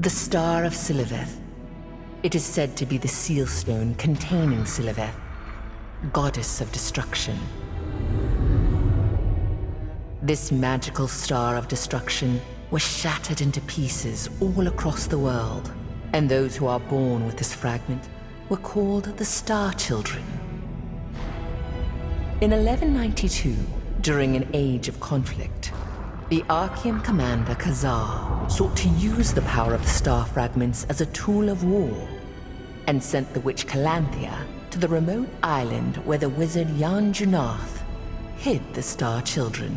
The Star of Sylaveth. It is said to be the seal stone containing Sylaveth, goddess of destruction. This magical star of destruction was shattered into pieces all across the world, and those who are born with this fragment were called the Star Children. In 1192, during an age of conflict, the Arkeum commander Kazar sought to use the power of the star fragments as a tool of war, and sent the witch Calanthea to the remote island where the wizard Jan Junath hid the Star Children.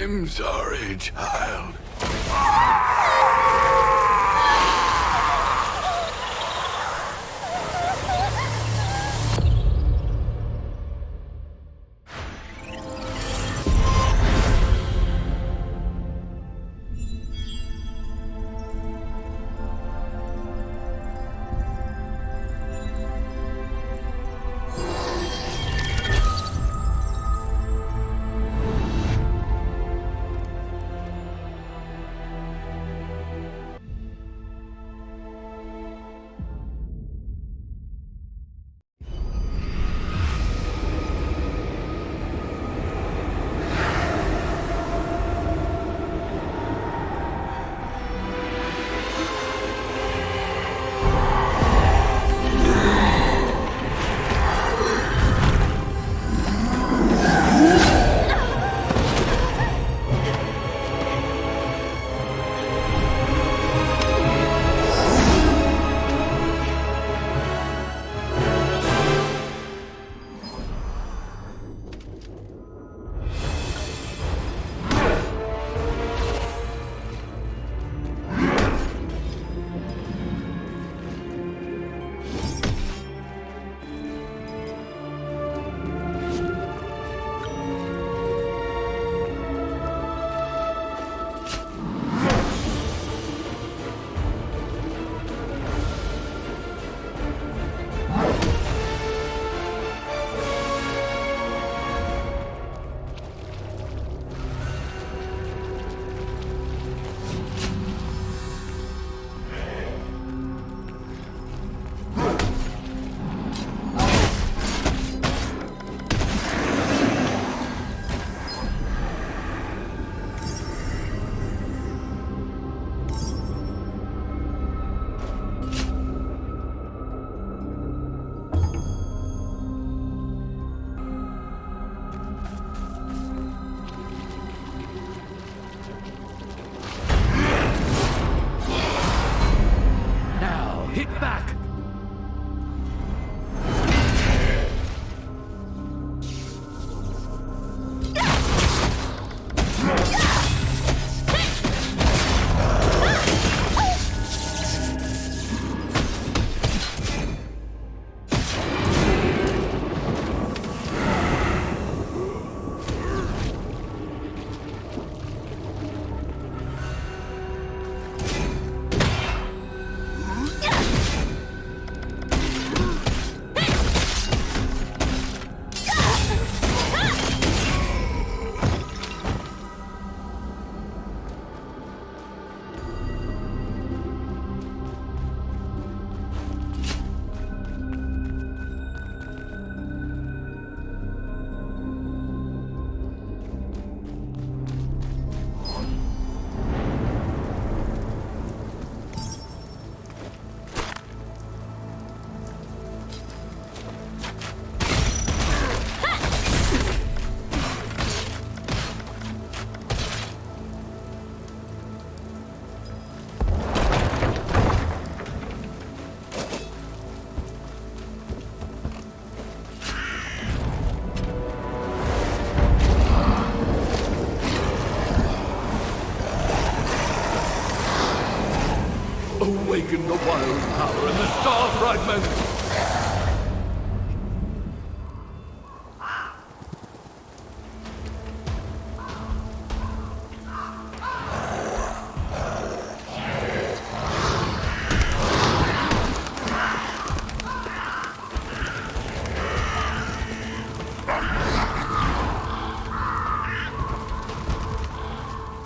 I'm sorry, child. Awaken the wild power in the star fragments!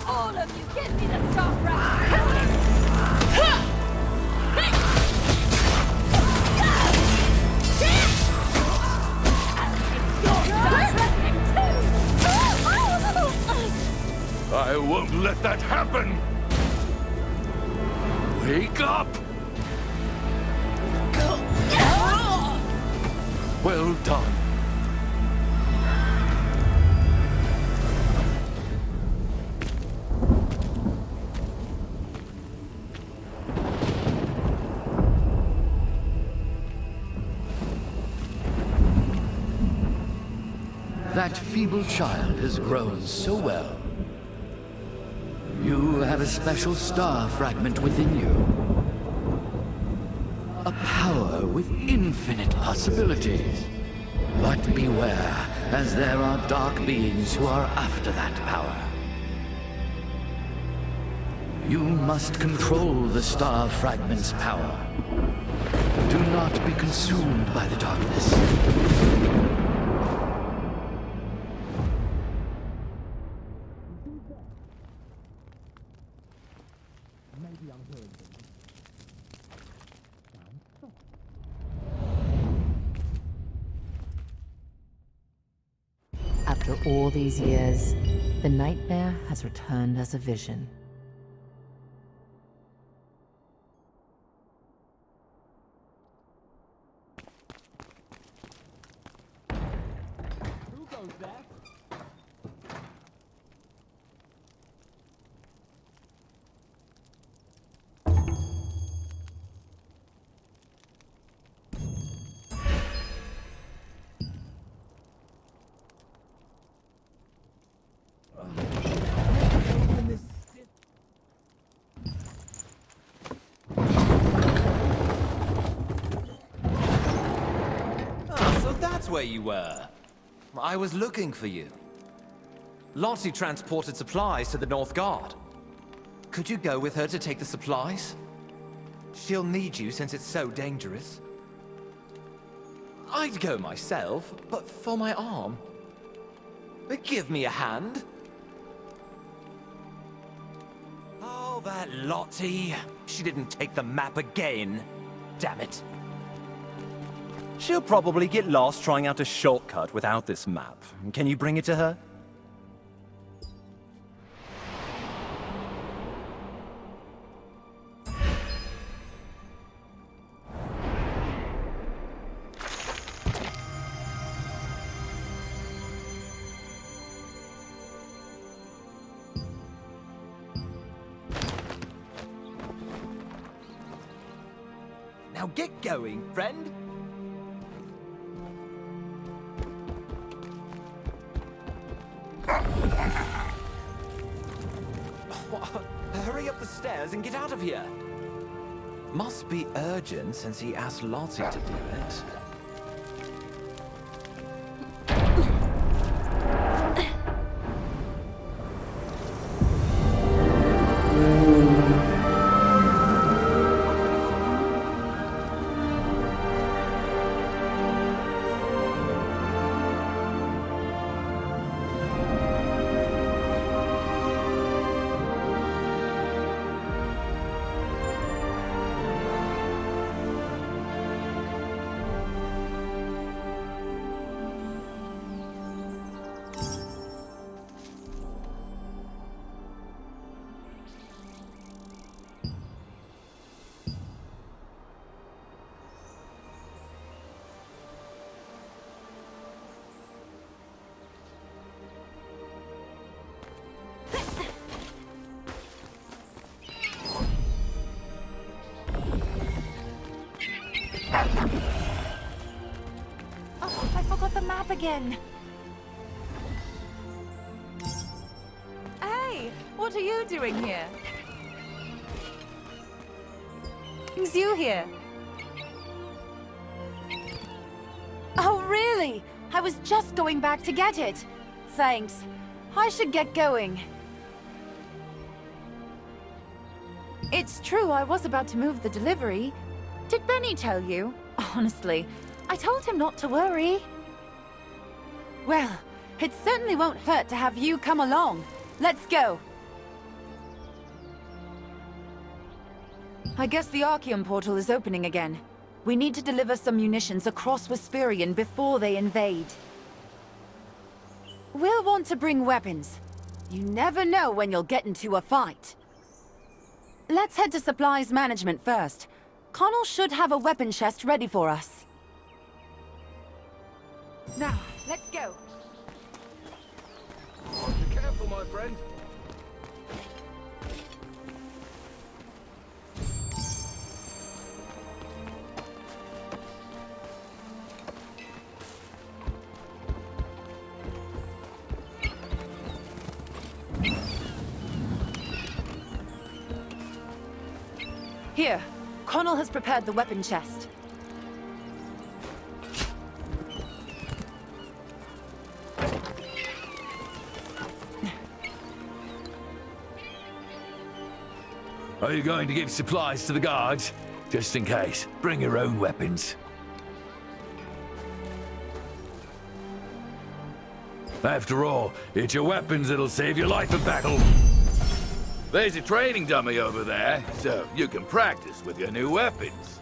All of you, get me the star fragments! I won't let that happen! Wake up! Well done. That feeble child has grown so well. You have a special star fragment within you. A power with infinite possibilities. But beware, as there are dark beings who are after that power. You must control the star fragment's power. Do not be consumed by the darkness. After all these years, the nightmare has returned as a vision. Who goes there? Where you were. I was looking for you. Lottie transported supplies to the North Guard. Could you go with her to take the supplies? She'll need you since it's so dangerous. I'd go myself, but for my arm. Give me a hand. Oh, that Lottie. She didn't take the map again. Damn it. She'll probably get lost trying out a shortcut without this map. Can you bring it to her? Now get going, friend. Hurry up the stairs and get out of here. Must be urgent since he asked Lottie to do it. Oh, I forgot the map again. Hey, what are you doing here? brings you here? Oh, really? I was just going back to get it. Thanks. I should get going. It's true, I was about to move the delivery. Did Benny tell you? Honestly, I told him not to worry. Well, it certainly won't hurt to have you come along. Let's go. I guess the Arkeum portal is opening again. We need to deliver some munitions across Wisperian before they invade. We'll want to bring weapons. You never know when you'll get into a fight. Let's head to supplies management first. Connell should have a weapon chest ready for us. Now, let's go. Be careful, my friend. Here, Connell has prepared the weapon chest. Are you going to give supplies to the guards? Just in case, bring your own weapons. After all, it's your weapons that'll save your life in battle. There's a training dummy over there, so you can practice with your new weapons.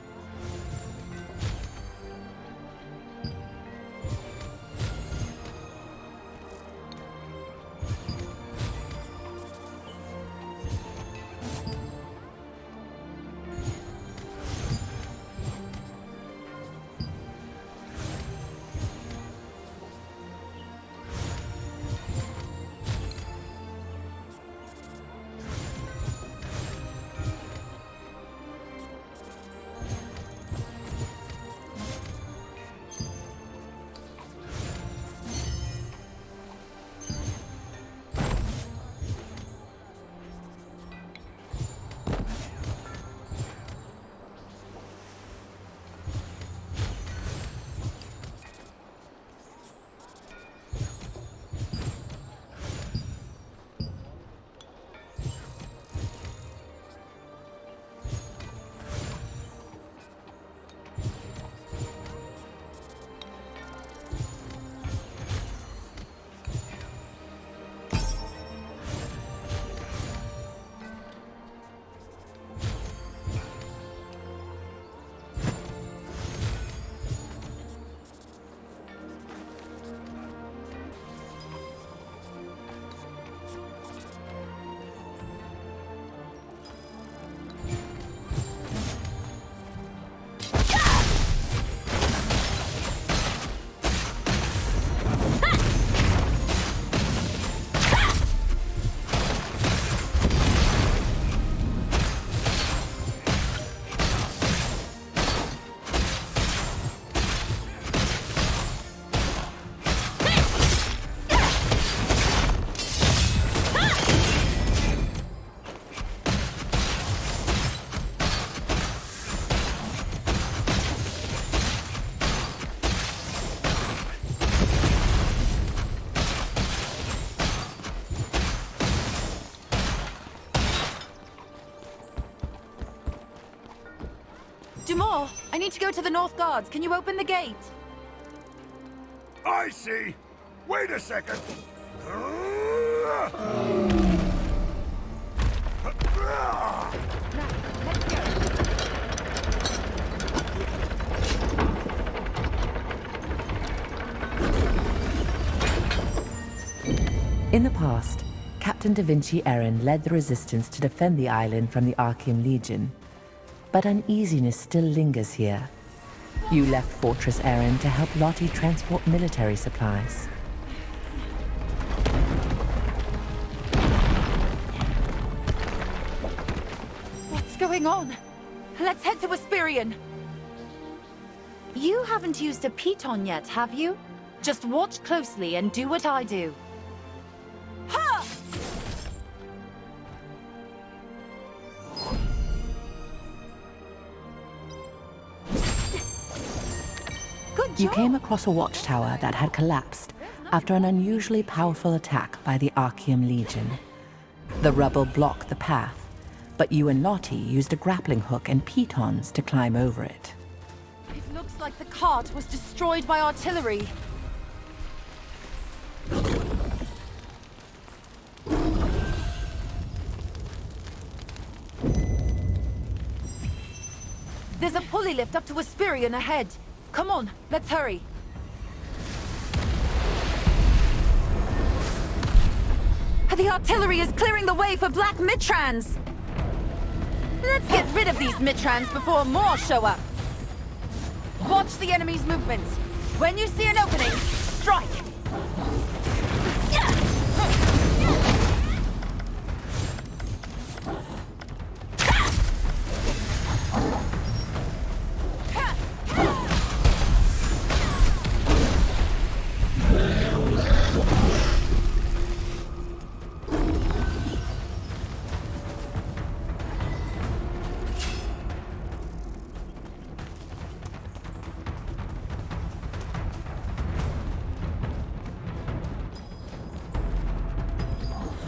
Dumore, I need to go to the North Guards. Can you open the gate? I see. Wait a second. Now, let's go. In the past, Captain Da Vinci Eren led the resistance to defend the island from the Arkeum Legion. But uneasiness still lingers here. You left Fortress Eren to help Lottie transport military supplies. What's going on? Let's head to Wisperian. You haven't used a piton yet, have you? Just watch closely and do what I do. Ha! You came across a watchtower that had collapsed after an unusually powerful attack by the Arkeum Legion. The rubble blocked the path, but you and Lottie used a grappling hook and pitons to climb over it. It looks like the cart was destroyed by artillery. There's a pulley lift up to Esperion ahead. Come on, let's hurry. The artillery is clearing the way for Black Mitrans! Let's get rid of these Mitrans before more show up. Watch the enemy's movements. When you see an opening, strike!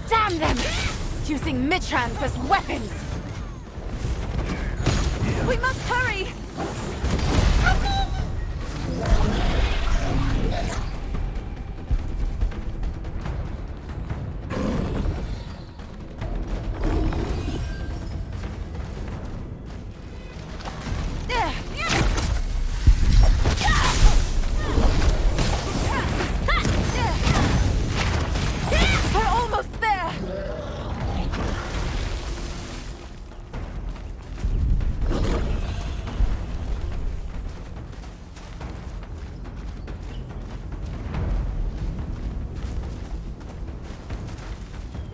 Damn them! Using Mitrans as weapons! We must hurry! We're almost there!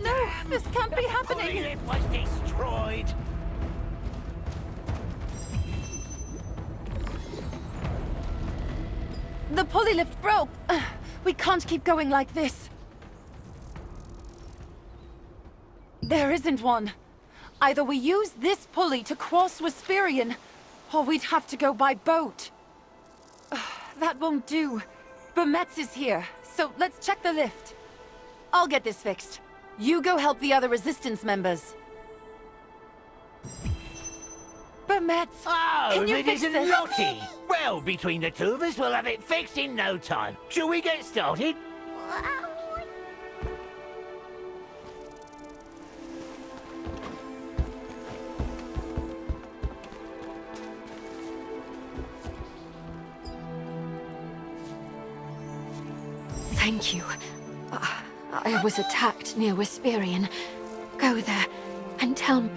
No, this can't be happening! It was destroyed. The pulley lift broke! We can't keep going like this. There isn't one. Either we use this pulley to cross Esperion, or we'd have to go by boat. That won't do. Burmetz is here, so let's check the lift. I'll get this fixed. You go help the other Resistance members. Burmetz, can you it fix isn't this? Lottie. Well, between the two of us, we'll have it fixed in no time. Shall we get started? Thank you. I was attacked near Esperion. Go there and tell me.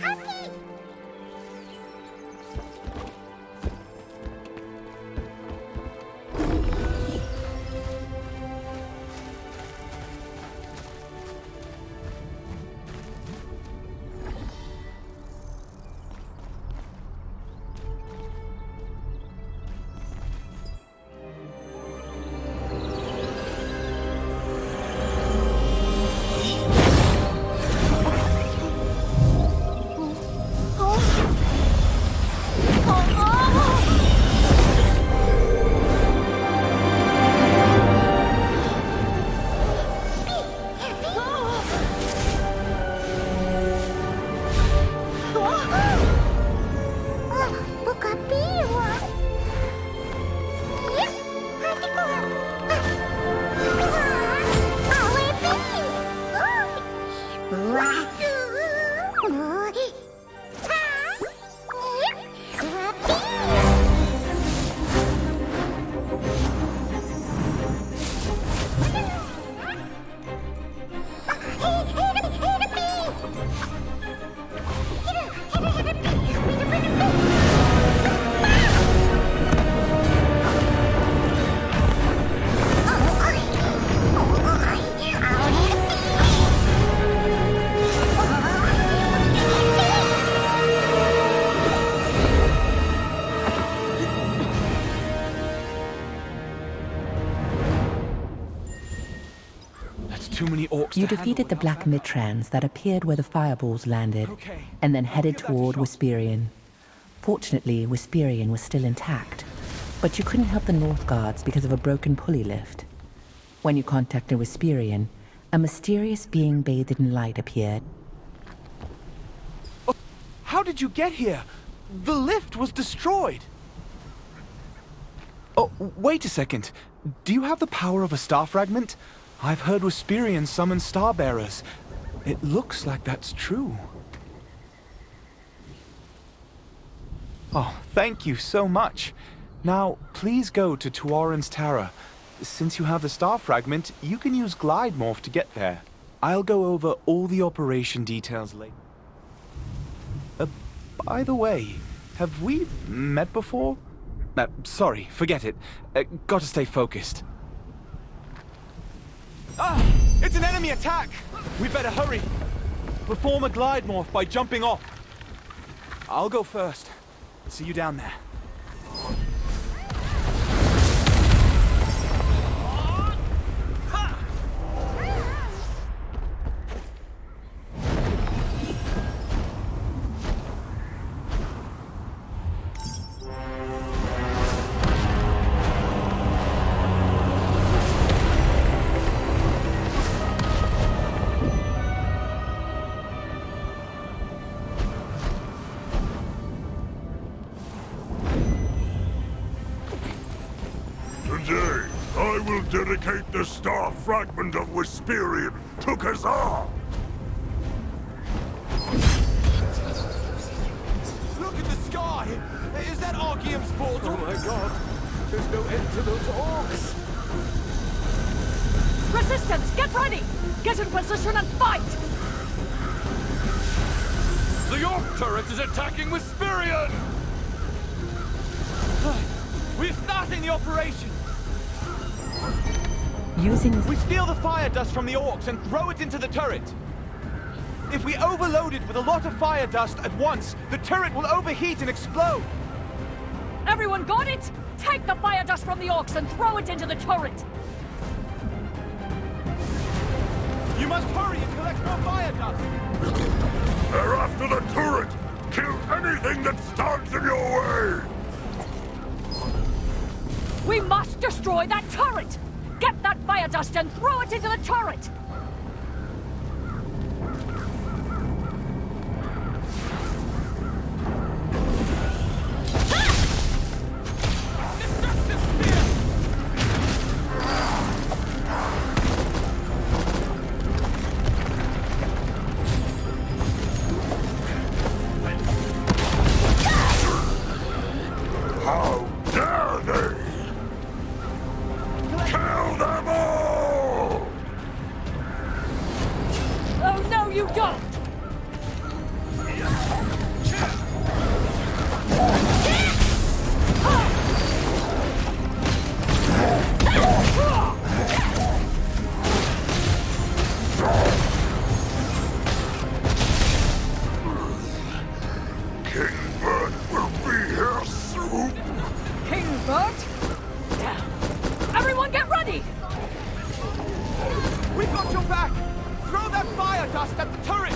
You defeated the Black Mitrans that appeared where the fireballs landed, and then headed toward Esperion. Fortunately, Esperion was still intact. but you couldn't help the North Guards because of a broken pulley lift. When you contacted Wisperian, a mysterious being bathed in light appeared. Oh, how did you get here? The lift was destroyed! Oh, wait a second. Do you have the power of a star fragment? I've heard Wisperian summon starbearers. It looks like that's true. Oh, thank you so much. Now, please go to Tuaren's Terra. Since you have the star fragment, you can use Glide Morph to get there. I'll go over all the operation details later. By the way, have we met before? Sorry, forget it. Gotta stay focused. Ah! It's an enemy attack! We better hurry. Perform a Glide Morph by jumping off. I'll go first. See you down there. Today, I will dedicate the star fragment of Wisperian to Kazar! Look at the sky! Is that Arkeum's portal? Oh my god! There's no end to those orcs! Resistance, get ready! Get in position and fight! The orc turret is attacking Wisperian! We're starting the operation! We steal the fire dust from the orcs and throw it into the turret. If we overload it with a lot of fire dust at once, the turret will overheat and explode. Everyone got it? Take the fire dust from the orcs and throw it into the turret! You must hurry and collect more fire dust. They're after the turret! Kill anything that stands in your way! We must destroy that turret! Get that fire dust and throw it into the turret! How dare they! Kill them all! Oh no, you don't! King Bert will be here soon! King Bert? Everyone get ready! We've got your back! Throw that fire dust at the turret!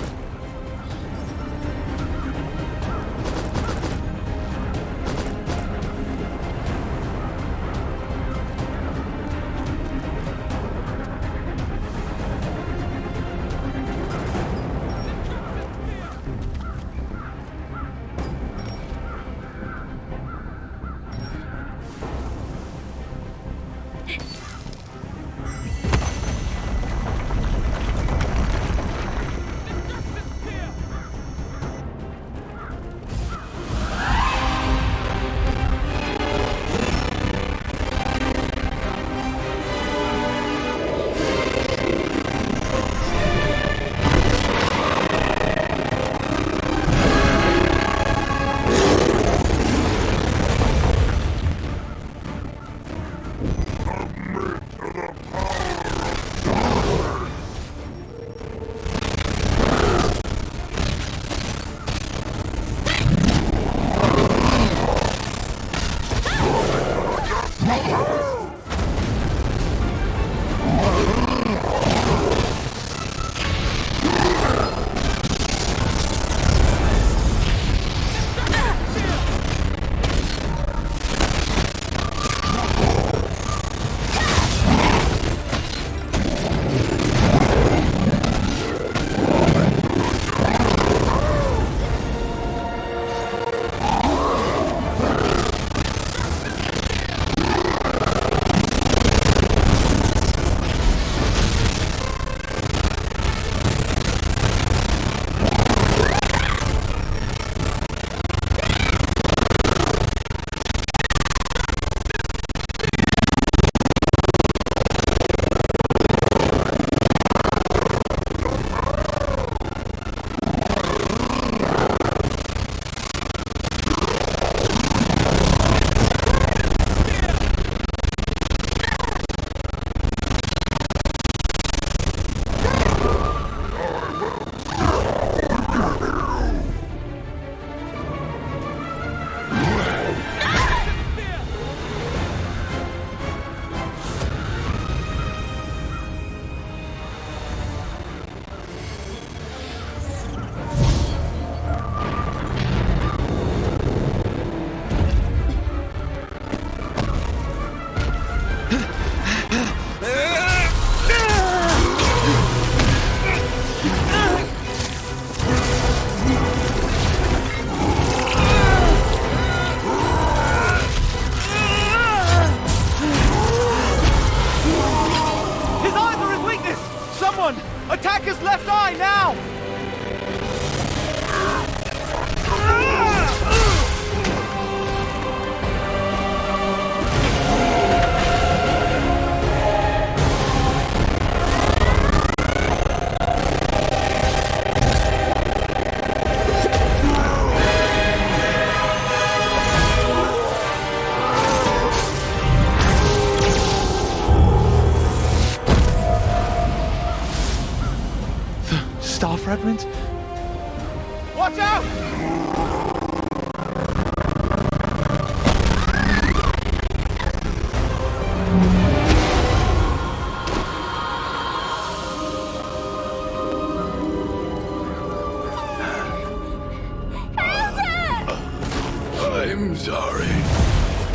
I'm sorry,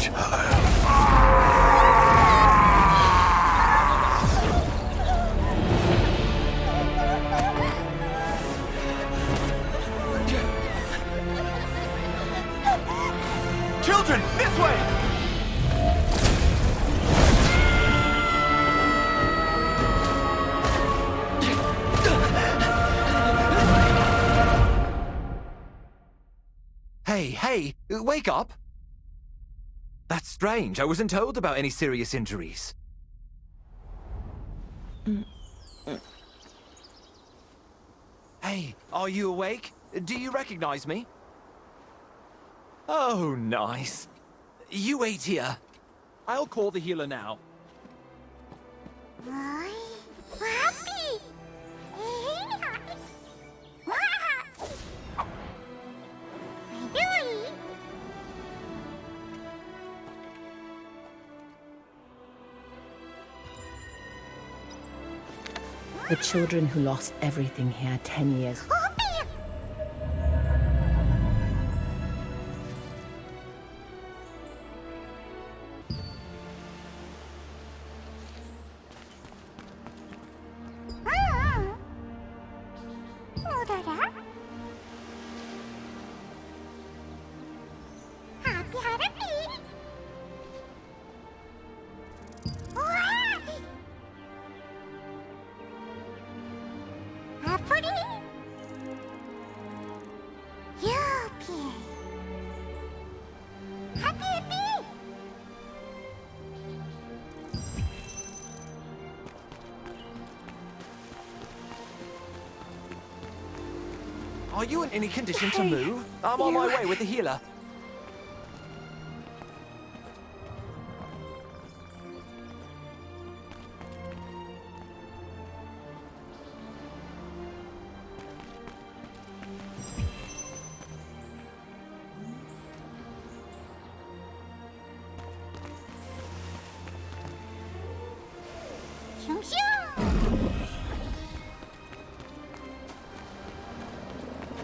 child. Children, this way! Hey, wake up! That's strange. I wasn't told about any serious injuries. Hey, are you awake? Do you recognize me? Oh, nice. You wait here. I'll call the healer now. The children who lost everything here 10 years. Are you in any condition to move? I'm on my way with the healer.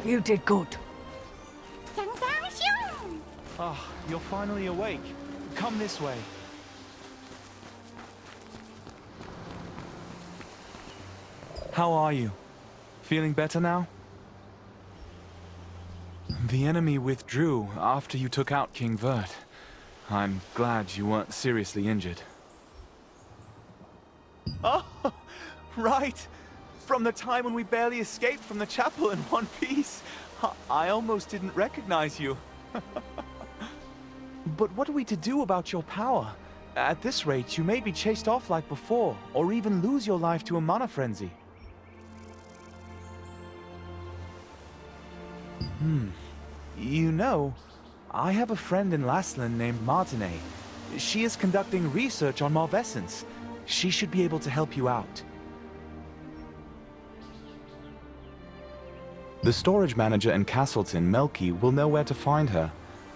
You did good. Ah, you're finally awake. Come this way. How are you? Feeling better now? The enemy withdrew after you took out King Vert. I'm glad you weren't seriously injured. Oh, right! From the time when we barely escaped from the chapel in one piece. I almost didn't recognize you. But what are we to do about your power? At this rate, you may be chased off like before, or even lose your life to a mana frenzy. You know, I have a friend in Laslan named Martinet. She is conducting research on Malvescence. She should be able to help you out. The storage manager in Castleton, Melky, will know where to find her.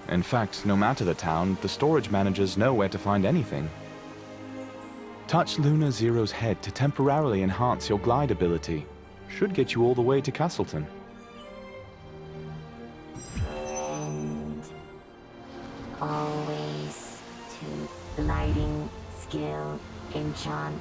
In fact, no matter the town, the storage managers know where to find anything. Touch Luna Zero's head to temporarily enhance your glide ability. Should get you all the way to Castleton. And always to lighting skill enchant.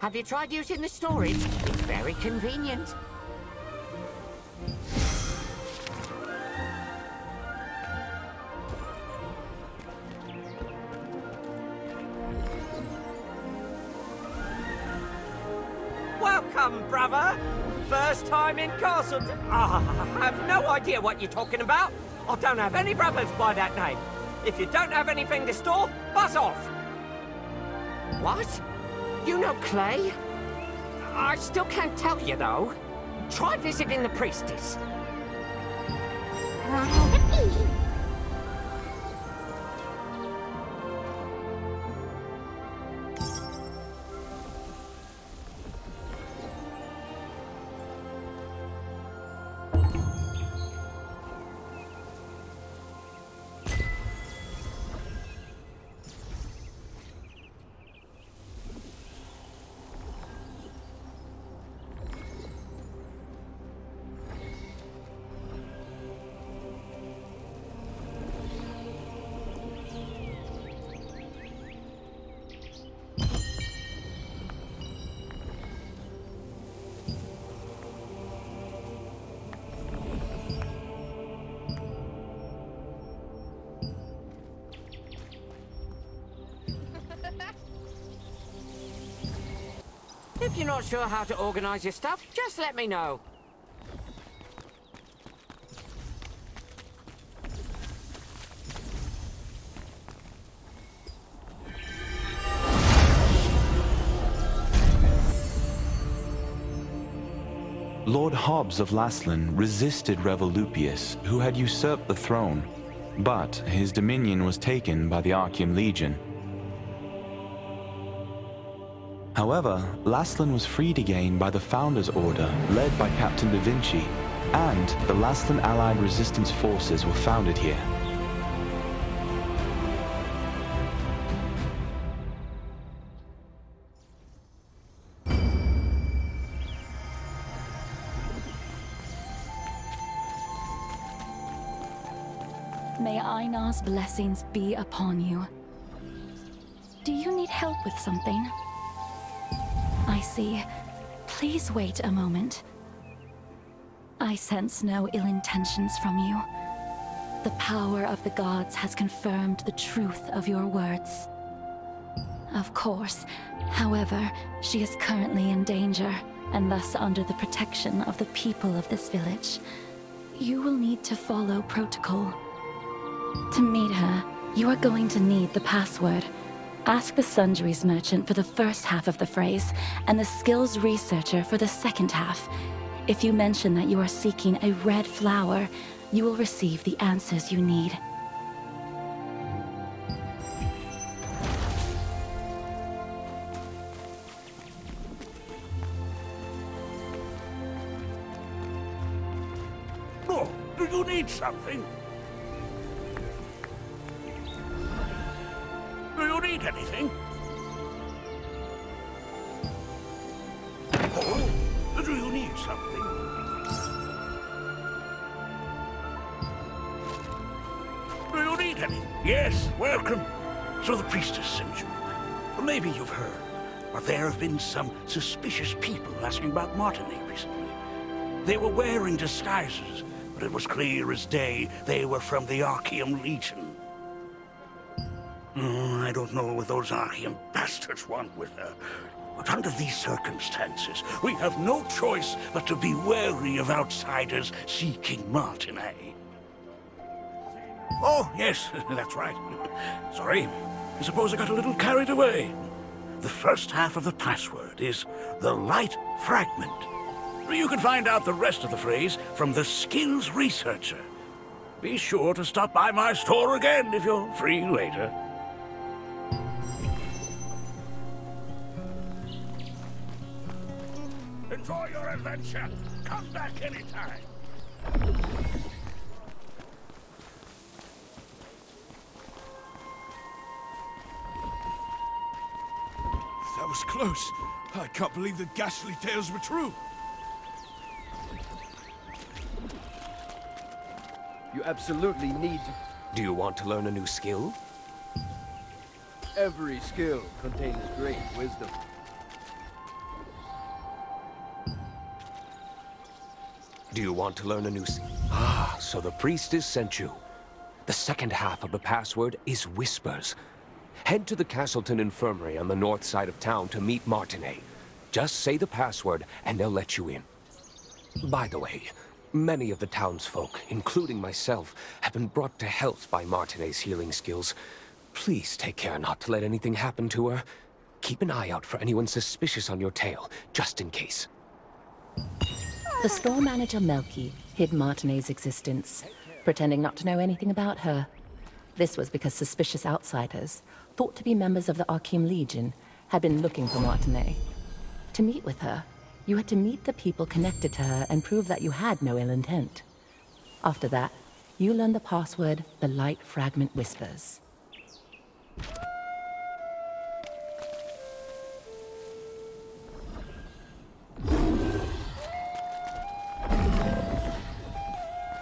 Have you tried using the storage? It's very convenient. Welcome, brother. First time in Castle. I have no idea what you're talking about. I don't have any brothers by that name. If you don't have anything to store, buzz off. What? You know Clay? I still can't tell you, though. Try visiting the priestess. If you're not sure how to organize your stuff, just let me know. Lord Hobbs of Laslan resisted Revolupius, who had usurped the throne, but his dominion was taken by the Arkeum Legion. However, Laslan was freed again by the Founders Order, led by Captain Da Vinci, and the Laslan Allied Resistance Forces were founded here. May Einar's blessings be upon you. Do you need help with something? I see. Please wait a moment. I sense no ill intentions from you. The power of the gods has confirmed the truth of your words. Of course. However, she is currently in danger, and thus under the protection of the people of this village. You will need to follow protocol. To meet her, you are going to need the password. Ask the Sundries merchant for the first half of the phrase, and the skills researcher for the second half. If you mention that you are seeking a red flower, you will receive the answers you need. Oh, do you need something? Do you need anything? Oh, do you need something? Do you need anything? Yes, welcome. So the priestess sent you. Well, maybe you've heard, but there have been some suspicious people asking about Martinet recently. They were wearing disguises, but it was clear as day they were from the Arkeum Legion. I don't know what those Arkeum bastards want with her. But under these circumstances, we have no choice but to be wary of outsiders seeking Martinet. Oh, yes, that's right. Sorry. I suppose I got a little carried away. The first half of the password is the light fragment. You can find out the rest of the phrase from the skills researcher. Be sure to stop by my store again if you're free later. Enjoy your adventure. Come back anytime. That was close. I can't believe the ghastly tales were true. You absolutely need to... Do you want to learn a new skill? Every skill contains great wisdom. Do you want to learn a new so the priestess sent you. The second half of the password is Whispers. Head to the Castleton Infirmary on the north side of town to meet Martinet. Just say the password and they'll let you in. By the way, many of the townsfolk, including myself, have been brought to health by Martinet's healing skills. Please take care not to let anything happen to her. Keep an eye out for anyone suspicious on your tail, just in case. The store manager Melky hid Martinet's existence, pretending not to know anything about her. This was because suspicious outsiders, thought to be members of the Arkeum Legion, had been looking for Martinet. To meet with her, you had to meet the people connected to her and prove that you had no ill intent. After that, you learned the password, the Light Fragment Whispers.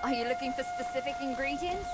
Are you looking for specific ingredients?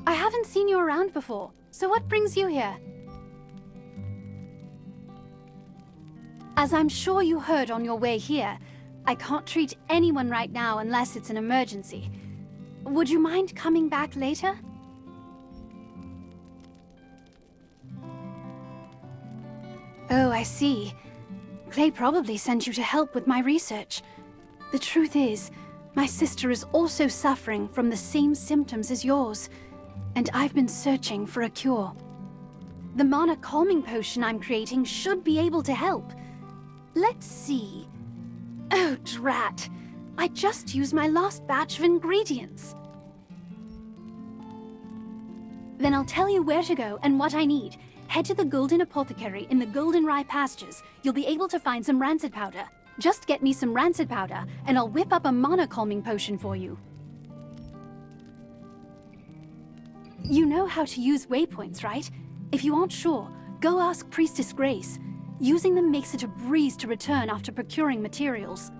I haven't seen you around before, so what brings you here? As I'm sure you heard on your way here, I can't treat anyone right now unless it's an emergency. Would you mind coming back later? Oh, I see. Clay probably sent you to help with my research. The truth is, my sister is also suffering from the same symptoms as yours, and I've been searching for a cure. The mana calming potion I'm creating should be able to help. Let's see. Oh, drat. I just used my last batch of ingredients. Then I'll tell you where to go and what I need. Head to the Golden Apothecary in the Golden Rye Pastures. You'll be able to find some rancid powder. Just get me some rancid powder, and I'll whip up a mana calming potion for you. You know how to use waypoints, right? If you aren't sure, go ask Priestess Grace. Using them makes it a breeze to return after procuring materials.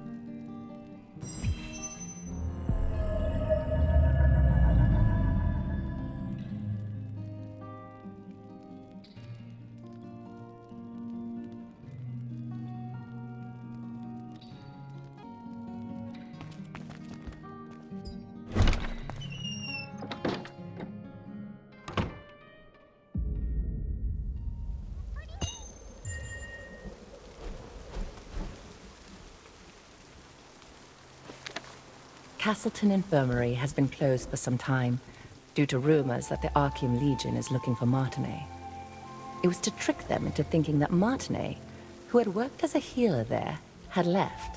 Castleton Infirmary has been closed for some time, due to rumors that the Arkeum Legion is looking for Martinet. It was to trick them into thinking that Martinet, who had worked as a healer there, had left.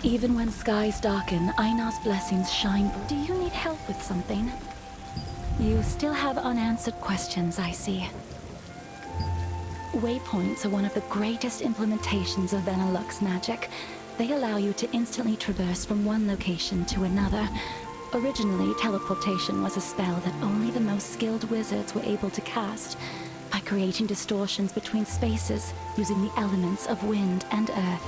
Even when skies darken, Einar's blessings shine. Do you need help with something? You still have unanswered questions, I see. Waypoints are one of the greatest implementations of Benelux magic. They allow you to instantly traverse from one location to another. Originally, teleportation was a spell that only the most skilled wizards were able to cast, by creating distortions between spaces using the elements of wind and earth.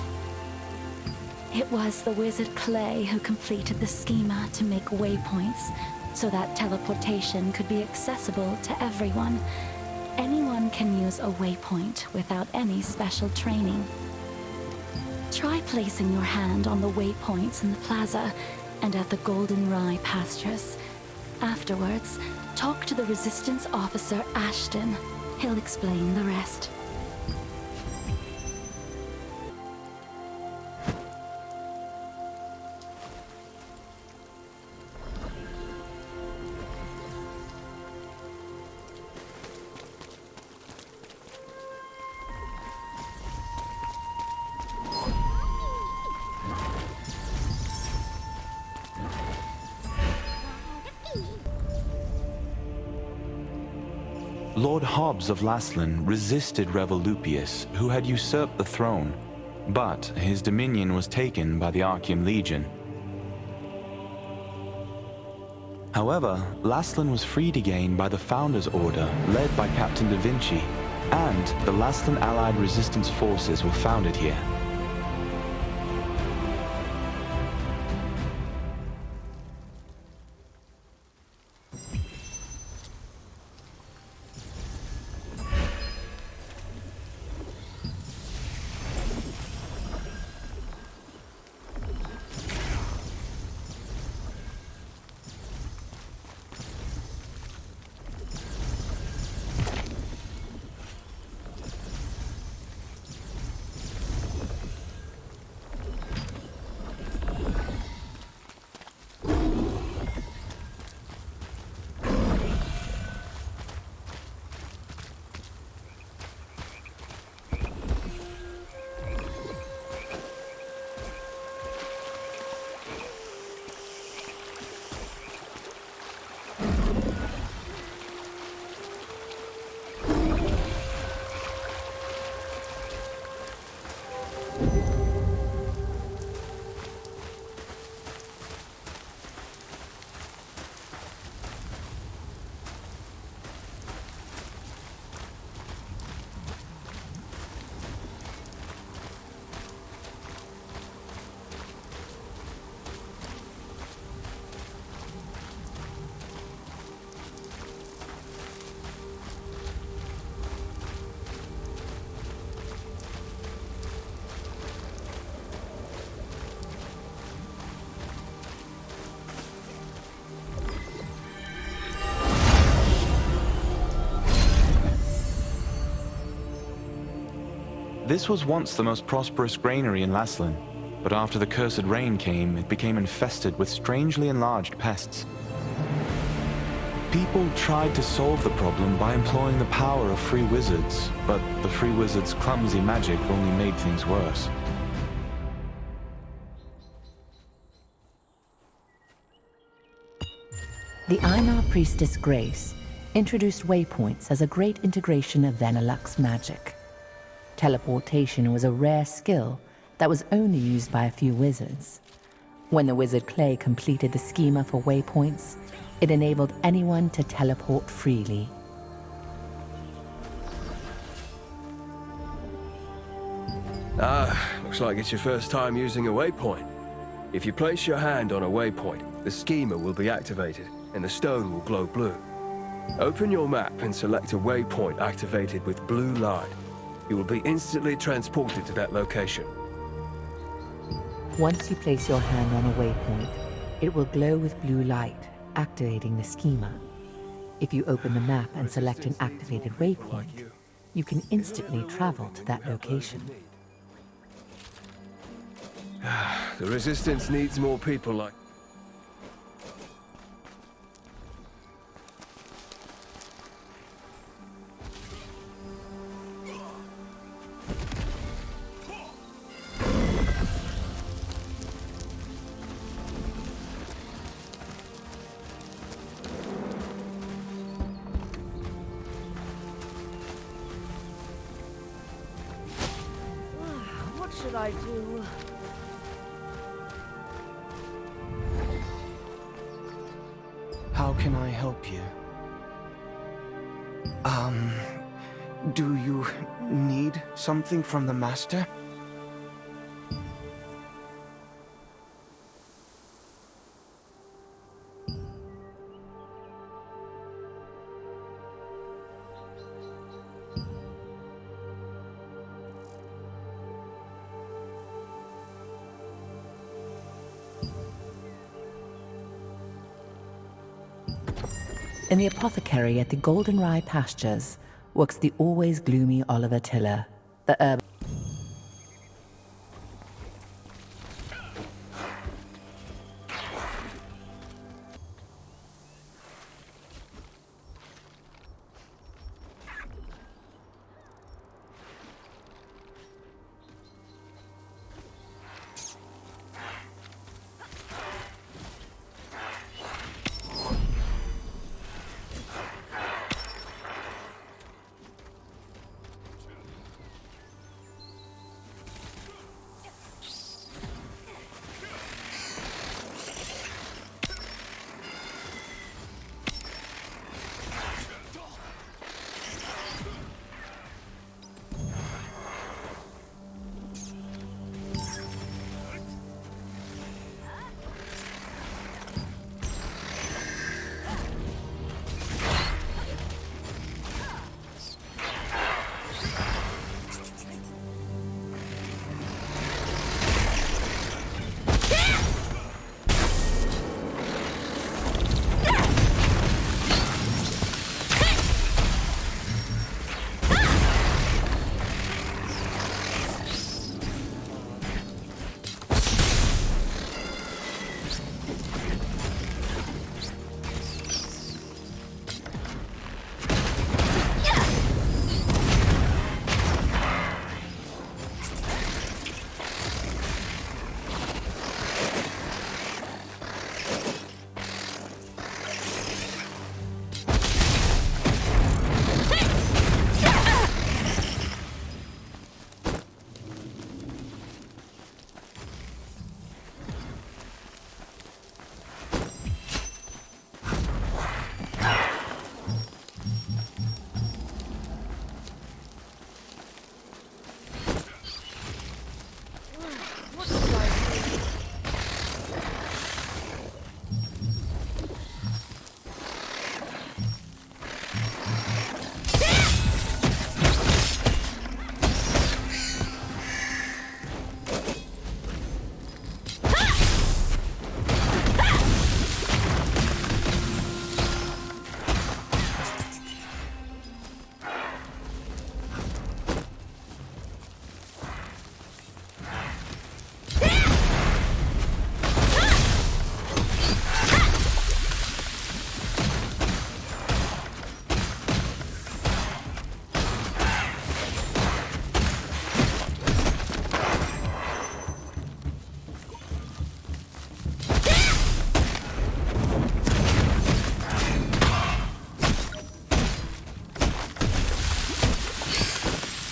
It was the wizard Clay who completed the schema to make waypoints, so that teleportation could be accessible to everyone. Anyone can use a waypoint without any special training. Try placing your hand on the waypoints in the plaza and at the Golden Rye pastures. Afterwards, talk to the Resistance officer Ashton. He'll explain the rest. Lord Hobbs of Laslan resisted Revolupius, who had usurped the throne, but his dominion was taken by the Arkeum Legion. However, Laslan was freed again by the Founders Order, led by Captain Da Vinci, and the Laslan Allied Resistance forces were founded here. This was once the most prosperous granary in Laslan, but after the cursed rain came, it became infested with strangely enlarged pests. People tried to solve the problem by employing the power of free wizards, but the free wizards' clumsy magic only made things worse. The Einar priestess Grace introduced waypoints as a great integration of Benelux magic. Teleportation was a rare skill that was only used by a few wizards. When the wizard Clay completed the schema for waypoints, it enabled anyone to teleport freely. Looks like it's your first time using a waypoint. If you place your hand on a waypoint, the schema will be activated, and the stone will glow blue. Open your map and select a waypoint activated with blue light. You will be instantly transported to that location. Once you place your hand on a waypoint, it will glow with blue light, activating the schema. If you open the map and select an activated waypoint, you can instantly travel to that location. The Resistance needs more people like... should I do? How can I help you? Do you need something from the Master? In the apothecary at the Goldenrye pastures works the always gloomy Oliver Tiller, the urban...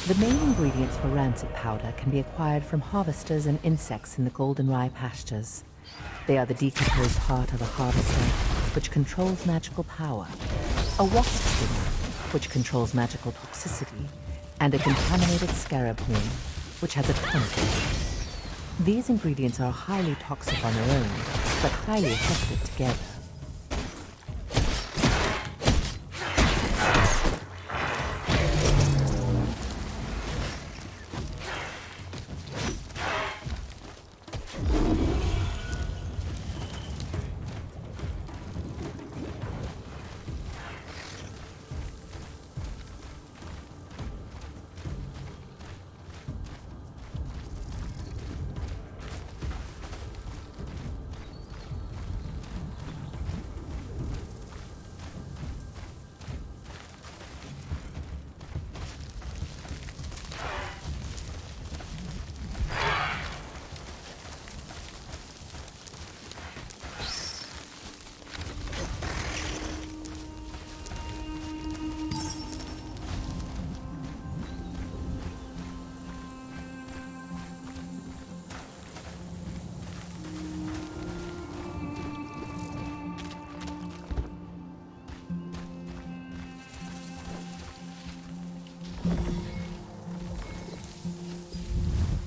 The main ingredients for rancid powder can be acquired from harvesters and insects in the Goldenrye pastures. They are the decomposed heart of a harvester, which controls magical power, a wasp stinger, which controls magical toxicity, and a contaminated scarab horn, which has a tonic. These ingredients are highly toxic on their own, but highly effective together.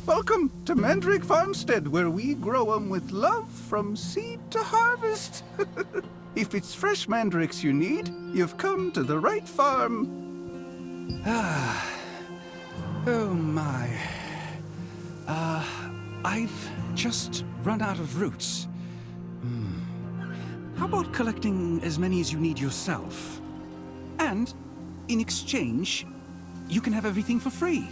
Welcome to Mandrake Farmstead, where we grow 'em with love from seed to harvest. If it's fresh mandrakes you need, you've come to the right farm. Oh my. I've just run out of roots. How about collecting as many as you need yourself? And, in exchange, you can have everything for free.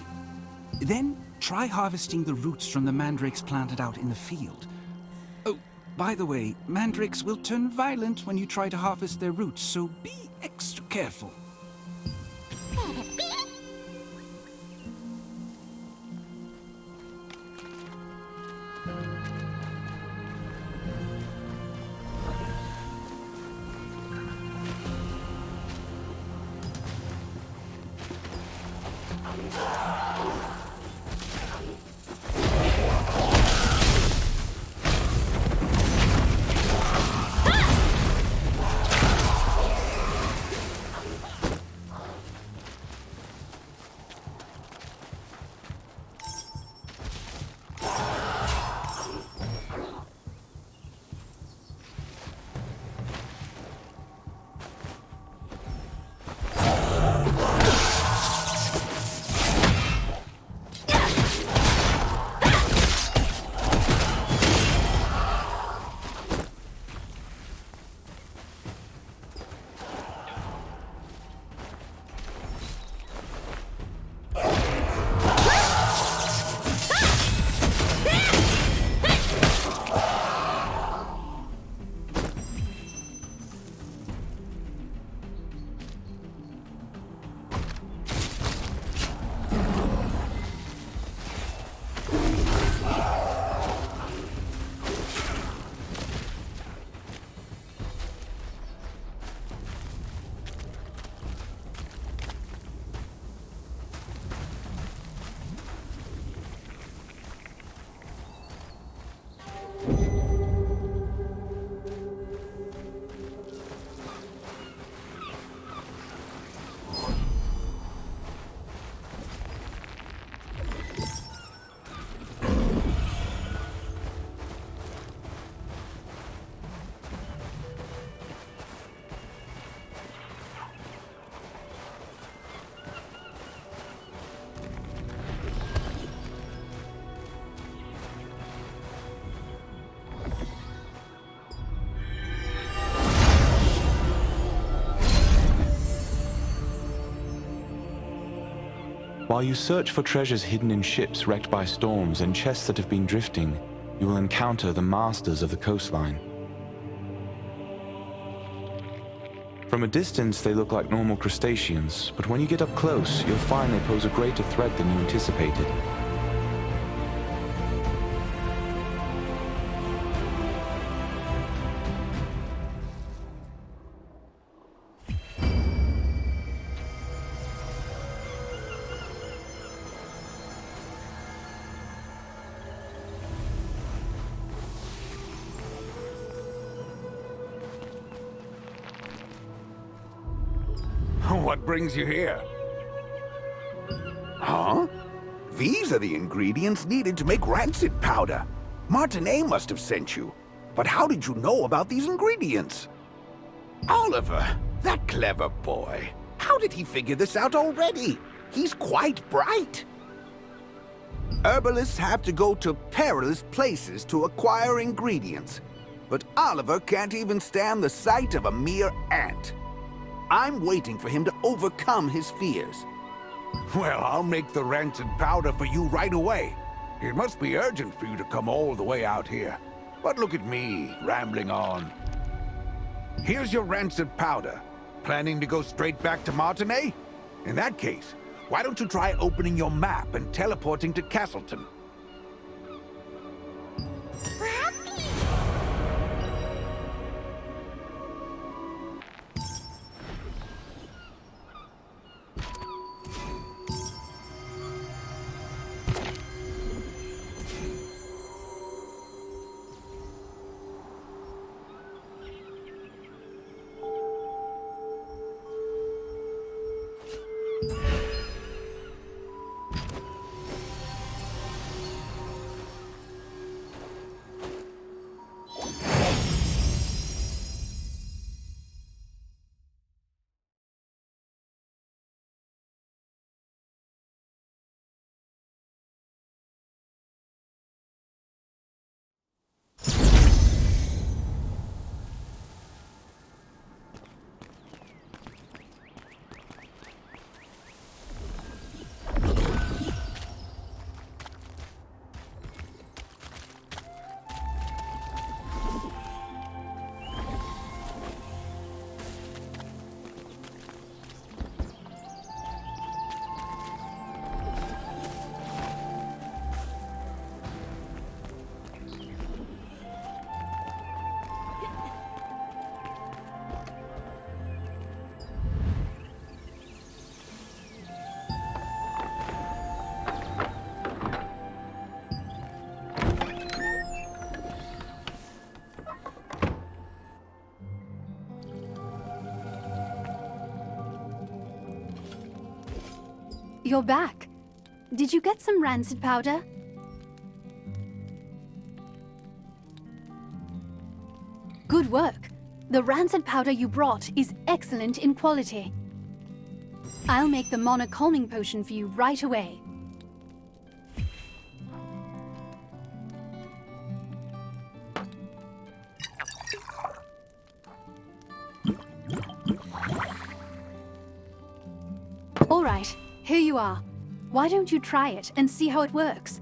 Then, try harvesting the roots from the mandrakes planted out in the field. Oh, by the way, mandrakes will turn violent when you try to harvest their roots, so be extra careful. While you search for treasures hidden in ships wrecked by storms and chests that have been drifting, you will encounter the masters of the coastline. From a distance, they look like normal crustaceans, but when you get up close, you'll find they pose a greater threat than you anticipated. What brings you here? Huh? These are the ingredients needed to make rancid powder. Martinet must have sent you. But how did you know about these ingredients? Oliver, that clever boy. How did he figure this out already? He's quite bright. Herbalists have to go to perilous places to acquire ingredients. But Oliver can't even stand the sight of a mere ant. I'm waiting for him to overcome his fears. Well, I'll make the rancid powder for you right away. It must be urgent for you to come all the way out here. But look at me, rambling on. Here's your rancid powder. Planning to go straight back to Martinet? In that case, why don't you try opening your map and teleporting to Castleton? You're back. Did you get some rancid powder? Good work. The rancid powder you brought is excellent in quality. I'll make the Mana calming potion for you right away. All right, here you are. Why don't you try it and see how it works?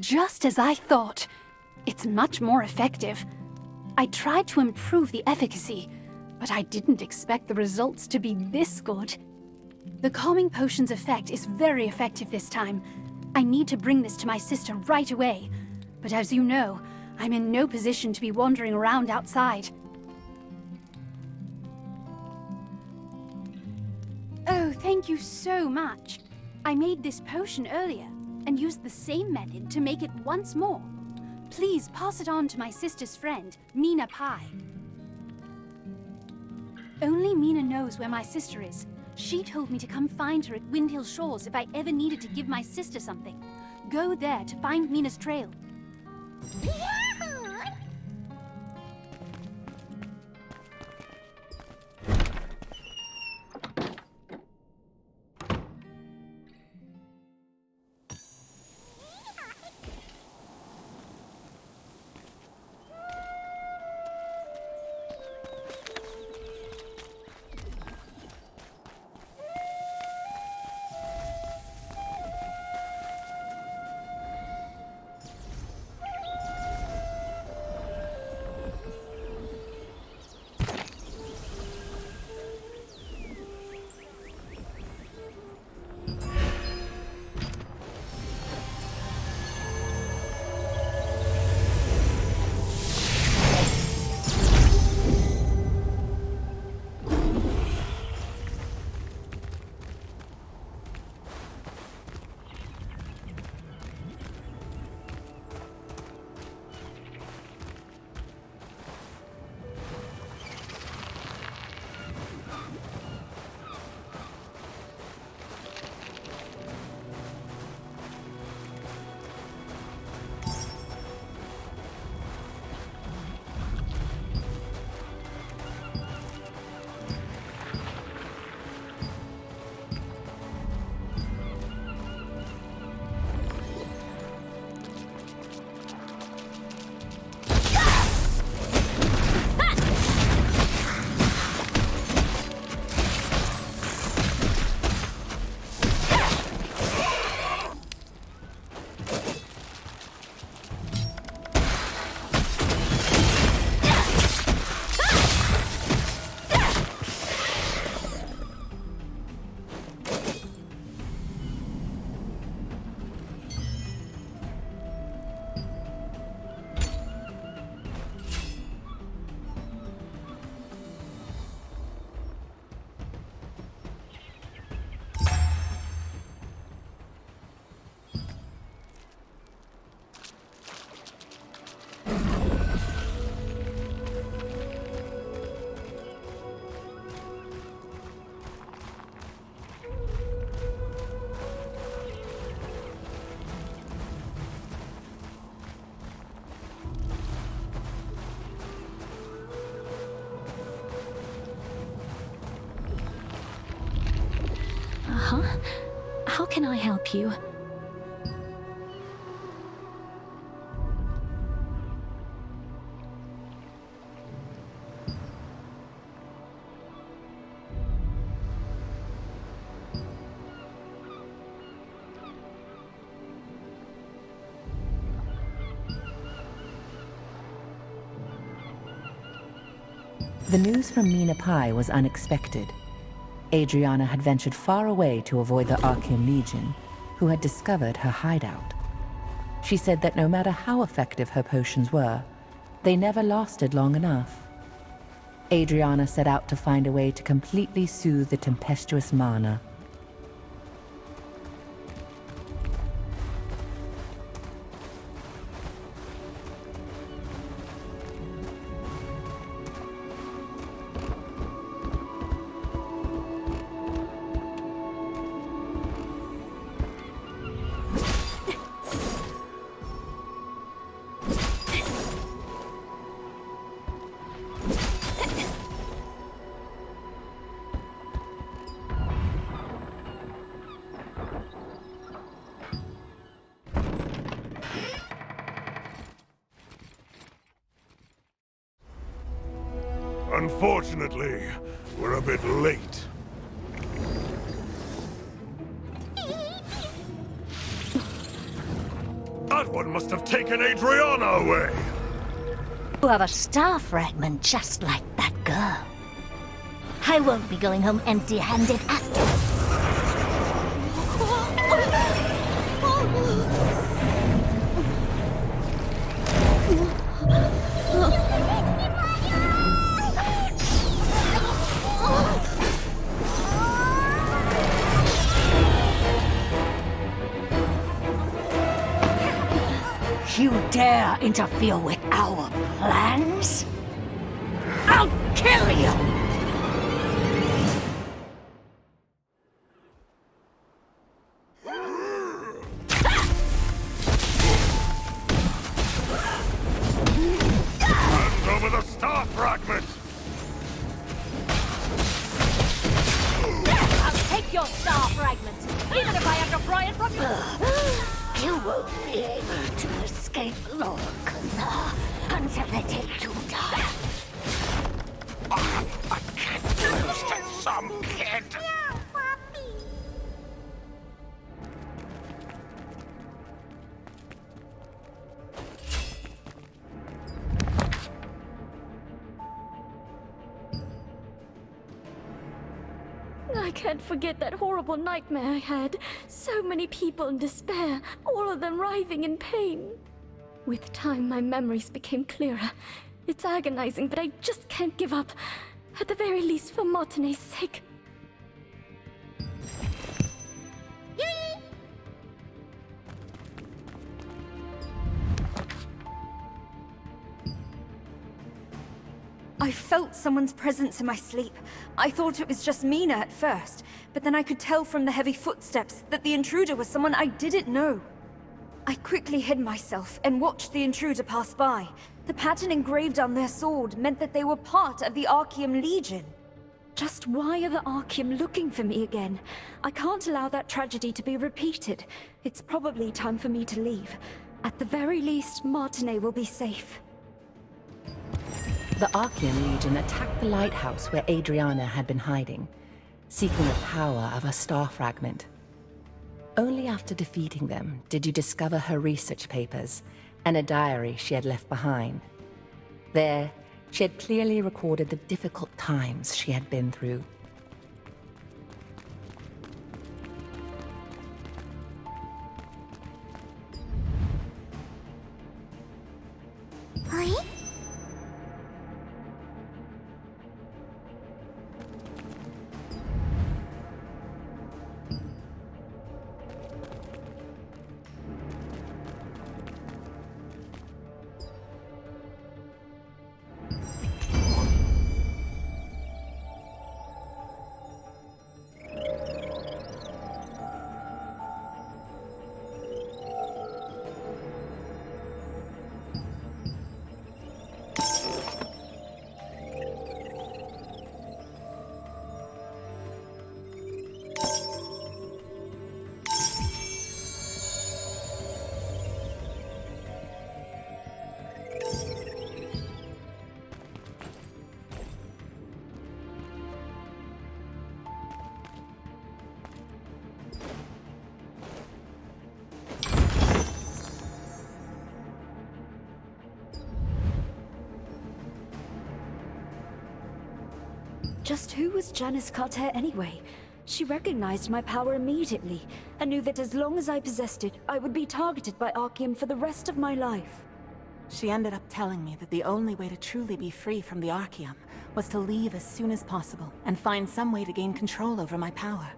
Just as I thought. It's much more effective. I tried to improve the efficacy, but I didn't expect the results to be this good. The calming potion's effect is very effective this time. I need to bring this to my sister right away. But as you know, I'm in no position to be wandering around outside. Oh, thank you so much. I made this potion earlier and used the same method to make it once more. Please pass it on to my sister's friend, Mina Pai. Only Mina knows where my sister is. She told me to come find her at Windhill Shores if I ever needed to give my sister something. Go there to find Mina's trail. How can I help you? The news from Mina Pai was unexpected. Adriana had ventured far away to avoid the Arkeum Legion, who had discovered her hideout. She said that no matter how effective her potions were, they never lasted long enough. Adriana set out to find a way to completely soothe the tempestuous mana. Unfortunately, we're a bit late. That one must have taken Adriana away! You have a star fragment just like that girl. I won't be going home empty-handed after. You dare interfere with our plans? I'll kill you! Hand over the star fragment! I'll take your star fragment, even if I have to pry it from you! You won't be able to escape Lord Kazar until they take you down. I can't lose to some kid! I can't forget that horrible nightmare I had. So many people in despair, all of them writhing in pain. With time, my memories became clearer. It's agonizing, but I just can't give up. At the very least, for Martine's sake. I felt someone's presence in my sleep. I thought it was just Mina at first, but then I could tell from the heavy footsteps that the intruder was someone I didn't know. I quickly hid myself and watched the intruder pass by. The pattern engraved on their sword meant that they were part of the Arkeum Legion. Just why are the Arkeum looking for me again? I can't allow that tragedy to be repeated. It's probably time for me to leave. At the very least, Martine will be safe. The Arkeum Legion attacked the lighthouse where Adriana had been hiding, seeking the power of a star fragment. Only after defeating them did you discover her research papers and a diary she had left behind. There, she had clearly recorded the difficult times she had been through. Just who was Janice Carter anyway? She recognized my power immediately, and knew that as long as I possessed it, I would be targeted by Arkeum for the rest of my life. She ended up telling me that the only way to truly be free from the Arkeum was to leave as soon as possible and find some way to gain control over my power.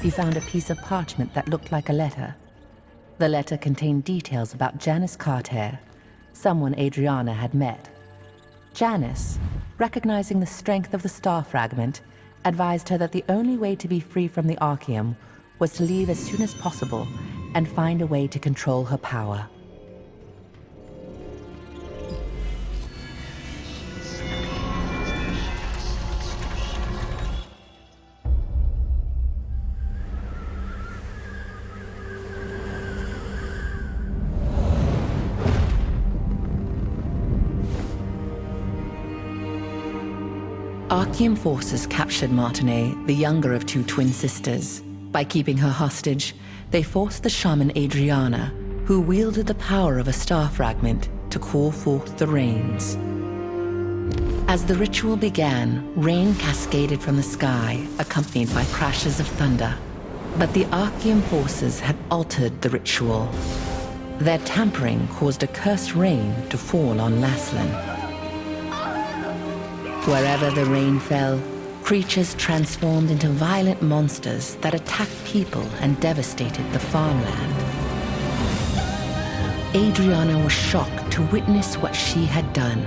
He found a piece of parchment that looked like a letter. The letter contained details about Janice Carter, someone Adriana had met. Janice, recognizing the strength of the star fragment, advised her that the only way to be free from the Arkeum was to leave as soon as possible and find a way to control her power. Arkeum forces captured Martinet, the younger of two twin sisters. By keeping her hostage, they forced the shaman Adriana, who wielded the power of a star fragment, to call forth the rains. As the ritual began, rain cascaded from the sky, accompanied by crashes of thunder. But the Arkeum forces had altered the ritual. Their tampering caused a cursed rain to fall on Laslan. Wherever the rain fell, creatures transformed into violent monsters that attacked people and devastated the farmland. Adriana was shocked to witness what she had done.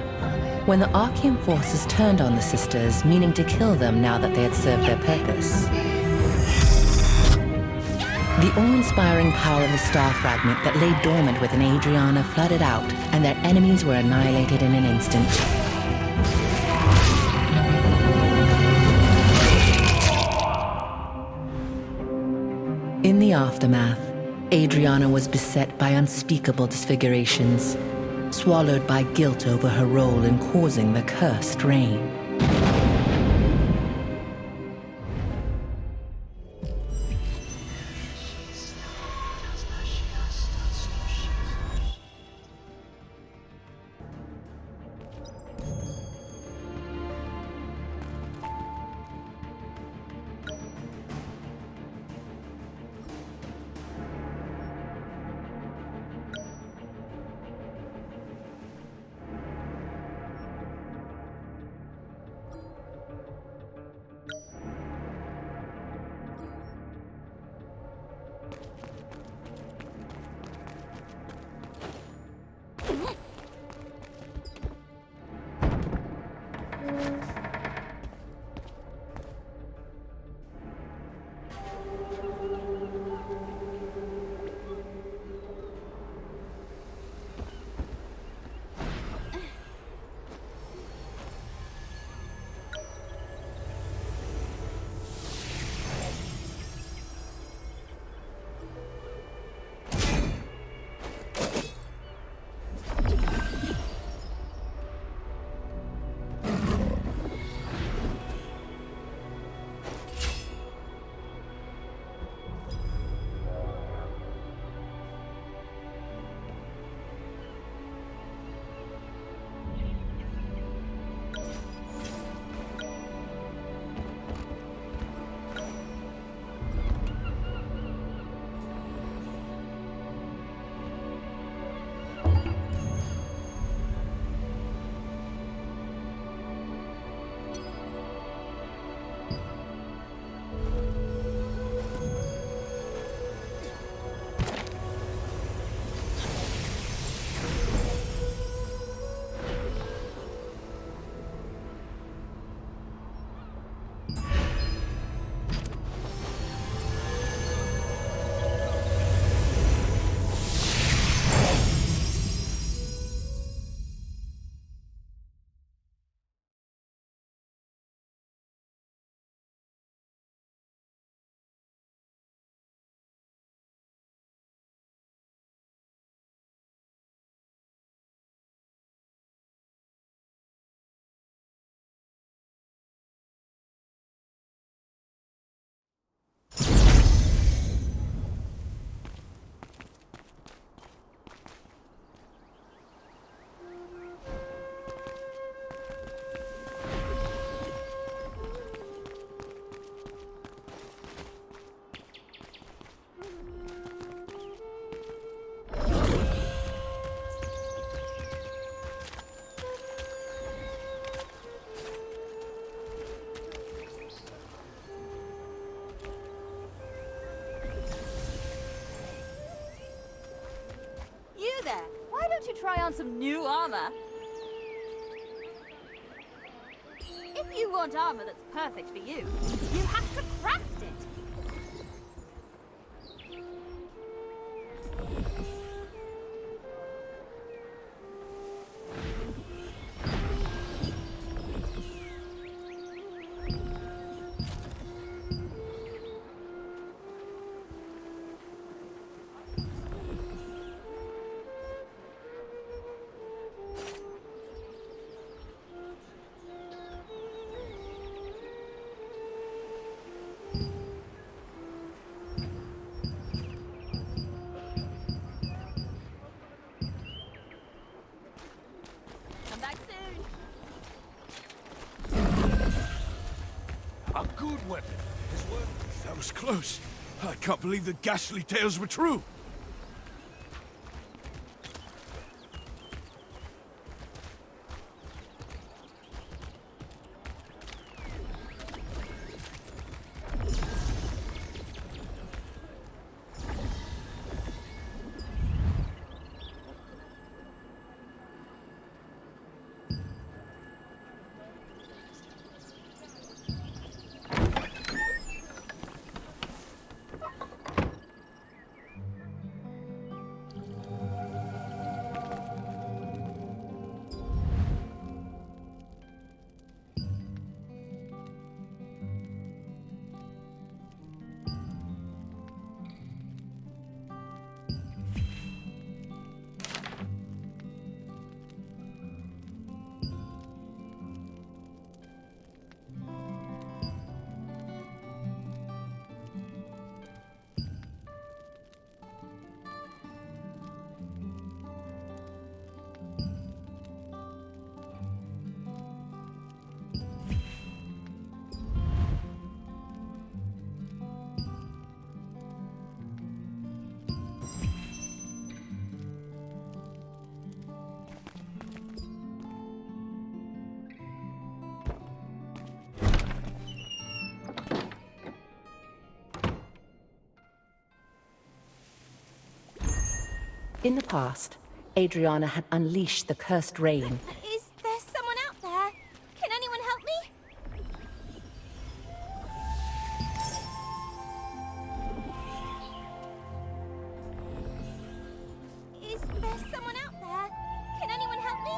When the Arkeum forces turned on the sisters, meaning to kill them now that they had served their purpose. The awe-inspiring power of the star fragment that lay dormant within Adriana flooded out, and their enemies were annihilated in an instant. In the aftermath, Adriana was beset by unspeakable disfigurations, swallowed by guilt over her role in causing the cursed rain. want some new armor? If you want armor that's perfect for you, you have to craft it. A good weapon. That was close. I can't believe the ghastly tales were true. In the past, Adriana had unleashed the cursed rain. Is there someone out there? Can anyone help me? Is there someone out there? Can anyone help me?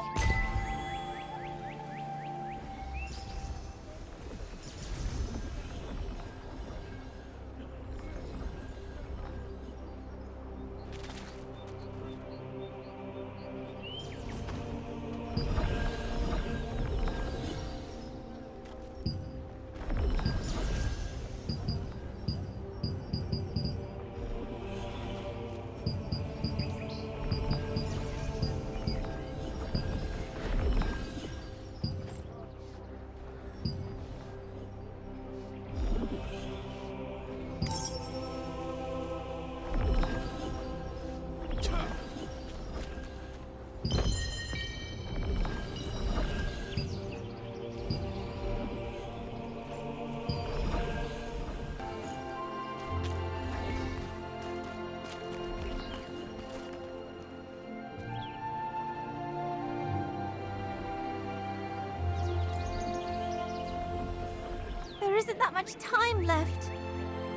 There isn't that much time left.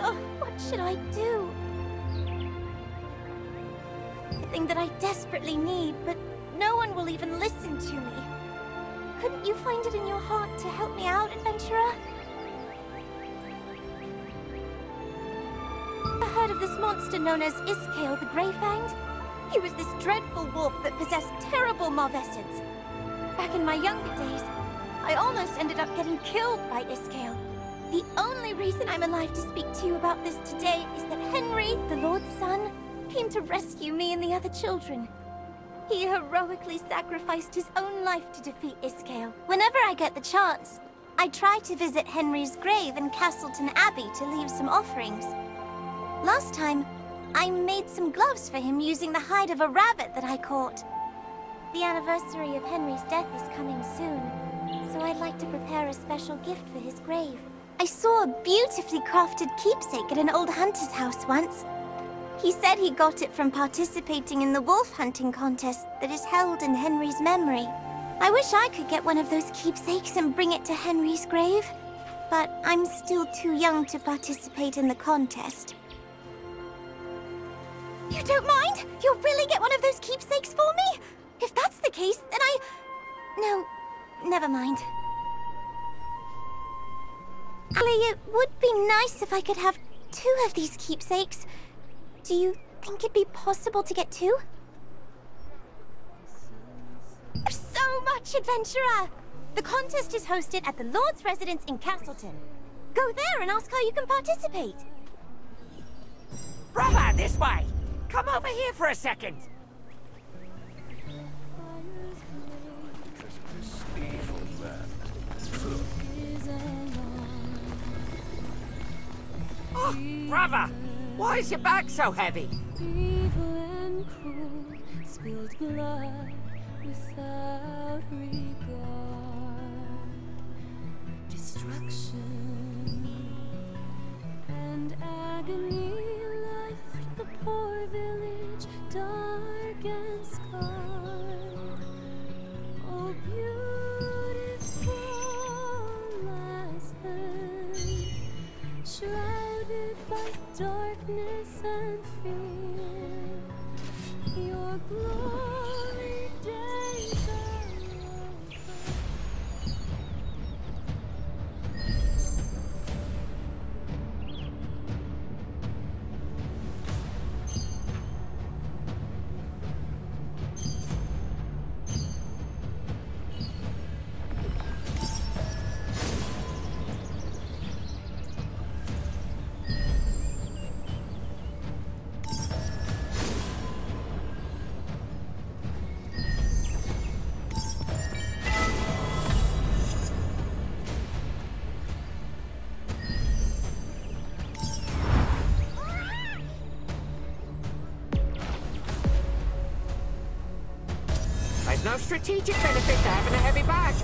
Oh, what should I do? The thing that I desperately need, but no one will even listen to me. Couldn't you find it in your heart to help me out, adventurer? I heard of this monster known as Iskale the Greyfanged. He was this dreadful wolf that possessed terrible malvescence. Back in my younger days, I almost ended up getting killed by Iskale. The only reason I'm alive to speak to you about this today is that Henry, the Lord's son, came to rescue me and the other children. He heroically sacrificed his own life to defeat Iskale. Whenever I get the chance, I try to visit Henry's grave in Castleton Abbey to leave some offerings. Last time, I made some gloves for him using the hide of a rabbit that I caught. The anniversary of Henry's death is coming soon, so I'd like to prepare a special gift for his grave. I saw a beautifully crafted keepsake at an old hunter's house once. He said he got it from participating in the wolf hunting contest that is held in Henry's memory. I wish I could get one of those keepsakes and bring it to Henry's grave, but I'm still too young to participate in the contest. You don't mind? You'll really get one of those keepsakes for me? If that's the case, then No, never mind. Actually, it would be nice if I could have 2 of these keepsakes. Do you think it'd be possible to get 2? There's so much, adventurer! The contest is hosted at the Lord's residence in Castleton. Go there and ask how you can participate. Brother, this way! Come over here for a second! Oh, brother! Why is your back so heavy? Evil and cruel, spilled blood without regard. Destruction and agony left the poor village dark and scarred. Oh, beautiful last end, shrouded by darkness and fear, your glory days are over. There's no strategic benefit to having a heavy bag.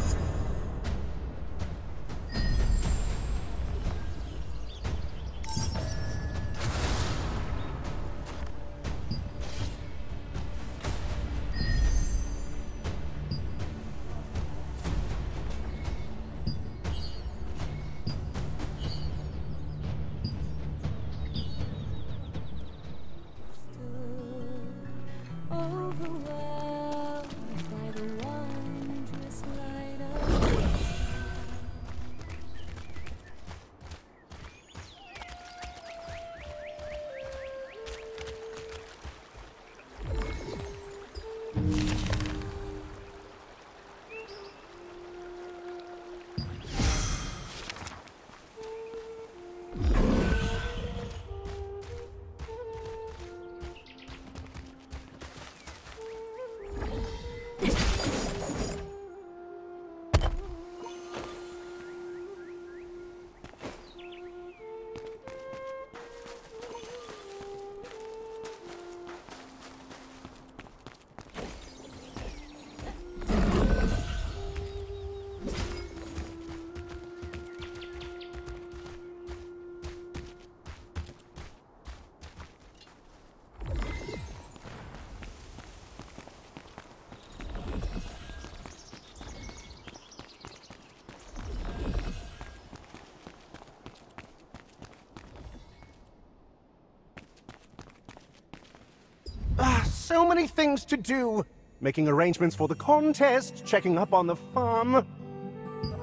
So many things to do. Making arrangements for the contest, checking up on the farm.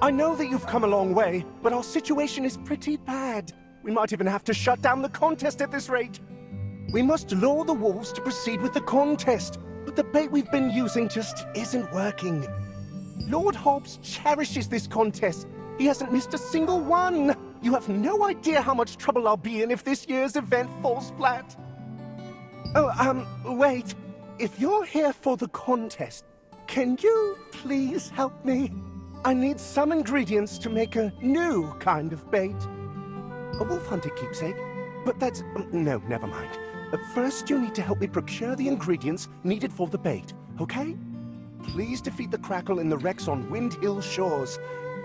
I know that you've come a long way, but our situation is pretty bad. We might even have to shut down the contest at this rate. We must lure the wolves to proceed with the contest, but the bait we've been using just isn't working. Lord Hobbs cherishes this contest. He hasn't missed a single one. You have no idea how much trouble I'll be in if this year's event falls flat. Oh, wait. If you're here for the contest, can you please help me? I need some ingredients to make a new kind of bait. A wolf hunter keepsake? But that's... no, never mind. First, you need to help me procure the ingredients needed for the bait, okay? Please defeat the Crackle in the wrecks on Wind Hill shores.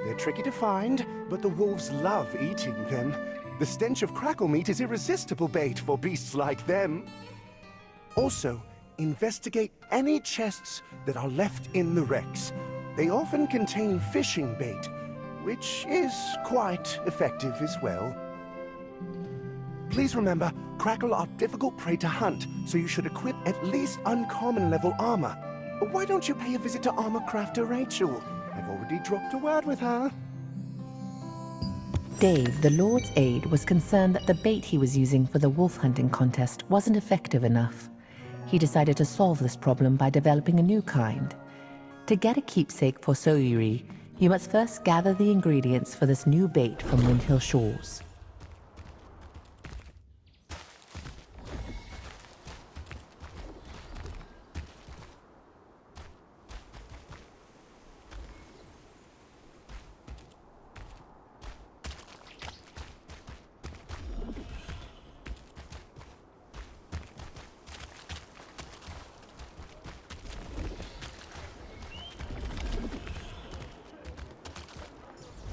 They're tricky to find, but the wolves love eating them. The stench of crackle meat is irresistible bait for beasts like them. Also, investigate any chests that are left in the wrecks. They often contain fishing bait, which is quite effective as well. Please remember, crackle are difficult prey to hunt, so you should equip at least uncommon level armor. Why don't you pay a visit to armor crafter Rachel? I've already dropped a word with her. Dave, the Lord's aide, was concerned that the bait he was using for the wolf hunting contest wasn't effective enough. He decided to solve this problem by developing a new kind. To get a keepsake for Soyuri, you must first gather the ingredients for this new bait from Windhill Shores.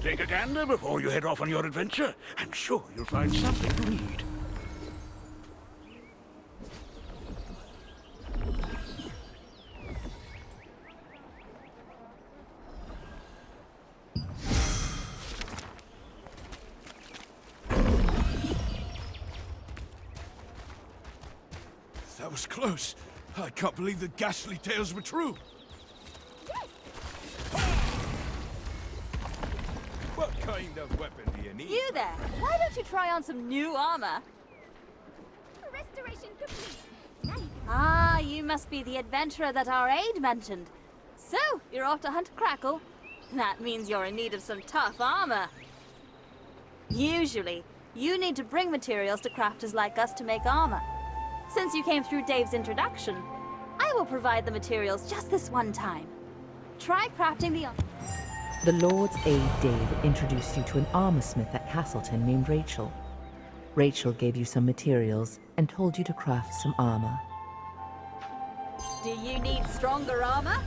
Take a gander before you head off on your adventure. I'm sure you'll find something you need. That was close. I can't believe the ghastly tales were true. What kind of weapon do you need? You there! Why don't you try on some new armor? Restoration complete. Ah, you must be the adventurer that our aide mentioned. So, you're off to hunt Crackle? That means you're in need of some tough armor. Usually, you need to bring materials to crafters like us to make armor. Since you came through Dave's introduction, I will provide the materials just this one time. Try crafting the armor. The Lord's aide Dave introduced you to an armorsmith at Castleton named Rachel. Rachel gave you some materials and told you to craft some armor. Do you need stronger armor?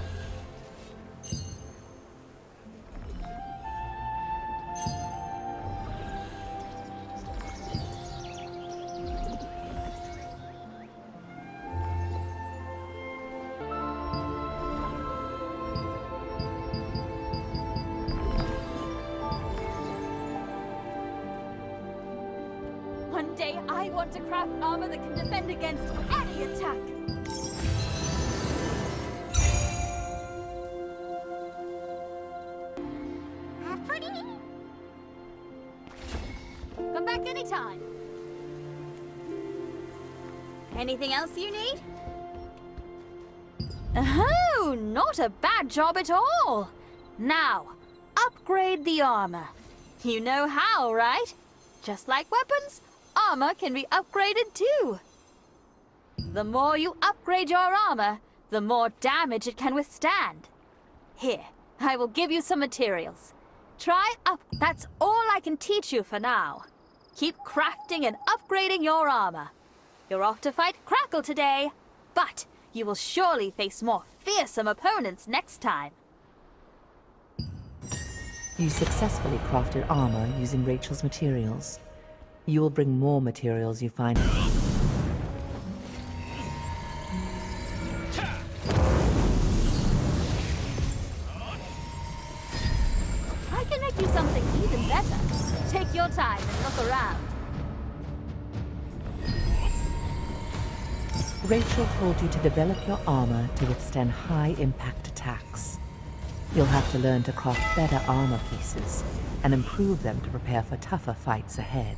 One day I want to craft armor that can defend against any attack. Come back anytime. Anything else you need? Oh, not a bad job at all. Now, upgrade the armor. You know how, right? Just like weapons, armor can be upgraded too. The more you upgrade your armor, the more damage it can withstand. Here, I will give you some materials. That's all I can teach you for now. Keep crafting and upgrading your armor. You're off to fight Crackle today, but you will surely face more fearsome opponents next time. You successfully crafted armor using Rachel's materials. You will bring more materials you find. I can make you something even better. Take your time and look around. Rachel told you to develop your armor to withstand high-impact attacks. You'll have to learn to craft better armor pieces and improve them to prepare for tougher fights ahead.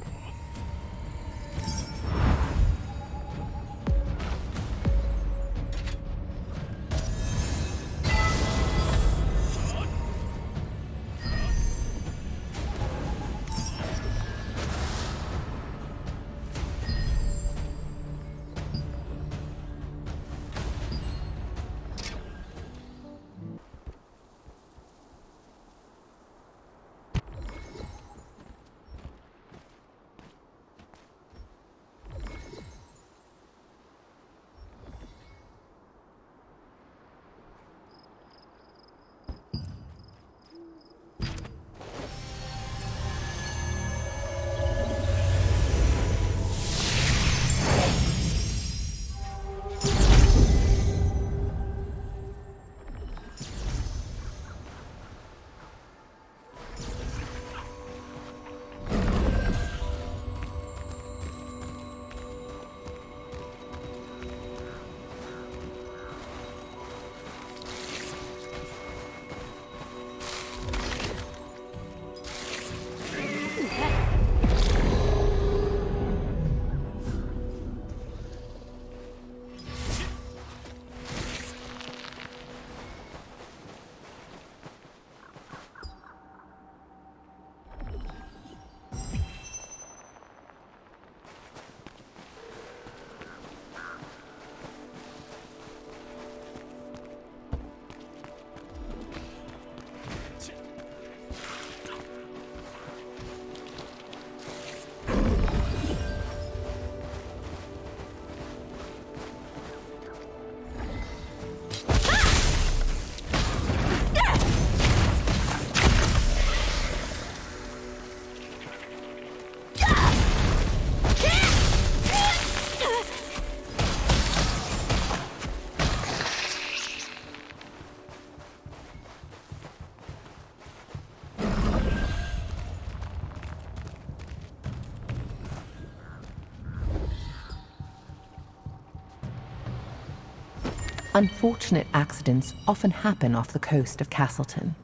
Unfortunate accidents often happen off the coast of Castleton,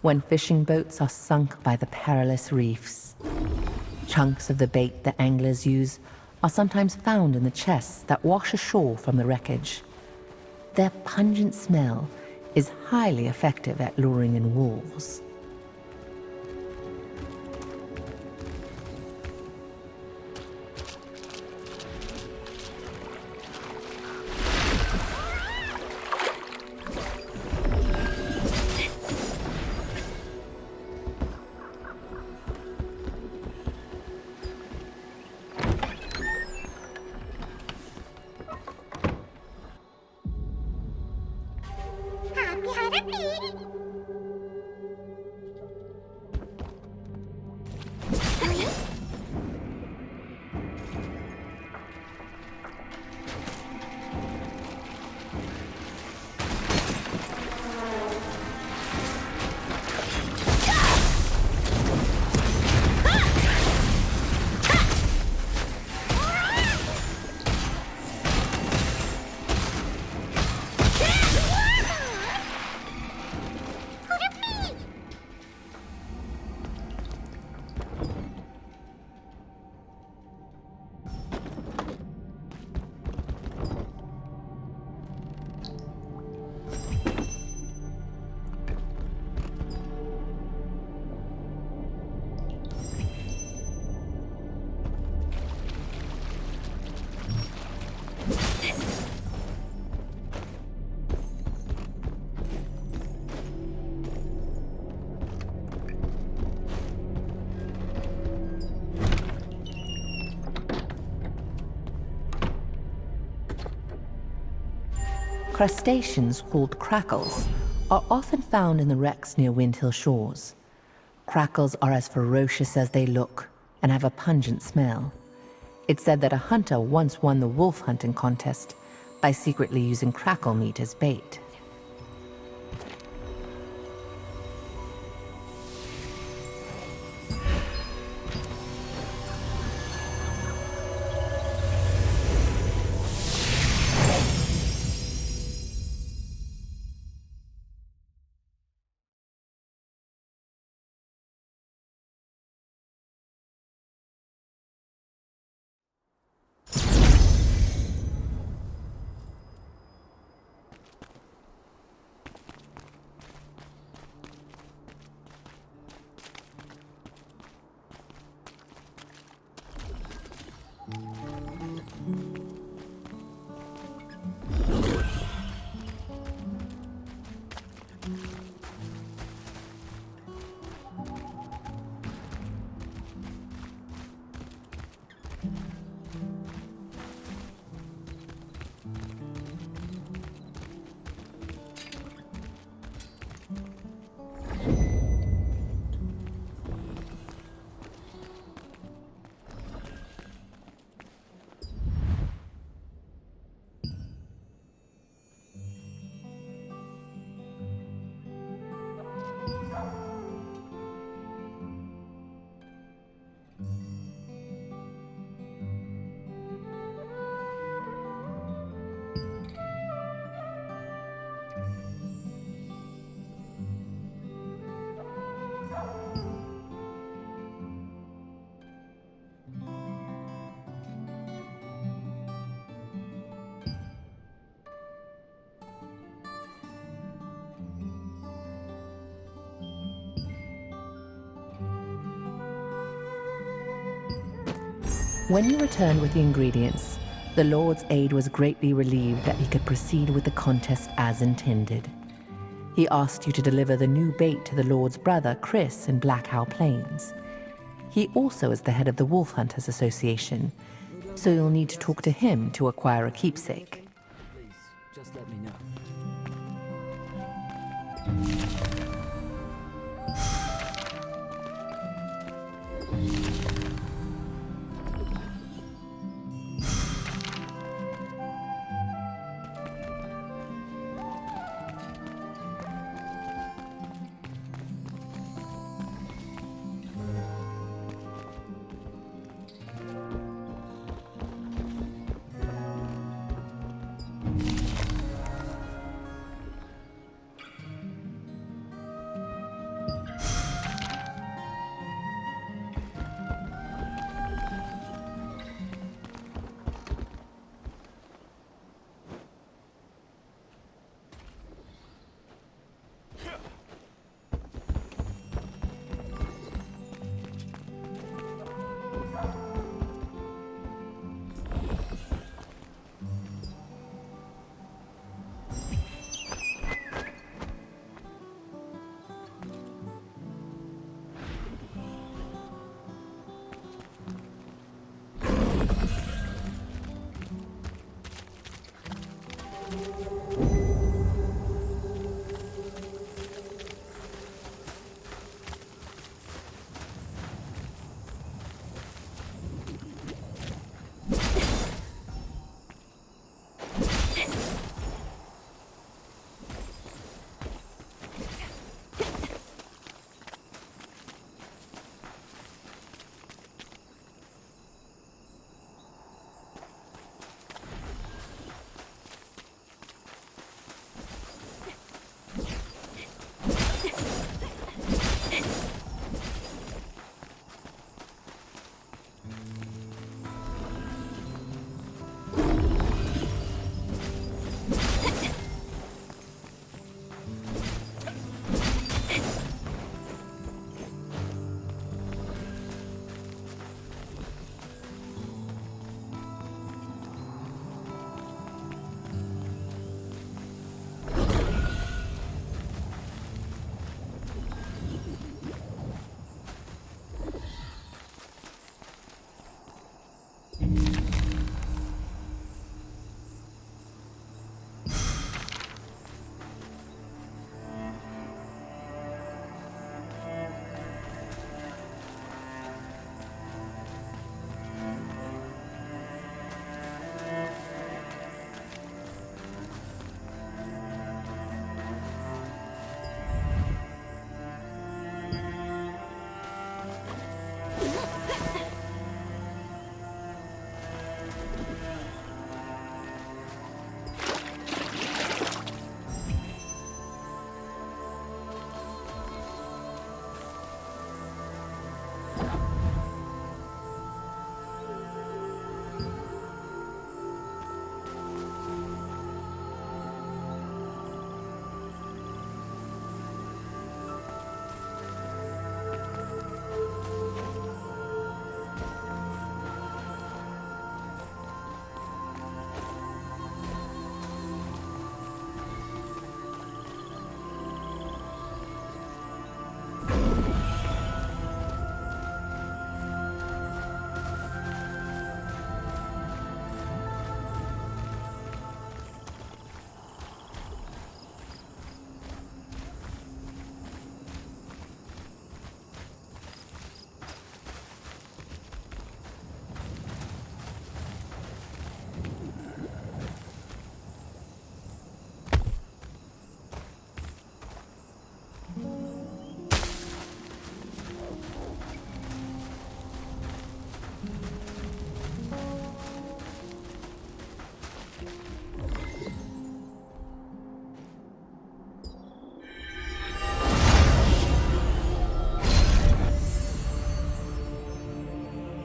when fishing boats are sunk by the perilous reefs. Chunks of the bait that anglers use are sometimes found in the chests that wash ashore from the wreckage. Their pungent smell is highly effective at luring in wolves. Crustaceans called crackles are often found in the wrecks near Windhill shores. Crackles are as ferocious as they look and have a pungent smell. It's said that a hunter once won the wolf hunting contest by secretly using crackle meat as bait. When you returned with the ingredients, the Lord's aide was greatly relieved that he could proceed with the contest as intended. He asked you to deliver the new bait to the Lord's brother, Chris, in Blackhow Plains. He also is the head of the Wolf Hunters Association, so you'll need to talk to him to acquire a keepsake. Please, just let me know.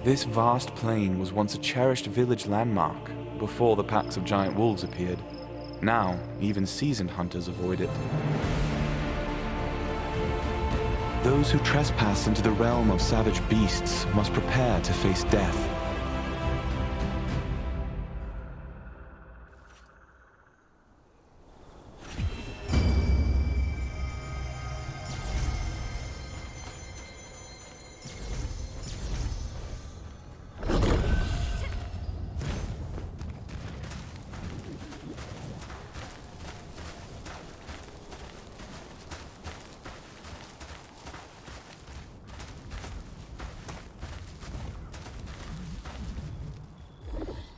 This vast plain was once a cherished village landmark, before the packs of giant wolves appeared. Now, even seasoned hunters avoid it. Those who trespass into the realm of savage beasts must prepare to face death.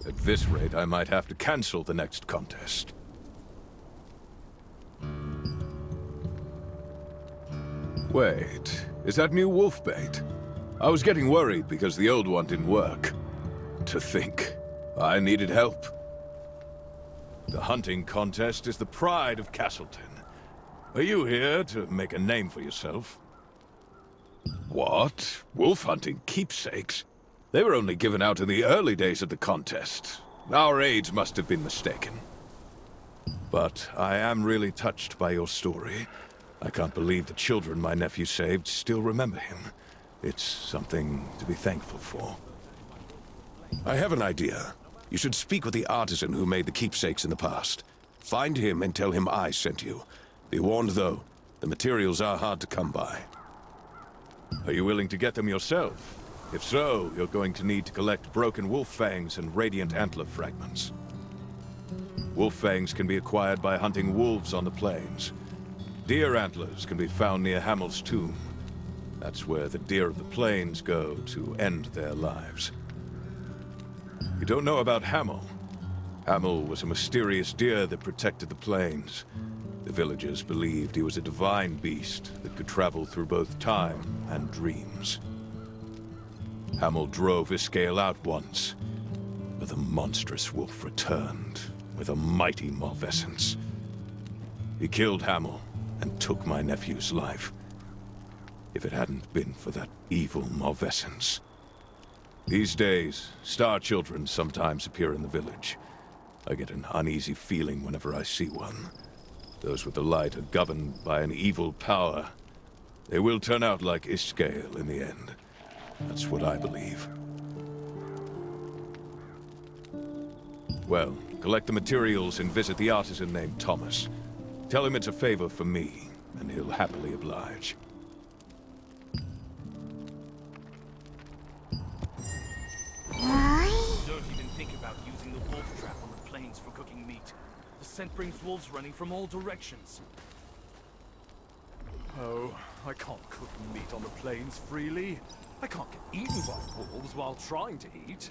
At this rate, I might have to cancel the next contest. Wait, is that new wolf bait? I was getting worried because the old one didn't work. To think, I needed help. The hunting contest is the pride of Castleton. Are you here to make a name for yourself? What? Wolf hunting keepsakes? They were only given out in the early days of the contest. Our age must have been mistaken. But I am really touched by your story. I can't believe the children my nephew saved still remember him. It's something to be thankful for. I have an idea. You should speak with the artisan who made the keepsakes in the past. Find him and tell him I sent you. Be warned, though, the materials are hard to come by. Are you willing to get them yourself? If so, you're going to need to collect broken wolf fangs and radiant antler fragments. Wolf fangs can be acquired by hunting wolves on the plains. Deer antlers can be found near Hamel's tomb. That's where the deer of the plains go to end their lives. You don't know about Hamel. Hamel was a mysterious deer that protected the plains. The villagers believed he was a divine beast that could travel through both time and dreams. Hamel drove Iscale out once, but the monstrous wolf returned with a mighty malfeasance. He killed Hamel and took my nephew's life. If it hadn't been for that evil malfeasance. These days, star children sometimes appear in the village. I get an uneasy feeling whenever I see one. Those with the light are governed by an evil power. They will turn out like Iscale in the end. That's what I believe. Well, collect the materials and visit the artisan named Thomas. Tell him it's a favor for me, and he'll happily oblige. Don't even think about using the wolf trap on the plains for cooking meat. The scent brings wolves running from all directions. Oh, I can't cook meat on the plains freely. I can't get eaten by wolves while trying to eat.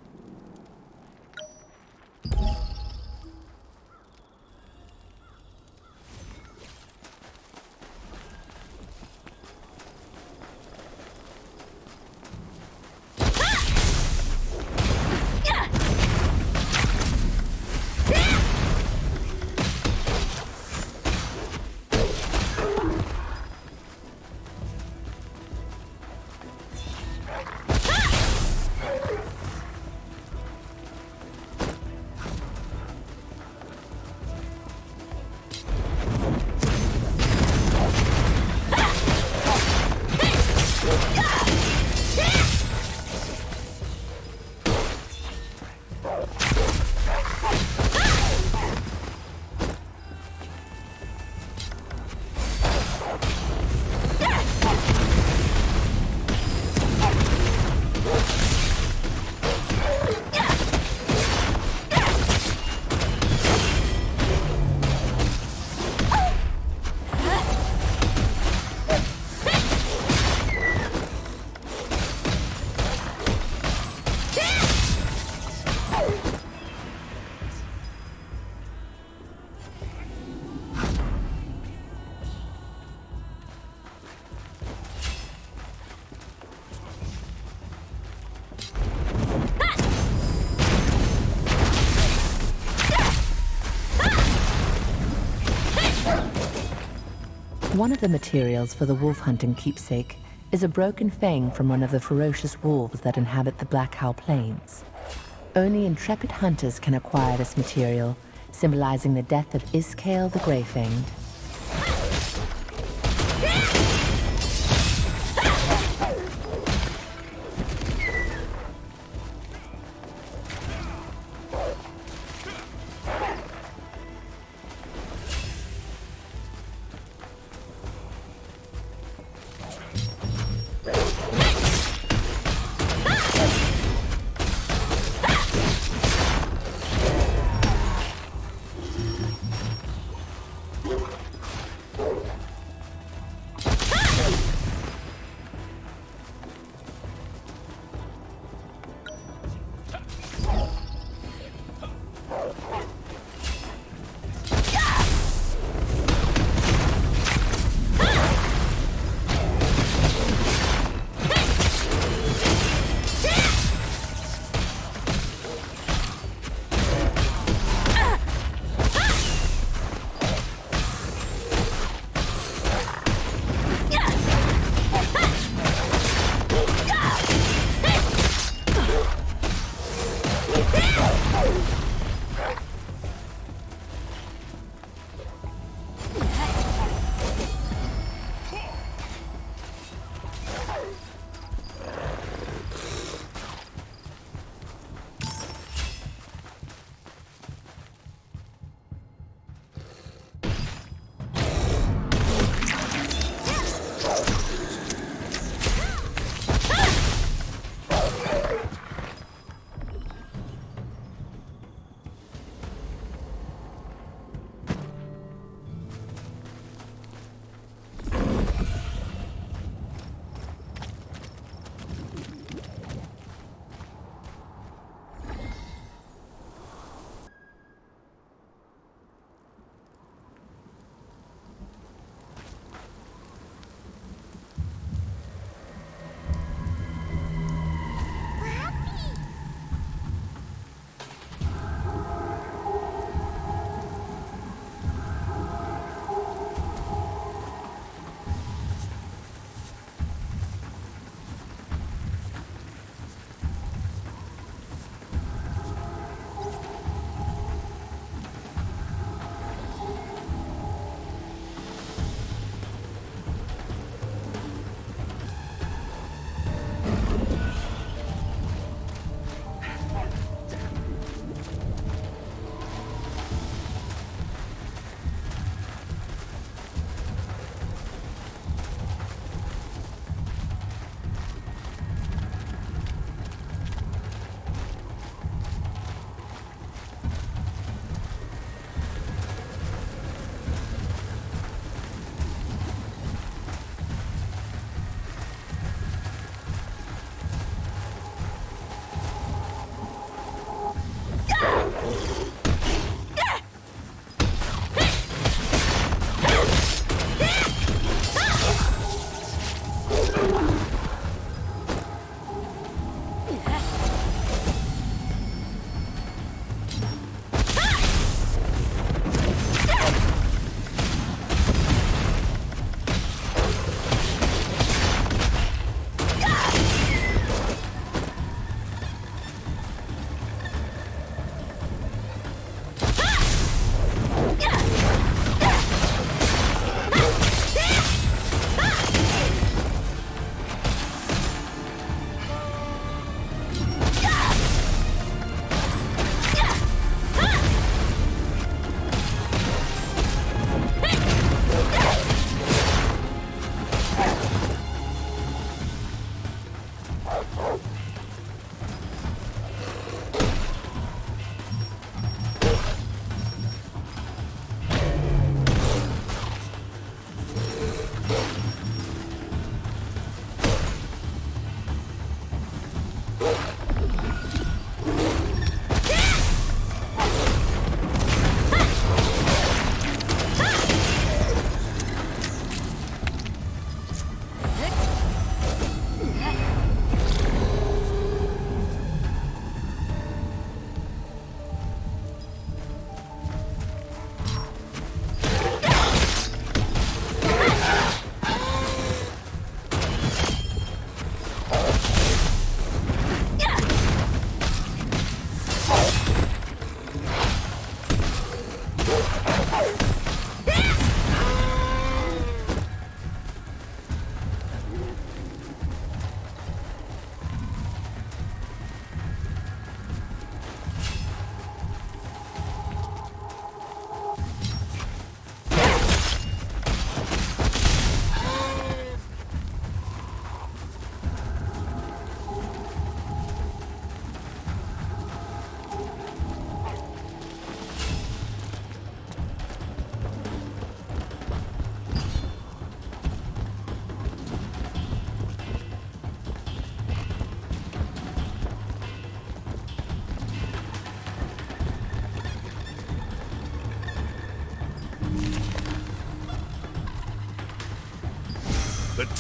One of the materials for the wolf hunting keepsake is a broken fang from one of the ferocious wolves that inhabit the Black Howl Plains. Only intrepid hunters can acquire this material, symbolizing the death of Iskale the Greyfanged.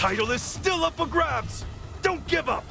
title is still up for grabs! Don't give up!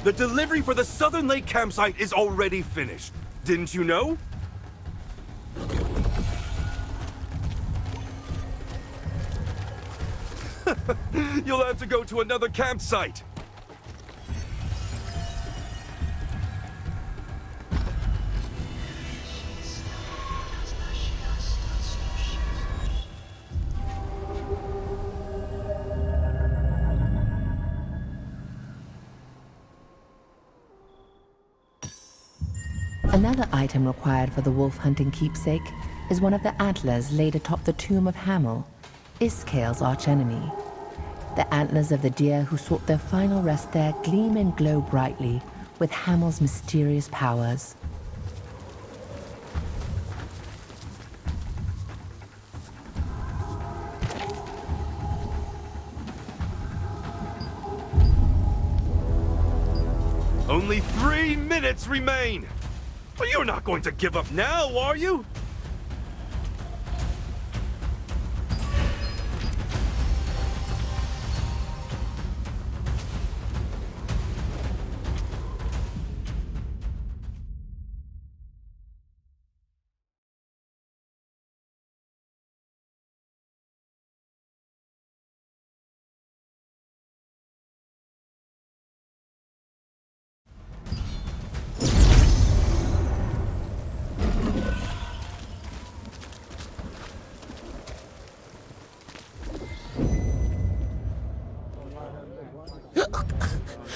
The delivery for the Southern Lake campsite is already finished. Didn't you know? You'll have to go to another campsite. Another item required for the wolf-hunting keepsake is one of the antlers laid atop the tomb of Hamel, Iskale's archenemy. The antlers of the deer who sought their final rest there gleam and glow brightly with Hamel's mysterious powers. Only 3 minutes remain! But you're not going to give up now, are you?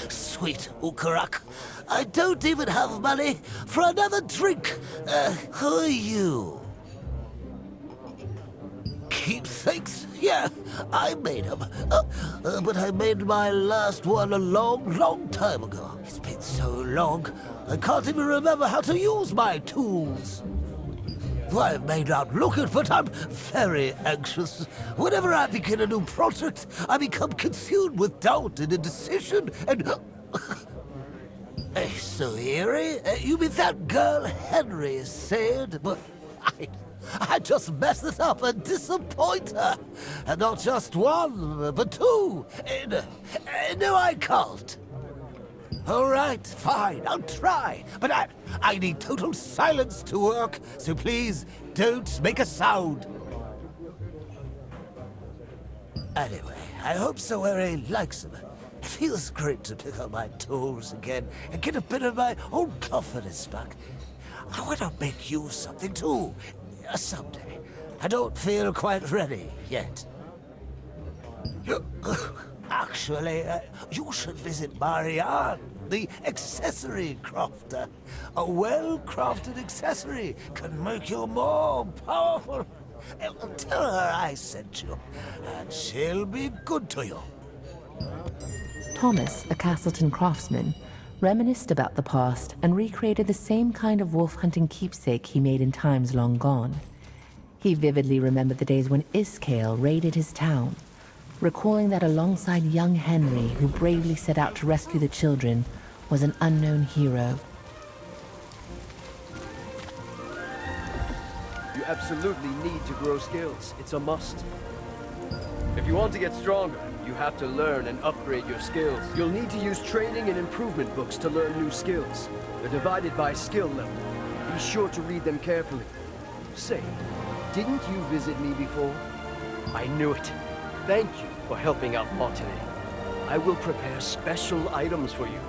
Sweet Ukarak, I don't even have money for another drink. Who are you? Keepsakes? Yeah, I made them. But I made my last one a long time ago. It's been so long, I can't even remember how to use my tools. I may not look it, but I'm very anxious. Whenever I begin a new project, I become consumed with doubt and indecision, and... So, Eerie, you mean that girl Henry is saying? But I just mess it up and disappoint her. And not just one, but two. No, I can't. All right, fine, I'll try. But I need total silence to work, so please don't make a sound. Anyway, I hope Saweri likes them. It feels great to pick up my tools again and get a bit of my own confidence back. I want to make you something too, someday. I don't feel quite ready yet. Actually, you should visit Marianne, the accessory crafter. A well-crafted accessory can make you more powerful. Tell her I sent you, and she'll be good to you. Thomas, a Castleton craftsman, reminisced about the past and recreated the same kind of wolf-hunting keepsake he made in times long gone. He vividly remembered the days when Iskale raided his town, recalling that alongside young Henry, who bravely set out to rescue the children, was an unknown hero. You absolutely need to grow skills. It's a must. If you want to get stronger, you have to learn and upgrade your skills. You'll need to use training and improvement books to learn new skills. They're divided by skill level. Be sure to read them carefully. Say, didn't you visit me before? I knew it. Thank you for helping out Martinet. I will prepare special items for you.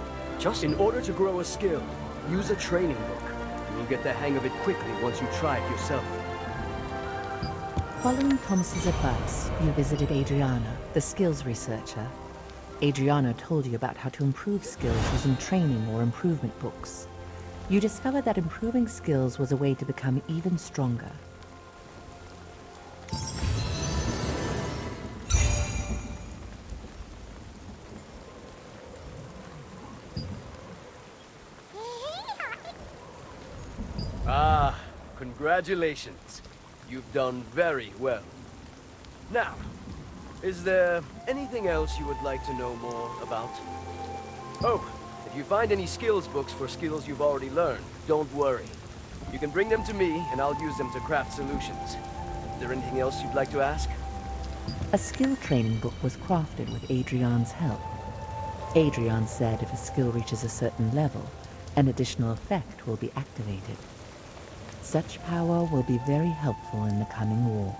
In order to grow a skill, use a training book. You will get the hang of it quickly once you try it yourself. Following Thomas's advice, you visited Adriana, the skills researcher. Adriana told you about how to improve skills using training or improvement books. You discovered that improving skills was a way to become even stronger. Ah, congratulations. You've done very well. Now, is there anything else you would like to know more about? Oh, if you find any skills books for skills you've already learned, don't worry. You can bring them to me, and I'll use them to craft solutions. Is there anything else you'd like to ask? A skill training book was crafted with Adrian's help. Adrian said if a skill reaches a certain level, an additional effect will be activated. Such power will be very helpful in the coming war.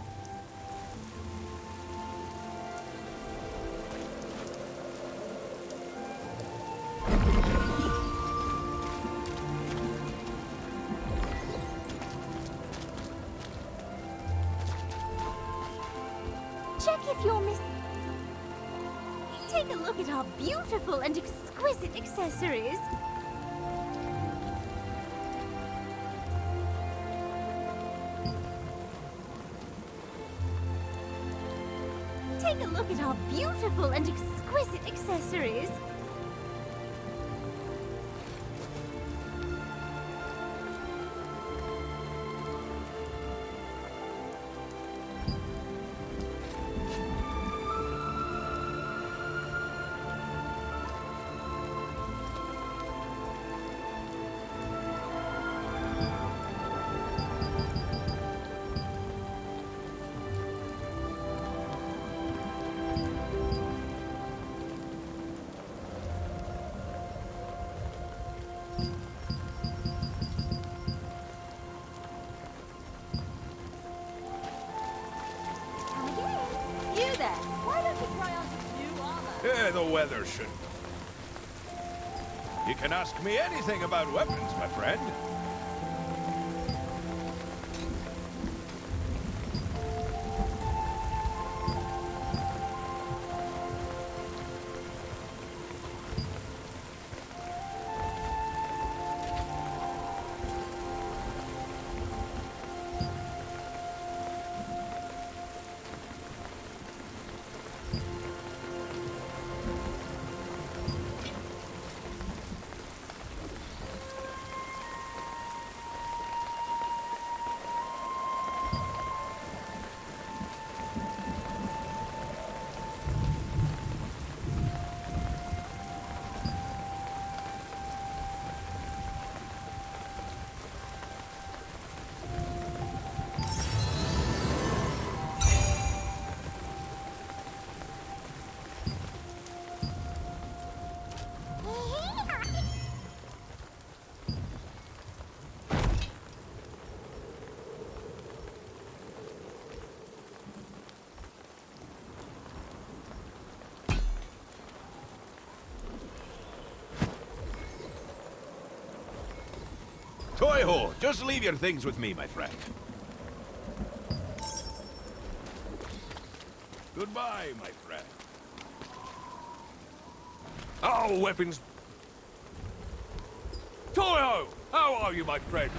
Check if you're missing. Take a look at our beautiful and exquisite accessories. Take a look at our beautiful and exquisite accessories. You there, why don't you try on some new armor? The weather should. You can ask me anything about weapons, my friend. Toy-ho, just leave your things with me, my friend. Goodbye, my friend. Our weapons... Toyo! How are you, my friend?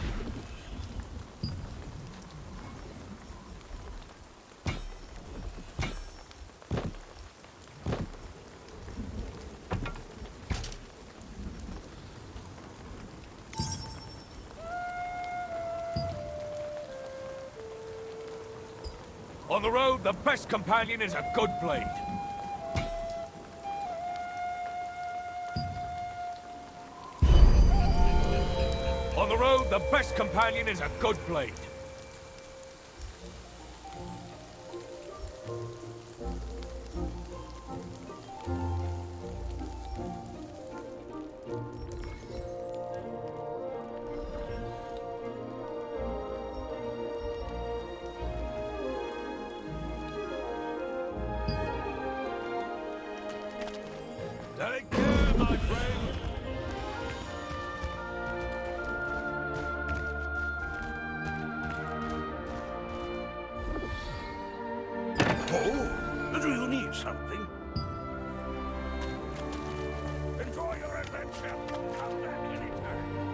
On the road, the best companion is a good blade. On the road, the best companion is a good blade. Take care, my friend. something. Enjoy your adventure. Come back anytime.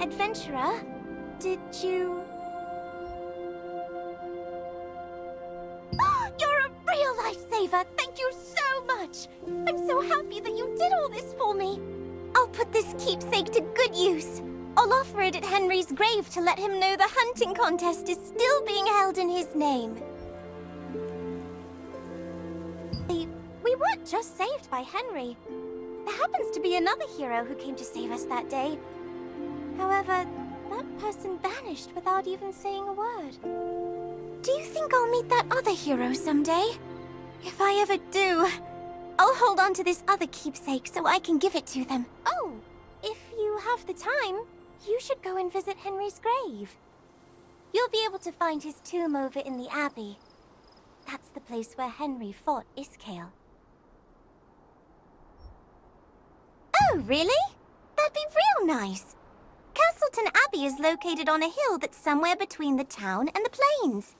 Adventurer, did you... You're a real lifesaver! Thank you so much! I'm so happy that you did all this for me! I'll put this keepsake to good use. I'll offer it at Henry's grave to let him know the hunting contest is still being held in his name. We weren't just saved by Henry. There happens to be another hero who came to save us that day. However, that person vanished without even saying a word. Do you think I'll meet that other hero someday? If I ever do, I'll hold on to this other keepsake so I can give it to them. Oh, if you have the time, you should go and visit Henry's grave. You'll be able to find his tomb over in the Abbey. That's the place where Henry fought Iskale. Oh, really? That'd be real nice. Castleton Abbey is located on a hill that's somewhere between the town and the plains.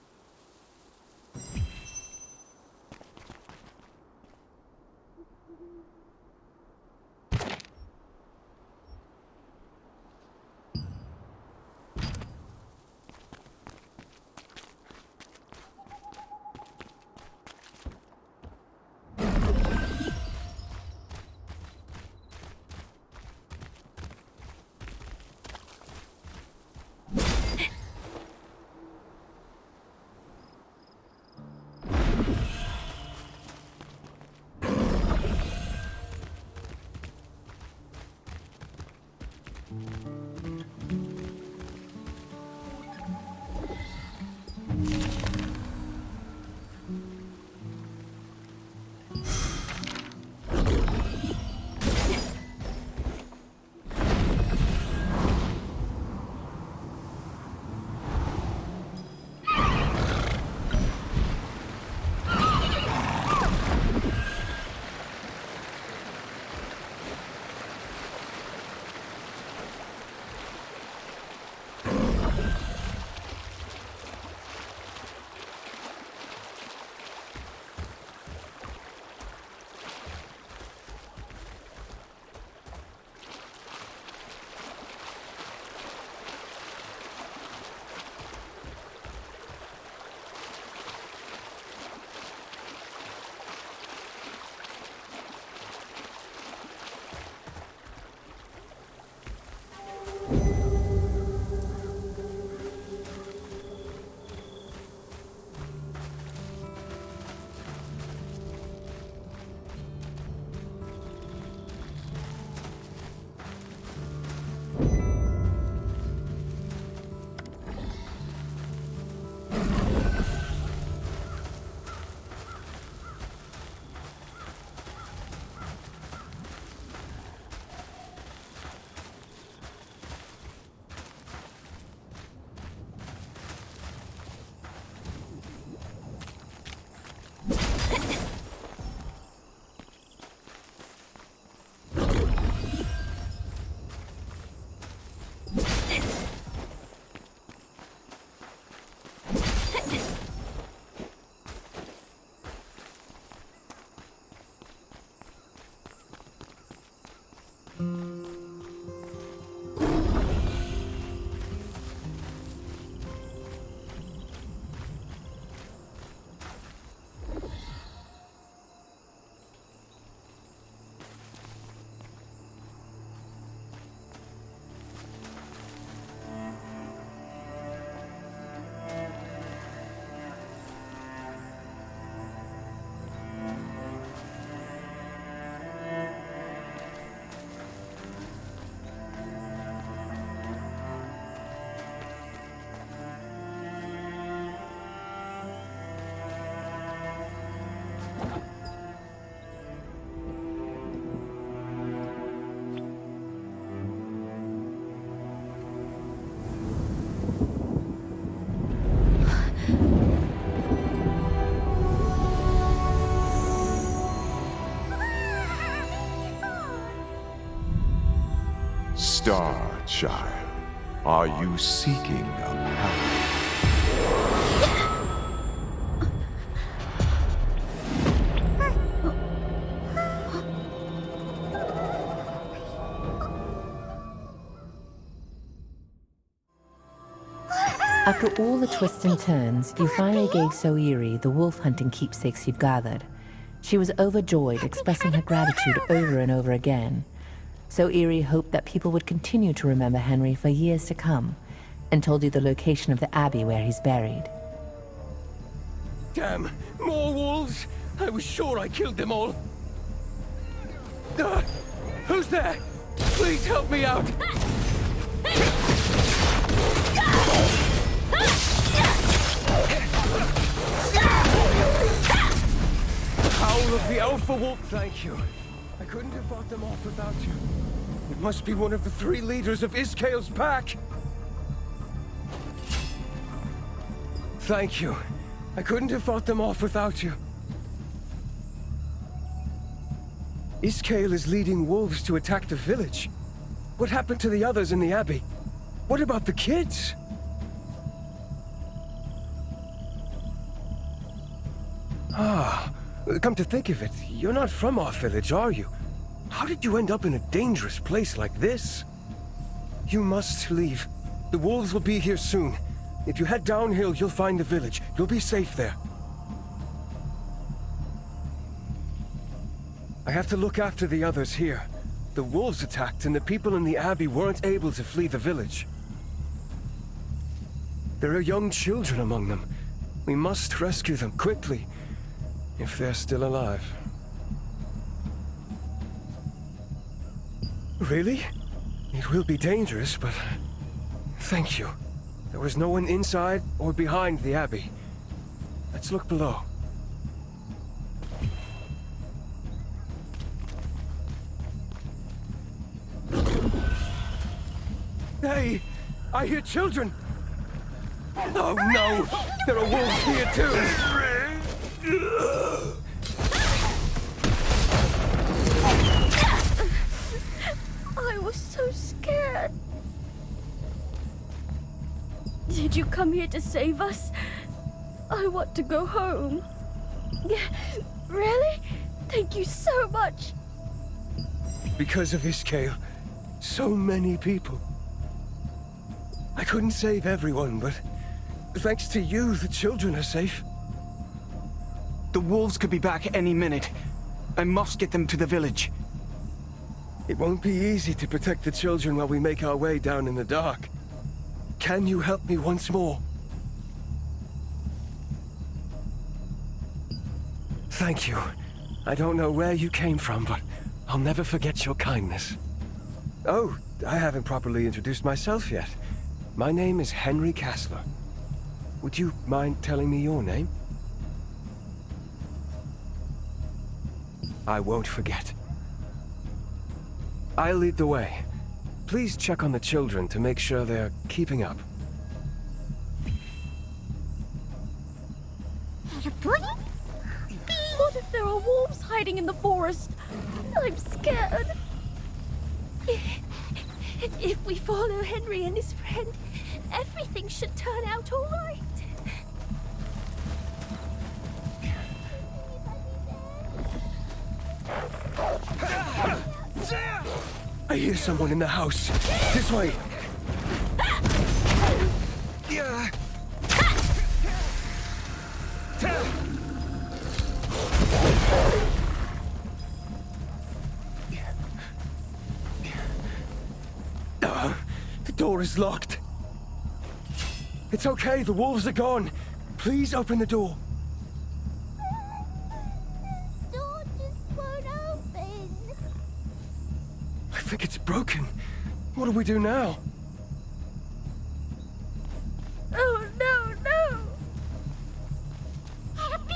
Star Child, are you seeking a path? After all the twists and turns, you finally gave Soiri the wolf-hunting keepsakes you'd gathered. She was overjoyed, expressing her gratitude over and over again. Soiri hoped that people would continue to remember Henry for years to come, and told you the location of the abbey where he's buried. Damn! More wolves! I was sure I killed them all! Who's there? Please help me out! Howl of the Alpha Wolf! Thank you. I couldn't have fought them off without you. It must be one of the 3 leaders of Iskale's pack! Thank you. I couldn't have fought them off without you. Iskale is leading wolves to attack the village. What happened to the others in the abbey? What about the kids? Ah, come to think of it, you're not from our village, are you? How did you end up in a dangerous place like this? You must leave. The wolves will be here soon. If you head downhill, you'll find the village. You'll be safe there. I have to look after the others here. The wolves attacked and the people in the abbey weren't able to flee the village. There are young children among them. We must rescue them quickly, if they're still alive. Really? It will be dangerous, but thank you. There was no one inside or behind the abbey. Let's look below. Hey! I hear children! Oh no! There are wolves here too! I was so scared. Did you come here to save us? I want to go home. Really? Thank you so much. Because of Iskale, so many people. I couldn't save everyone, but thanks to you, the children are safe. The wolves could be back any minute. I must get them to the village. It won't be easy to protect the children while we make our way down in the dark. Can you help me once more? Thank you. I don't know where you came from, but I'll never forget your kindness. Oh, I haven't properly introduced myself yet. My name is Henry Kassler. Would you mind telling me your name? I won't forget. I'll lead the way. Please check on the children to make sure they're keeping up. What if there are wolves hiding in the forest? I'm scared. If we follow Henry and his friend, everything should turn out all right. I hear someone in the house. This way. The door is locked. It's okay, the wolves are gone. Please open the door. Door just won't open. I think it's broken. What do we do now? Oh, no, no! Happy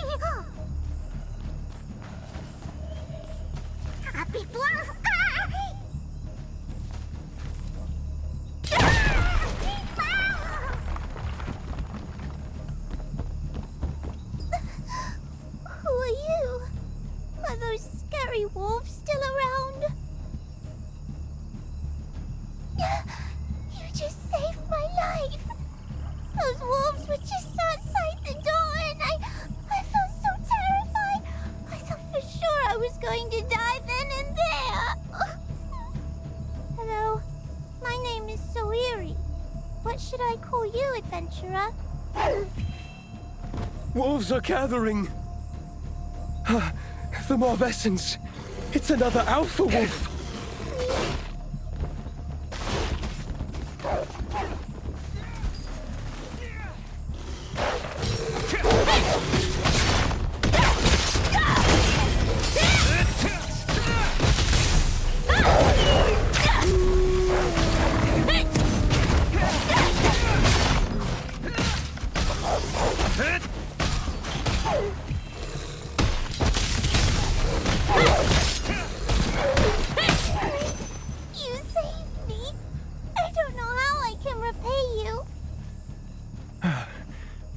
Who are you? Are those scary wolves still around? You just saved my life. Those wolves were just outside the door and I felt so terrified. I thought for sure I was going to die then and there. Hello, my name is Soiri. What should I call you, adventurer? Wolves are gathering. The Marvessans. It's another alpha wolf.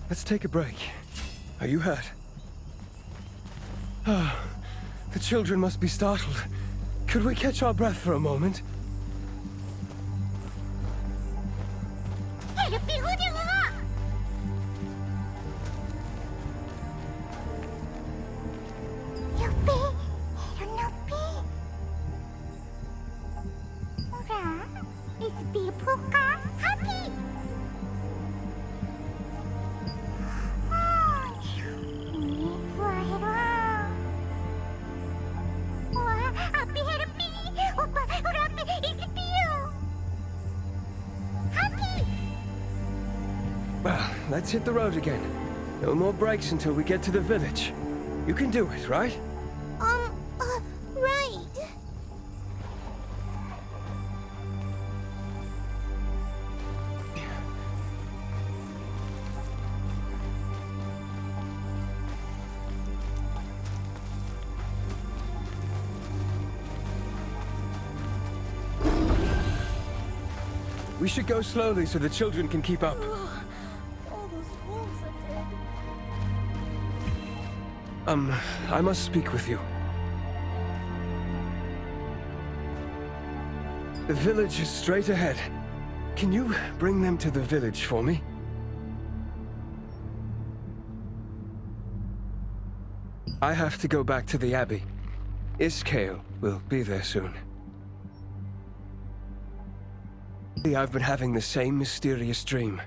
Let's take a break. Are you hurt? The children must be startled. Could we catch our breath for a moment? Well, let's hit the road again. No more breaks until we get to the village. You can do it, right? Right. We should go slowly so the children can keep up. All those wolves are dead. I must speak with you. The village is straight ahead. Can you bring them to the village for me? I have to go back to the Abbey. Iskale will be there soon. I've been having the same mysterious dream.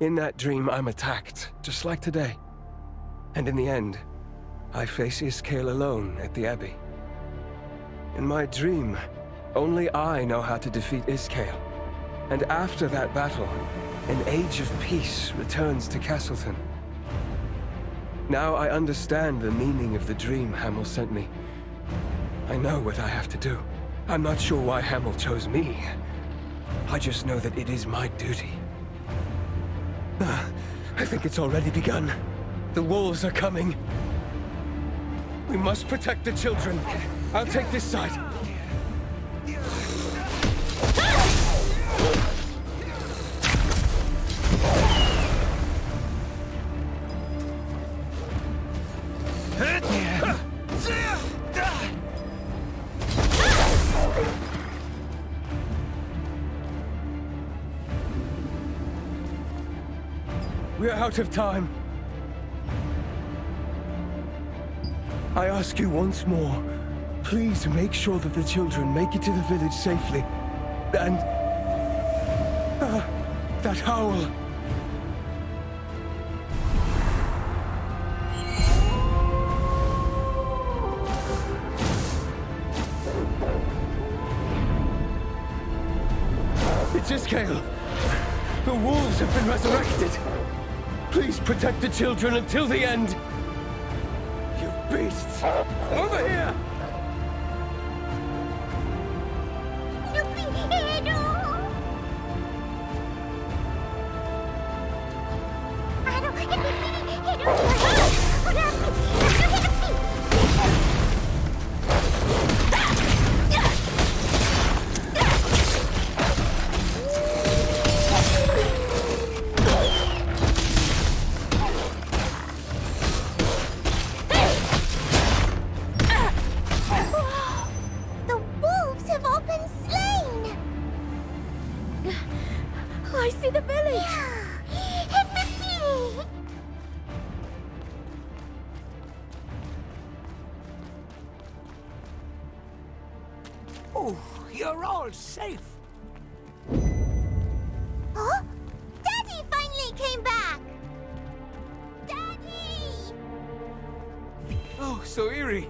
In that dream, I'm attacked, just like today. And in the end, I face Iskale alone at the Abbey. In my dream, only I know how to defeat Iskale. And after that battle, an age of peace returns to Castleton. Now I understand the meaning of the dream Hamel sent me. I know what I have to do. I'm not sure why Hamel chose me. I just know that it is my duty. I think it's already begun. The wolves are coming. We must protect the children. I'll take this side. We're out of time. I ask you once more, Please make sure that the children make it to the village safely. And... that howl. It's Iscale. The wolves have been resurrected. Please protect the children until the end. You beasts! Over here! You're all safe. Huh? Daddy finally came back! Daddy! Oh, Soiri!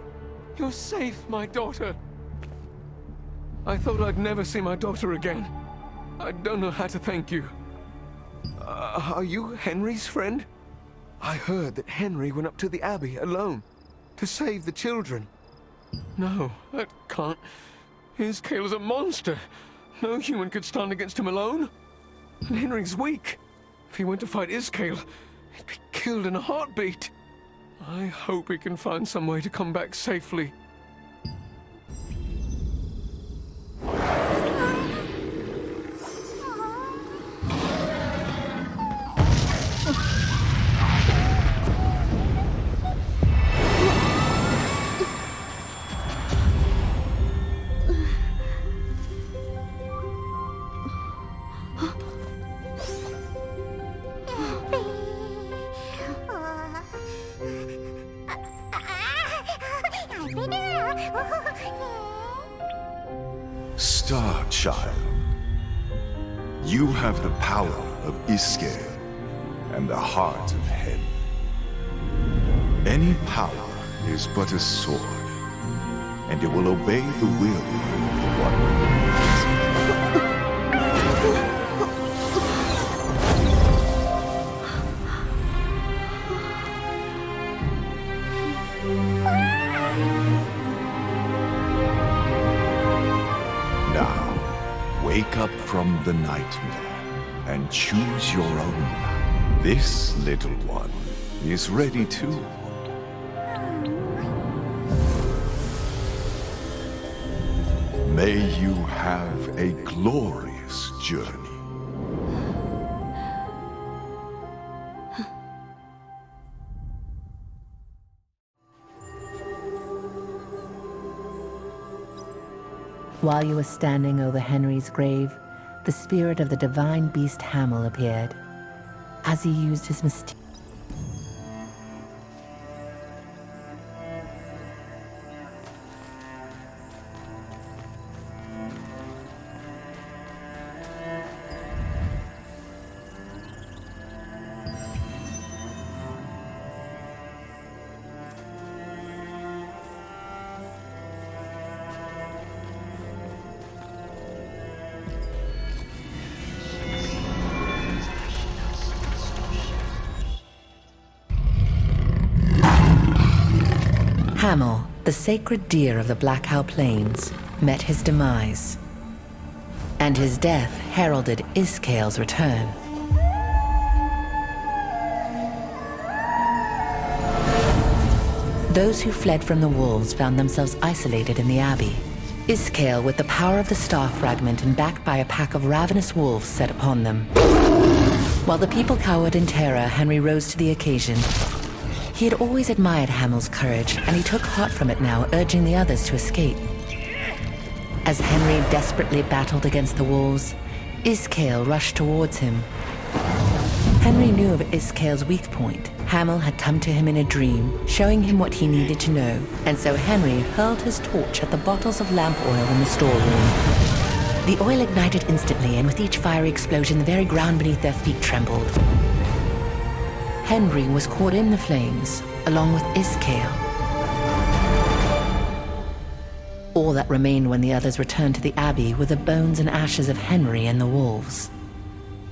You're safe, my daughter. I thought I'd never see my daughter again. I don't know how to thank you. Are you Henry's friend? I heard that Henry went up to the Abbey alone to save the children. No, that can't... Iscale's a monster. No human could stand against him alone. And Henry's weak. If he went to fight Iscale, he'd be killed in a heartbeat. I hope he can find some way to come back safely. Star Child, you have the power of Iscale and the heart of Hen. Any power is but a sword, and it will obey the will of the one. Wake up from the nightmare and choose your own. This little one is ready too. May you have a glorious journey. While you were standing over Henry's grave, the spirit of the divine beast Hamel appeared. As he used his mysterious... Hamel, the sacred deer of the Black Owl Plains, met his demise. And his death heralded Iscale's return. Those who fled from the wolves found themselves isolated in the Abbey. Iscale, with the power of the star fragment and backed by a pack of ravenous wolves, set upon them. While the people cowered in terror, Henry rose to the occasion. He had always admired Hamel's courage, and he took heart from it now, urging the others to escape. As Henry desperately battled against the wolves, Iscale rushed towards him. Henry knew of Iscale's weak point, Hamel had come to him in a dream, showing him what he needed to know, and so Henry hurled his torch at the bottles of lamp oil in the storeroom. The oil ignited instantly, and with each fiery explosion, the very ground beneath their feet trembled. Henry was caught in the flames, along with Iskael. All that remained when the others returned to the Abbey were the bones and ashes of Henry and the wolves.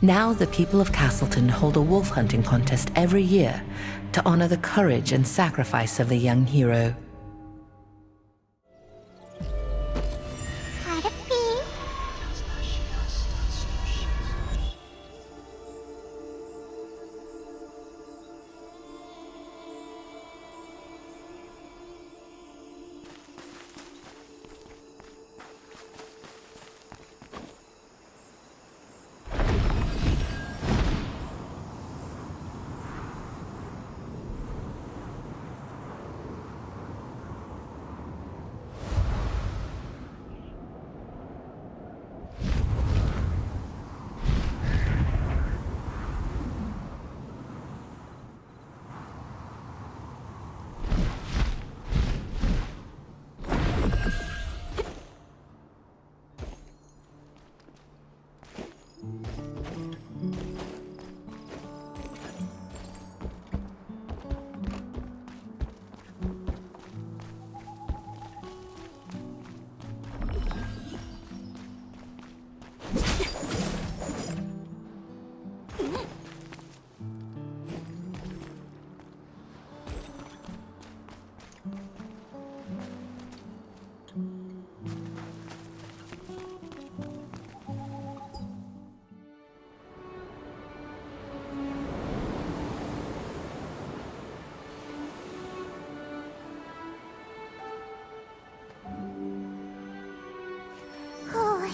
Now the people of Castleton hold a wolf hunting contest every year to honor the courage and sacrifice of the young hero.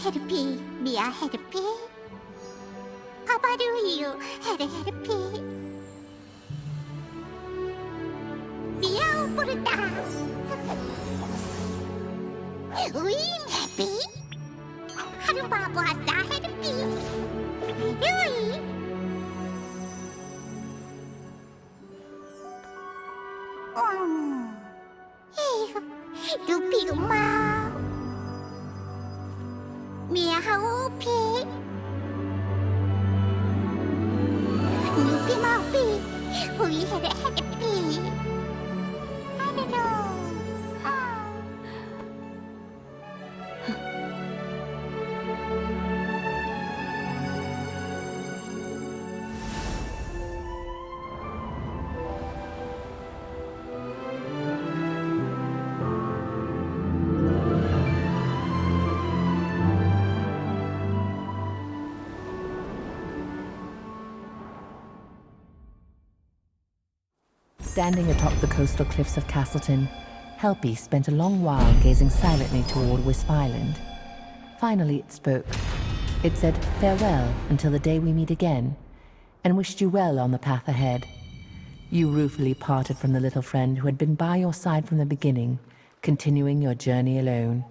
헤르피, 미아 헤르피, 파바루이유 헤르헤르피, 미아오 부르다, 우인 헤피, 하루바보아싸 헤르피, 헤르이. 루피 엄마. 미야하오피 누피 마오피 후이 헤레 헤레피 하레로 Standing atop the coastal cliffs of Castleton, Helpy spent a long while gazing silently toward Wisp Island. Finally it spoke. It said farewell until the day we meet again, and wished you well on the path ahead. You ruefully parted from the little friend who had been by your side from the beginning, continuing your journey alone.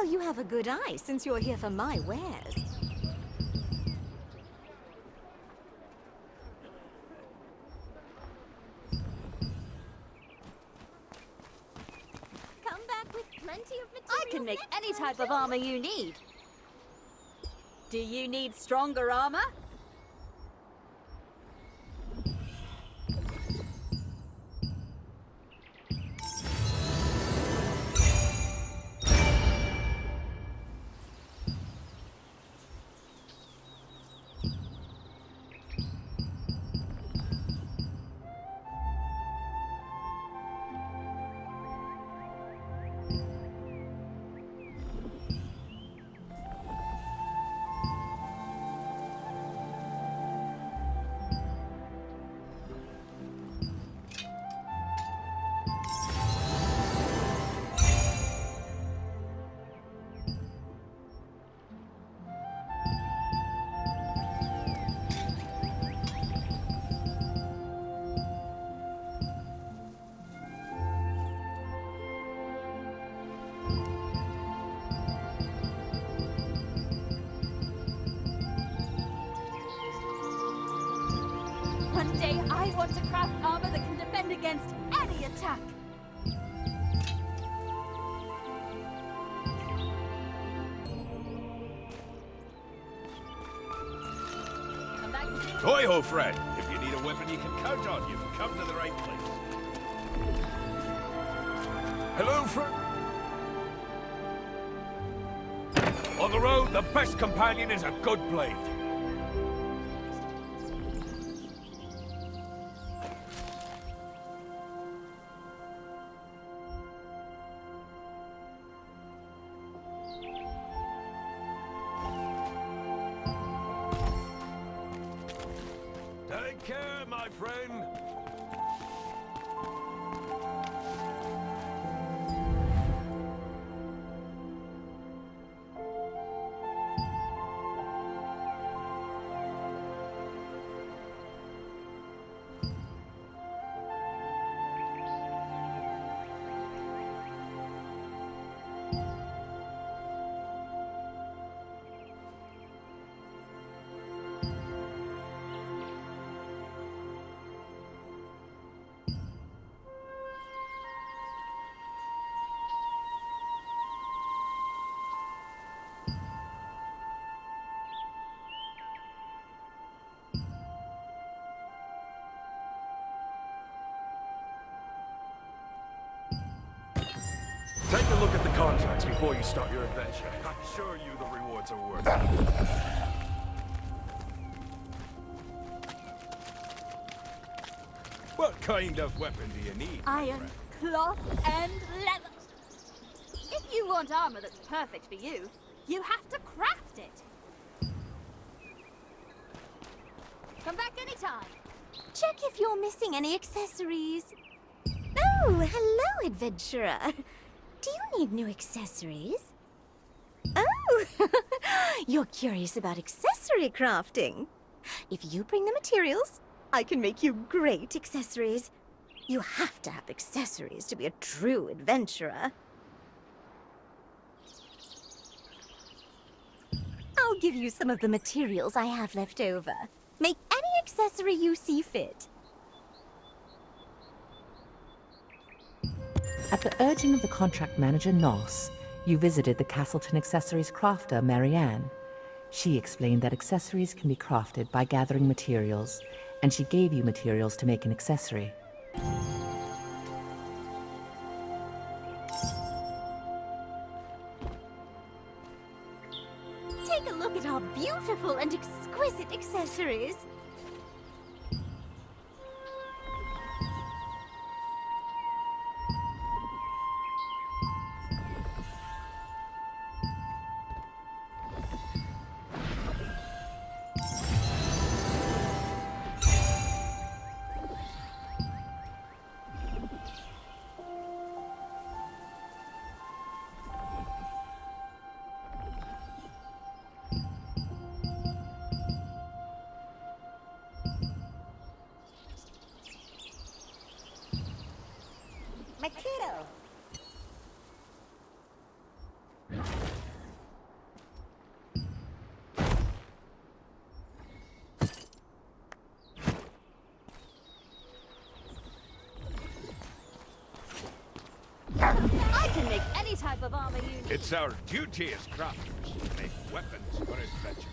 Well, you have a good eye since you're here for my wares. Come back with plenty of materials. I can make any type of armor you need. Do you need stronger armor? One day I want to craft armor that can defend against any attack. Come back to see. Toy-ho, friend! If you need a weapon you can count on, you've come to the right place. Hello, friend! On the road, the best companion is a good blade. Take care, my friend. Take a look at the contracts before you start your adventure. I assure you the rewards are worth it. What kind of weapon do you need? Iron, cloth, and leather. If you want armor that's perfect for you, you have to craft it. Come back anytime. Check if you're missing any accessories. Oh, hello, adventurer. Do you need new accessories? Oh, you're curious about accessory crafting. If you bring the materials, I can make you great accessories. You have to have accessories to be a true adventurer. I'll give you some of the materials I have left over. Make any accessory you see fit. At the urging of the contract manager, Nos, you visited the Castleton accessories crafter, Marianne. She explained that accessories can be crafted by gathering materials, and she gave you materials to make an accessory. Take a look at our beautiful and exquisite accessories. can make any type of armor you need. It's our duty as crafters to make weapons for adventurers.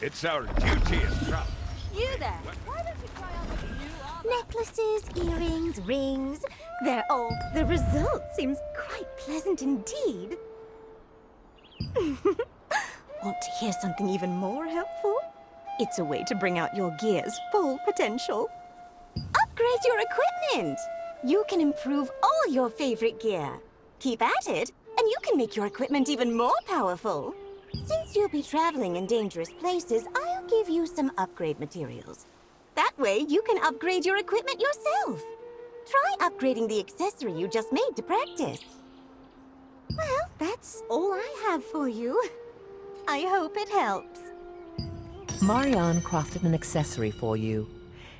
It's our duty as crafters. You there! Why don't you try on this new armor? Necklaces, earrings, rings. They're all... The result seems quite pleasant indeed. Want to hear something even more helpful? It's a way to bring out your gear's full potential. Upgrade your equipment! You can improve all your favorite gear. Keep at it, and you can make your equipment even more powerful. Since you'll be traveling in dangerous places, I'll give you some upgrade materials. That way, you can upgrade your equipment yourself. Try upgrading the accessory you just made to practice. Well, that's all I have for you. I hope it helps. Marianne crafted an accessory for you.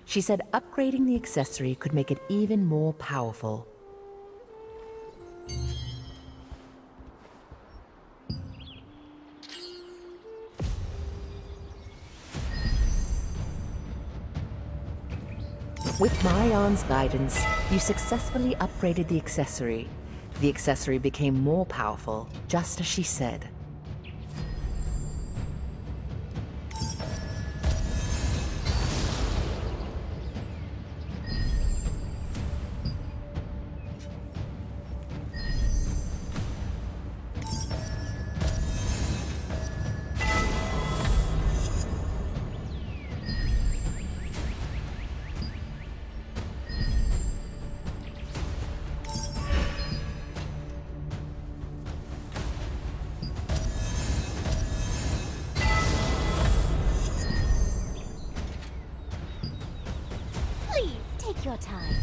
She said upgrading the accessory could make it even more powerful. With Marianne's guidance, you successfully upgraded the accessory. The accessory became more powerful, just as she said. Take your time.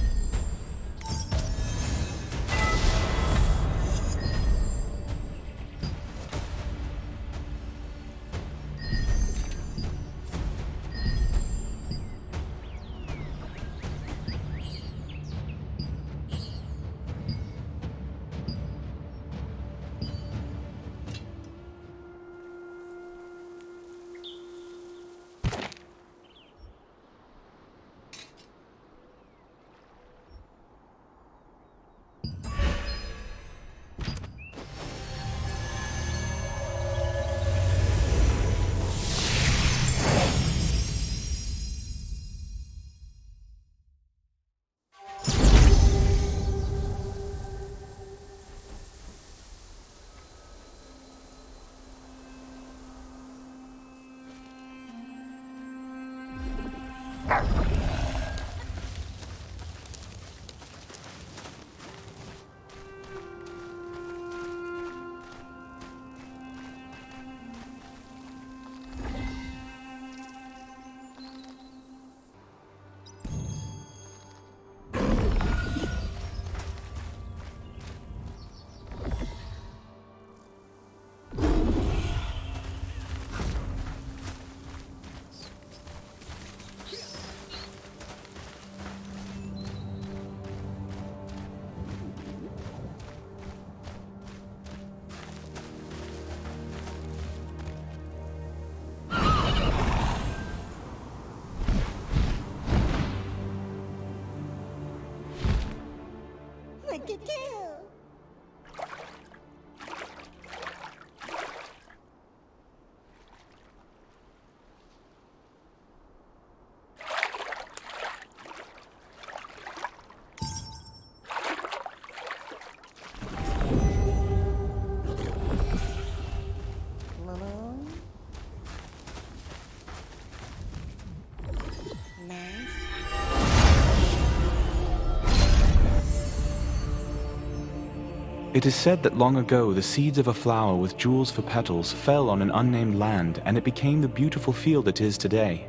It is said that long ago the seeds of a flower with jewels for petals fell on an unnamed land, and it became the beautiful field it is today.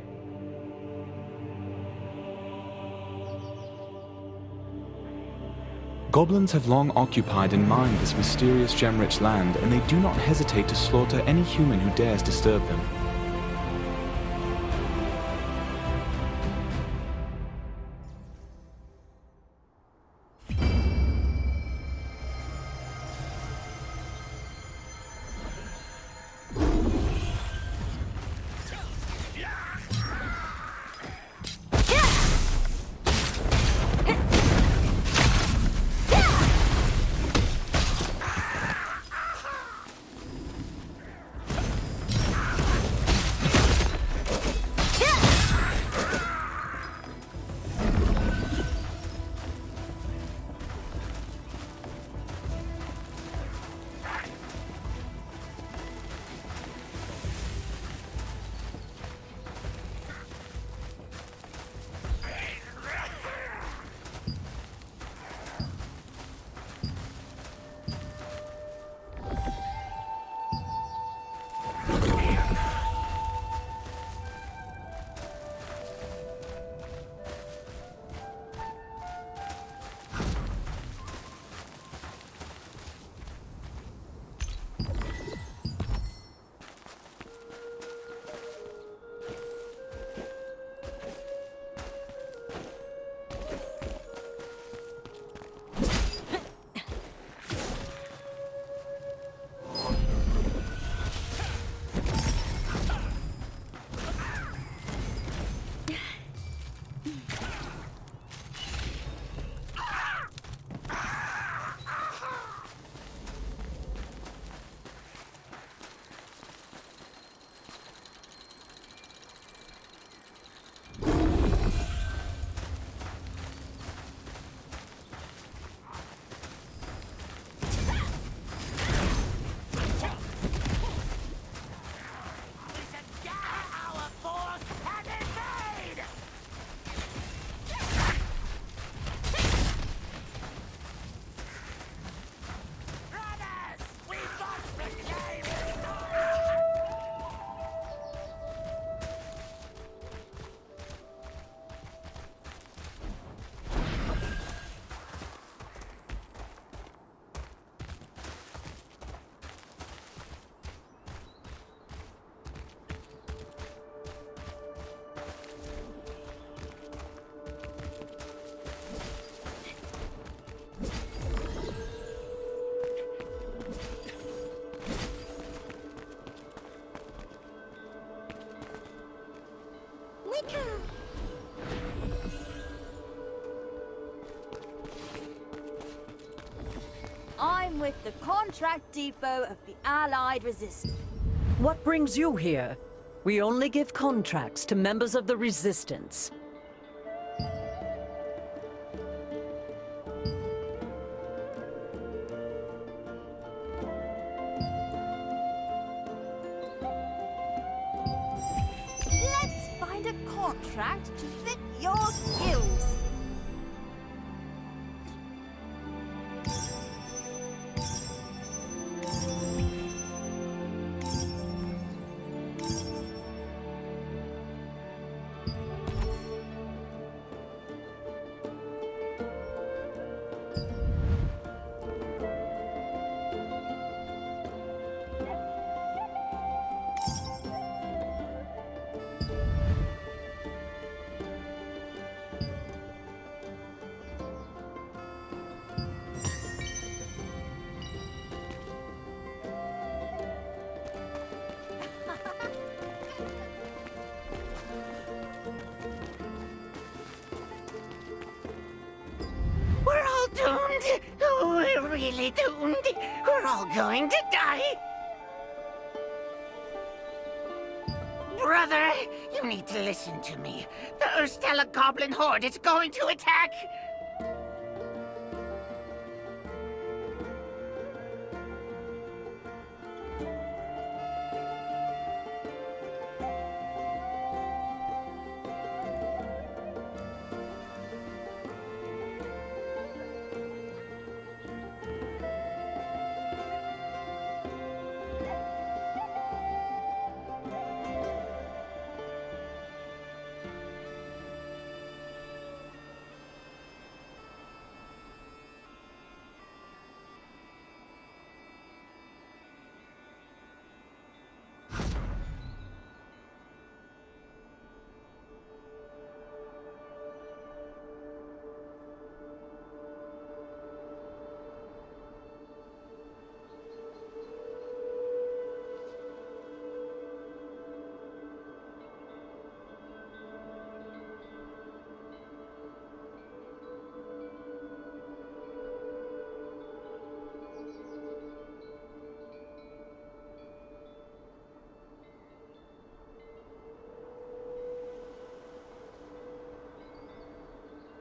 Goblins have long occupied and mined this mysterious gem-rich land, and they do not hesitate to slaughter any human who dares disturb them. I'm with the contract depot of the Allied Resistance. What brings you here? We only give contracts to members of the Resistance. Let's find a contract to fit your skills. We're all doomed. We're really doomed. We're all going to die. Brother, you need to listen to me. The Estrela Goblin Horde is going to attack.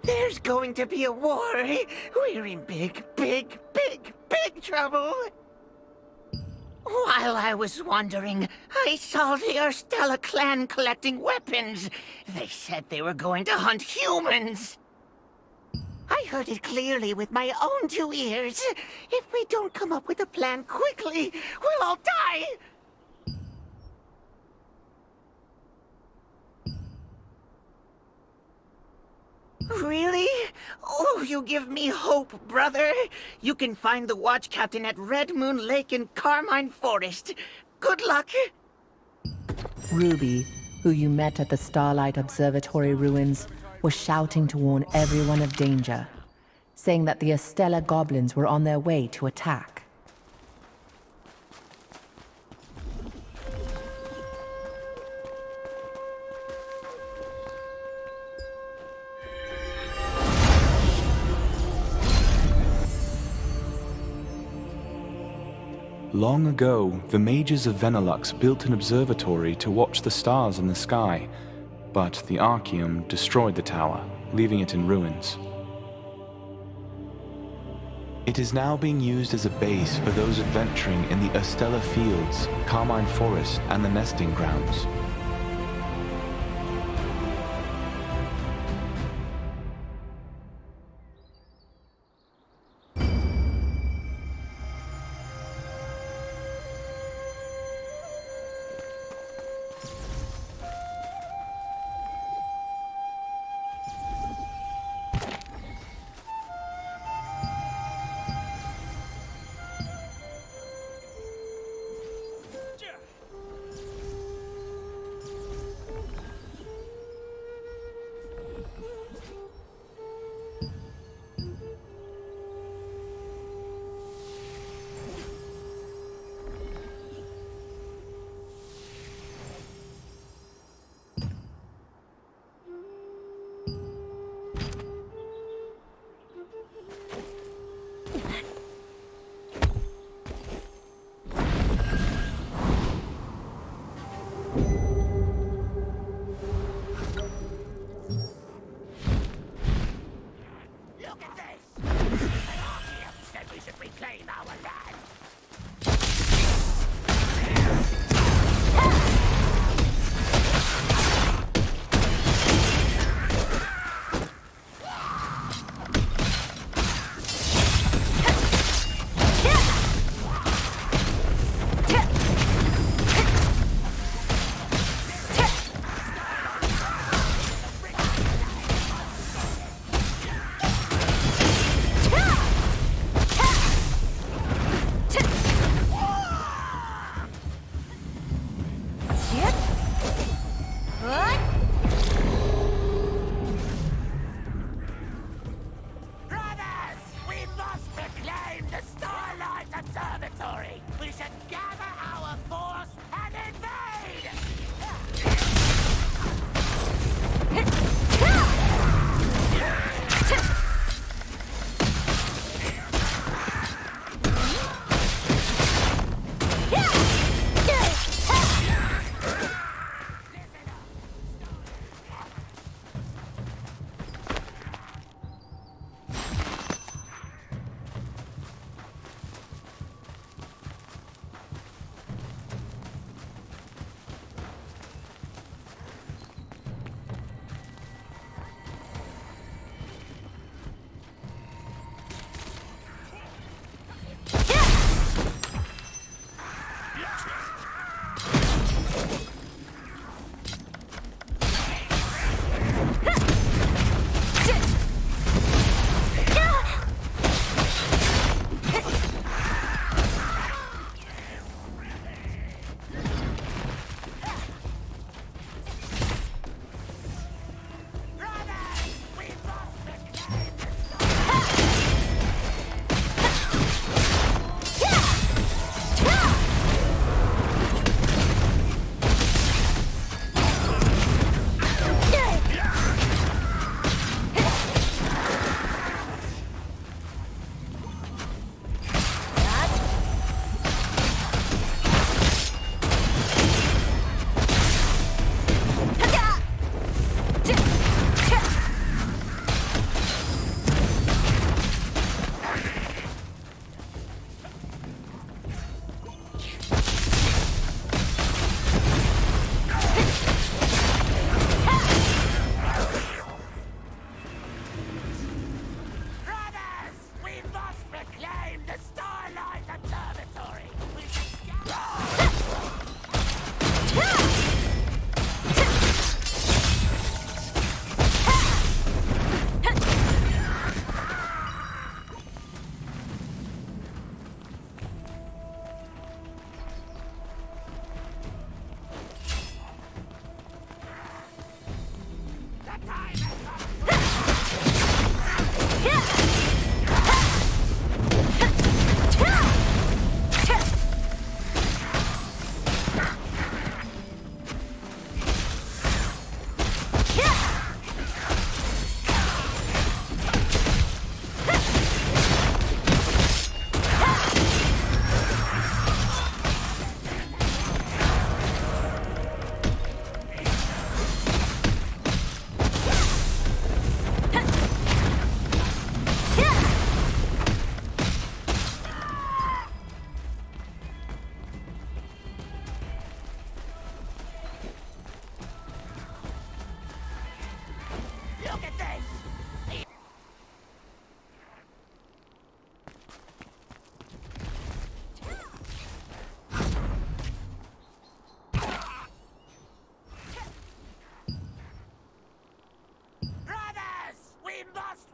There's going to be a war. We're in big trouble. While I was wandering, I saw the Estrela clan collecting weapons. They said they were going to hunt humans. I heard it clearly with my own 2 ears. If we don't come up with a plan quickly, we'll all die. Really? Oh, you give me hope, brother. You can find the watch captain at Red Moon Lake in Carmine Forest. Good luck. Ruby, who you met at the Starlight Observatory ruins, was shouting to warn everyone of danger, saying that the Estrela goblins were on their way to attack. Long ago, the mages of Venelux built an observatory to watch the stars in the sky, but the Arkeum destroyed the tower, leaving it in ruins. It is now being used as a base for those adventuring in the Estrela Fields, Carmine Forest, and the nesting grounds.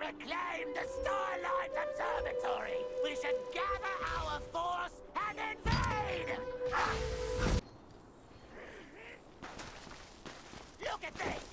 proclaim the Starlight Observatory! We should gather our force and invade! Look at this!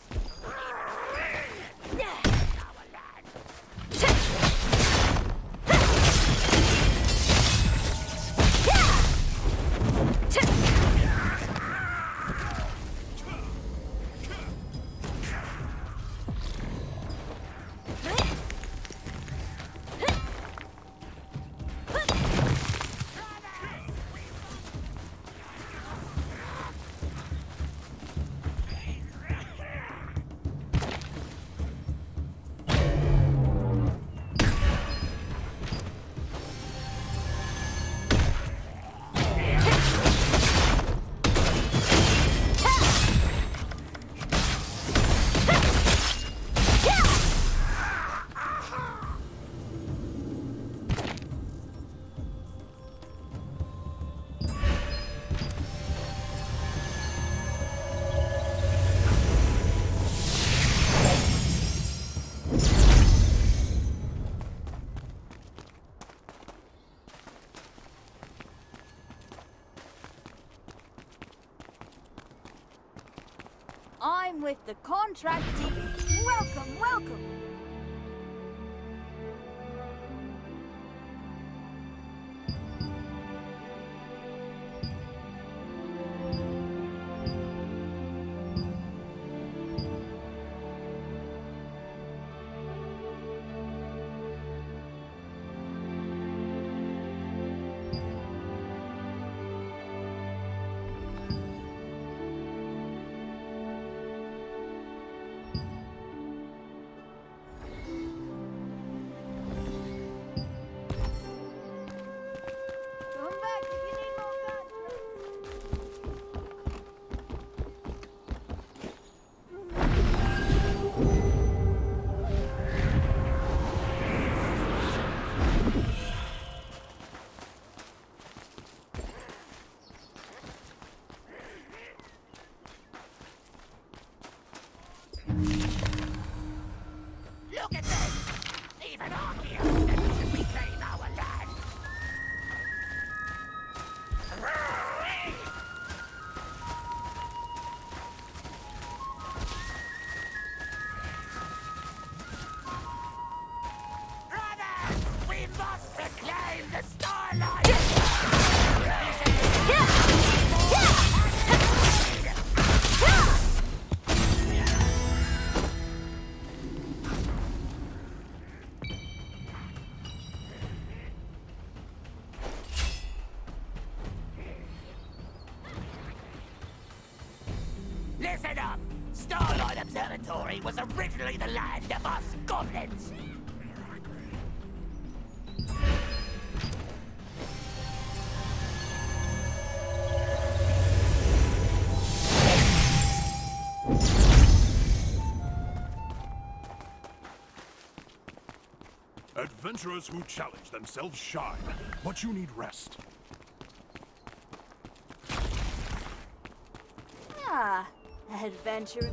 I'm with the contract team. Welcome, welcome. Look at this! Even Arkeum said we should reclaim our land! Brothers! We must reclaim the Starlight! Listen up! Starlight Observatory was originally the land of us goblins! Adventurers who challenge themselves shine, but you need rest. Ah, adventure.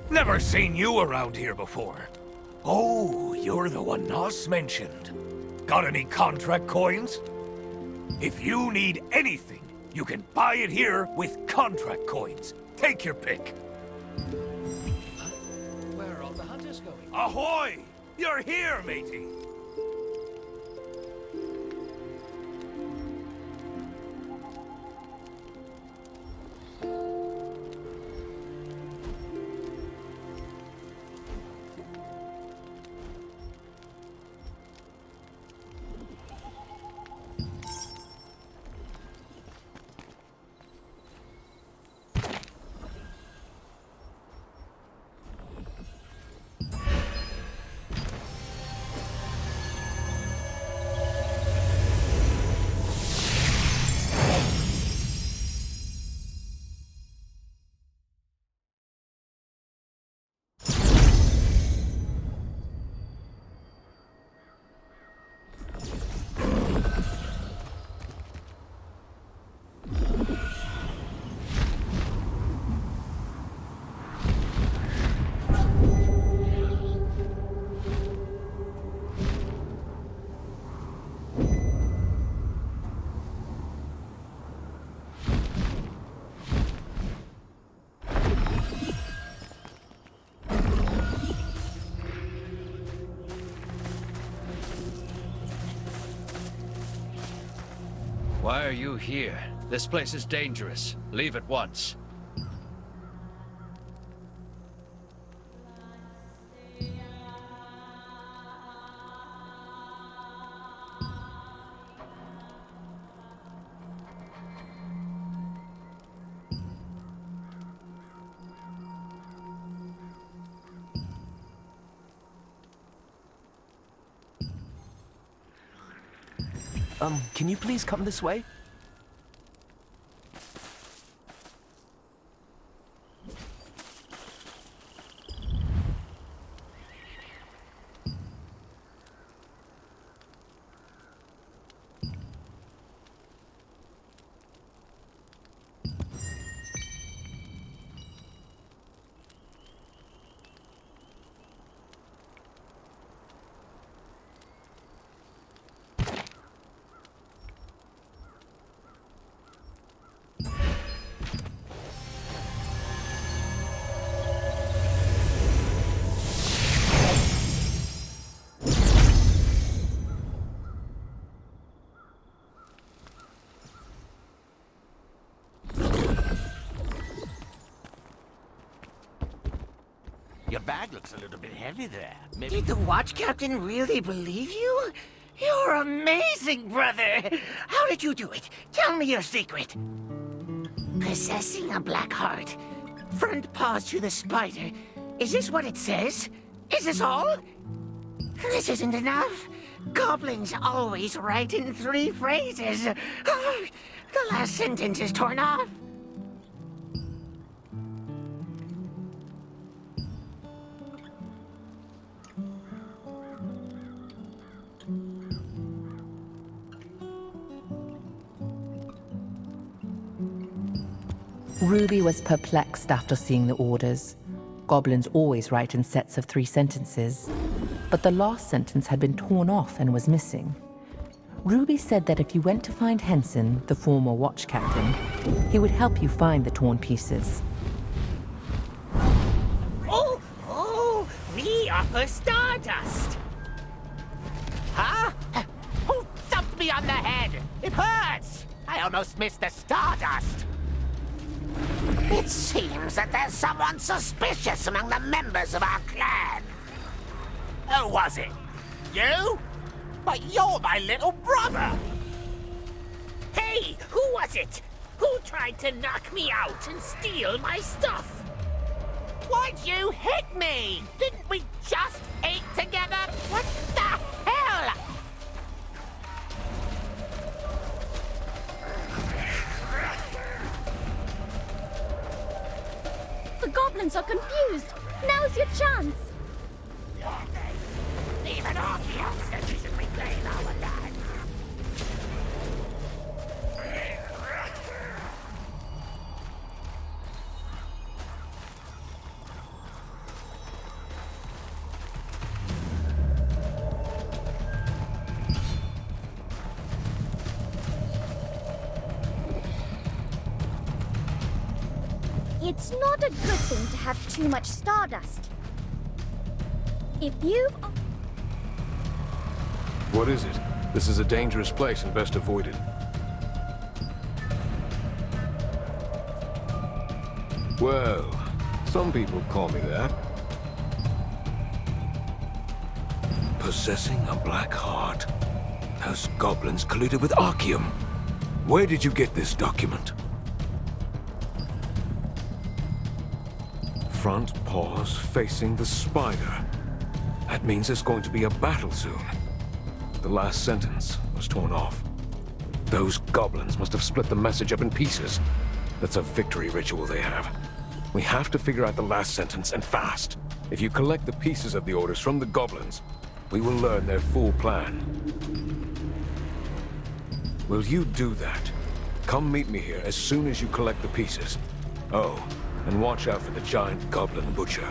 Never seen you around here before. Oh, you're the one Nos mentioned. Got any contract coins? If you need anything, You can buy it here with contract coins. Take your pick. Where are all the hunters going? Ahoy! You're here, matey! Why are you here? This place is dangerous. Leave at once. Can you please come this way? Your bag looks a little bit heavy there. Maybe... Did the watch captain really believe you? You're amazing, brother! How did you do it? Tell me your secret. Possessing a black heart. Front paws to the spider. Is this what it says? Is this all? This isn't enough. Goblins always write in 3 phrases. The last sentence is torn off. Ruby was perplexed after seeing the orders. Goblins always write in sets of 3 sentences, but the last sentence had been torn off and was missing. Ruby said that if you went to find Henson, the former watch captain, he would help you find the torn pieces. Oh, we offer stardust. Huh? Who thumped me on the head? It hurts. I almost missed the stardust. It seems that there's someone suspicious among the members of our clan. Who was it? You? But you're my little brother! Hey, who was it? Who tried to knock me out and steal my stuff? Why'd you hit me? Didn't we just eat together? What the hell? The goblins are confused. Now's your chance. Even Arkeum said we should reclaim our land. It's not a good thing to have too much stardust. If you've... What is it? This is a dangerous place and best avoided. Well, some people call me that. Possessing a black heart. Those goblins colluded with Arkeum. Where did you get this document? Front paws facing the spider. That means there's going to be a battle soon. The last sentence was torn off. Those goblins must have split the message up in pieces. That's a victory ritual they have. We have to figure out the last sentence, and fast. If you collect the pieces of the orders from the goblins, we will learn their full plan. Will you do that? Come meet me here as soon as you collect the pieces. Oh, and watch out for the giant goblin butcher.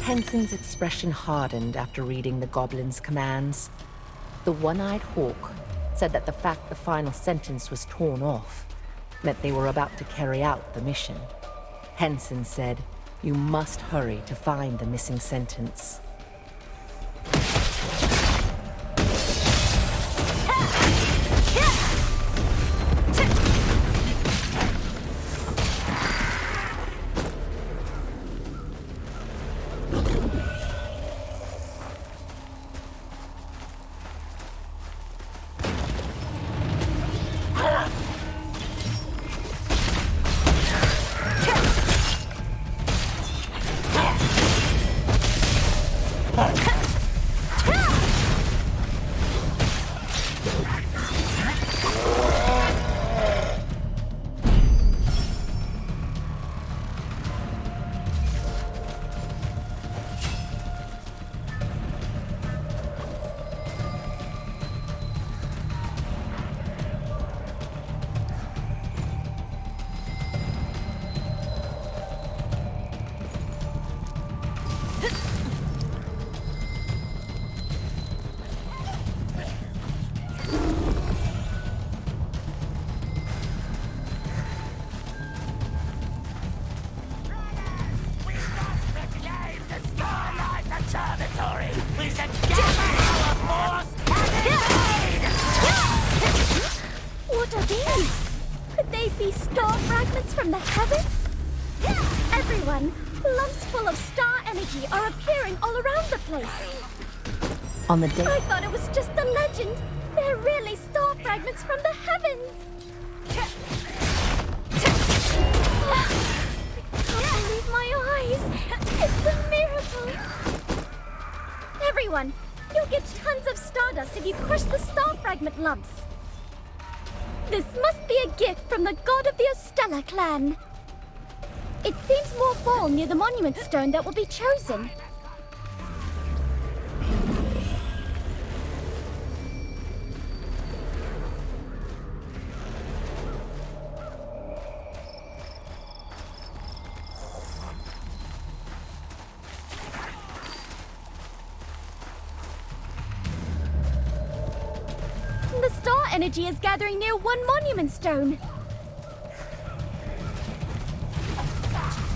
Henson's expression hardened after reading the goblin's commands. The one-eyed hawk said that the fact the final sentence was torn off meant they were about to carry out the mission. Henson said, "You must hurry to find the missing sentence." What are these? Could they be star fragments from the heavens? Everyone, lumps full of star energy are appearing all around the place. On the day... I thought it was just a legend. They're really star fragments from the heavens. I can't believe my eyes. It's a miracle. Everyone, you'll get tons of stardust if you crush the star fragment lumps. This must be a gift from the god of the Estella clan. It seems more fall near the monument stone that will be chosen. The star energy is gathering near one monument stone.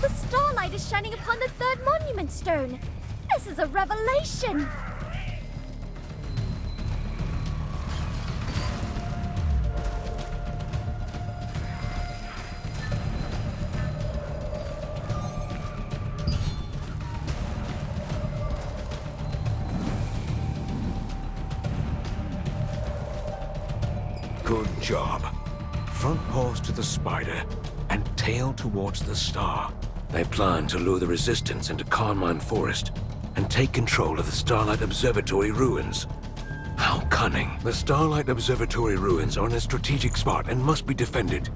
The starlight is shining upon the third monument stone. This is a revelation. Good job. Front paws to the spider, and tail towards the star. They plan to lure the Resistance into Carmine Forest and take control of the Starlight Observatory ruins. How cunning. The Starlight Observatory ruins are in a strategic spot and must be defended.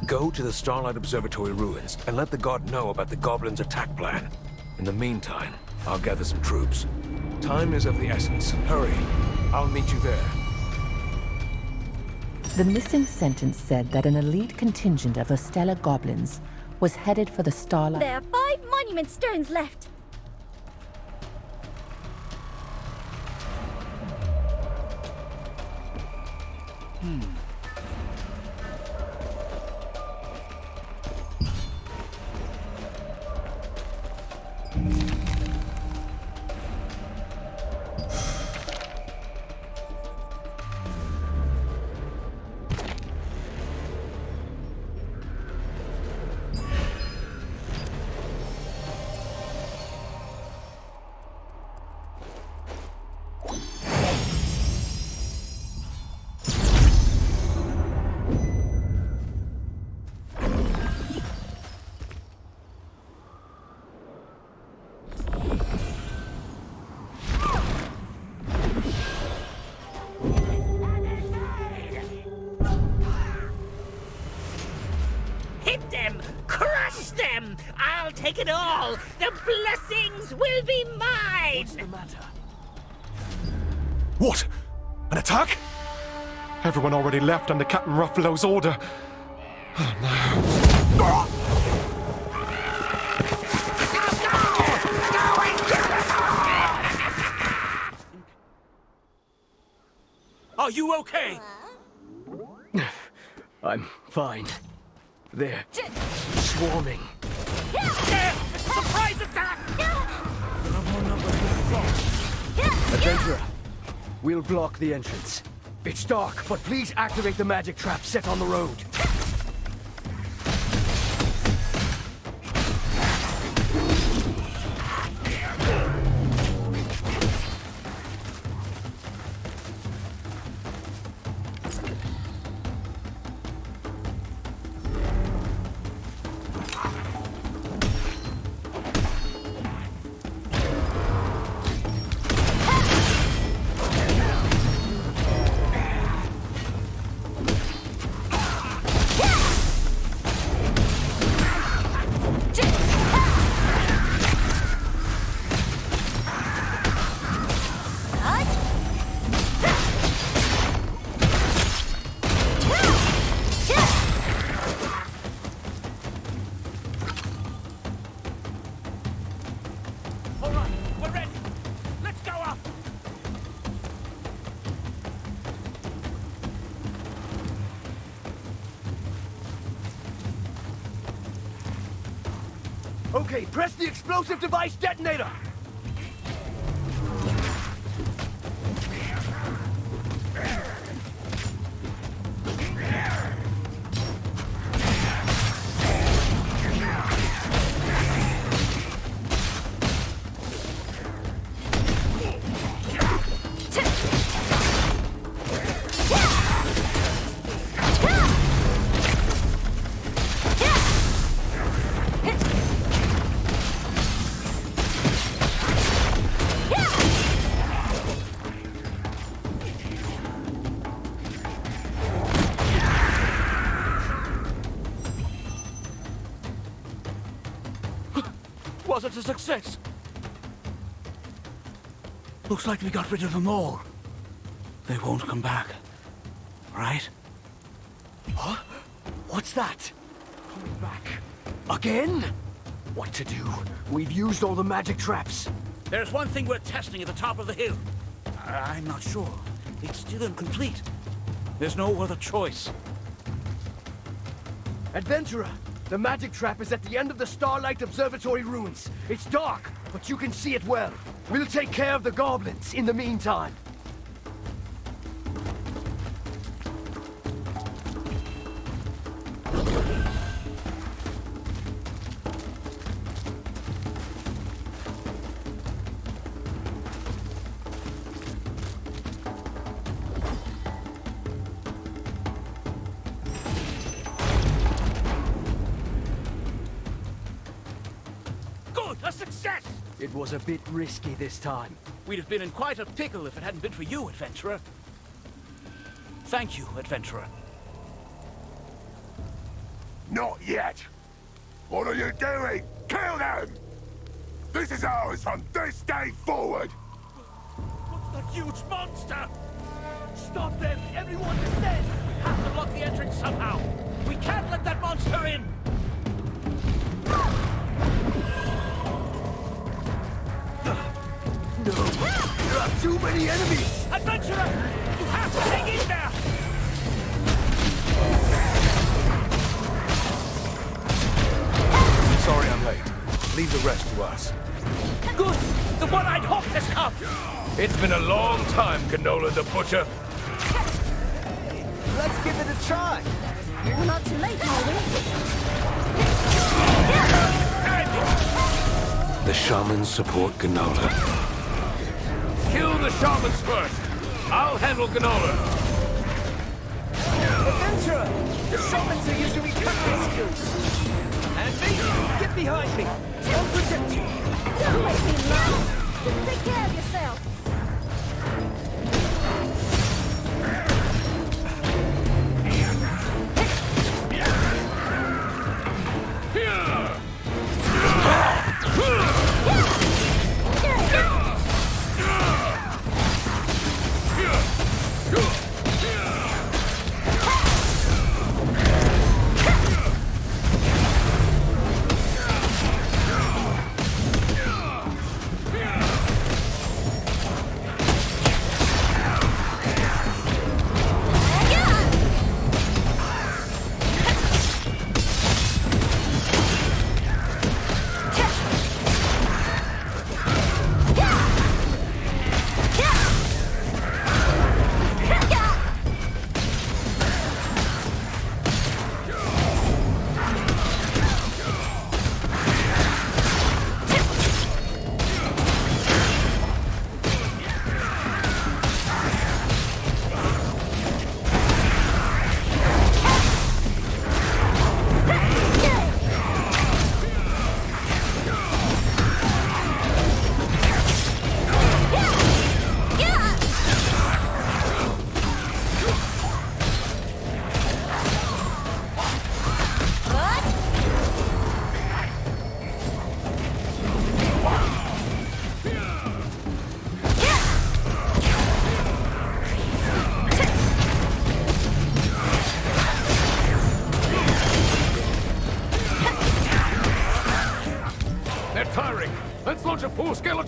Go to the Starlight Observatory ruins and let the god know about the goblins' attack plan. In the meantime, I'll gather some troops. Time is of the essence. Hurry. I'll meet you there. The missing sentence said that an elite contingent of Estella goblins was headed for the Starlight... There are 5 monument stones left. take it all! The blessings will be mine! What's the matter? What? An attack? Everyone already left under Captain Ruffalo's order. Oh no. Are you okay? I'm fine. They're swarming. Surprise attack! Adventurer, we'll block the entrance. It's dark, but please activate the magic trap set on the road. Okay, press the explosive device detonator! Was it a success? Looks like we got rid of them all. They won't come back. Right? Huh? What's that? Coming back. Again? What to do? We've used all the magic traps. There's one thing we're testing at the top of the hill. I'm not sure. It's still incomplete. There's no other choice. Adventurer, the magic trap is at the end of the Starlight Observatory ruins. It's dark, but you can see it well. We'll take care of the goblins in the meantime. A success! It was a bit risky this time. We'd have been in quite a pickle if it hadn't been for you, Adventurer. Thank you, Adventurer. Not yet! What are you doing? Kill them! This is ours from this day forward! What's that huge monster? Stop them! Everyone descend! We have to block the entrance somehow! We can't let that monster in! No! There are too many enemies! Adventurer! You have to hang in there! Sorry I'm late. Leave the rest to us. Good! The one-eyed hawk has come! It's been a long time, Canola the Butcher. Let's give it a try. You're not too late, The shamans support Canola. Kill the shamans first. I'll handle Canola. Adventurer! The shamans are usually cutting skills. And me, get behind me. I'll protect you. Don't make me laugh. Just take care of yourself. Here!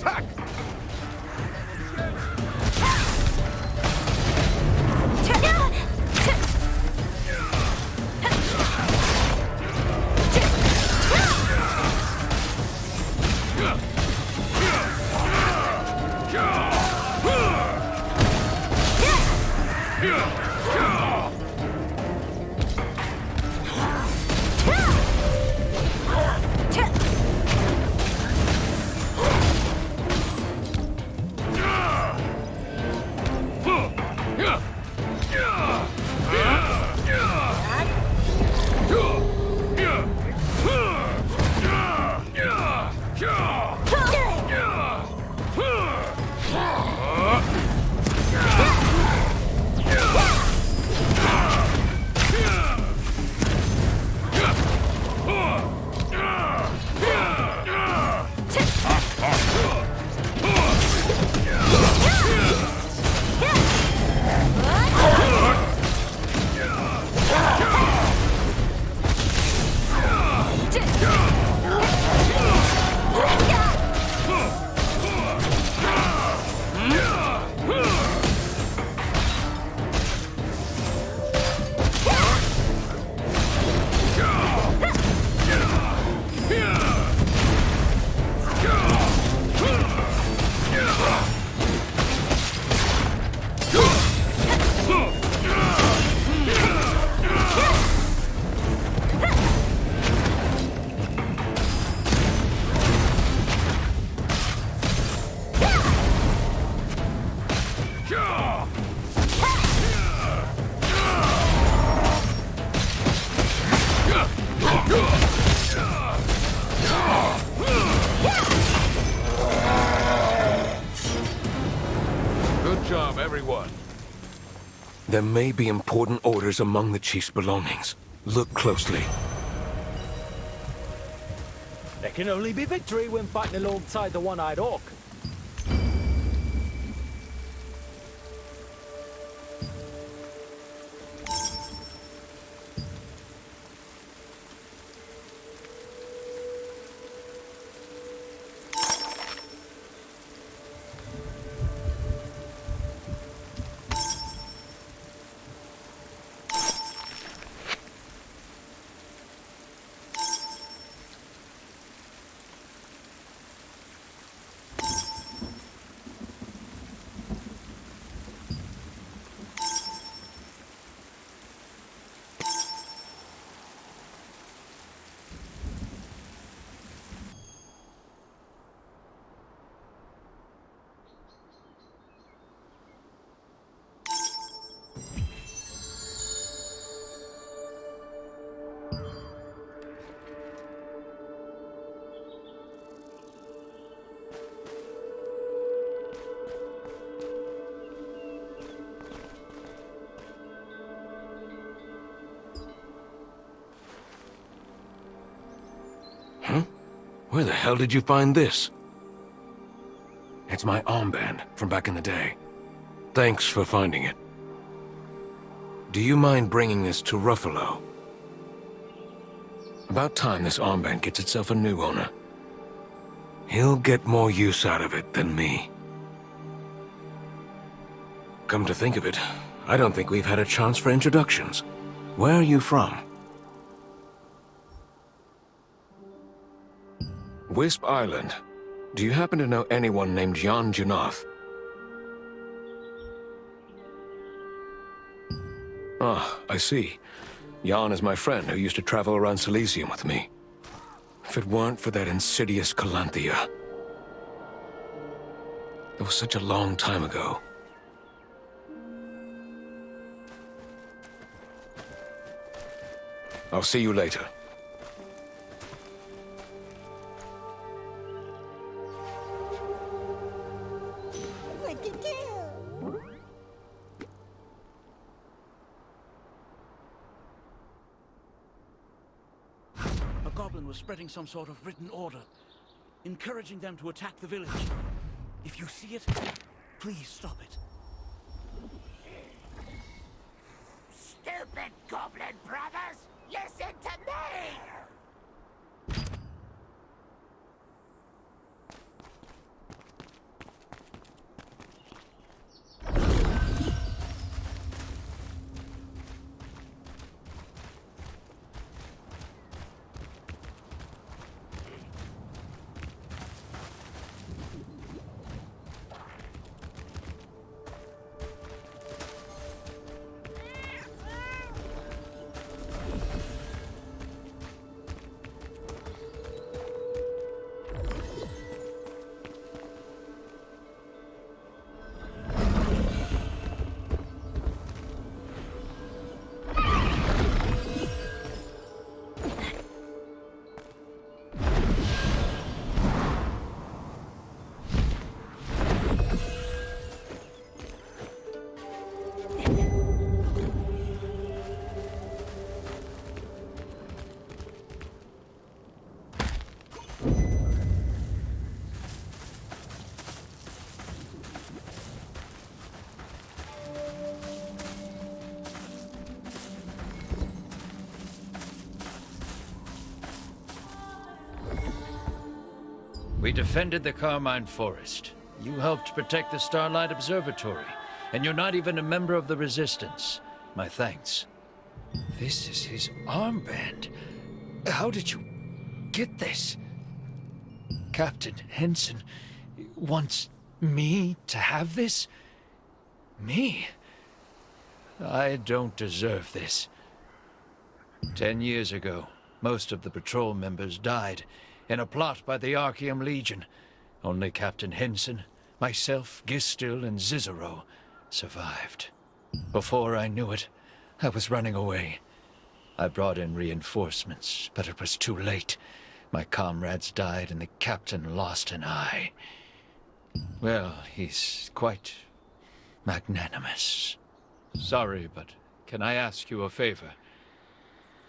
Attack! Good job, everyone. There may be important orders among the chief's belongings. Look closely. There can only be victory when fighting alongside the one-eyed orc. Huh? Where the hell did you find this? It's my armband from back in the day. Thanks for finding it. Do you mind bringing this to Ruffalo? About time this armband gets itself a new owner. He'll get more use out of it than me. Come to think of it, I don't think we've had a chance for introductions. Where are you from? Wisp Island. Do you happen to know anyone named Jan Junath? Ah, I see. Jan is my friend who used to travel around Solistium with me. If it weren't for that insidious Calanthea. It was such a long time ago. I'll see you later. What to do? A goblin was spreading some sort of written order, encouraging them to attack the village. If you see it, please stop it. Stupid goblin brothers! Listen to me! We defended the Carmine Forest. You helped protect the Starlight Observatory. And you're not even a member of the Resistance. My thanks. This is his armband. How did you get this? Captain Henson wants me to have this? Me? I don't deserve this. 10 years ago, most of the patrol members died in a plot by the Arkeum Legion. Only Captain Henson, myself, Gistil, and Cicero survived. Before I knew it, I was running away. I brought in reinforcements, but it was too late. My comrades died and the captain lost an eye. Well, he's quite magnanimous. Sorry, but can I ask you a favor?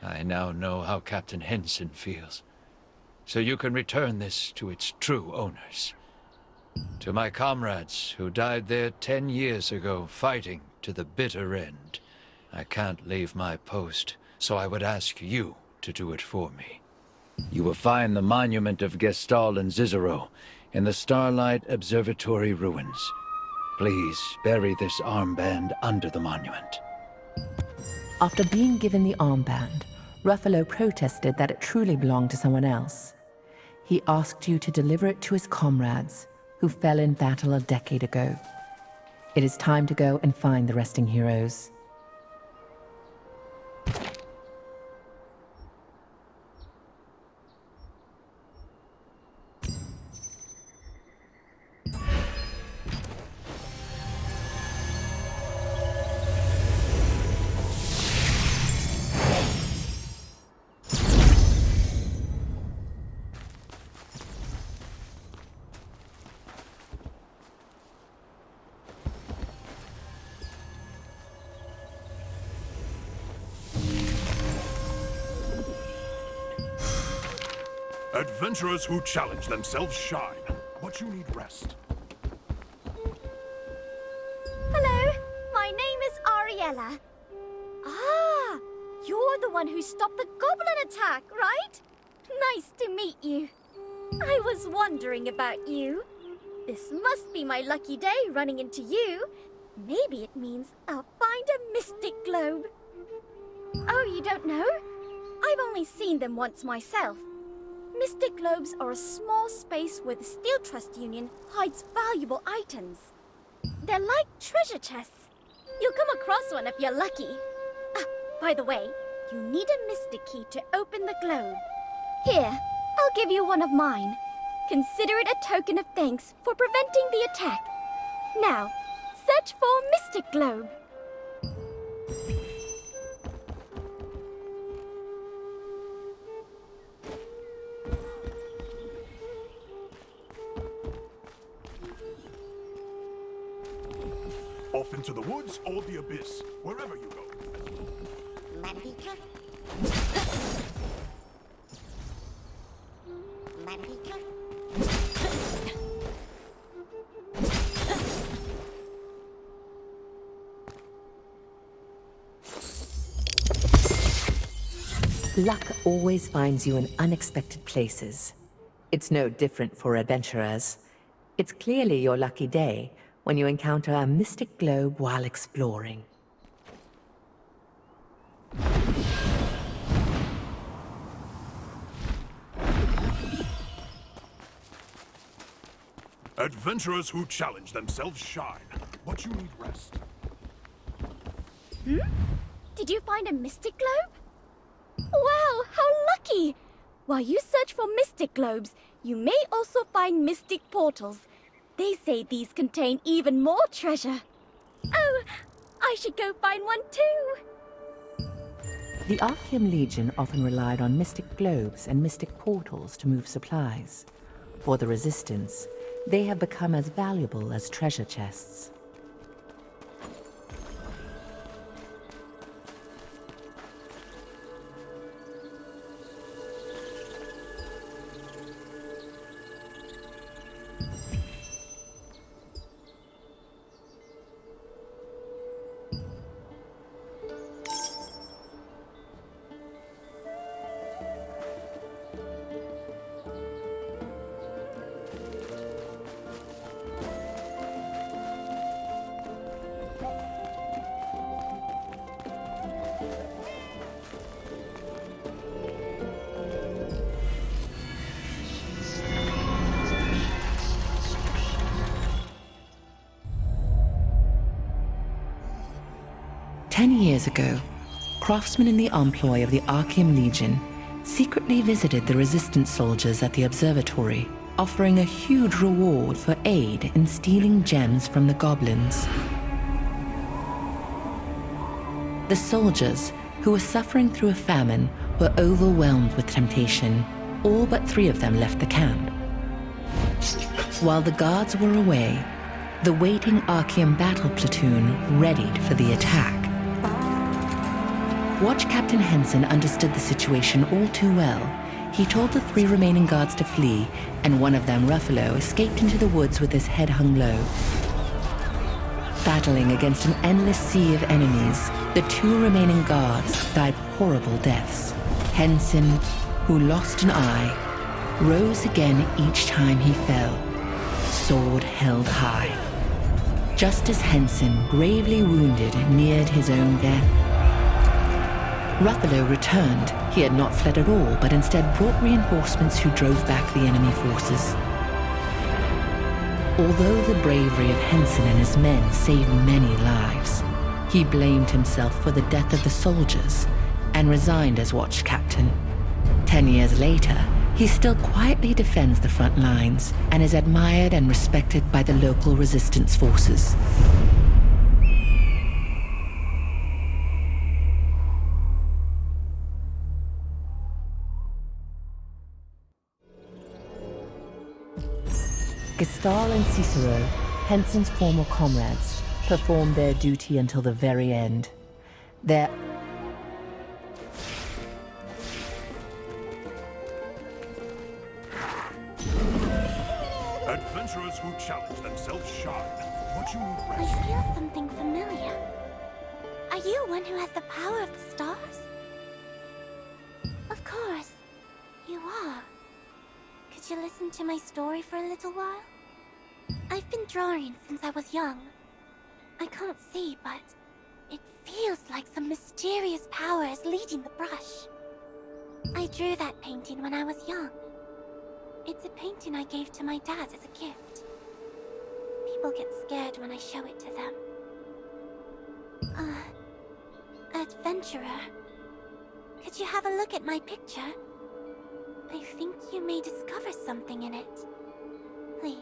I now know how Captain Henson feels, so you can return this to its true owners. To my comrades who died there 10 years ago, fighting to the bitter end. I can't leave my post, so I would ask you to do it for me. You will find the monument of Gestal and Cicero in the Starlight Observatory ruins. Please bury this armband under the monument. After being given the armband, Ruffalo protested that it truly belonged to someone else. He asked you to deliver it to his comrades, who fell in battle a decade ago. It is time to go and find the resting heroes. Adventurers who challenge themselves shine, but you need rest. Hello, my name is Ariella. Ah, you're the one who stopped the goblin attack, right? Nice to meet you. I was wondering about you. This must be my lucky day running into you. Maybe it means I'll find a mystic globe. Oh, you don't know? I've only seen them once myself. Mystic globes are a small space where the Steel Trust Union hides valuable items. They're like treasure chests. You'll come across one if you're lucky. Ah, by the way, you need a mystic key to open the globe. Here, I'll give you one of mine. Consider it a token of thanks for preventing the attack. Now, search for Mystic Globe. Off into the woods or the abyss, wherever you go. Marika? Marika? Luck always finds you in unexpected places. It's no different for adventurers. It's clearly your lucky day when you encounter a mystic globe while exploring. Adventurers who challenge themselves shine, but you need rest. Did you find a mystic globe? Wow, how lucky! While you search for mystic globes, you may also find mystic portals. They say these contain even more treasure. Oh, I should go find one too. The Arkeum Legion often relied on mystic globes and mystic portals to move supplies. For the Resistance, they have become as valuable as treasure chests. 10 years ago, craftsmen in the employ of the Arkeum Legion secretly visited the Resistance soldiers at the observatory, offering a huge reward for aid in stealing gems from the goblins. The soldiers, who were suffering through a famine, were overwhelmed with temptation. All but 3 of them left the camp. While the guards were away, the waiting Arkeum battle platoon readied for the attack. Watch Captain Henson understood the situation all too well. He told the 3 remaining guards to flee, and one of them, Ruffalo, escaped into the woods with his head hung low. Battling against an endless sea of enemies, the 2 remaining guards died horrible deaths. Henson, who lost an eye, rose again each time he fell, sword held high. Just as Henson, gravely wounded, neared his own death, Ruffalo returned. He had not fled at all, but instead brought reinforcements who drove back the enemy forces. Although the bravery of Henson and his men saved many lives, he blamed himself for the death of the soldiers and resigned as watch captain. 10 years later, he still quietly defends the front lines and is admired and respected by the local resistance forces. Gestal and Cicero, Henson's former comrades, performed their duty until the very end. Adventurers who challenge themselves shine. What you I rest. feel something familiar. Are you one who has the power of the stars? Of course, you are. Could you listen to my story for a little while? I've been drawing since I was young. I can't see, but it feels like some mysterious power is leading the brush. I drew that painting when I was young. It's a painting I gave to my dad as a gift. People get scared when I show it to them. Adventurer, could you have a look at my picture? I think you may discover something in it. Please.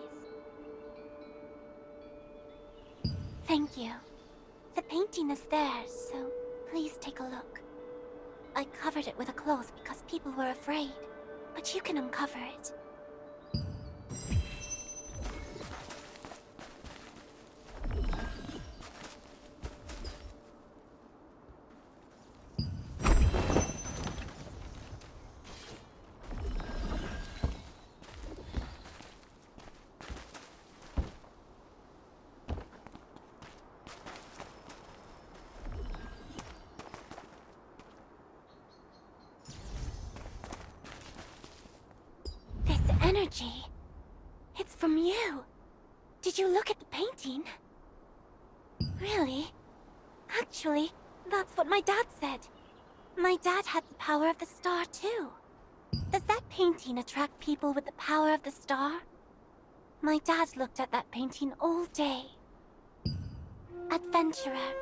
Thank you. The painting is there, so please take a look. I covered it with a cloth because people were afraid, but you can uncover it. Energy. It's from you. Did you look at the painting? Really? Actually, that's what my dad said. My dad had the power of the star too. Does that painting attract people with the power of the star? My dad looked at that painting all day. Adventurer,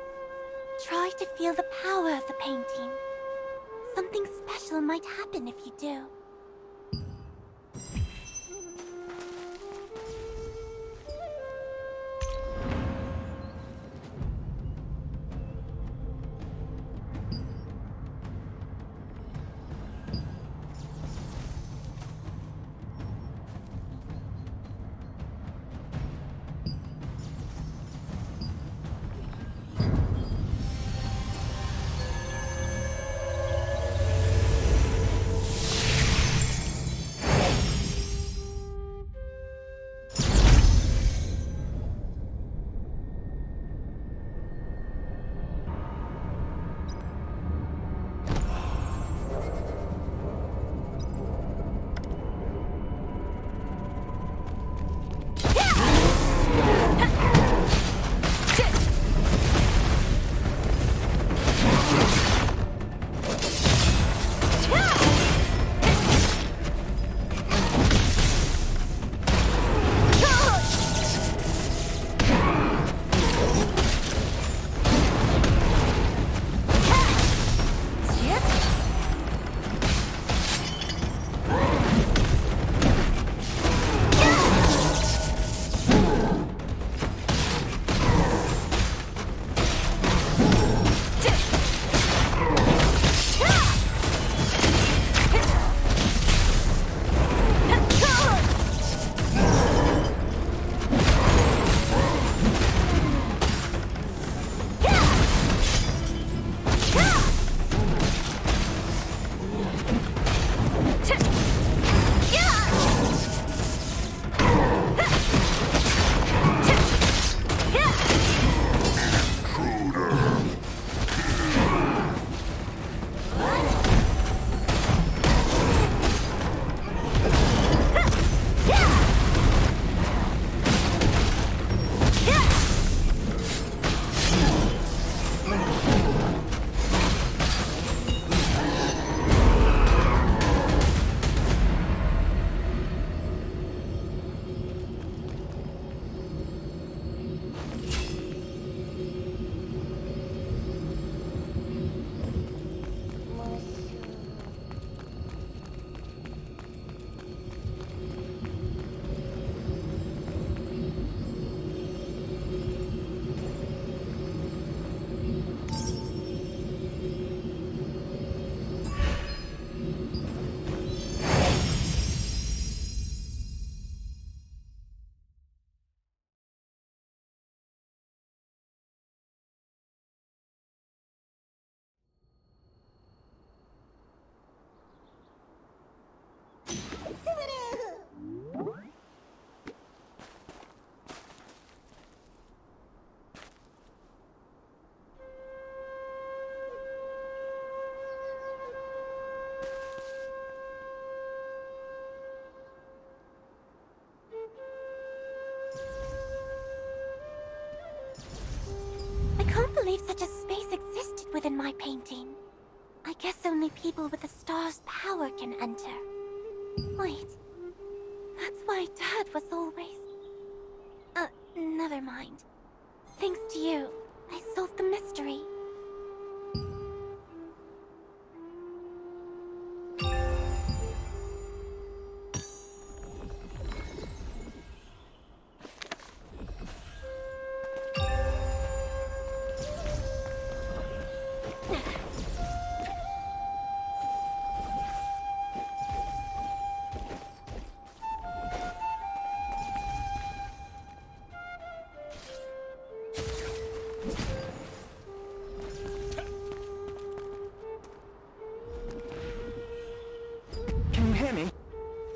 try to feel the power of the painting. Something special might happen if you do. believe such a space existed within my painting. I guess only people with the star's power can enter. Wait, that's why Dad was always... never mind. Thanks to you, I solved the mystery.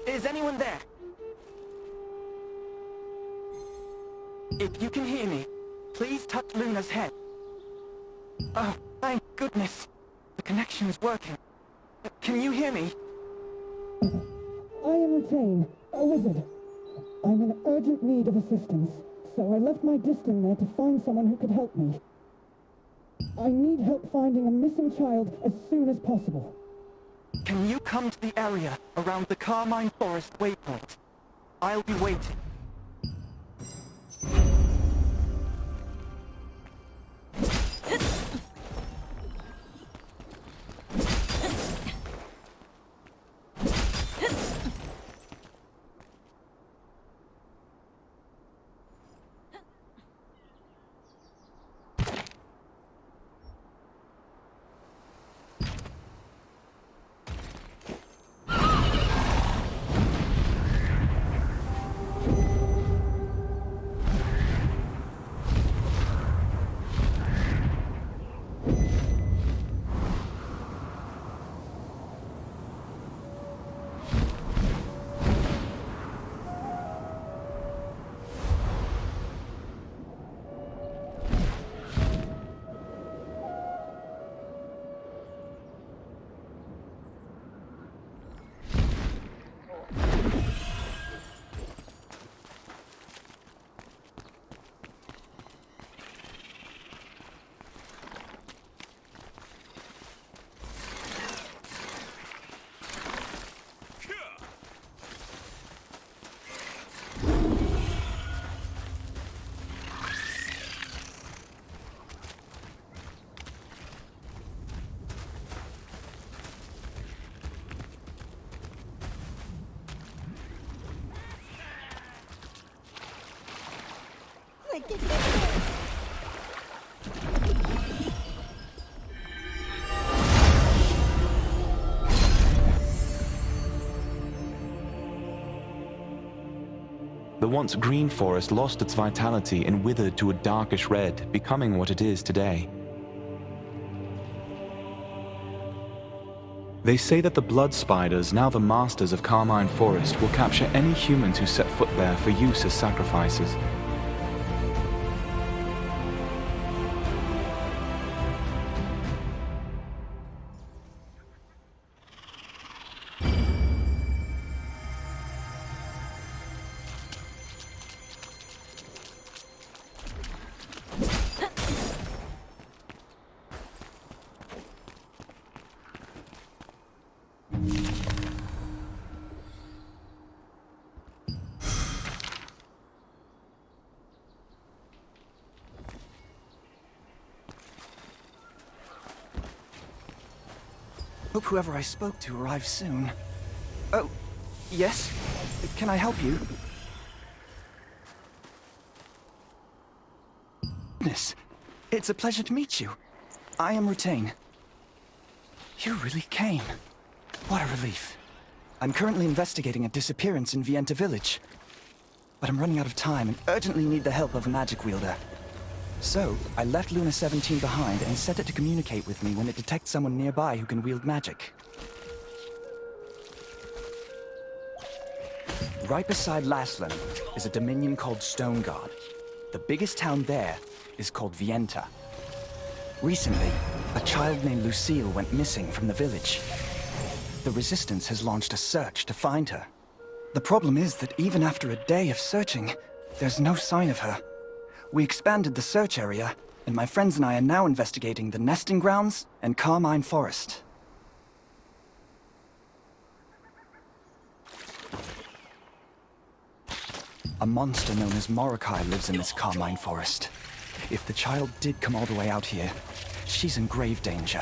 Is anyone there? If you can hear me, please touch Luna's head. Oh, thank goodness. The connection is working. Can you hear me? I am Retain, a wizard. I'm in urgent need of assistance, so I left my distant there to find someone who could help me. I need help finding a missing child as soon as possible. Can you come to the area around the Carmine Forest waypoint? I'll be waiting. The once green forest lost its vitality and withered to a darkish red, becoming what it is today. They say that the blood spiders, now the masters of Carmine Forest, will capture any humans who set foot there for use as sacrifices. Hope whoever I spoke to arrives soon. Oh, yes? Can I help you? Goodness, it's a pleasure to meet you. I am Retain. You really came. What a relief. I'm currently investigating a disappearance in Vienta village. But I'm running out of time and urgently need the help of a magic wielder. So, I left Luna 17 behind and set it to communicate with me when it detects someone nearby who can wield magic. Right beside Laslan is a dominion called Stoneguard. The biggest town there is called Vienta. Recently, a child named Lucille went missing from the village. The Resistance has launched a search to find her. The problem is that even after a day of searching, there's no sign of her. We expanded the search area, and my friends and I are now investigating the nesting grounds and Carmine Forest. A monster known as Morokai lives in this Carmine Forest. If the child did come all the way out here, she's in grave danger.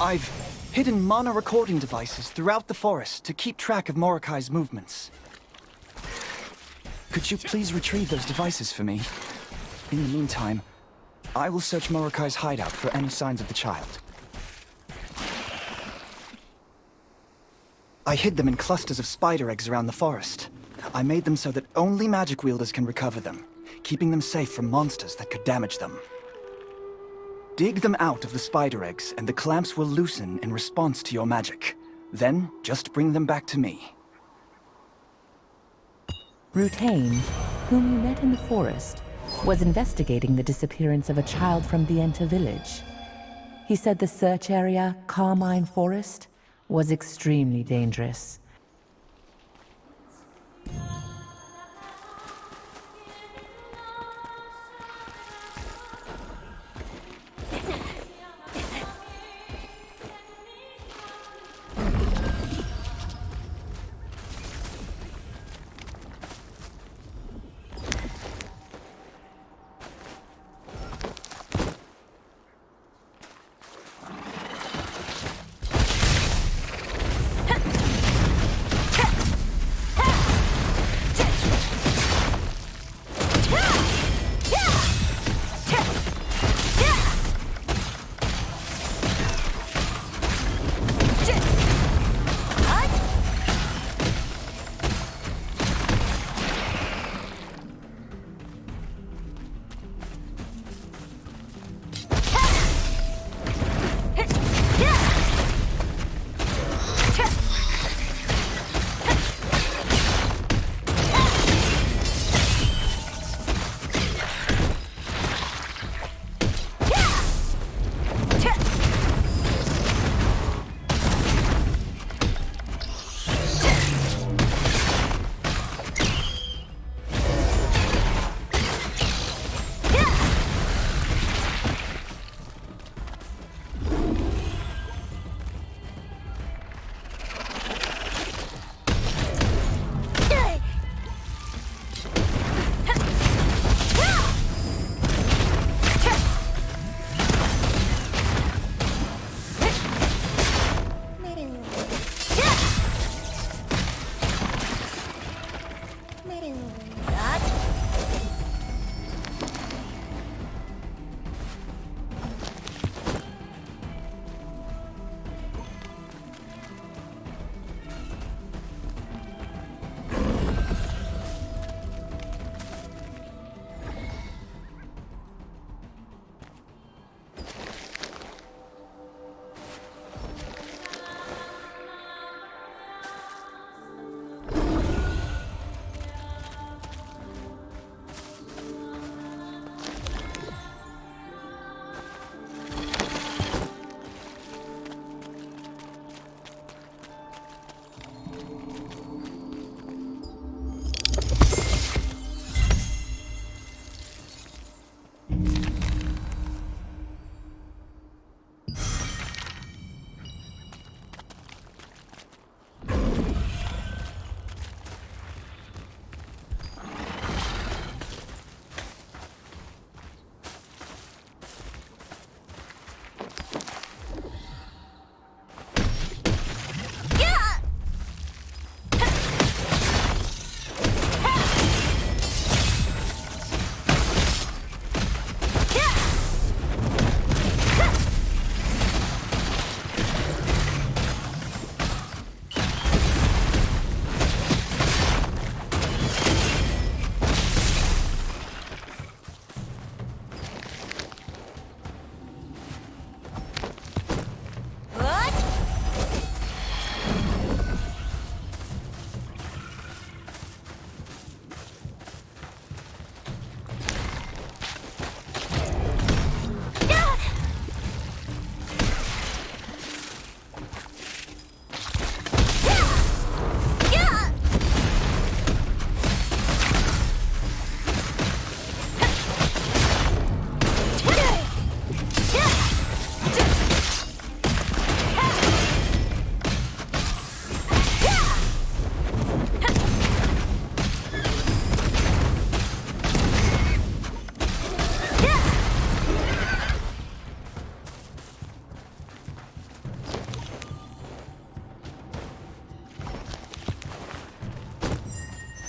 I've hidden mana recording devices throughout the forest to keep track of Morokai's movements. Could you please retrieve those devices for me? In the meantime, I will search Morokai's hideout for any signs of the child. I hid them in clusters of spider eggs around the forest. I made them so that only magic wielders can recover them, keeping them safe from monsters that could damage them. Dig them out of the spider eggs, and the clamps will loosen in response to your magic. Then, just bring them back to me. Rutain, whom you met in the forest, was investigating the disappearance of a child from the Enta village. He said the search area, Carmine Forest, was extremely dangerous.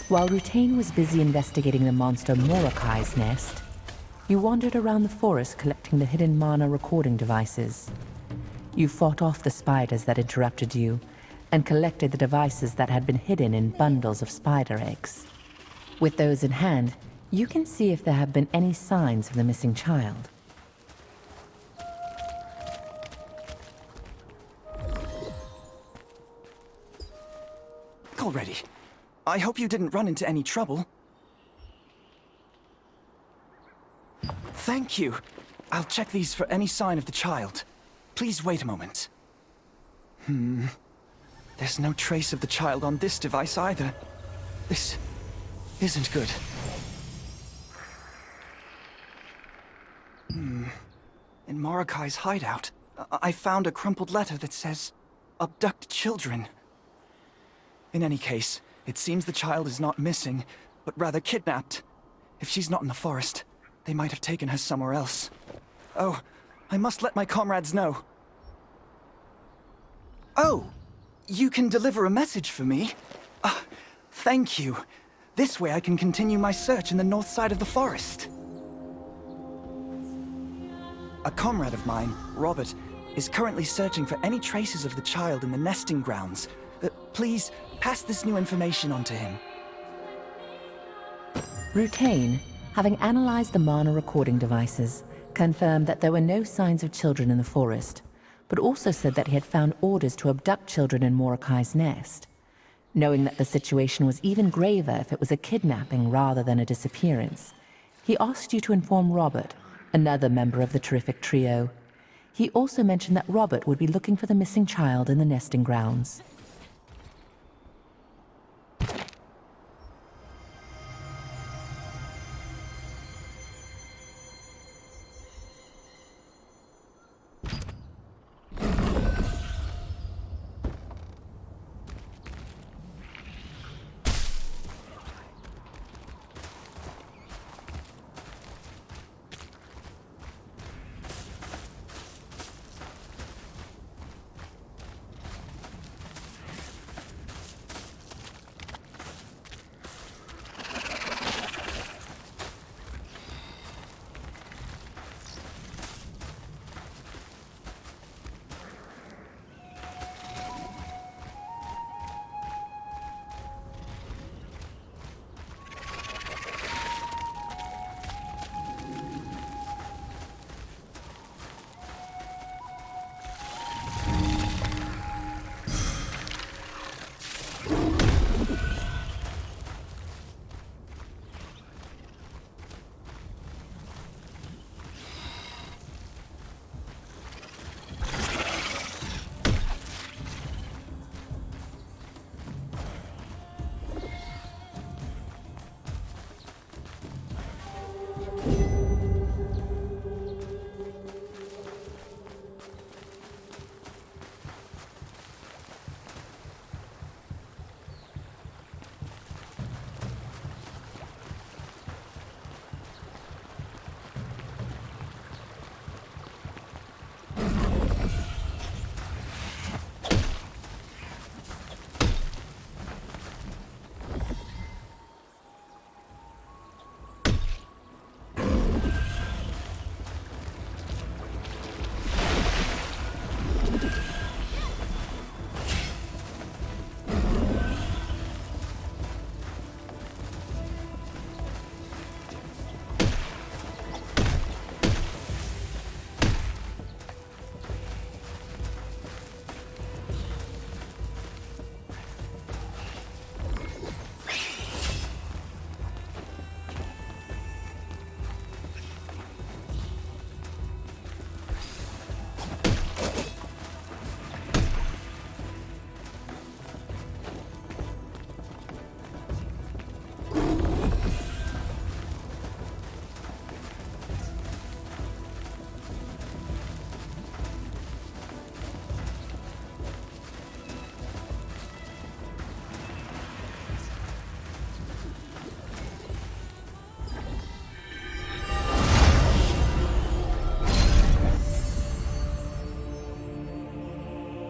While Rutain was busy investigating the monster Mordecai's nest, you wandered around the forest collecting the hidden mana recording devices. You fought off the spiders that interrupted you, and collected the devices that had been hidden in bundles of spider eggs. With those in hand, you can see if there have been any signs of the missing child. Already. I hope you didn't run into any trouble. Thank you. I'll check these for any sign of the child. Please wait a moment. There's no trace of the child on this device either. This isn't good. In Mordecai's hideout, I found a crumpled letter that says, "Abduct children." In any case, it seems the child is not missing, but rather kidnapped. If she's not in the forest, they might have taken her somewhere else. Oh, I must let my comrades know. Oh, you can deliver a message for me? Thank you. This way I can continue my search in the north side of the forest. A comrade of mine, Robert, is currently searching for any traces of the child in the nesting grounds. Please, pass this new information on to him. Rutain, having analyzed the mana recording devices, confirmed that there were no signs of children in the forest, but also said that he had found orders to abduct children in Mordecai's nest. Knowing that the situation was even graver if it was a kidnapping rather than a disappearance, he asked you to inform Robert, another member of the terrific trio. He also mentioned that Robert would be looking for the missing child in the nesting grounds.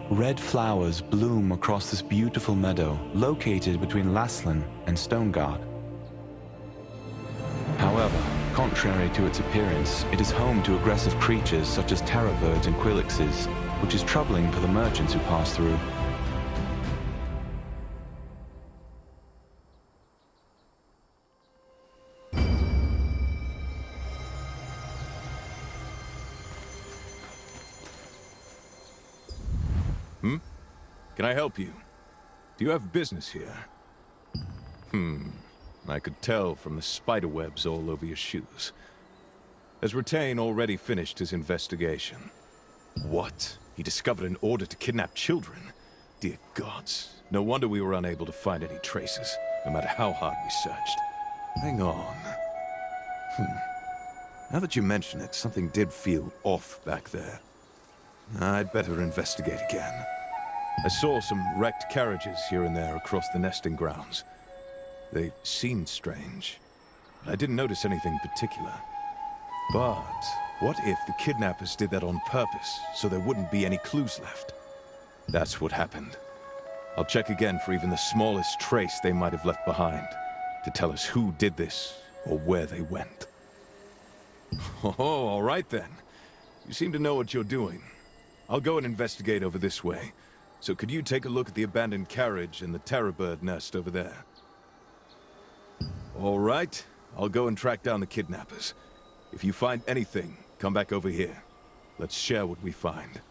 Red flowers bloom across this beautiful meadow located between Laslan and Stoneguard. However, contrary to its appearance, it is home to aggressive creatures such as terror birds and quillixes, which is troubling for the merchants who pass through. Can I help you? Do you have business here? I could tell from the spiderwebs all over your shoes. Has Retain already finished his investigation? What? He discovered an order to kidnap children? Dear gods, no wonder we were unable to find any traces, no matter how hard we searched. Hang on. Now that you mention it, something did feel off back there. I'd better investigate again. I saw some wrecked carriages here and there across the nesting grounds. They seemed strange, but I didn't notice anything particular. But what if the kidnappers did that on purpose, so there wouldn't be any clues left? That's what happened. I'll check again for even the smallest trace they might have left behind, to tell us who did this, or where they went. Oh, all right then. You seem to know what you're doing. I'll go and investigate over this way. So could you take a look at the abandoned carriage and the terror bird nest over there? All right, I'll go and track down the kidnappers. If you find anything, come back over here. Let's share what we find.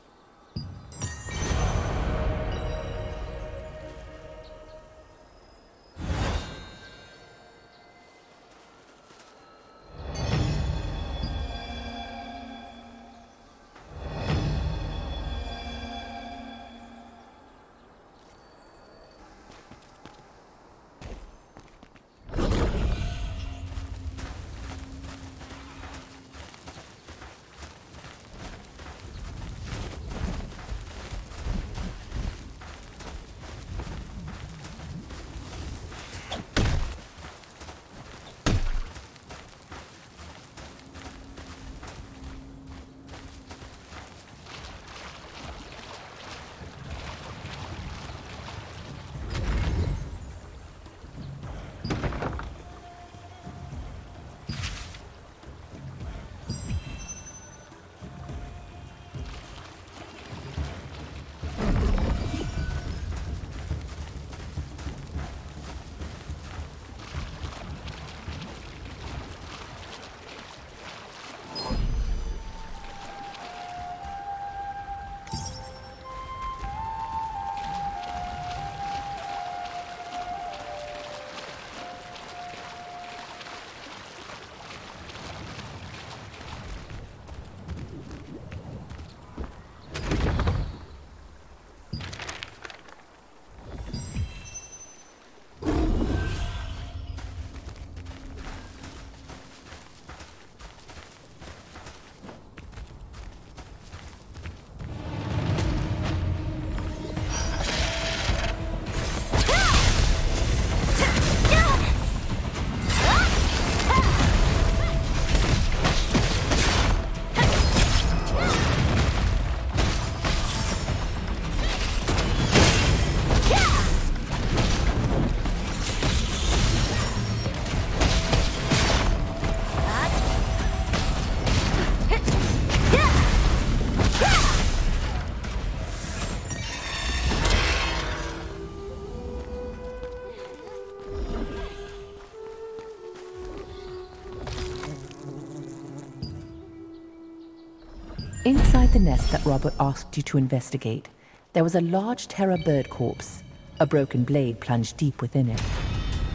Inside the nest that Robert asked you to investigate, there was a large terror bird corpse. A broken blade plunged deep within it.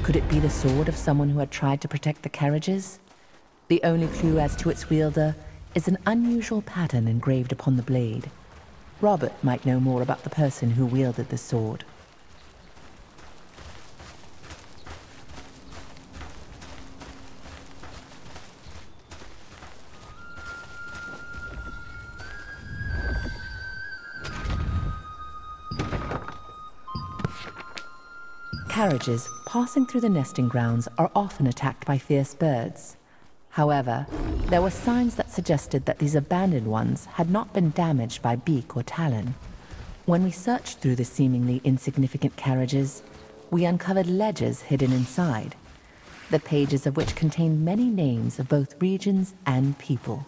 Could it be the sword of someone who had tried to protect the carriages? The only clue as to its wielder is an unusual pattern engraved upon the blade. Robert might know more about the person who wielded the sword. Carriages passing through the nesting grounds are often attacked by fierce birds. However, there were signs that suggested that these abandoned ones had not been damaged by beak or talon. When we searched through the seemingly insignificant carriages, we uncovered ledgers hidden inside, the pages of which contain many names of both regions and people.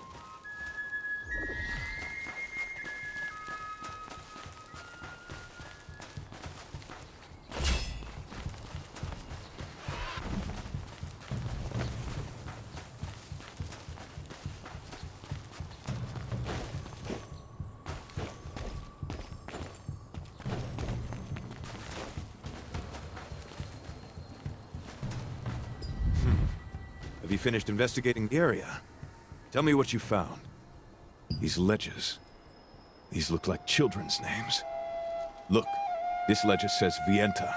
Have you finished investigating the area? Tell me what you found. These ledgers. These look like children's names. Look, this ledger says Vienta,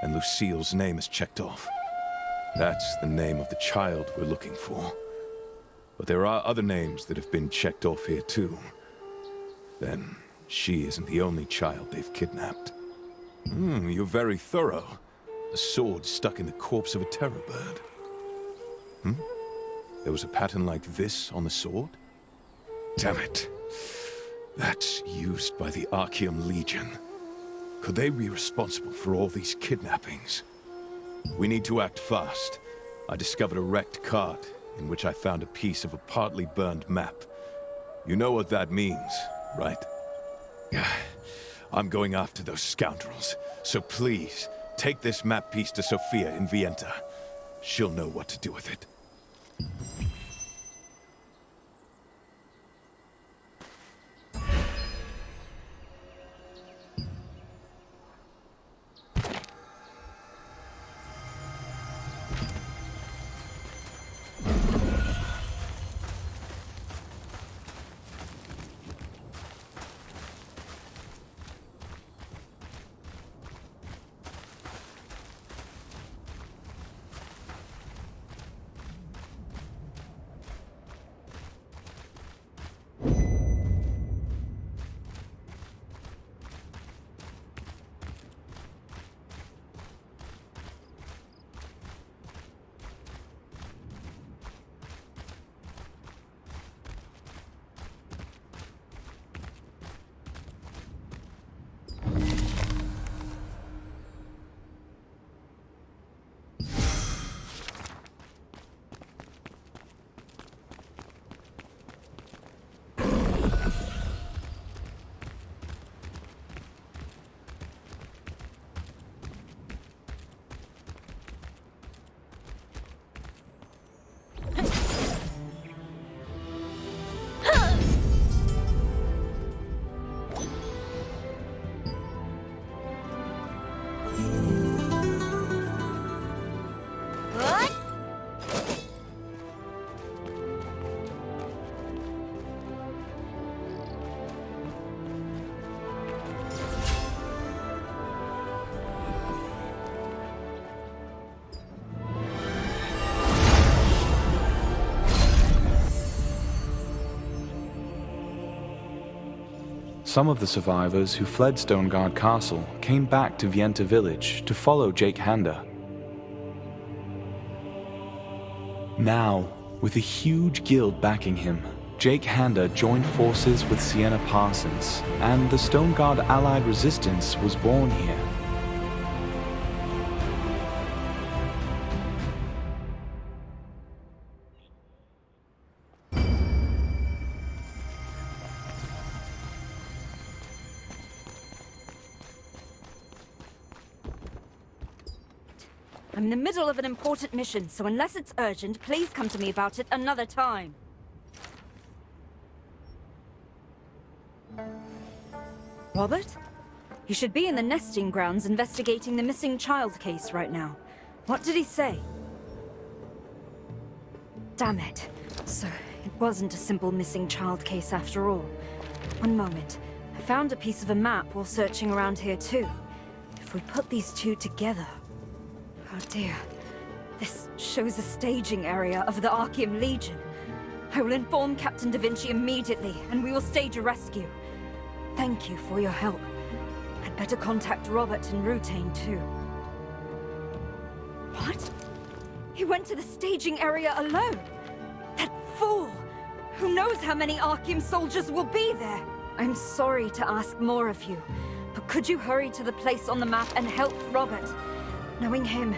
and Lucille's name is checked off. That's the name of the child we're looking for. But there are other names that have been checked off here too. Then, she isn't the only child they've kidnapped. You're very thorough. A sword stuck in the corpse of a terror bird. There was a pattern like this on the sword? Damn it. That's used by the Arkeum Legion. Could they be responsible for all these kidnappings? We need to act fast. I discovered a wrecked cart in which I found a piece of a partly burned map. You know what that means, right? I'm going after those scoundrels, so please, take this map piece to Sophia in Vienta. She'll know what to do with it. Some of the survivors who fled Stoneguard Castle came back to Vienta village to follow Jake Handa. Now, with a huge guild backing him, Jake Handa joined forces with Sienna Parsons, and the Stoneguard Allied Resistance was born here. I'm in the middle of an important mission, so unless it's urgent, please come to me about it another time. Robert? You should be in the nesting grounds investigating the missing child case right now. What did he say? Damn it. So, it wasn't a simple missing child case after all. One moment. I found a piece of a map while searching around here too. If we put these two together... Oh dear. This shows a staging area of the Arkeum Legion. I will inform Captain Da Vinci immediately, and we will stage a rescue. Thank you for your help. I'd better contact Robert and Rutain too. What? He went to the staging area alone? That fool! Who knows how many Arkeum soldiers will be there? I'm sorry to ask more of you, But could you hurry to the place on the map and help Robert? Knowing him,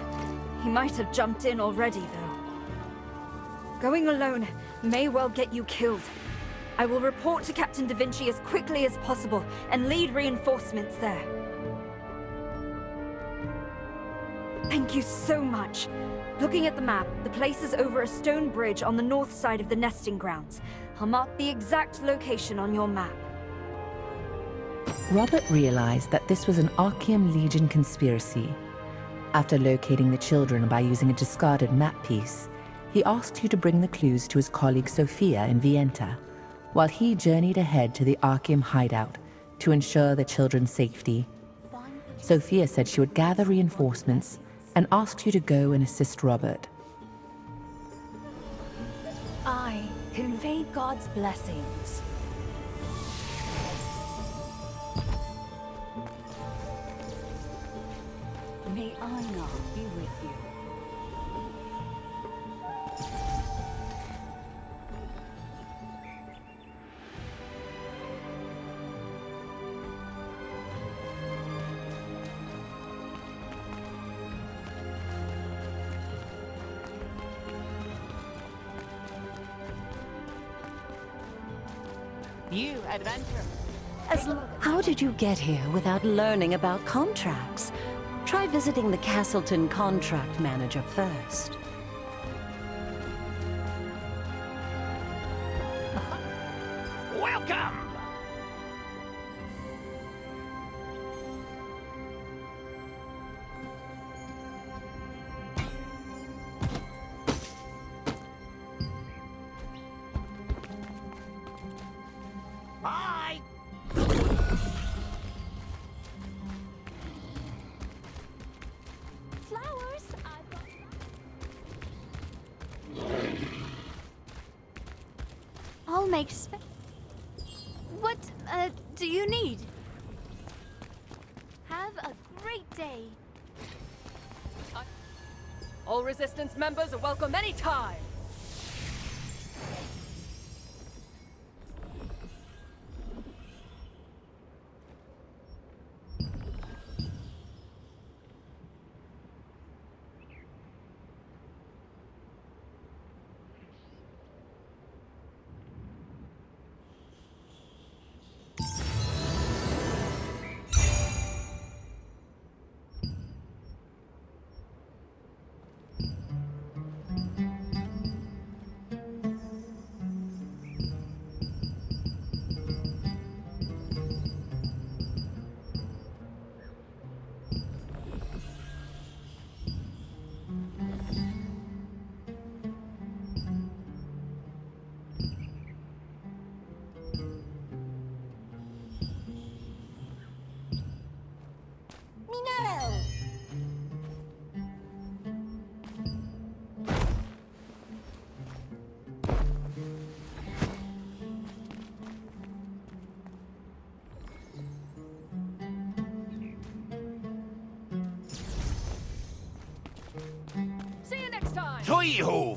he might have jumped in already, though. Going alone may well get you killed. I will report to Captain Da Vinci as quickly as possible and lead reinforcements there. Thank you so much. Looking at the map, the place is over a stone bridge on the north side of the nesting grounds. I'll mark the exact location on your map. Robert realized that this was an Arkeum Legion conspiracy. After locating the children by using a discarded map piece, he asked you to bring the clues to his colleague Sophia in Vienta, while he journeyed ahead to the Arkeum hideout to ensure the children's safety. Sophia said she would gather reinforcements and asked you to go and assist Robert. I convey God's blessings. May honor be with you. You adventure. How did you get here without learning about contracts? Try visiting the Castleton contract manager first. Welcome! Bye! Flowers, I'll make What, do you need? Have a great day. All Resistance members are welcome anytime! Tee-hoo!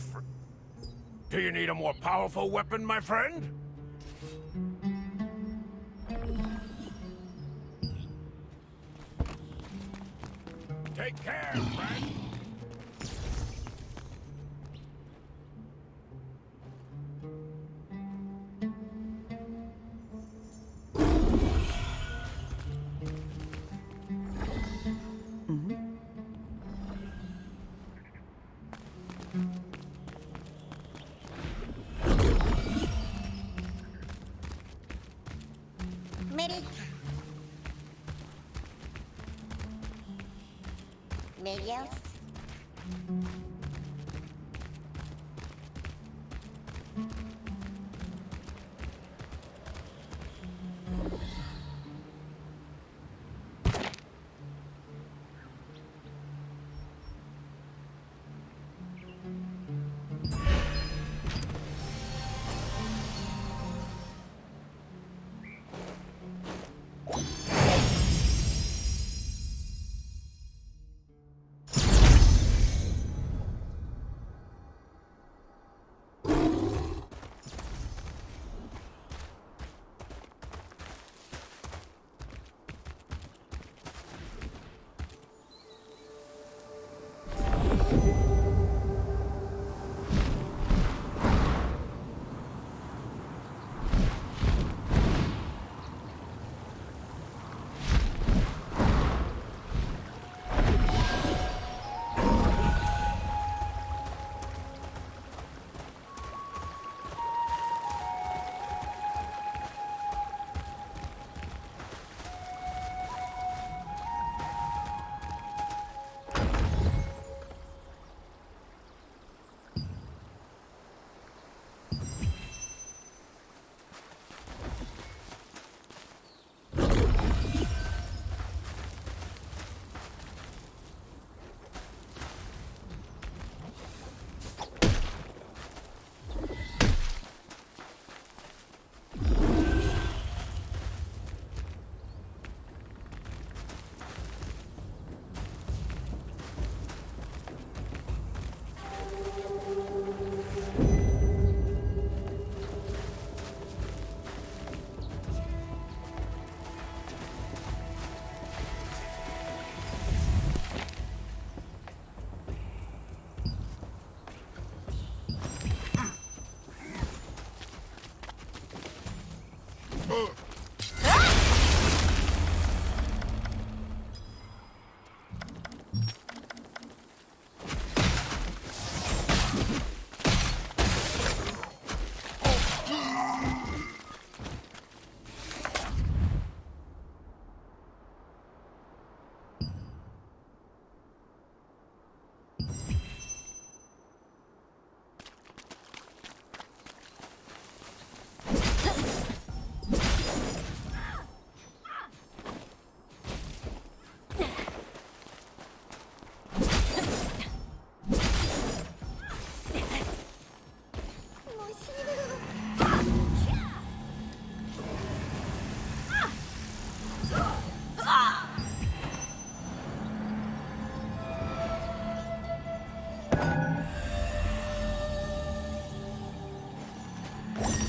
Do you need a more powerful weapon, my friend? Take care, friend! Medios?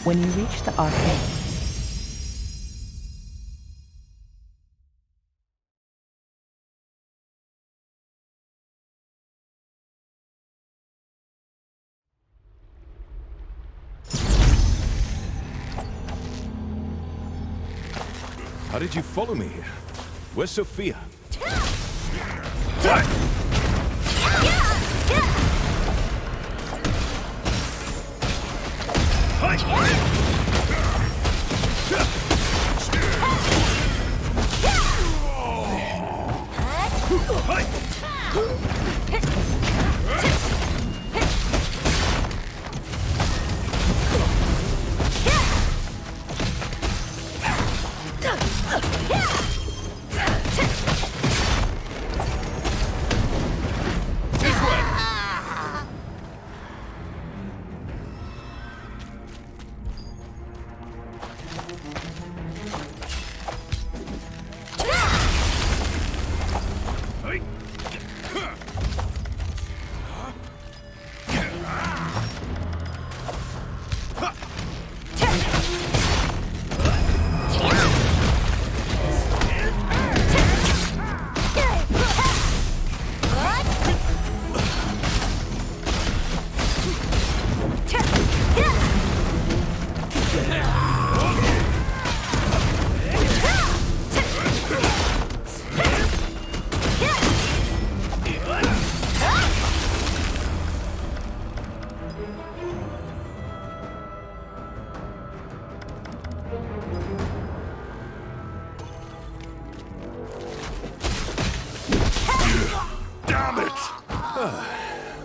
When you reach the Arkeum, How did you follow me here? Where's Sophia?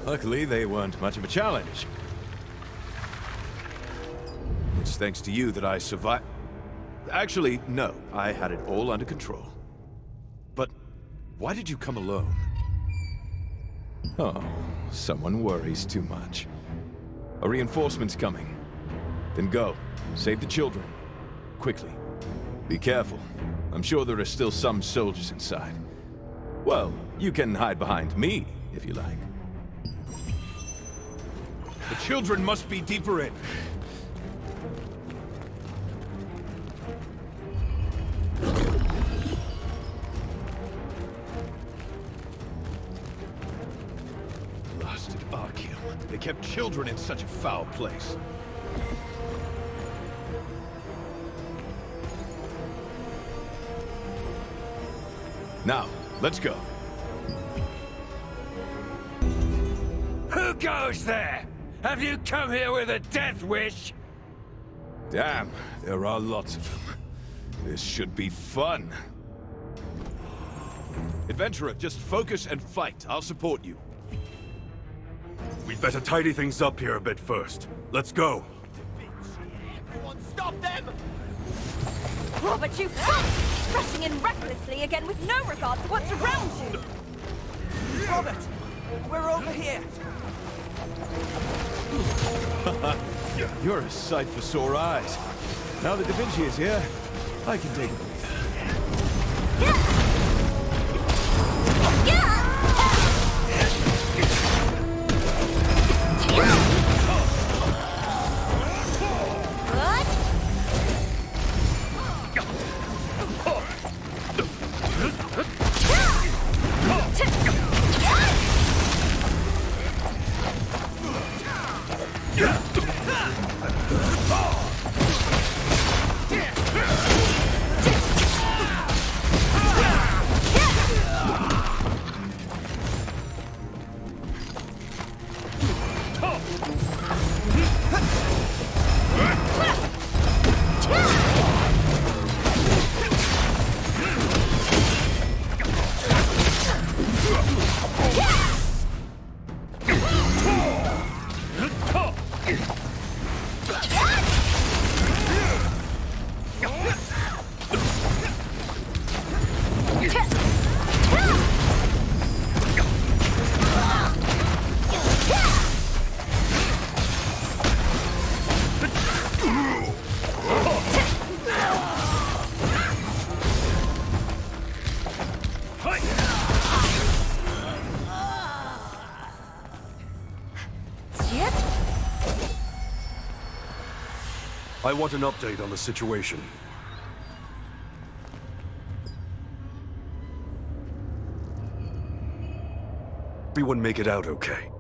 Luckily, they weren't much of a challenge. It's thanks to you that I survived. Actually, no. I had it all under control. But why did you come alone? Oh, someone worries too much. A reinforcement's coming. Then go. Save the children. Quickly. Be careful. I'm sure there are still some soldiers inside. Well, you can hide behind me, if you like. The children must be deeper in. Blasted Arkeum. They kept children in such a foul place. Now, let's go. Who goes there? Have you come here with a death wish? Damn, there are lots of them. This should be fun. Adventurer, just focus and fight. I'll support you. We'd better tidy things up here a bit first. Let's go. Everyone stop them! Robert, you fuck! Rushing in recklessly again with no regard to what's around you! Robert, we're over here. You're a sight for sore eyes. Now that Da Vinci is here, I can take a breather. I want an update on the situation. Everyone make it out okay?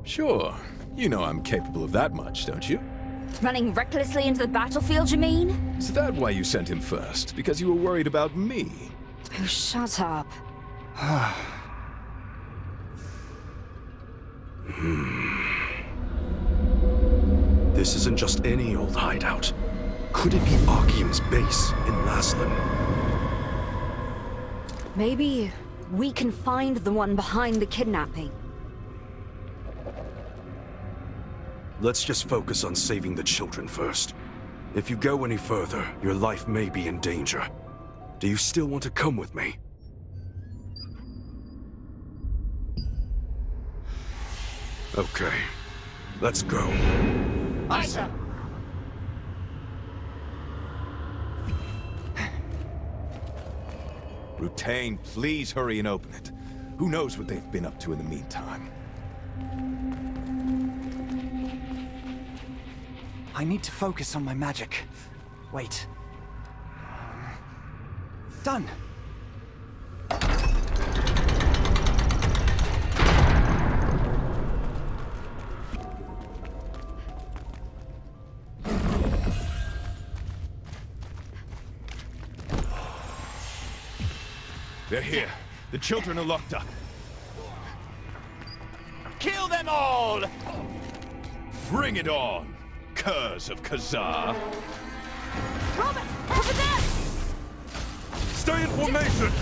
Sure. You know I'm capable of that much, don't you? Running recklessly into the battlefield, you mean? Is that why you sent him first? Because you were worried about me? Oh, shut up. This isn't just any old hideout. Could it be Arkeum's base in Laslan? Maybe we can find the one behind the kidnapping. Let's just focus on saving the children first. If you go any further, your life may be in danger. Do you still want to come with me? Okay, let's go. Aye, sir. Rutain, please hurry and open it. Who knows what they've been up to in the meantime? I need to focus on my magic. Wait. Done! They're here. The children are locked up. Kill them all! Bring it on, curs of Kazar. Robert, over there! Stay in formation!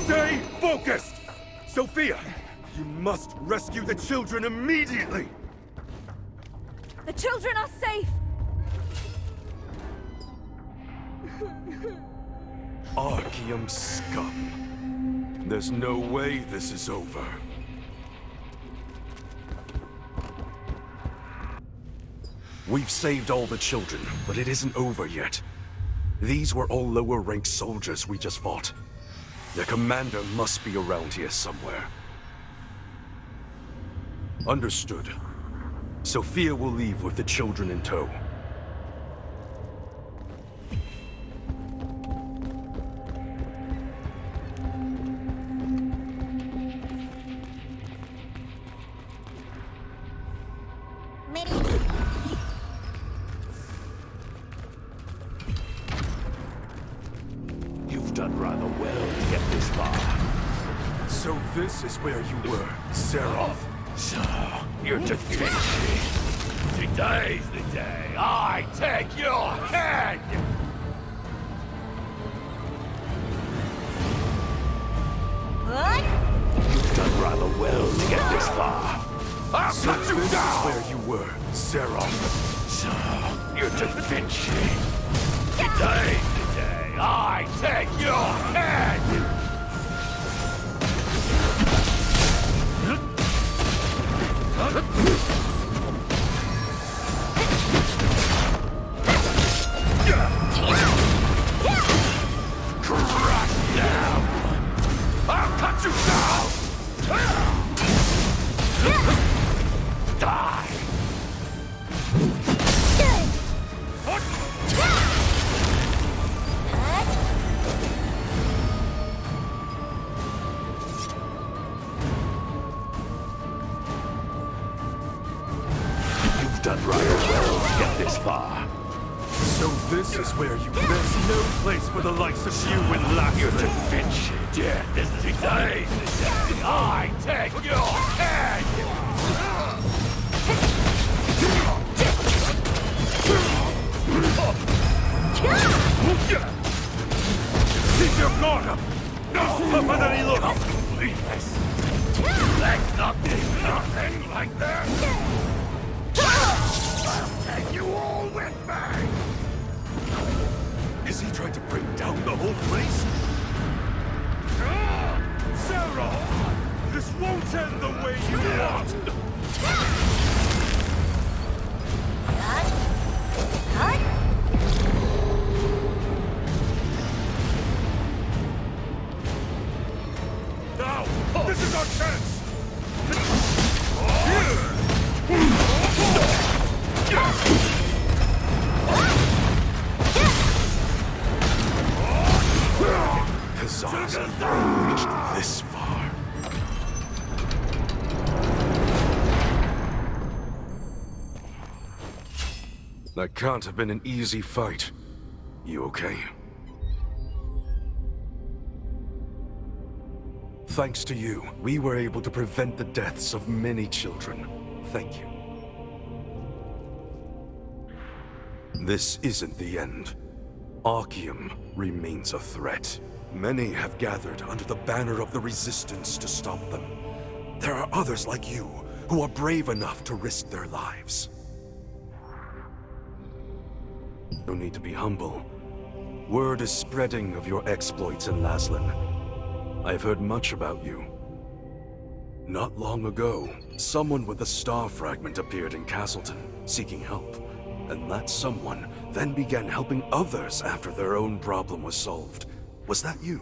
Stay focused! Sophia, you must rescue the children immediately! The children are safe! Arkeum scum. There's no way this is over. We've saved all the children, but it isn't over yet. These were all lower-ranked soldiers we just fought. Their commander must be around here somewhere. Understood. Sophia will leave with the children in tow. You've done rather well to get this far. So this is where you were, Seraph. So, you're defeated. Today's the day I take your head! What? You've done rather well to get this far. I'll So cut you this down! is where you were, Seraph. So, you're defeated. Today's the day I take your head! Die! You've done right well to get this far. So this is where you... There's no place for the likes of you in last. You're to finish death is today. I take your head! Keep your guard up! No tougher than he looks! That's nothing like that! I'll take you all with me! Is he trying to bring down the whole place? Sarah! This won't end the way you want! Now, this is our chance! Kazar's never reached this far. That can't have been an easy fight. You okay? Thanks to you, we were able to prevent the deaths of many children. Thank you. This isn't the end. Arkeum remains a threat. Many have gathered under the banner of the Resistance to stop them. There are others like you who are brave enough to risk their lives. No need to be humble. Word is spreading of your exploits in Laslan. I've heard much about you. Not long ago, someone with a star fragment appeared in Castleton, seeking help. And that someone then began helping others after their own problem was solved. Was that you?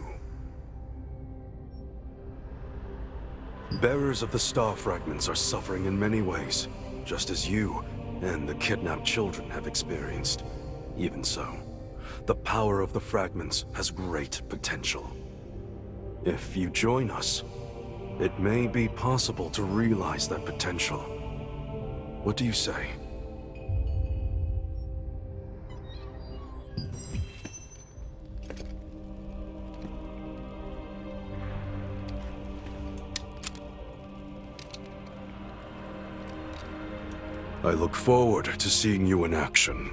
Bearers of the star fragments are suffering in many ways, just as you and the kidnapped children have experienced. Even so, the power of the fragments has great potential. If you join us, it may be possible to realize that potential. What do you say? I look forward to seeing you in action.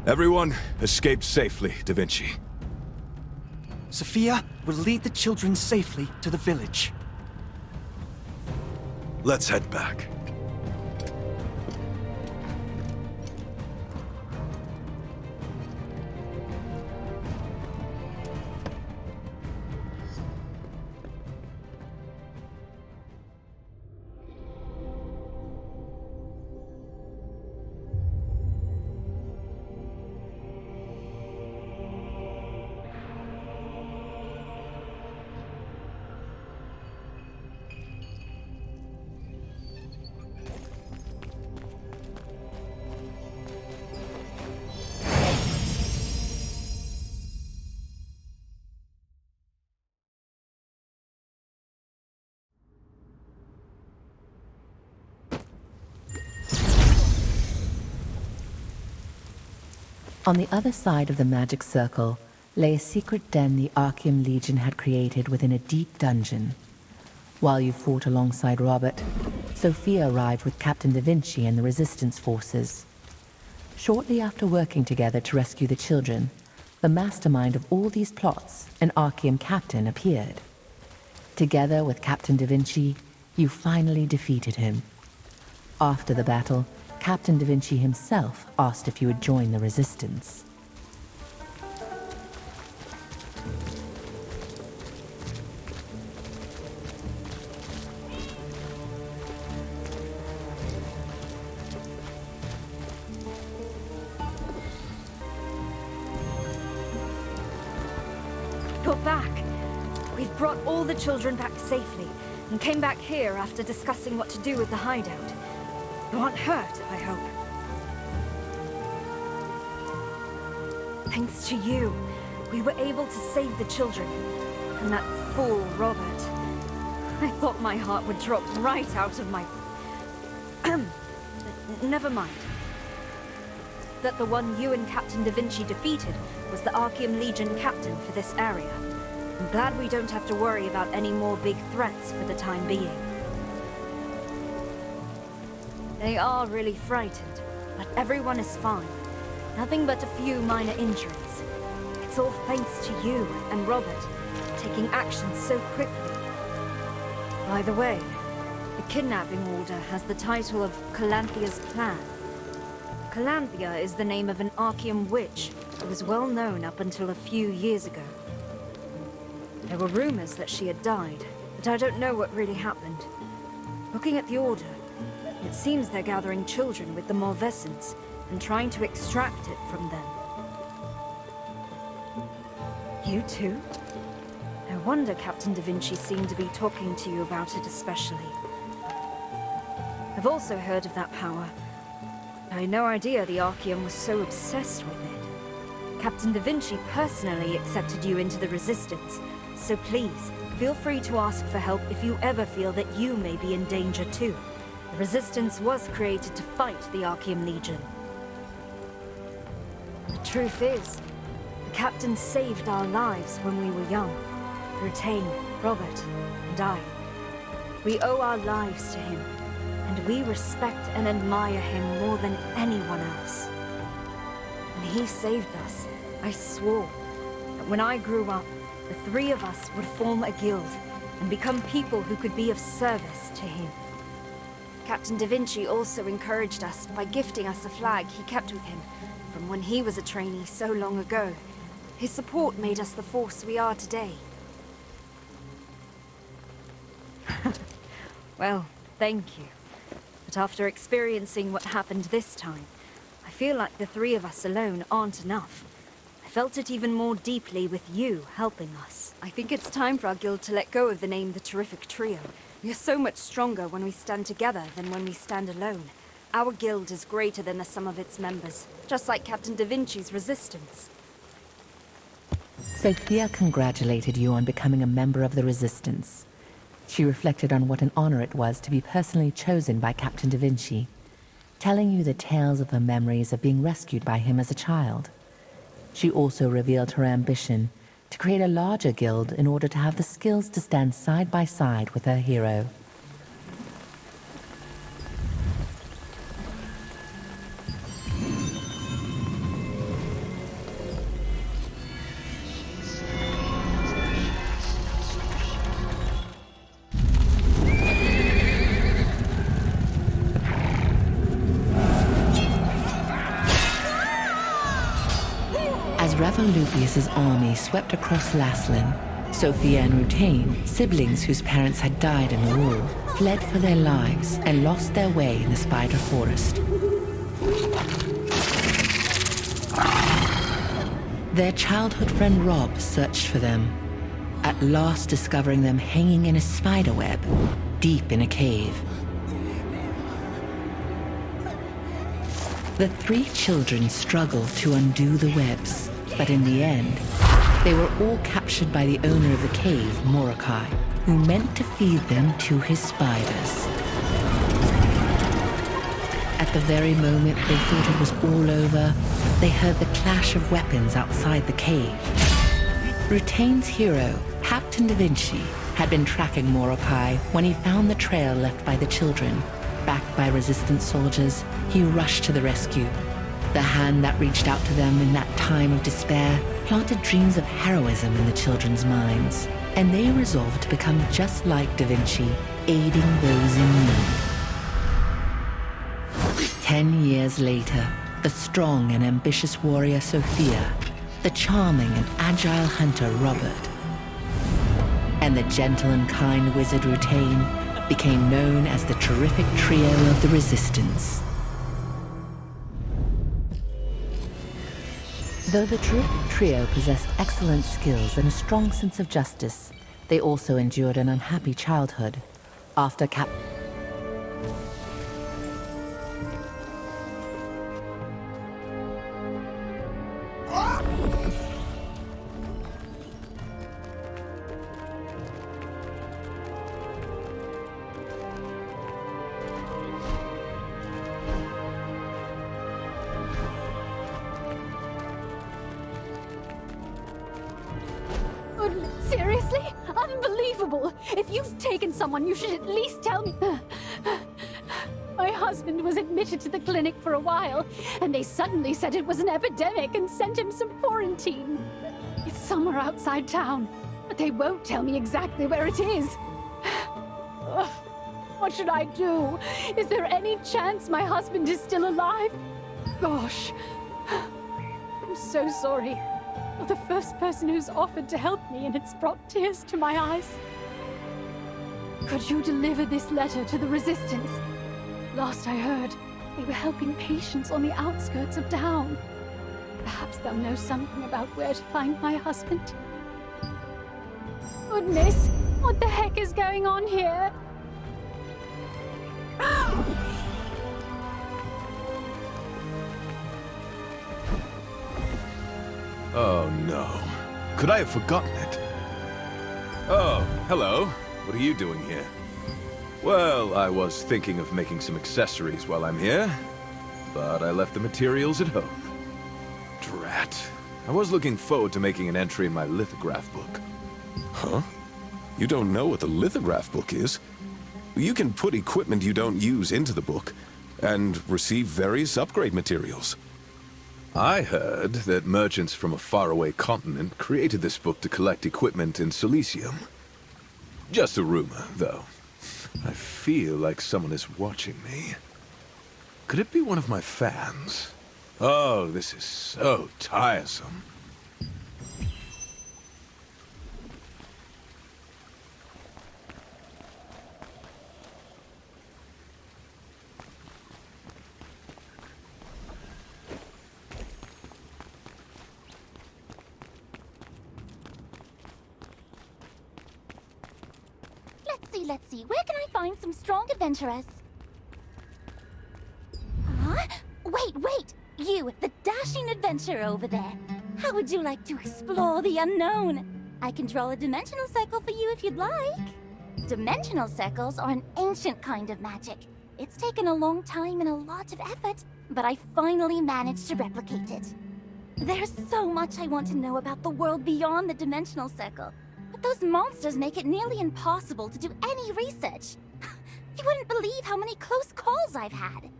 Everyone escaped safely, Da Vinci. Sophia will lead the children safely to the village. Let's head back. On the other side of the magic circle lay a secret den the Arkeum Legion had created within a deep dungeon. While you fought alongside Robert, Sophia arrived with Captain Da Vinci and the Resistance forces. Shortly after working together to rescue the children, the mastermind of all these plots, an Arkeum captain, appeared. Together with Captain Da Vinci, you finally defeated him. After the battle, Captain Da Vinci himself asked if you would join the Resistance. We've brought all the children back safely, and came back here after discussing what to do with the hideout. You aren't hurt, I hope. Thanks to you, we were able to save the children. And that fool, Robert. I thought my heart would drop right out of my... Never mind. That the one you and Captain Da Vinci defeated was the Arkeum Legion captain for this area. I'm glad we don't have to worry about any more big threats for the time being. They are really frightened, but everyone is fine. Nothing but a few minor injuries. It's all thanks to you and Robert, taking action so quickly. By the way, the kidnapping order has the title of Calanthia's Plan. Calanthia is the name of an Arkeum witch who was well known up until a few years ago. There were rumors that she had died, but I don't know what really happened. Looking at the order, it seems they're gathering children with the Malvescents and trying to extract it from them. You too? No wonder Captain Da Vinci seemed to be talking to you about it especially. I've also heard of that power. I had no idea the Arkeum was so obsessed with it. Captain Da Vinci personally accepted you into the Resistance, so please, feel free to ask for help if you ever feel that you may be in danger too. The Resistance was created to fight the Arkeum Legion. The truth is, the Captain saved our lives when we were young. Rutain, Robert, and I. We owe our lives to him, and we respect and admire him more than anyone else. When he saved us, I swore that when I grew up, the three of us would form a guild and become people who could be of service to him. Captain Da Vinci also encouraged us by gifting us a flag he kept with him from when he was a trainee so long ago. His support made us the force we are today. Well, thank you. But after experiencing what happened this time, I feel like the three of us alone aren't enough. I felt it even more deeply with you helping us. I think it's time for our guild to let go of the name the Terrific Trio. We are so much stronger when we stand together than when we stand alone. Our guild is greater than the sum of its members, just like Captain Da Vinci's Resistance. Sophia congratulated you on becoming a member of the Resistance. She reflected on what an honor it was to be personally chosen by Captain Da Vinci, telling you the tales of her memories of being rescued by him as a child. She also revealed her ambition to create a larger guild in order to have the skills to stand side by side with her hero. Lupius's army swept across Laslan. Sophia and Rutain, siblings whose parents had died in the war, fled for their lives and lost their way in the Spider Forest. Their childhood friend Rob searched for them, at last discovering them hanging in a spider web, deep in a cave. The three children struggled to undo the webs, but in the end, they were all captured by the owner of the cave, Mordecai, who meant to feed them to his spiders. At the very moment they thought it was all over, they heard the clash of weapons outside the cave. Rutain's hero, Captain Da Vinci, had been tracking Mordecai when he found the trail left by the children. Backed by Resistance soldiers, he rushed to the rescue. The hand that reached out to them in that time of despair planted dreams of heroism in the children's minds, and they resolved to become just like Da Vinci, aiding those in need. 10 years later, the strong and ambitious warrior Sophia, the charming and agile hunter Robert, and the gentle and kind wizard Rutain became known as the Terrific Trio of the Resistance. Though the Terrific Trio possessed excellent skills and a strong sense of justice, They also endured an unhappy childhood. After Seriously? Unbelievable! If you've taken someone, you should at least tell me. My husband was admitted to the clinic for a while, and they suddenly said it was an epidemic and sent him some quarantine. It's somewhere outside town, but they won't tell me exactly where it is. What should I do? Is there any chance my husband is still alive? Gosh. I'm so sorry. You're the first person who's offered to help me, and it's brought tears to my eyes. Could you deliver this letter to the Resistance? Last I heard, they were helping patients on the outskirts of town. Perhaps they'll know something about where to find my husband. Goodness, what the heck is going on here? Oh no. Could I have forgotten it? Oh, hello. What are you doing here? Well, I was thinking of making some accessories while I'm here, but I left the materials at home. Drat. I was looking forward to making an entry in my lithograph book. Huh? You don't know what the lithograph book is? You can put equipment you don't use into the book, and receive various upgrade materials. I heard that merchants from a faraway continent created this book to collect equipment in Solistium. Just a rumor, though. I feel like someone is watching me. Could it be one of my fans? Oh, this is so tiresome. Let's see. Where can I find some strong adventurers? Huh? Wait! You, the dashing adventurer over there. How would you like to explore the unknown? I can draw a dimensional circle for you if you'd like. Dimensional circles are an ancient kind of magic. It's taken a long time and a lot of effort, but I finally managed to replicate it. There's so much I want to know about the world beyond the dimensional circle. But those monsters make it nearly impossible to do any research. You wouldn't believe how many close calls I've had.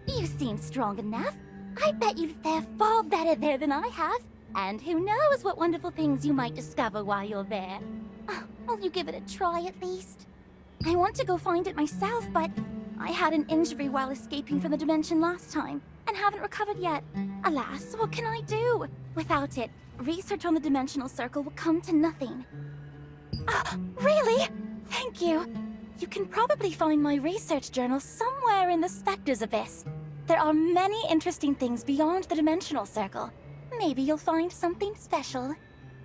You seem strong enough. I bet you'd fare far better there than I have. And who knows what wonderful things you might discover while you're there. Will you give it a try at least? I want to go find it myself, but I had an injury while escaping from the dimension last time, and haven't recovered yet. Alas, what can I do? Without it, research on the dimensional circle will come to nothing. Really? Thank you. You can probably find my research journal somewhere in the Spectre's abyss. There are many interesting things beyond the dimensional circle. Maybe you'll find something special.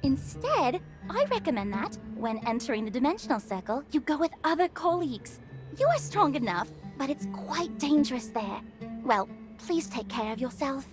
Instead, I recommend that, when entering the dimensional circle, you go with other colleagues. You are strong enough, but it's quite dangerous there. Well, please take care of yourself.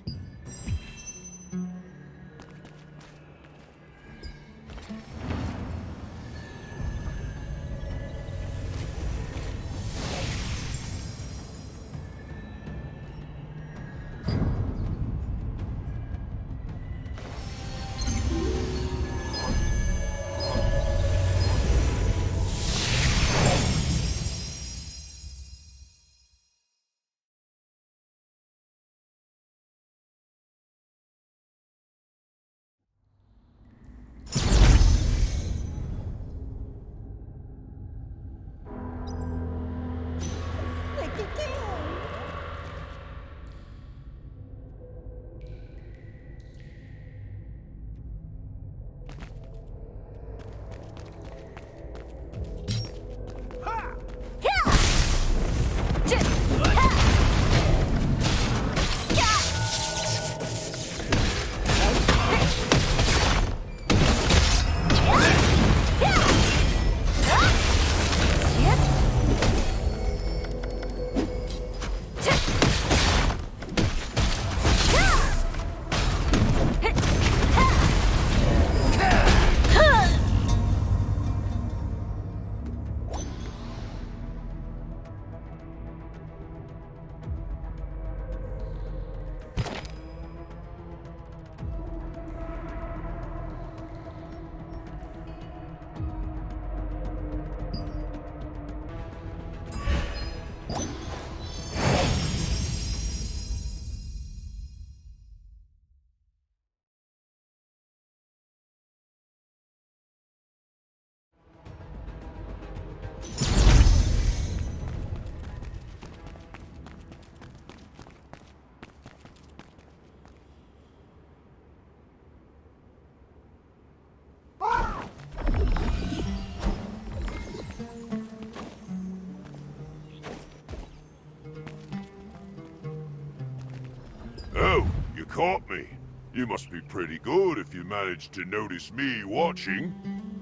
caught me. You must be pretty good if you managed to notice me watching.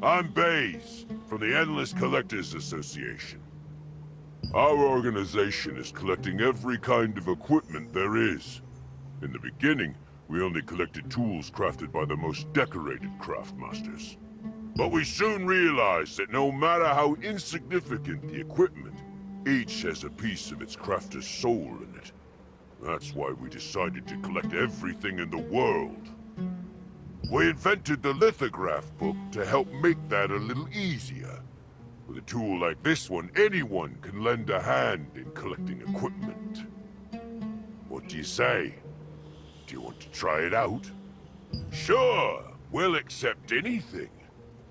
I'm Baze, from the Endless Collectors Association. Our organization is collecting every kind of equipment there is. In the beginning, we only collected tools crafted by the most decorated craftmasters. But we soon realized that no matter how insignificant the equipment, each has a piece of its crafter's soul in it. That's why we decided to collect everything in the world. We invented the lithograph book to help make that a little easier. With a tool like this one, anyone can lend a hand in collecting equipment. What do you say? Do you want to try it out? Sure, we'll accept anything.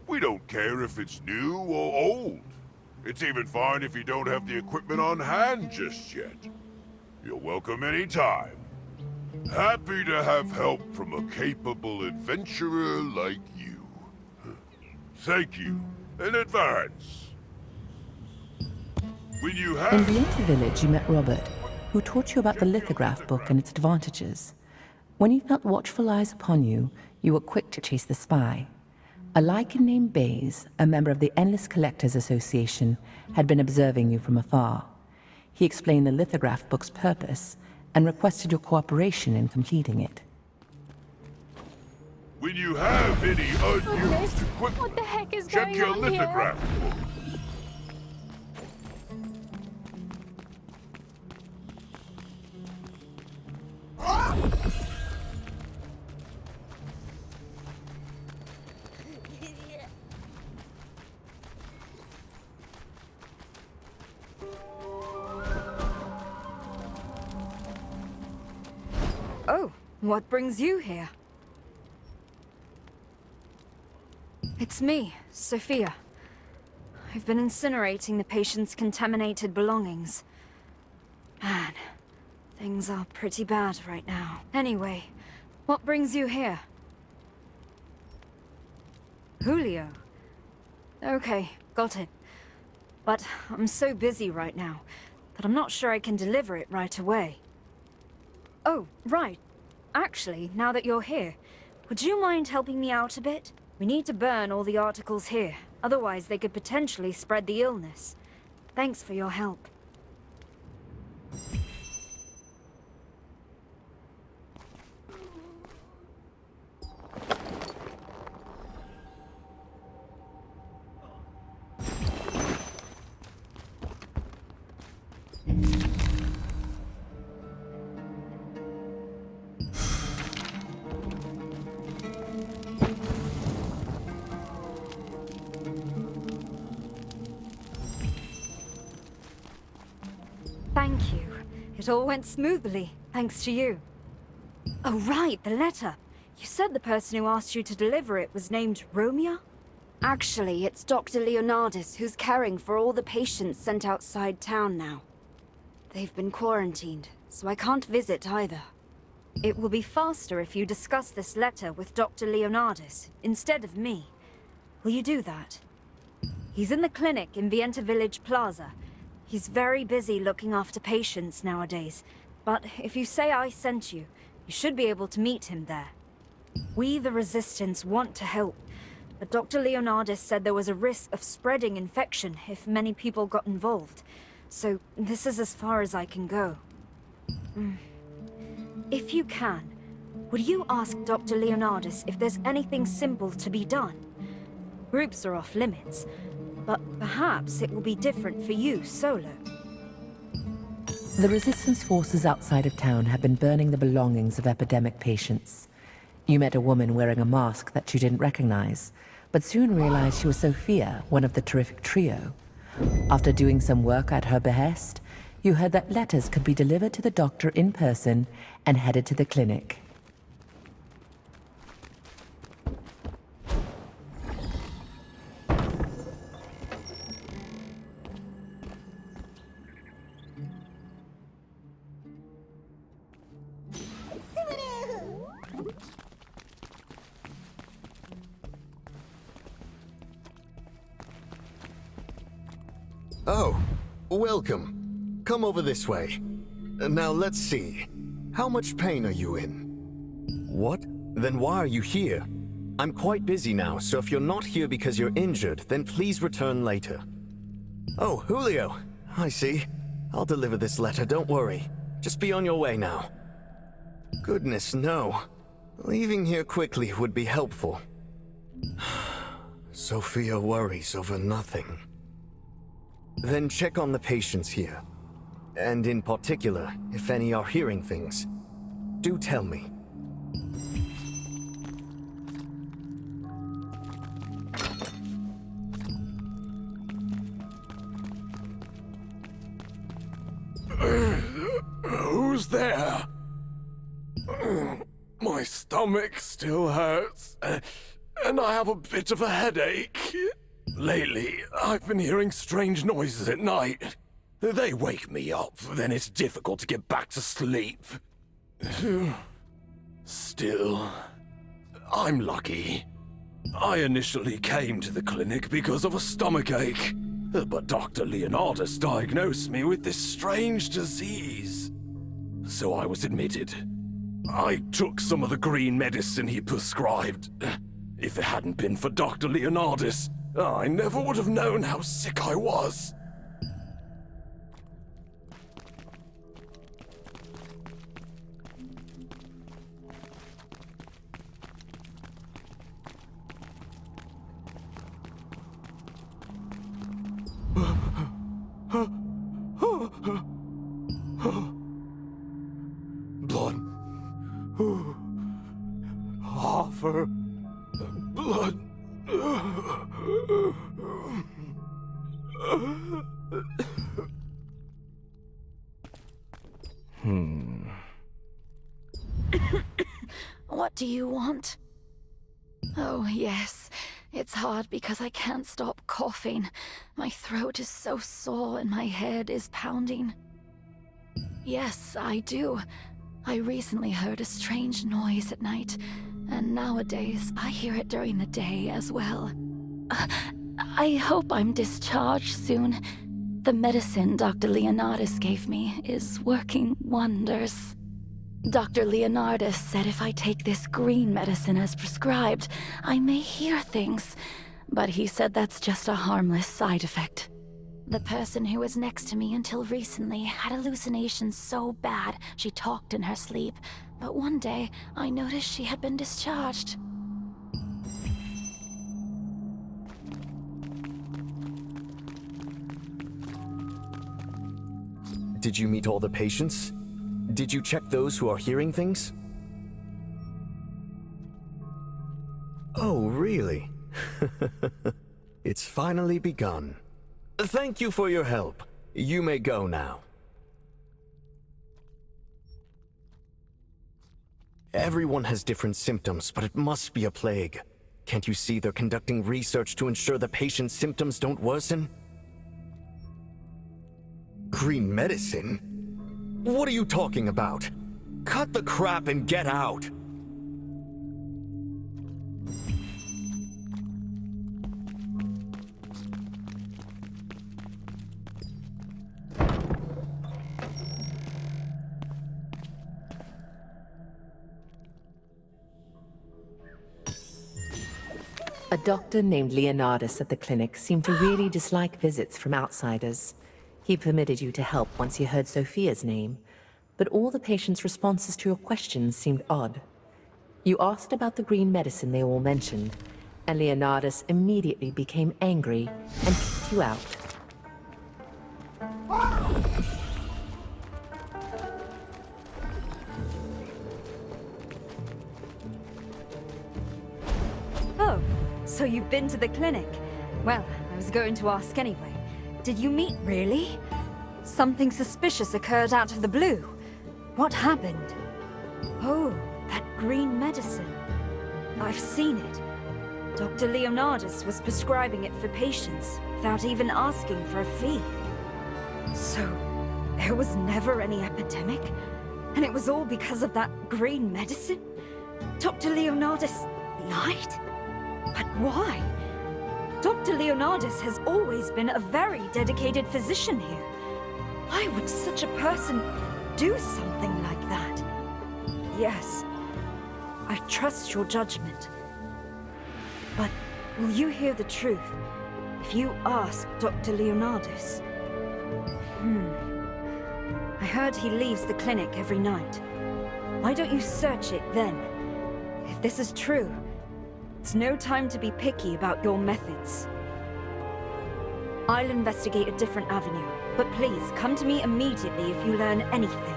We don't care if it's new or old. It's even fine if you don't have the equipment on hand just yet. You're welcome anytime. Happy to have help from a capable adventurer like you. Thank you in advance. When you have... In Vienta Village, you met Robert, who taught you about the lithograph book and its advantages. When you felt watchful eyes upon you, you were quick to chase the spy. A lichen named Baze, a member of the Endless Collectors Association, had been observing you from afar. He explained the lithograph book's purpose and requested your cooperation in completing it. When you have any unused equipment, what the heck is check going your on lithograph here? book. Oh, what brings you here? It's me, Sophia. I've been incinerating the patient's contaminated belongings. Man, things are pretty bad right now. Anyway, what brings you here? Julio. Okay, got it. But I'm so busy right now that I'm not sure I can deliver it right away. Oh, right. Actually, now that you're here, would you mind helping me out a bit? We need to burn all the articles here, otherwise they could potentially spread the illness. Thanks for your help. Thank you. It all went smoothly, thanks to you. Oh right, the letter. You said the person who asked you to deliver it was named Romeo? Actually, it's Dr. Leonardus who's caring for all the patients sent outside town now. They've been quarantined, so I can't visit either. It will be faster if you discuss this letter with Dr. Leonardus instead of me. Will you do that? He's in the clinic in Vienta Village Plaza. He's very busy looking after patients nowadays, but if you say I sent you, you should be able to meet him there. We, the Resistance, want to help, but Dr. Leonardus said there was a risk of spreading infection if many people got involved, so this is as far as I can go. If you can, would you ask Dr. Leonardus if there's anything simple to be done? Groups are off limits, but perhaps it will be different for you solo. The Resistance forces outside of town have been burning the belongings of epidemic patients. You met a woman wearing a mask that you didn't recognize, but soon realized she was Sophia, one of the terrific trio. After doing some work at her behest, you heard that letters could be delivered to the doctor in person and headed to the clinic. Oh, welcome. Come over this way. Now let's see. How much pain are you in? What? Then why are you here? I'm quite busy now, so if you're not here because you're injured, then please return later. Oh, Julio. I see. I'll deliver this letter, don't worry. Just be on your way now. Goodness, no. Leaving here quickly would be helpful. Sophia worries over nothing. Then check on the patients here. And in particular, if any are hearing things. Do tell me. Who's there? My stomach still hurts, and I have a bit of a headache. Lately, I've been hearing strange noises at night. They wake me up, then it's difficult to get back to sleep. Still, I'm lucky. I initially came to the clinic because of a stomachache, but Dr. Leonardus diagnosed me with this strange disease. So I was admitted. I took some of the green medicine he prescribed. If it hadn't been for Dr. Leonardus, I never would have known how sick I was. Blood. Offer. Blood. What do you want? Oh, yes. It's hard because I can't stop coughing. My throat is so sore and my head is pounding. Yes, I do. I recently heard a strange noise at night, and nowadays I hear it during the day as well. I hope I'm discharged soon. The medicine Dr. Leonardus gave me is working wonders. Dr. Leonardus said if I take this green medicine as prescribed, I may hear things, but he said that's just a harmless side effect. The person who was next to me until recently had hallucinations so bad she talked in her sleep, but one day I noticed she had been discharged. Did you meet all the patients? Did you check those who are hearing things? Oh, really? It's finally begun. Thank you for your help. You may go now. Everyone has different symptoms, but it must be a plague. Can't you see they're conducting research to ensure the patient's symptoms don't worsen? Green medicine? What are you talking about? Cut the crap and get out! A doctor named Leonardus at the clinic seemed to really dislike visits from outsiders. He permitted you to help once he heard Sophia's name, but all the patients' responses to your questions seemed odd. You asked about the green medicine they all mentioned, and Leonardus immediately became angry and kicked you out. Oh, so you've been to the clinic? Well, I was going to ask anyway. Did you meet, really? Something suspicious occurred out of the blue. What happened? Oh, that green medicine. I've seen it. Dr. Leonardus was prescribing it for patients without even asking for a fee. So, there was never any epidemic? And it was all because of that green medicine? Dr. Leonardus lied? But why? Dr. Leonardus has always been a very dedicated physician here. Why would such a person do something like that? Yes, I trust your judgment. But will you hear the truth if you ask Dr. Leonardus? I heard he leaves the clinic every night. Why don't you search it then? If this is true, it's no time to be picky about your methods. I'll investigate a different avenue, but please come to me immediately if you learn anything.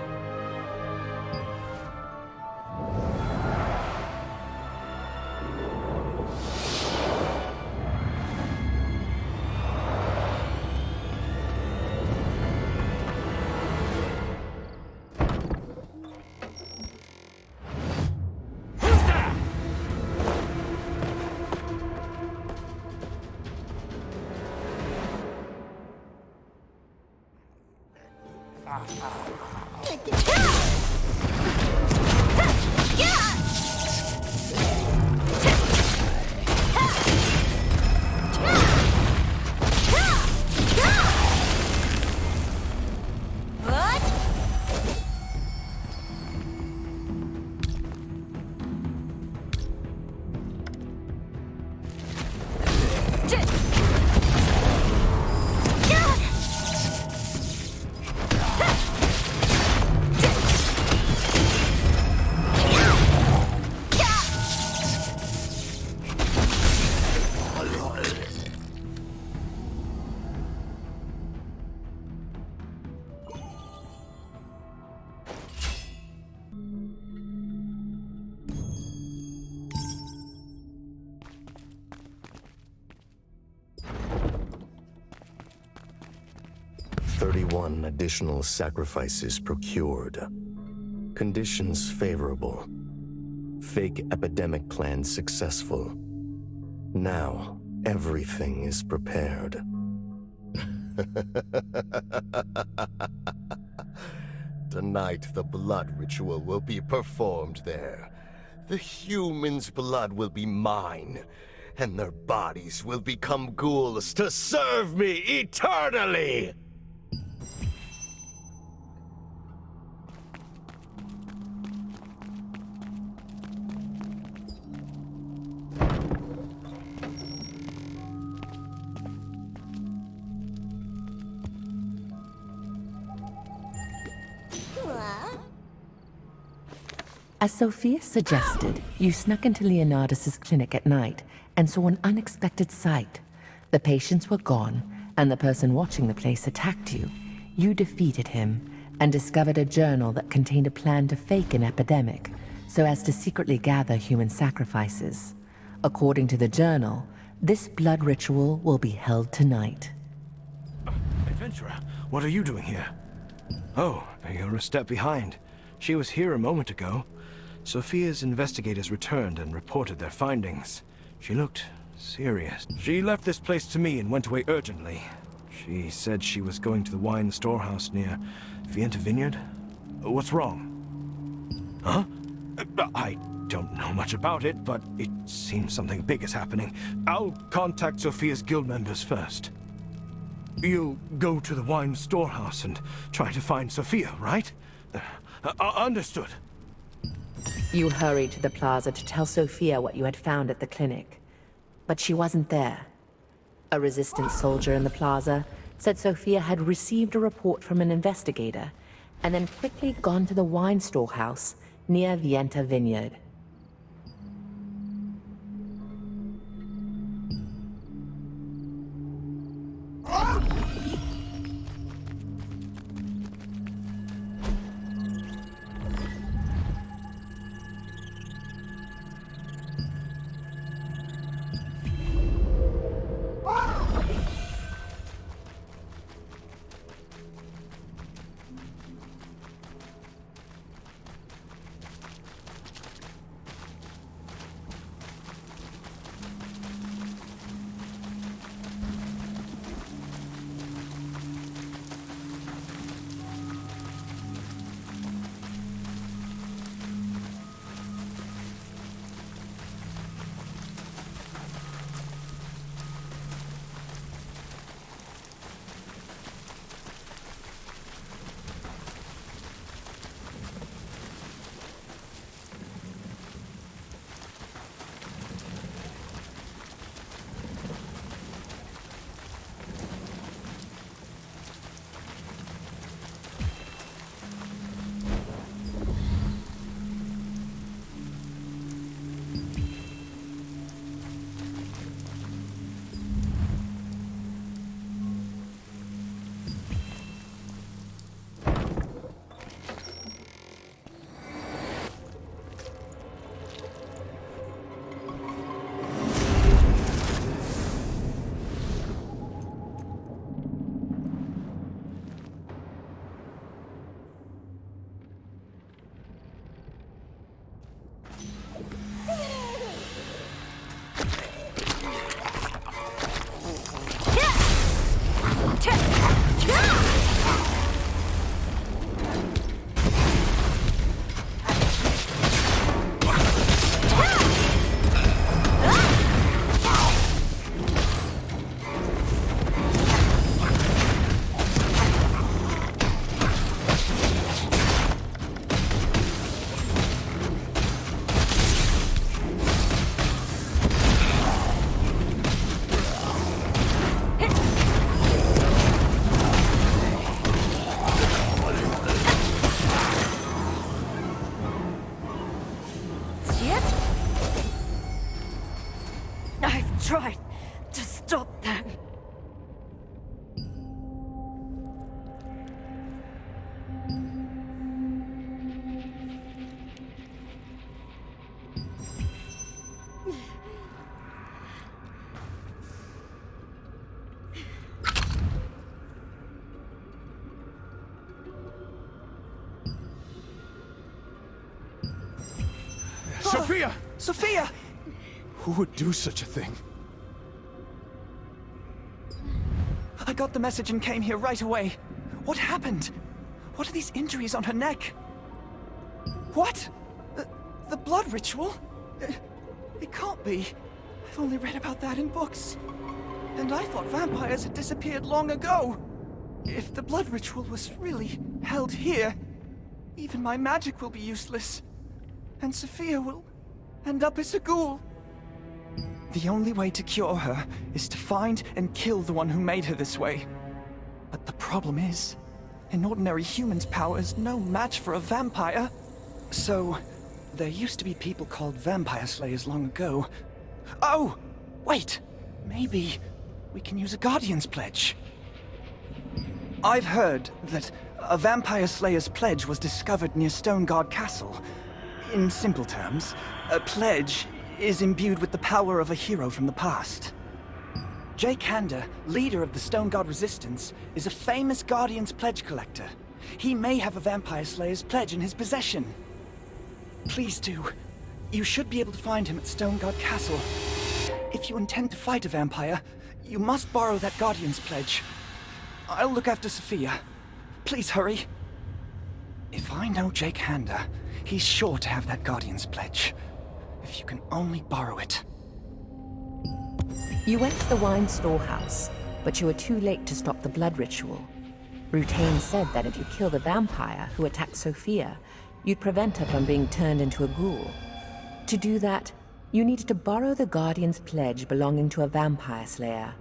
Additional sacrifices procured. Conditions favorable. Fake epidemic plan successful. Now, everything is prepared. Tonight, the blood ritual will be performed there. The humans' blood will be mine, and their bodies will become ghouls to serve me eternally! As Sophia suggested, you snuck into Leonardus' clinic at night and saw an unexpected sight. The patients were gone, and the person watching the place attacked you. You defeated him and discovered a journal that contained a plan to fake an epidemic so as to secretly gather human sacrifices. According to the journal, this blood ritual will be held tonight. Adventurer, what are you doing here? Oh, you're a step behind. She was here a moment ago. Sophia's investigators returned and reported their findings. She looked serious. She left this place to me and went away urgently. She said she was going to the wine storehouse near Vienta Vineyard. What's wrong? Huh? I don't know much about it, but it seems something big is happening. I'll contact Sophia's guild members first. You'll go to the wine storehouse and try to find Sophia, right? Understood. You hurried to the plaza to tell Sophia what you had found at the clinic. But she wasn't there. A resistance soldier in the plaza said Sophia had received a report from an investigator and then quickly gone to the wine storehouse near Vienta Vineyard. Tried to stop them. Sophia! Sophia! Who would do such a thing? I got the message and came here right away. What happened? What are these injuries on her neck? What? The blood ritual? It can't be. I've only read about that in books. And I thought vampires had disappeared long ago. If the blood ritual was really held here, even my magic will be useless. And Sophia will end up as a ghoul. The only way to cure her is to find and kill the one who made her this way. But the problem is, an ordinary human's power is no match for a vampire. So, there used to be people called vampire slayers long ago. Oh! Wait! Maybe we can use a Guardian's Pledge. I've heard that a vampire slayer's pledge was discovered near Stoneguard Castle. In simple terms, a pledge is imbued with the power of a hero from the past. Jake Hander, leader of the Stoneguard Resistance, is a famous Guardian's Pledge collector. He may have a Vampire Slayer's pledge in his possession. Please do. You should be able to find him at Stoneguard Castle. If you intend to fight a vampire, you must borrow that Guardian's Pledge. I'll look after Sophia. Please hurry. If I know Jake Hander, he's sure to have that Guardian's Pledge. If you can only borrow it. You went to the wine storehouse, but you were too late to stop the blood ritual. Rutain said that if you kill the vampire who attacked Sophia, you'd prevent her from being turned into a ghoul. To do that, you needed to borrow the Guardian's Pledge belonging to a vampire slayer.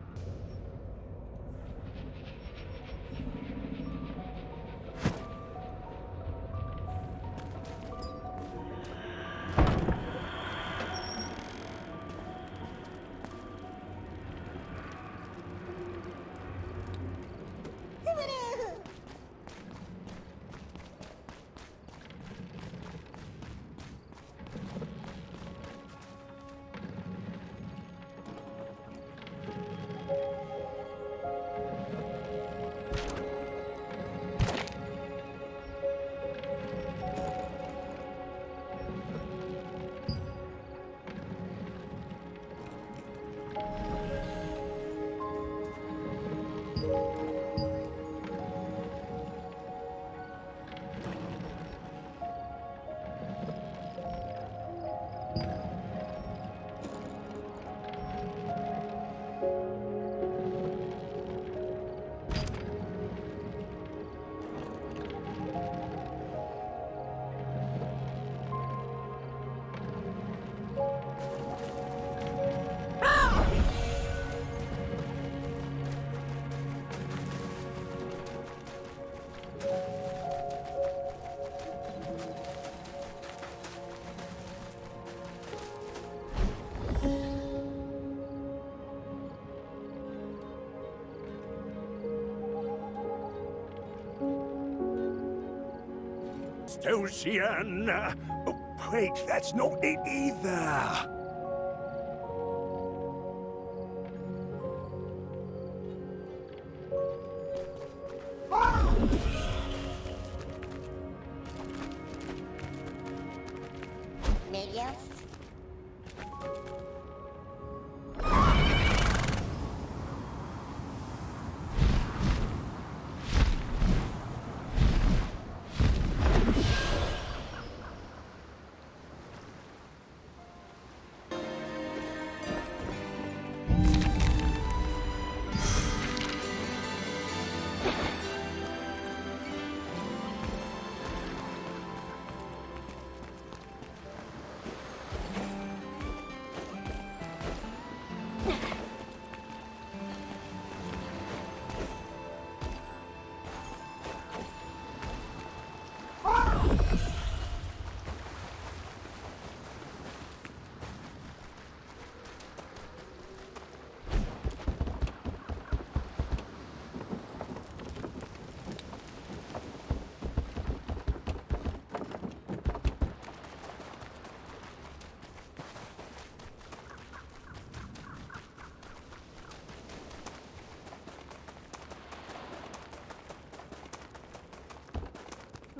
Stosian. Oh, wait, that's not it either.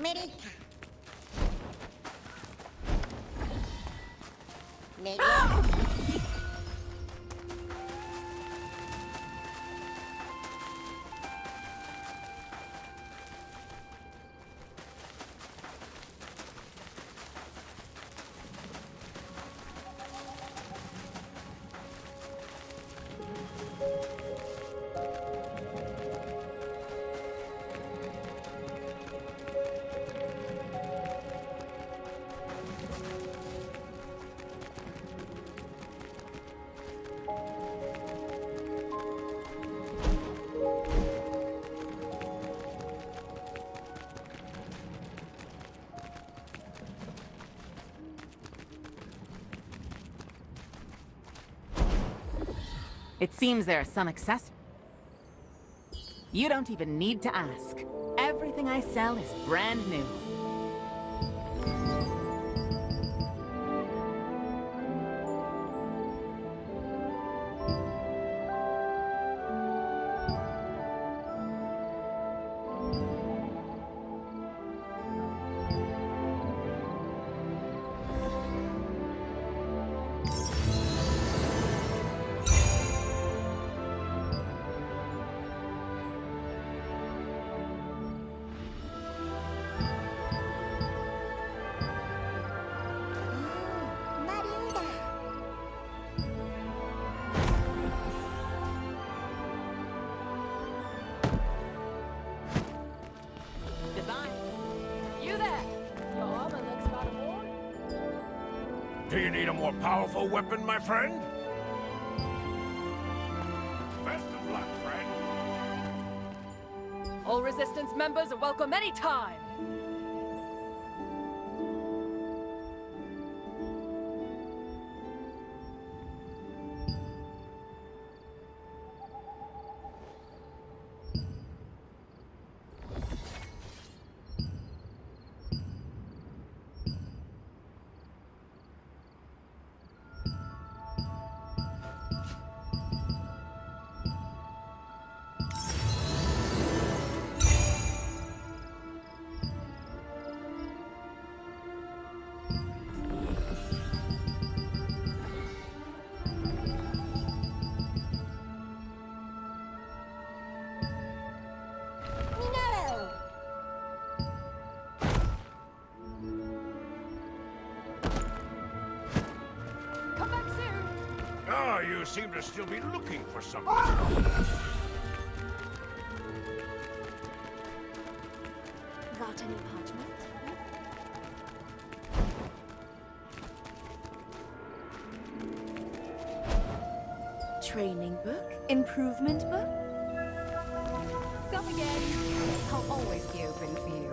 America. It seems there are some accessories. You don't even need to ask. Everything I sell is brand new. Do you need a more powerful weapon, my friend? Best of luck, friend. All Resistance members are welcome anytime! Ah, you seem to still be looking for something. Got any parchment? Training book? Improvement book? Come again. I'll always be open for you.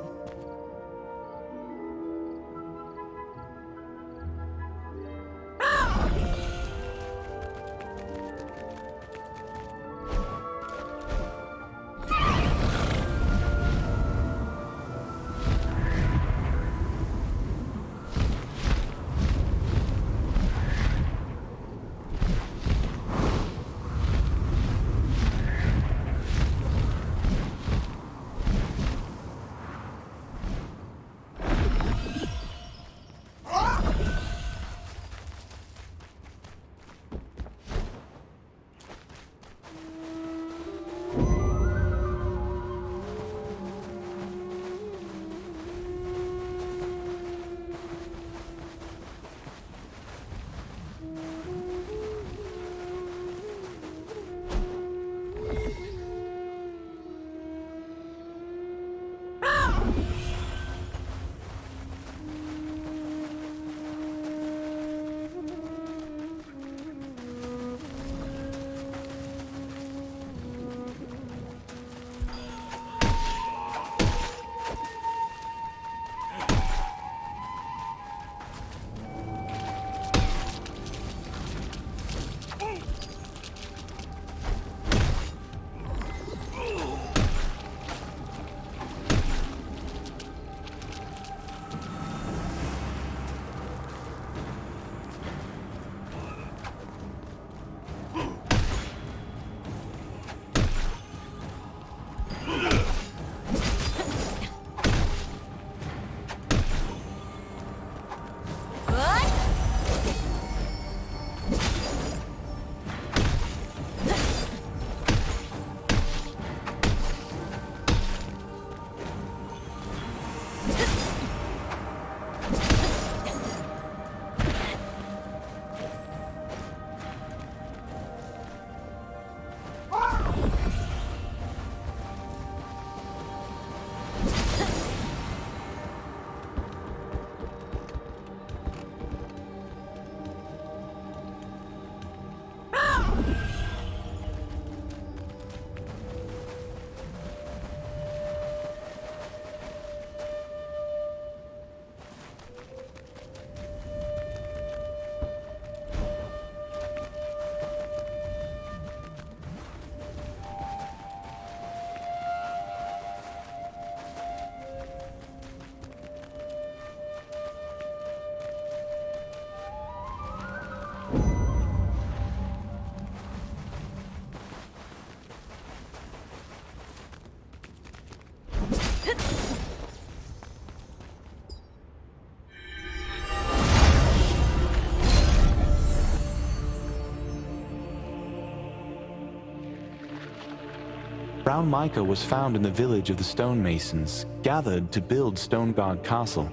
Brown mica was found in the village of the stonemasons, gathered to build Stoneguard Castle.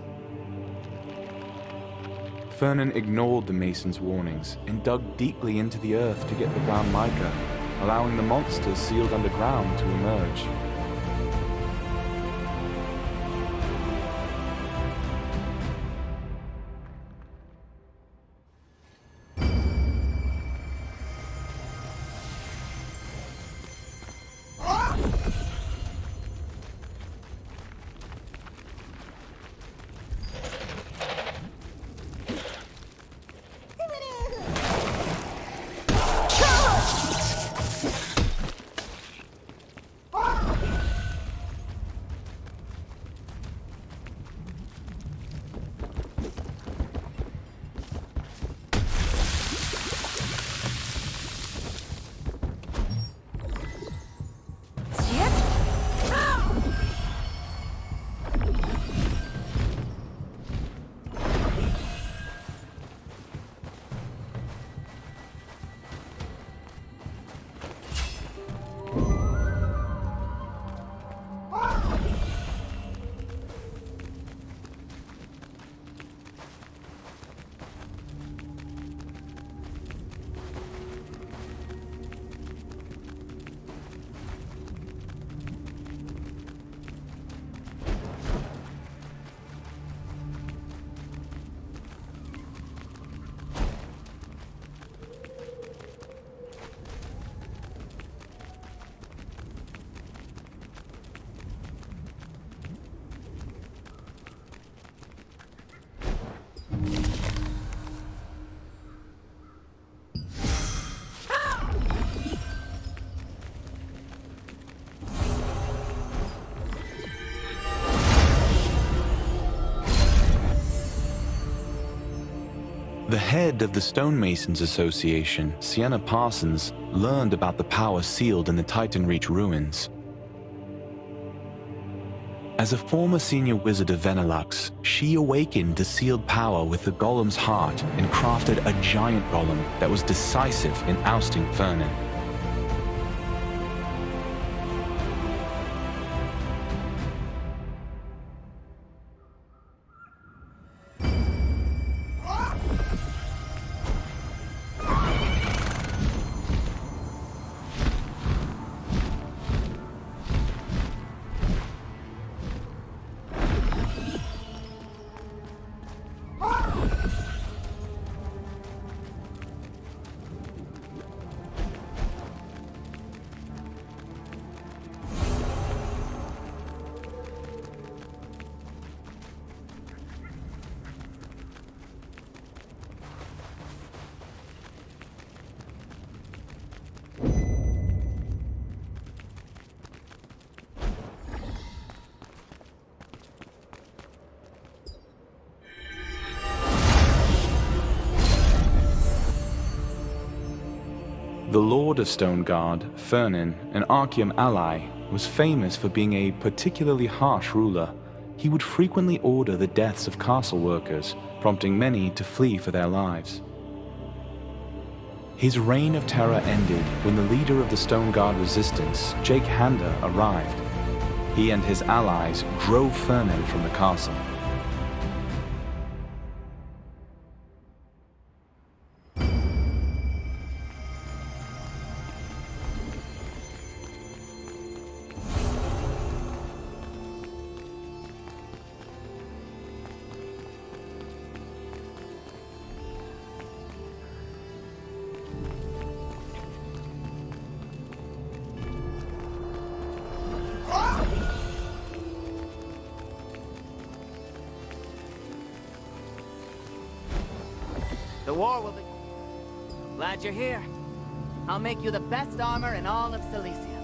Fernan ignored the masons' warnings and dug deeply into the earth to get the brown mica, allowing the monsters sealed underground to emerge. The head of the Stonemasons Association, Sienna Parsons, learned about the power sealed in the Titan Reach ruins. As a former senior wizard of Venelux, she awakened the sealed power with the golem's heart and crafted a giant golem that was decisive in ousting Fernan. The Lord of Stoneguard, Fernan, an Arkeum ally, was famous for being a particularly harsh ruler. He would frequently order the deaths of castle workers, prompting many to flee for their lives. His reign of terror ended when the leader of the Stoneguard resistance, Jake Hander, arrived. He and his allies drove Fernan from the castle. The war will be... Glad you're here. I'll make you the best armor in all of Solistium.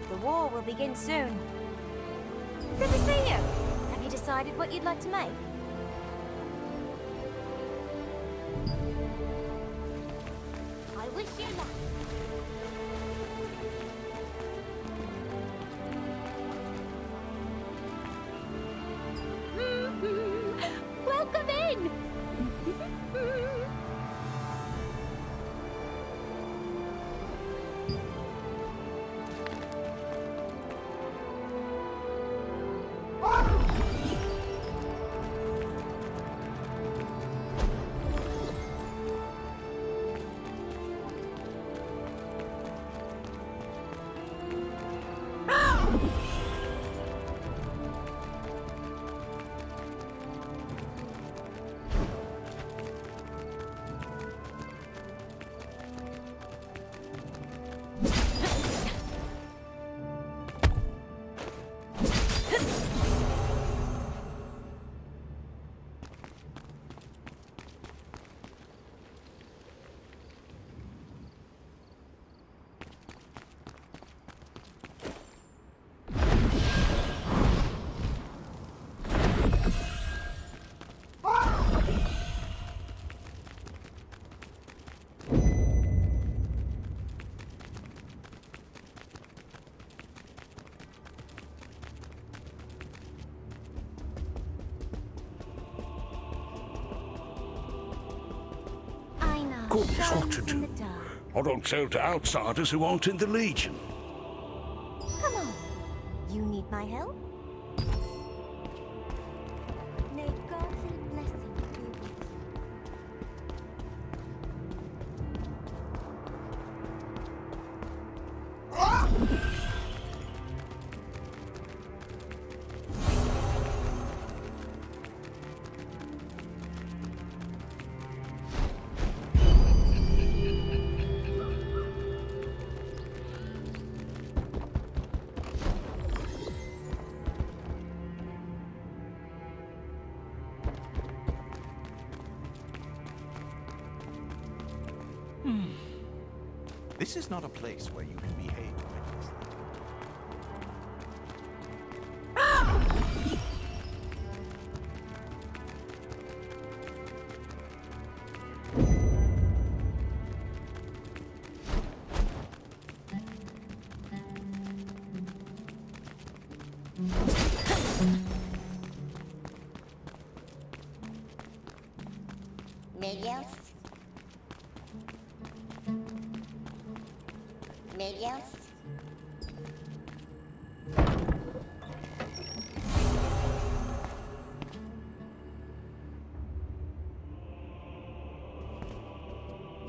The war will begin soon. Good to see you. Have you decided what you'd like to make? I wish you luck. Welcome in! Good is what to do. I don't sell to outsiders who aren't in the Legion. Come on. You need my help? May godly blessings be with you. This is not a place where you can behave recklessly. Medios? Medios?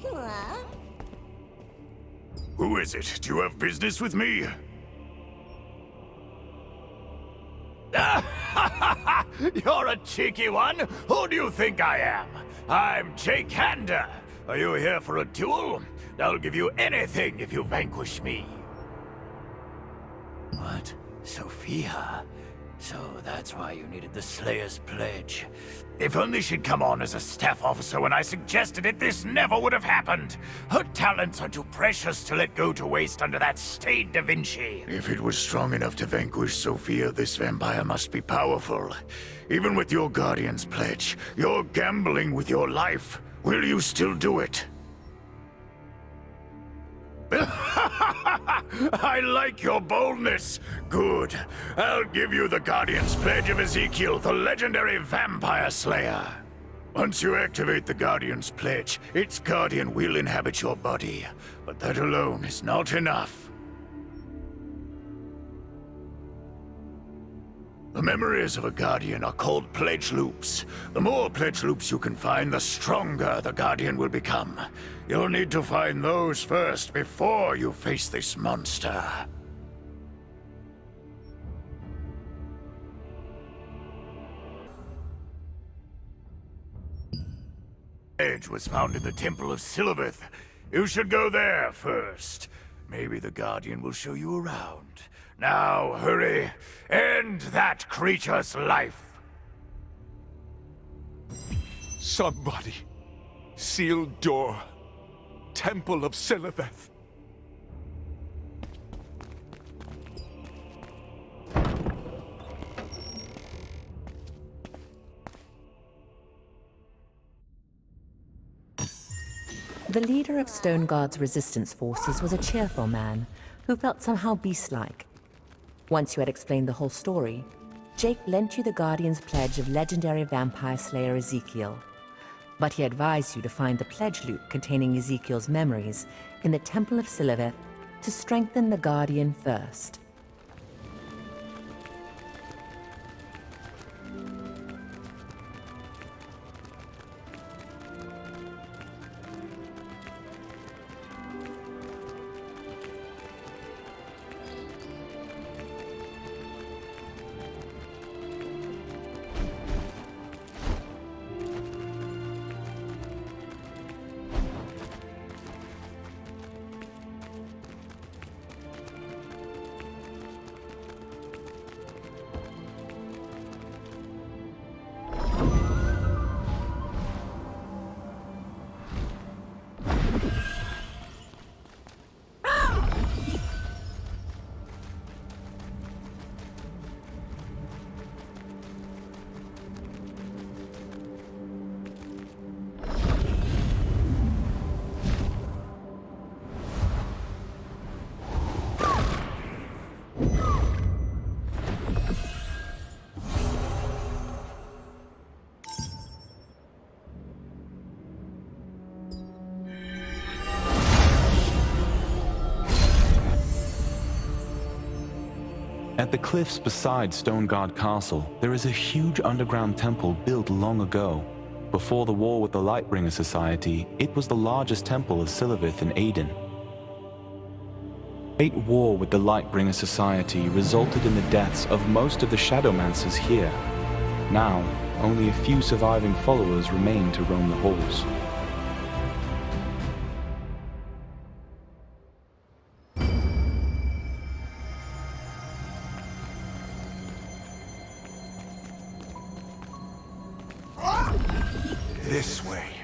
Huh? Who is it? Do you have business with me? You're a cheeky one. Who do you think I am? I'm Jake Hander. Are you here for a duel? I'll give you anything if you vanquish me. What? Sophia? So that's why you needed the Slayer's Pledge. If only she'd come on as a staff officer when I suggested it, this never would have happened. Her talents are too precious to let go to waste under that stained Da Vinci. If it was strong enough to vanquish Sophia, this vampire must be powerful. Even with your Guardian's Pledge, you're gambling with your life. Will you still do it? I like your boldness. Good. I'll give you the Guardian's Pledge of Ezekiel, the legendary vampire slayer. Once you activate the Guardian's Pledge, its guardian will inhabit your body. But that alone is not enough. The memories of a Guardian are called Pledge Loops. The more Pledge Loops you can find, the stronger the Guardian will become. You'll need to find those first before you face this monster. Pledge was found in the Temple of Sylaveth. You should go there first. Maybe the Guardian will show you around. Now, hurry! End that creature's life! Somebody. Sealed door. Temple of Sylaveth. The leader of Stoneguard's resistance forces was a cheerful man who felt somehow beast-like. Once you had explained the whole story, Jake lent you the Guardian's pledge of legendary vampire slayer Ezekiel. But he advised you to find the pledge loop containing Ezekiel's memories in the Temple of Sylaveth to strengthen the Guardian first. At the cliffs beside Stoneguard Castle, there is a huge underground temple built long ago. Before the war with the Lightbringer Society, it was the largest temple of Sylaveth in Aden. The Great War with the Lightbringer Society resulted in the deaths of most of the Shadowmancers here. Now, only a few surviving followers remain to roam the halls. This way.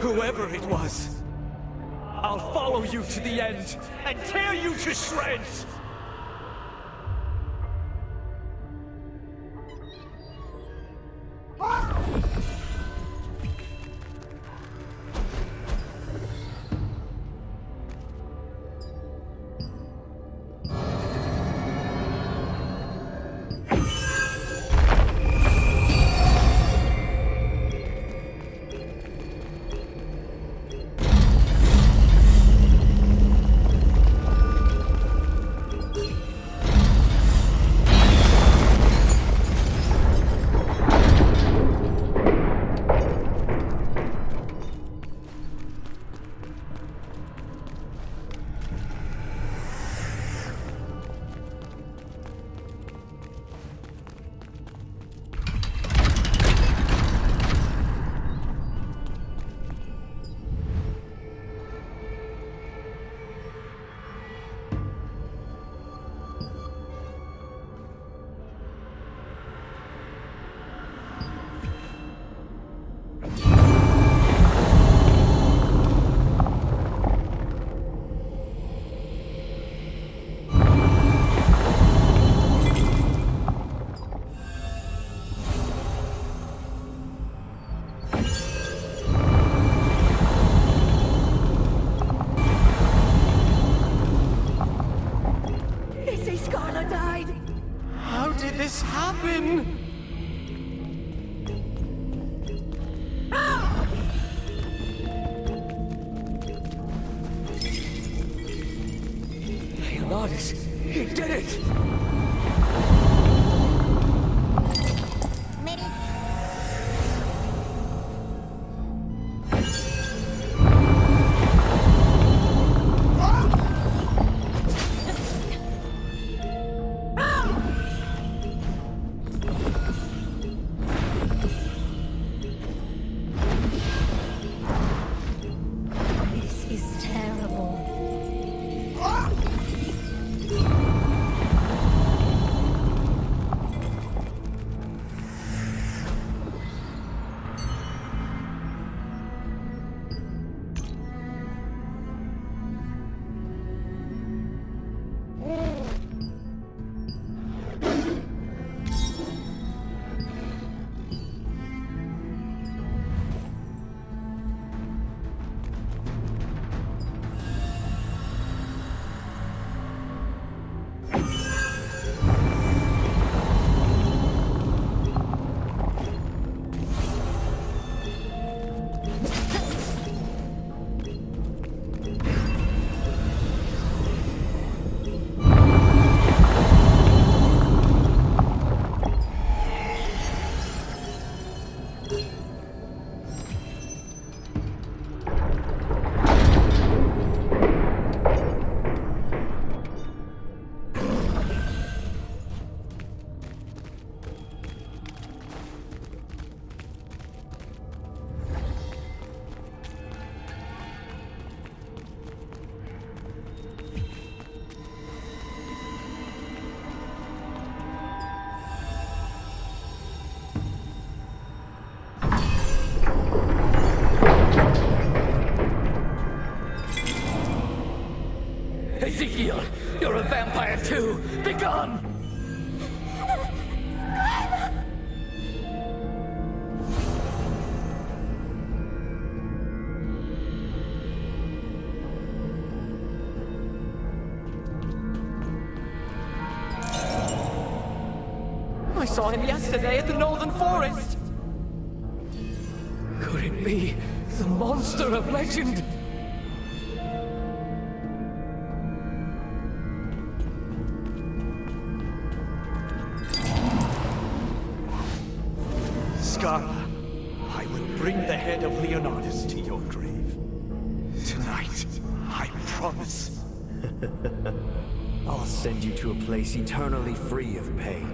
Whoever it was, I'll follow you to the end and tear you to shreds! this happen? Leonidas, he did it! I saw him yesterday at the Northern Forest! Could it be the monster of legend? Scarla, I will bring the head of Leonardus to your grave. Tonight, I promise. I'll send you to a place eternally free of pain.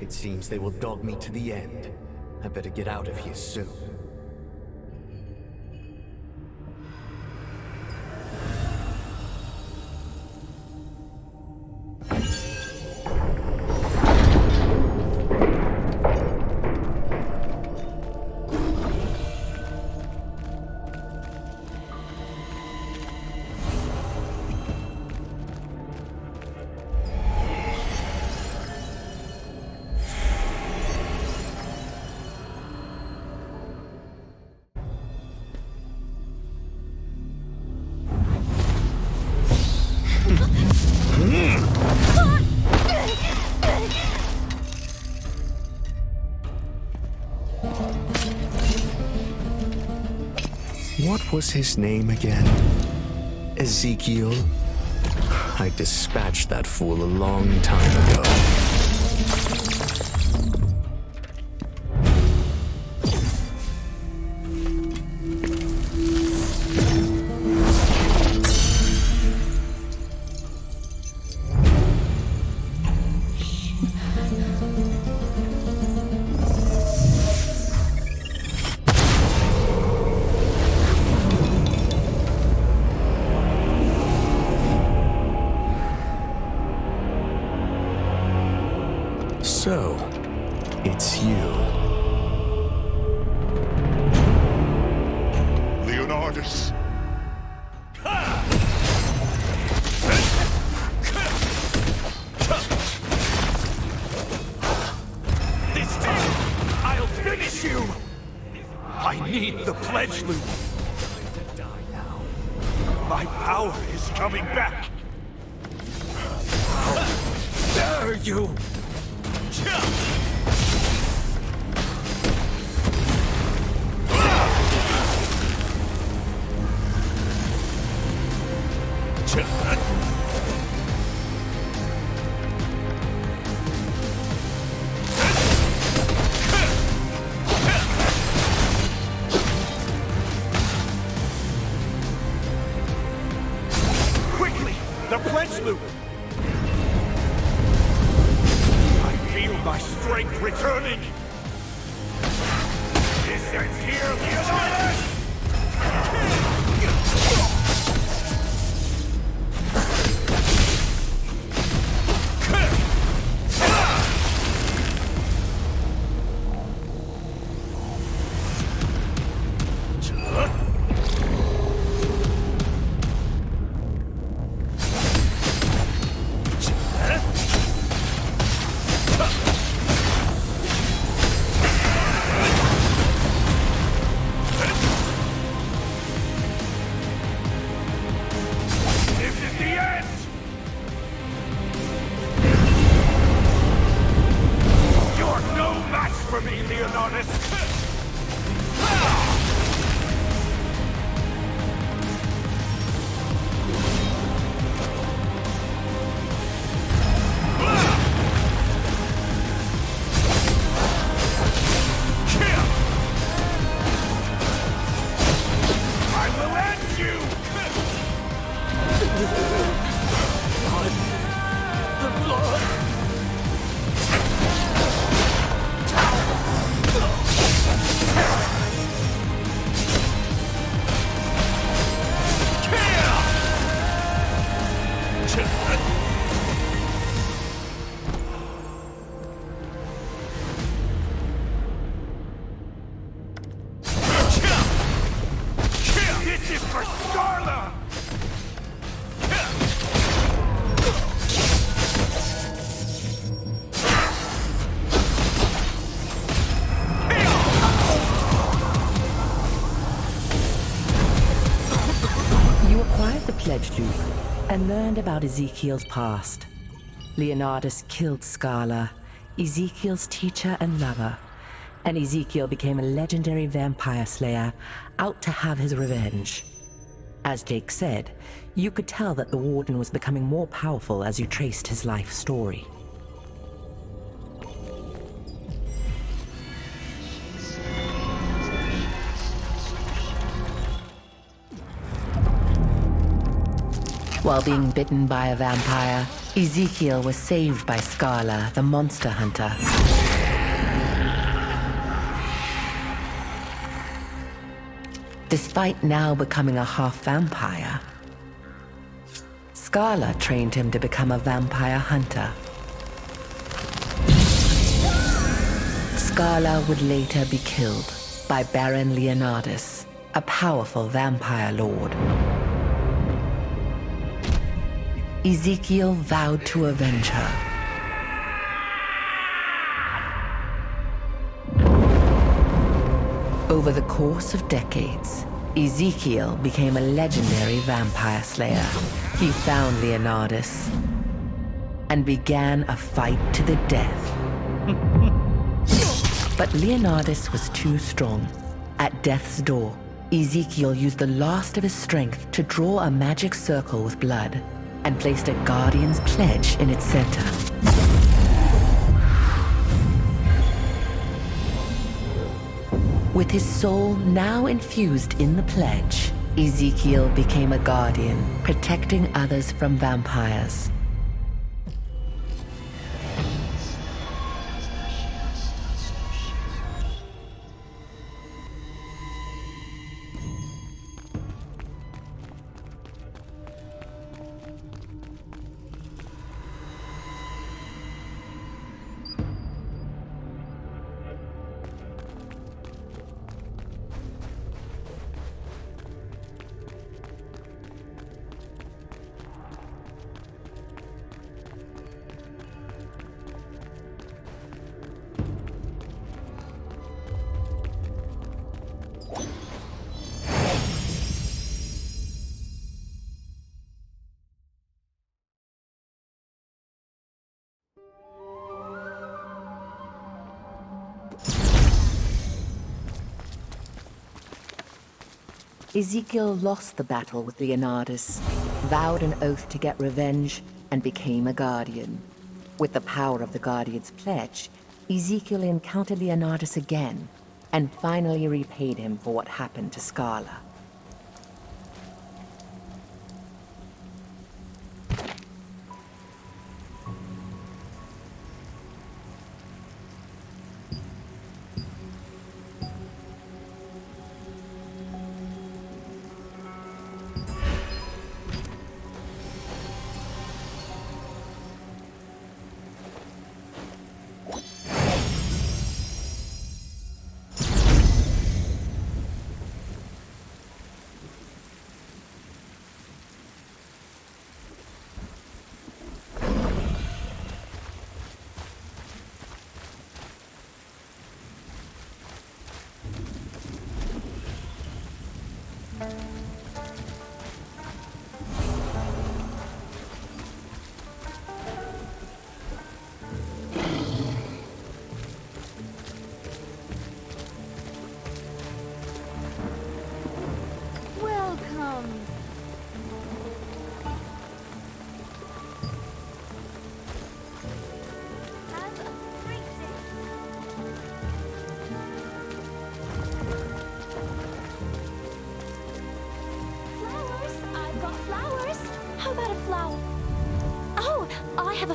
It seems they will dog me to the end. I better get out of here soon. What was his name again? Ezekiel? I dispatched that fool a long time ago. So, it's you. Leonardus. This time, I'll finish you! I need the pledge loop. My power is coming back. How dare you! Quickly, the pledge loop! My strength returning! This ends here, Leonardus! farther! You acquired the pledge loop and learned about Ezekiel's past. Leonardus killed Scala, Ezekiel's teacher and lover, and Ezekiel became a legendary vampire slayer out to have his revenge. As Jake said, you could tell that the Warden was becoming more powerful as you traced his life story. While being bitten by a vampire, Ezekiel was saved by Scala, the monster hunter. Despite now becoming a half-vampire, Scala trained him to become a vampire hunter. Scala would later be killed by Baron Leonardus, a powerful vampire lord. Ezekiel vowed to avenge her. Over the course of decades, Ezekiel became a legendary vampire slayer. He found Leonardus and began a fight to the death. But Leonardus was too strong. At death's door, Ezekiel used the last of his strength to draw a magic circle with blood and placed a Guardian's pledge in its center. With his soul now infused in the pledge, Ezekiel became a Guardian, protecting others from vampires. Ezekiel lost the battle with Leonardus, vowed an oath to get revenge, and became a Guardian. With the power of the Guardian's pledge, Ezekiel encountered Leonardus again, and finally repaid him for what happened to Scala.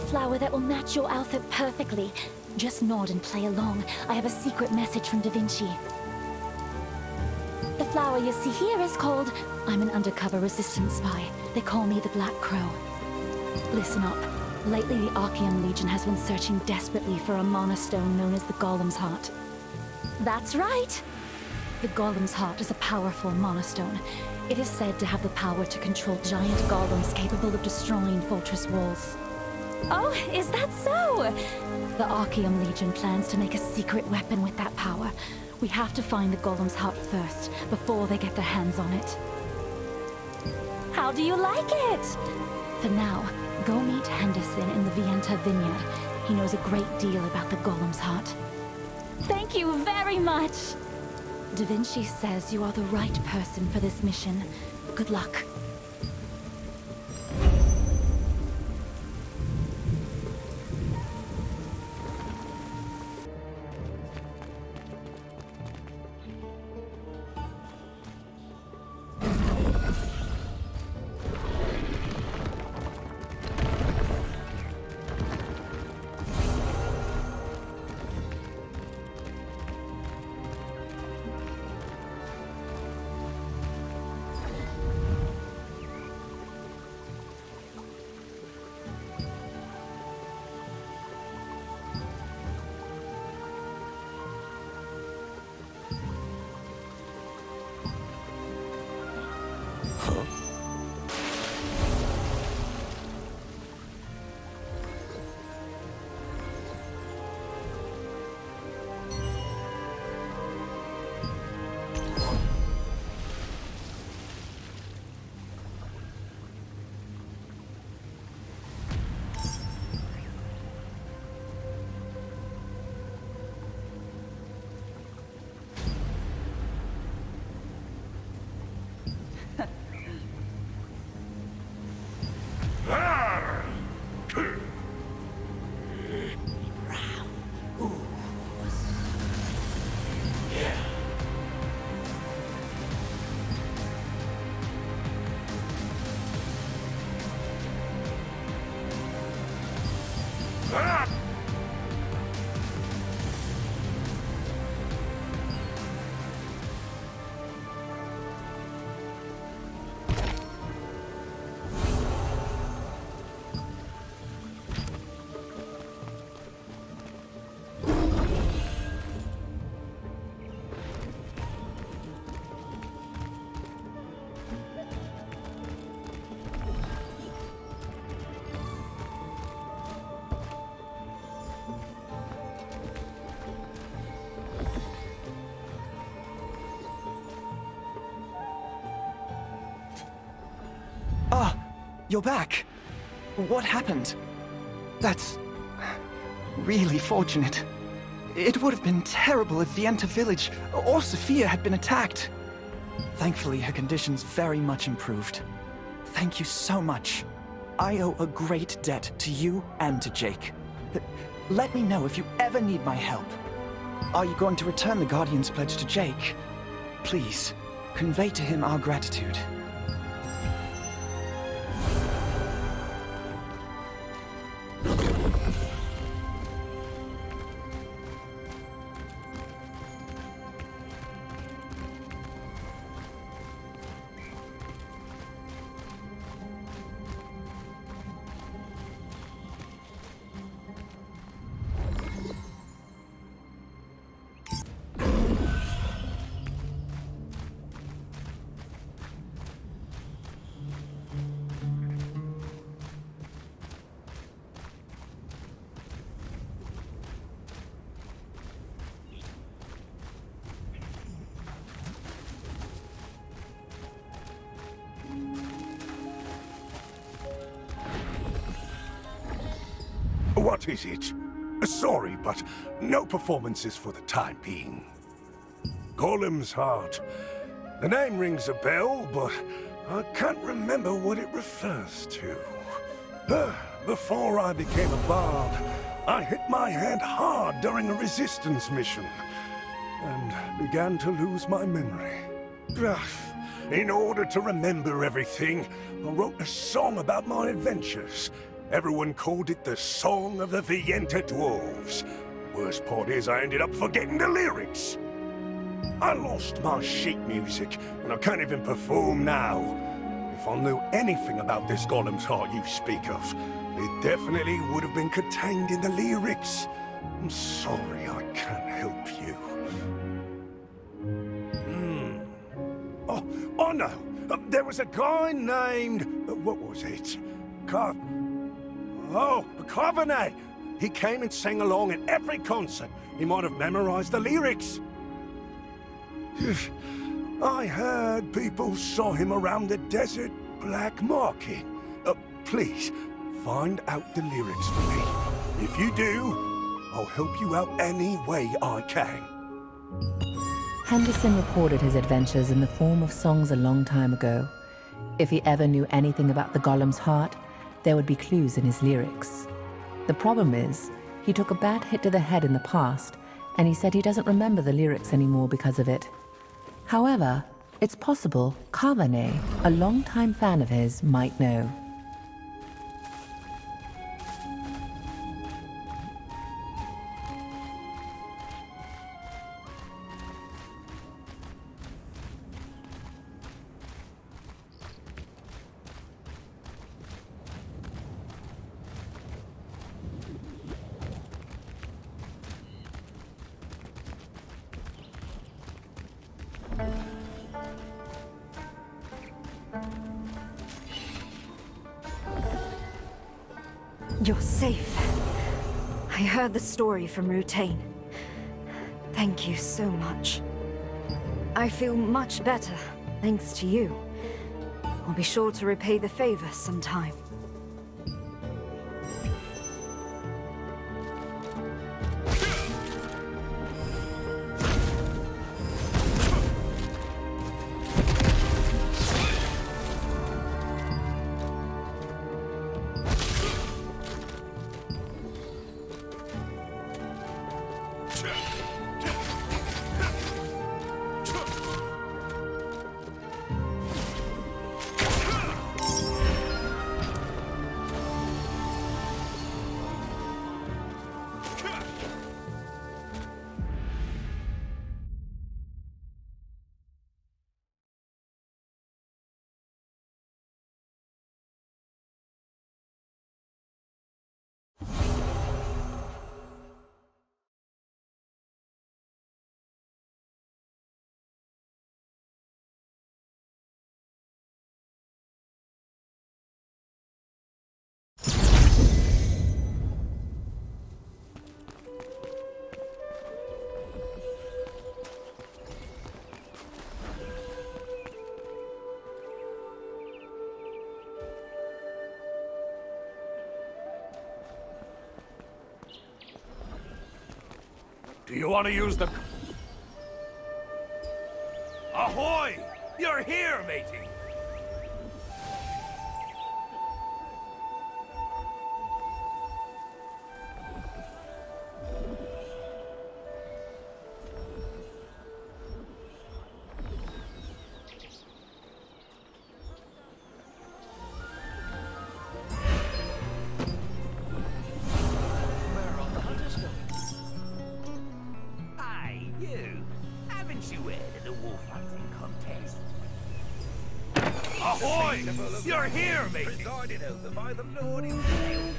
Flower that will match your outfit perfectly. Just nod and play along. I have a secret message from Da Vinci. The flower you see here is called... I'm an undercover resistance spy. They call me the Black Crow. Listen up. Lately, the Arkeum Legion has been searching desperately for a mana stone known as the Golem's Heart. That's right. The Golem's Heart is a powerful monostone. It is said to have the power to control giant golems capable of destroying fortress walls. Oh, is that so? The Arkeum Legion plans to make a secret weapon with that power. We have to find the Golem's Heart first, before they get their hands on it. How do you like it? For now, go meet Henderson in the Vienta Vineyard. He knows a great deal about the Golem's Heart. Thank you very much. Da Vinci says you are the right person for this mission. Good luck. You're back. What happened? That's really fortunate. It would have been terrible if Vienta Village or Sophia had been attacked. Thankfully, her condition's very much improved. Thank you so much. I owe a great debt to you and to Jake. Let me know if you ever need my help. Are you going to return the Guardian's pledge to Jake? Please, convey to him our gratitude. What is it? Sorry, but no performances for the time being. Golem's Heart. The name rings a bell, but I can't remember what it refers to. Before I became a bard, I hit my head hard during a resistance mission, and began to lose my memory. In order to remember everything, I wrote a song about my adventures. Everyone called it the Song of the Vienta Dwarves. Worst part is I ended up forgetting the lyrics. I lost my sheet music, and I can't even perform now. If I knew anything about this Golem's Heart you speak of, it definitely would have been contained in the lyrics. I'm sorry I can't help you. Oh no, there was a guy named... what was it? Carbonet! He came and sang along at every concert. He might have memorized the lyrics. I heard people saw him around the desert black market. Please, find out the lyrics for me. If you do, I'll help you out any way I can. Henderson reported his adventures in the form of songs a long time ago. If he ever knew anything about the Golem's heart, there would be clues in his lyrics. The problem is, he took a bad hit to the head in the past, and he said he doesn't remember the lyrics anymore because of it. However, it's possible Carbonet, a longtime fan of his, might know. You're safe. I heard the story from Rutain. Thank you so much. I feel much better, thanks to you. I'll be sure to repay the favor sometime. Do you want to use the... Ahoy! You're here, matey! Ahoy! You're here, mate! Presided over by the Lord himself.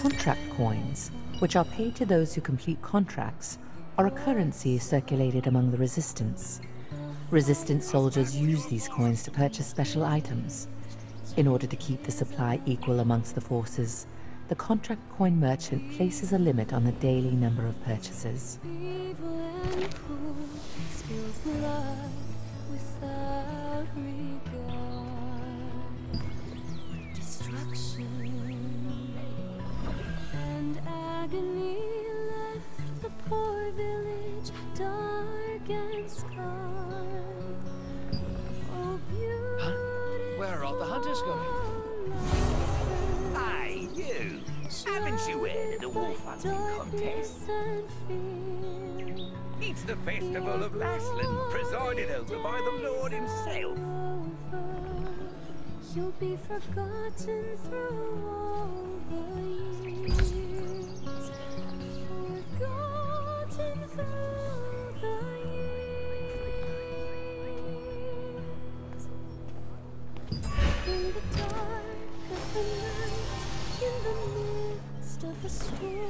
Contract coins, which are paid to those who complete contracts, are a currency circulated among the Resistance. Resistance soldiers use these coins to purchase special items. In order to keep the supply equal amongst the forces, the contract coin merchant places a limit on the daily number of purchases. Spills blood without regard. Destruction and agony left the poor village dark and scarred. Oh, beautiful. Where are the hunters going? Aye, you! Haven't you heard of the wolf hunting contest? It's the festival of Lasland, presided over by the Lord himself. You'll be forgotten through all the years. Forgotten through the years. In the dark of the night, in the midst of a storm.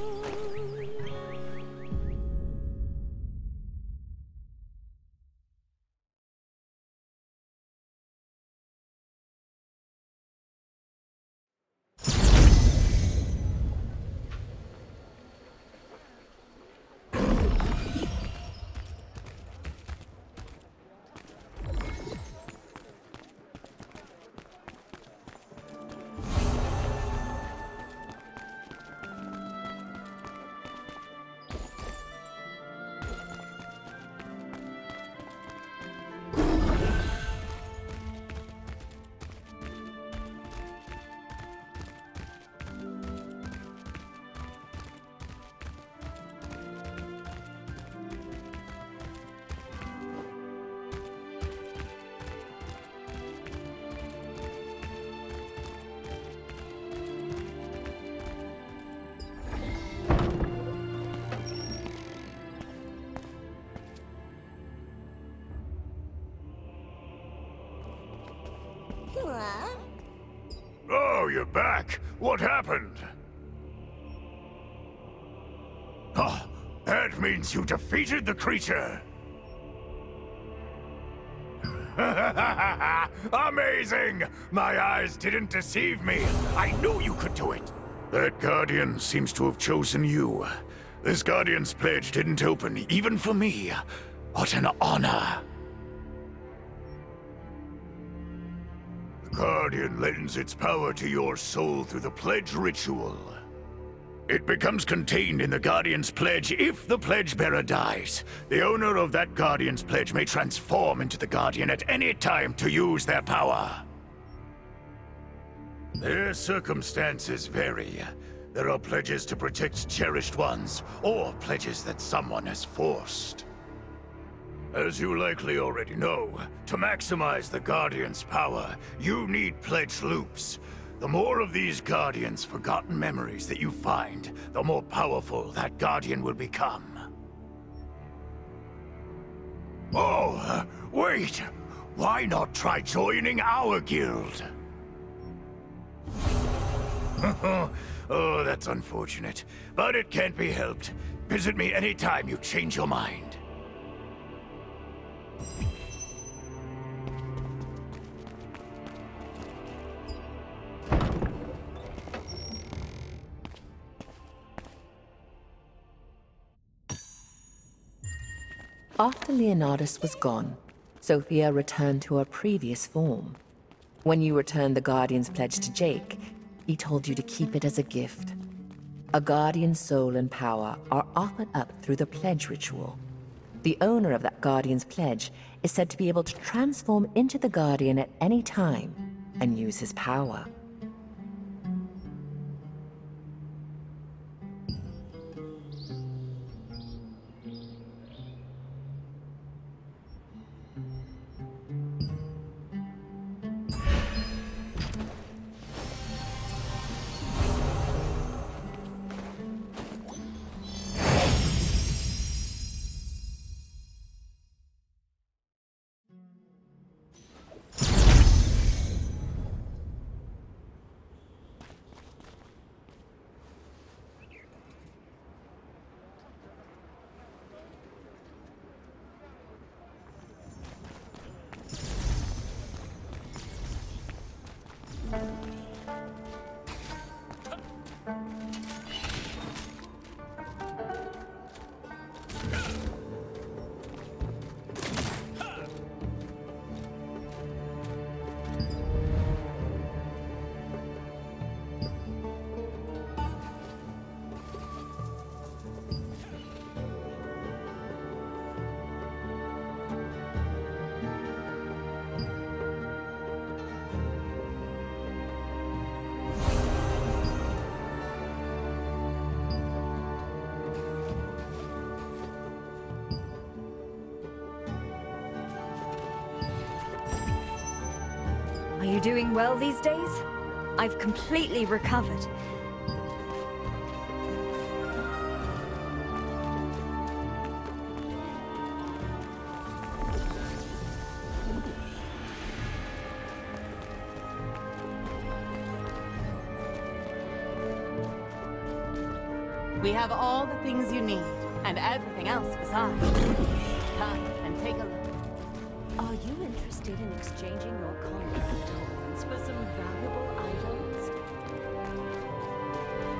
Oh, you're back. What happened? Oh, that means you defeated the creature. Amazing! My eyes didn't deceive me. I knew you could do it. That Guardian seems to have chosen you. This Guardian's pledge didn't open, even for me. What an honor. The Guardian lends its power to your soul through the pledge ritual. It becomes contained in the Guardian's pledge if the pledge bearer dies. The owner of that Guardian's pledge may transform into the Guardian at any time to use their power. Their circumstances vary. There are pledges to protect cherished ones, or pledges that someone has forced. As you likely already know, to maximize the Guardian's power, you need pledge loops. The more of these Guardians' forgotten memories that you find, the more powerful that Guardian will become. Oh, wait! Why not try joining our guild? Oh, that's unfortunate, but it can't be helped. Visit me anytime you change your mind. After Leonardus was gone, Sophia returned to her previous form. When you returned the Guardian's pledge to Jake, he told you to keep it as a gift. A Guardian's soul and power are offered up through the pledge ritual. The owner of that Guardian's pledge is said to be able to transform into the Guardian at any time and use his power. Are you doing well these days? I've completely recovered. We have all the things you need, and everything else besides. Come and take a look. Are you interested in exchanging your contract tokens for some valuable items?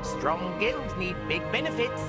Strong guilds need big benefits.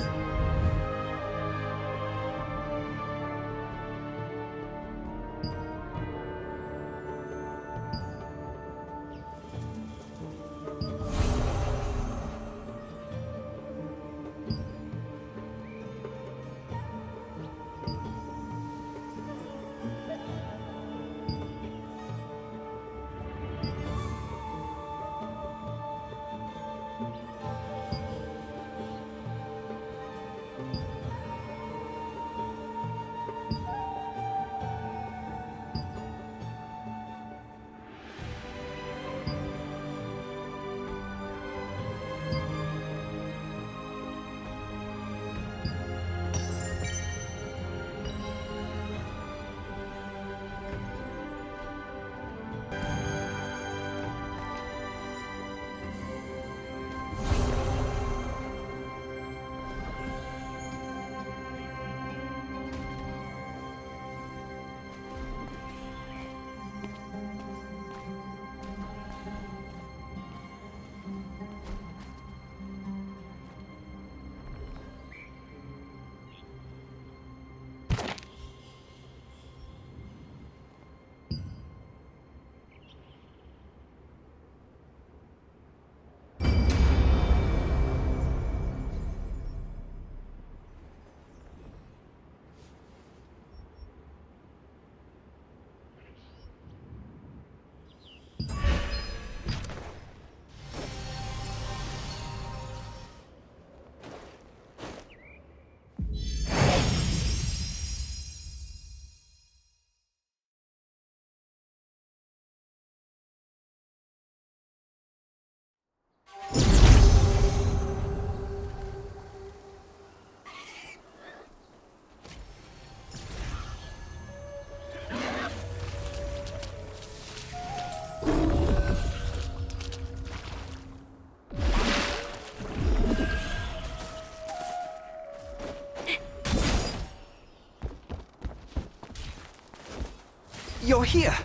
You're here!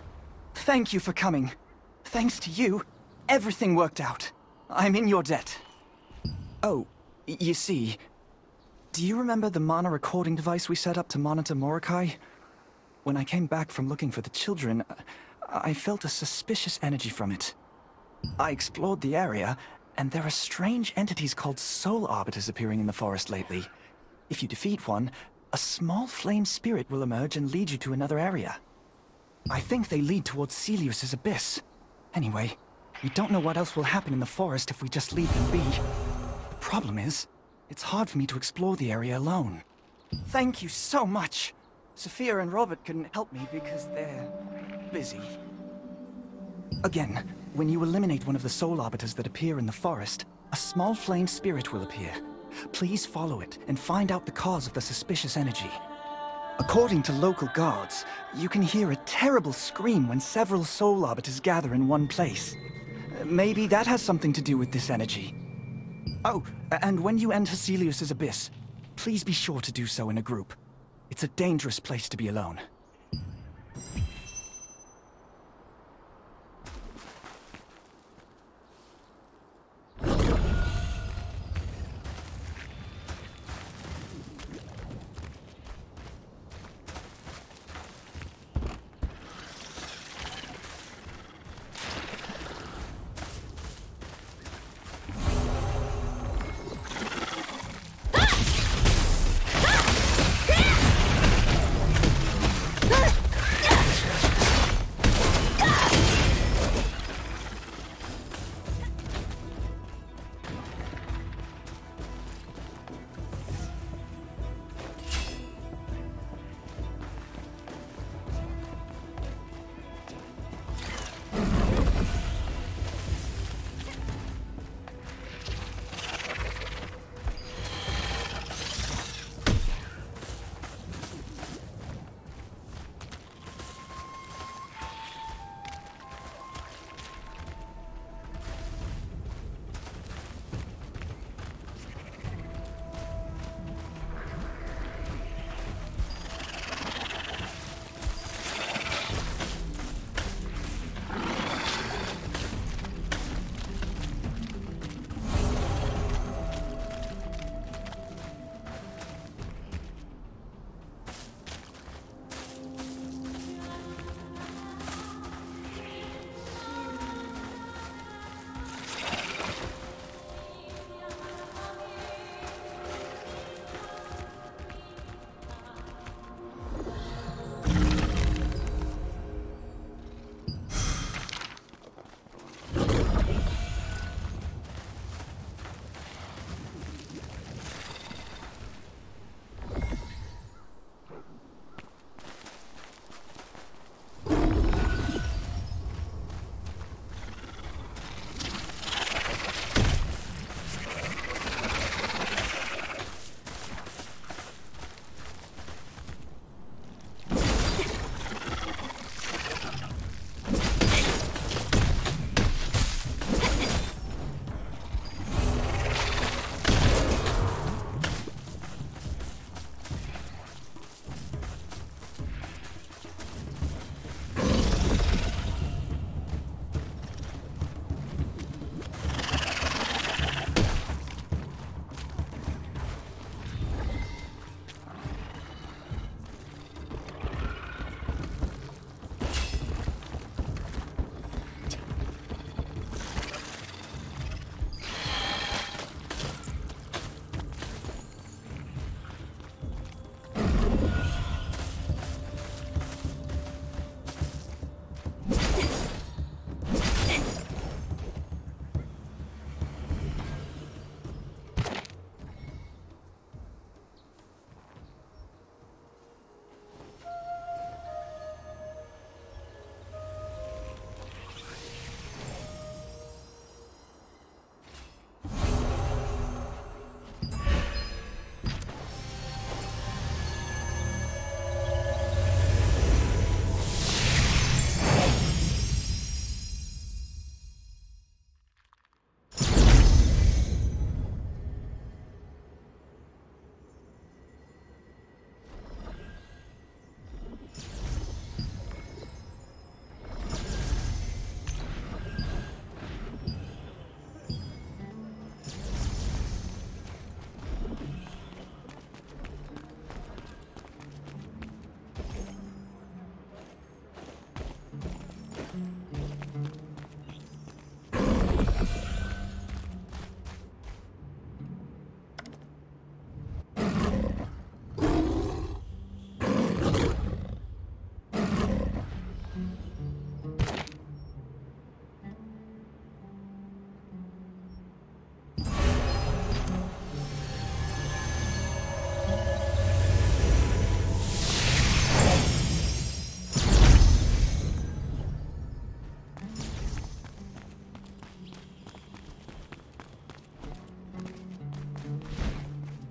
Thank you for coming. Thanks to you, everything worked out. I'm in your debt. Oh, you see, do you remember the mana recording device we set up to monitor Morokai? When I came back from looking for the children, I felt a suspicious energy from it. I explored the area, and there are strange entities called soul arbiters appearing in the forest lately. If you defeat one, a small flame spirit will emerge and lead you to another area. I think they lead towards Celius's abyss. Anyway, we don't know what else will happen in the forest if we just leave them be. The problem is, it's hard for me to explore the area alone. Thank you so much! Sophia and Robert couldn't help me because they're busy. Again, when you eliminate one of the soul arbiters that appear in the forest, a small flame spirit will appear. Please follow it and find out the cause of the suspicious energy. According to local guards, you can hear a terrible scream when several soul arbiters gather in one place. Maybe that has something to do with this energy. Oh, and when you enter Celius's abyss, please be sure to do so in a group. It's a dangerous place to be alone.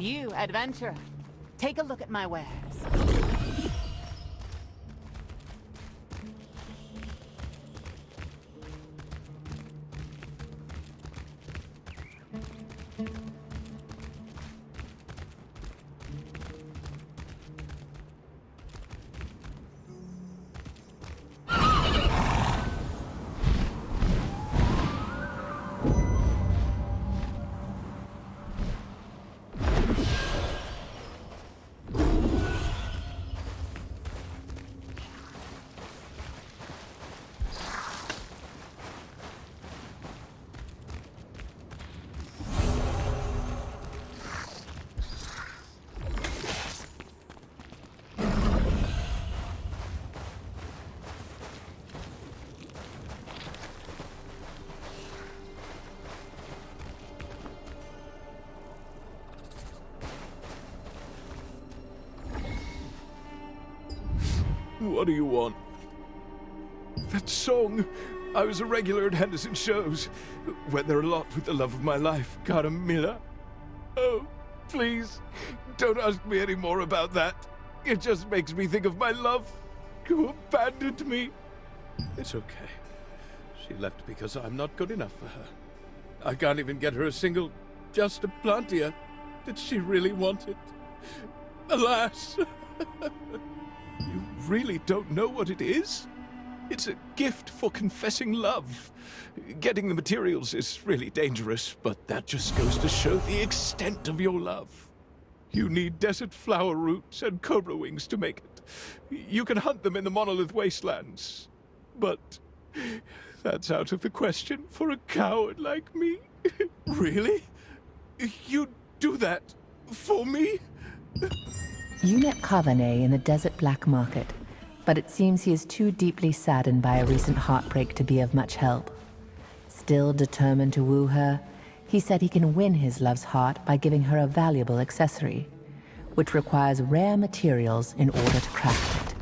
You, adventurer, take a look at my wares. What do you want? That song! I was a regular at Henderson's shows. Went there a lot with the love of my life, Carmilla. Oh, please, don't ask me any more about that. It just makes me think of my love, who abandoned me. It's okay. She left because I'm not good enough for her. I can't even get her a single Just a Plantia that she really wanted. Alas! You really don't know what it is? It's a gift for confessing love. Getting the materials is really dangerous, but that just goes to show the extent of your love. You need desert flower roots and cobra wings to make it. You can hunt them in the monolith wastelands. But that's out of the question for a coward like me. Really? You'd do that for me? You met Kavane in the desert black market, but it seems he is too deeply saddened by a recent heartbreak to be of much help. Still determined to woo her, he said he can win his love's heart by giving her a valuable accessory, which requires rare materials in order to craft it.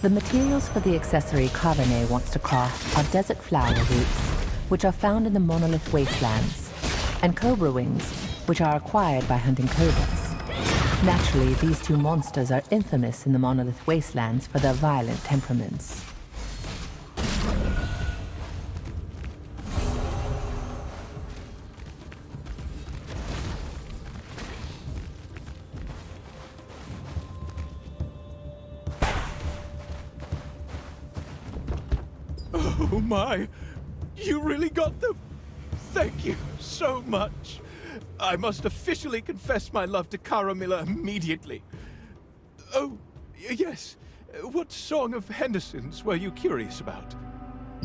The materials for the accessory Kavane wants to craft are desert flower roots, which are found in the monolith wastelands, and cobra wings, which are acquired by hunting cobras. Naturally, these two monsters are infamous in the monolith wastelands for their violent temperaments. Oh my! You really got them? thank you so much. I must officially confess my love to Cara Miller immediately. Oh, yes. What song of Henderson's were you curious about?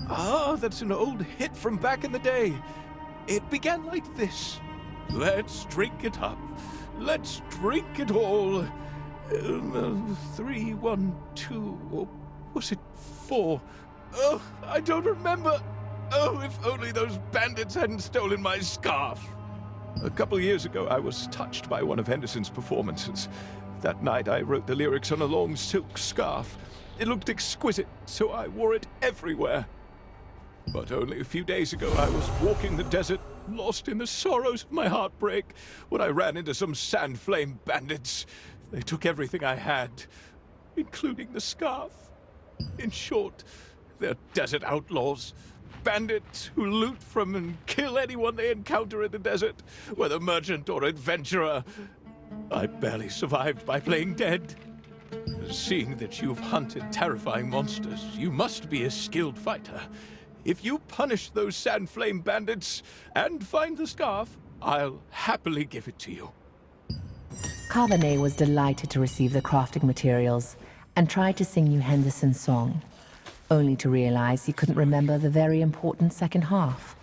Ah, that's an old hit from back in the day. It began like this. Let's drink it up. Let's drink it all. 3, 1, 2, or was it 4? Oh, I don't remember. Oh, if only those bandits hadn't stolen my scarf. A couple years ago, I was touched by one of Henderson's performances. That night, I wrote the lyrics on a long silk scarf. It looked exquisite, so I wore it everywhere. But only a few days ago, I was walking the desert, lost in the sorrows of my heartbreak, when I ran into some sand flame bandits. They took everything I had, including the scarf. In short, they're desert outlaws. Bandits who loot from and kill anyone they encounter in the desert, whether merchant or adventurer. I barely survived by playing dead. Seeing that you've hunted terrifying monsters, you must be a skilled fighter. If you punish those sand flame bandits and find the scarf, I'll happily give it to you. Carbonet was delighted to receive the crafting materials and tried to sing you Henderson's song, only to realize he couldn't remember the very important second half.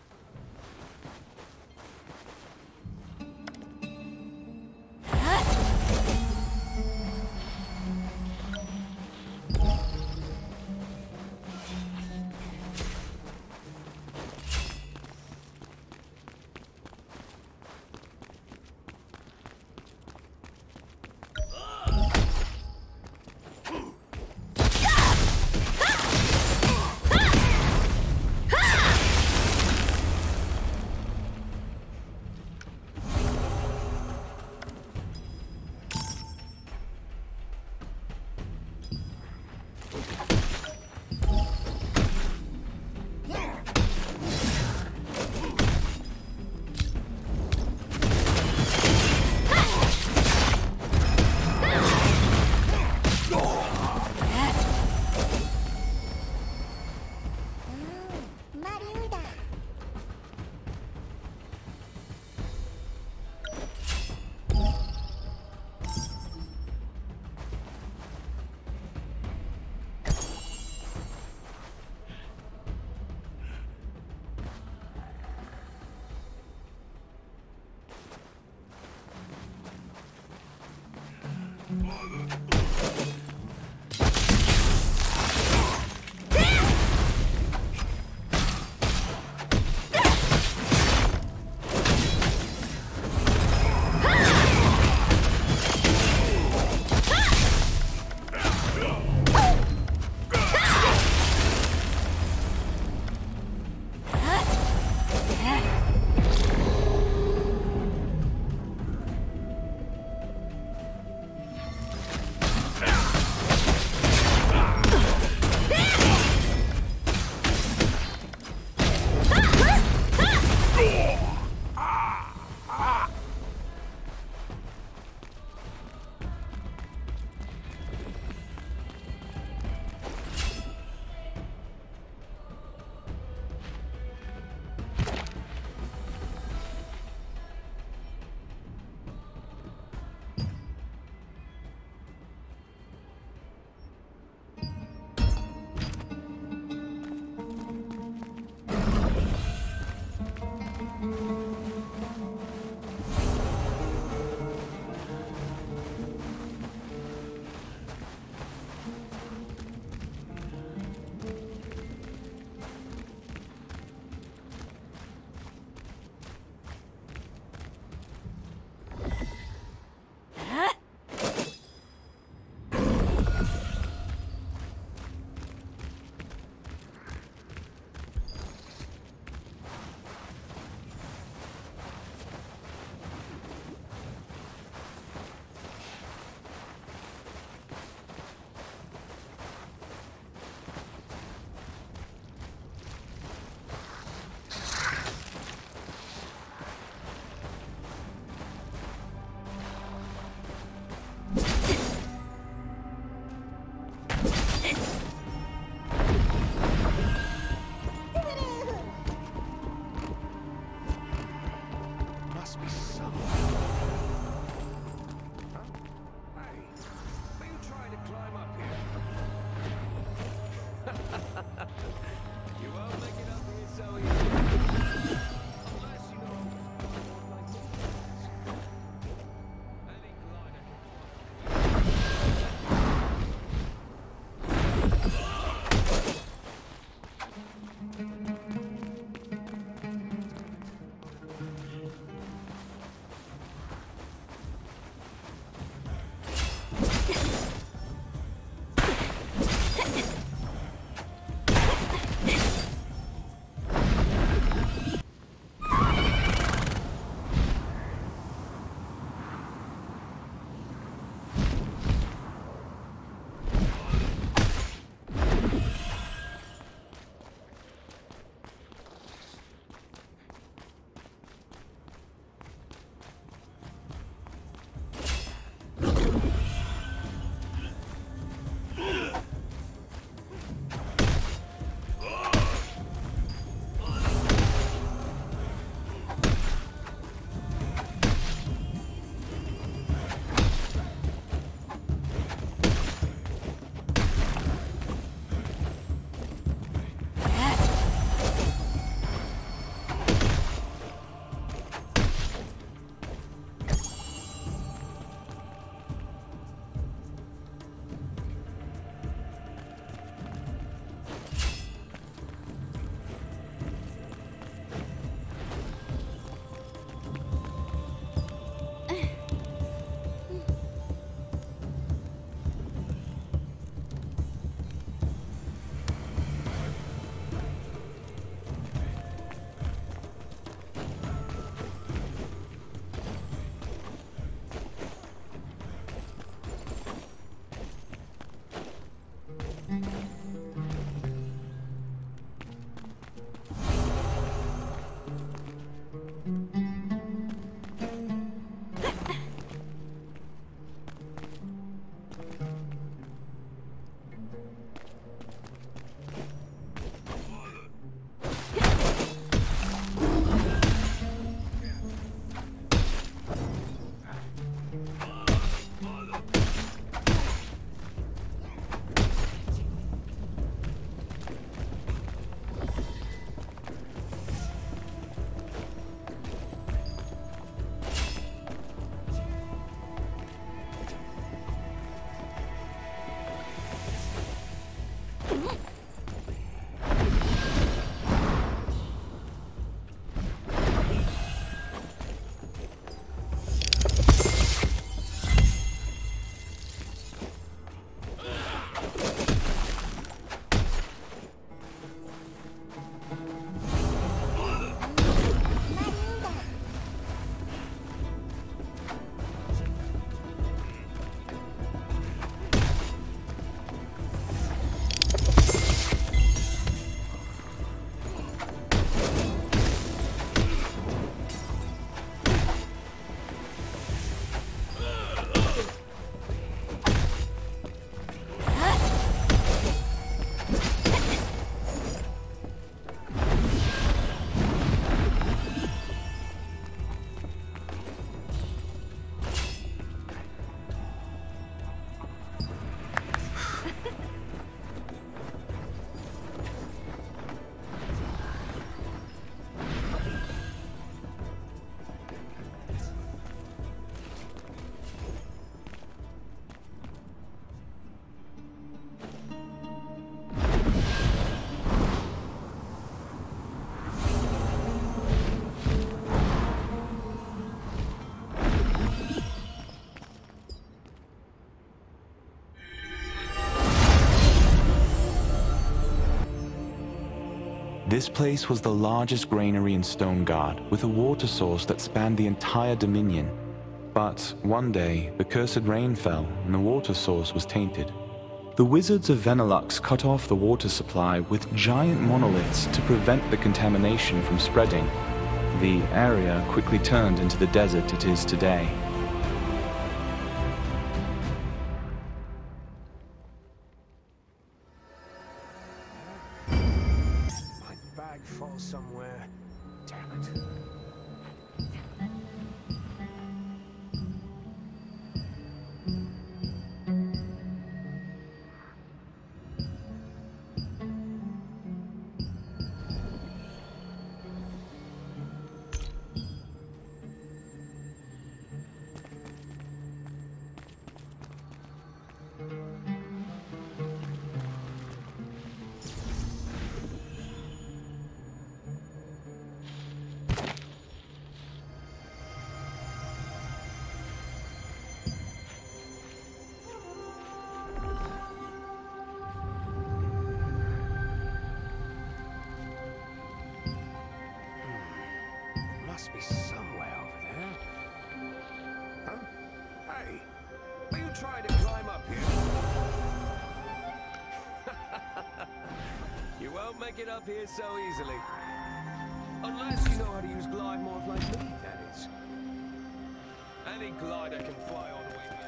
This place was the largest granary in Stoneguard, with a water source that spanned the entire Dominion. But one day, the cursed rain fell, and the water source was tainted. The wizards of Venelux cut off the water supply with giant monoliths to prevent the contamination from spreading. The area quickly turned into the desert it is today. My bag falls somewhere. Damn it. Must be somewhere over there. Huh? Hey, are you trying to climb up here? You won't make it up here so easily. Unless you know how to use glide morph like me, that is. Any glider can fly all the way here.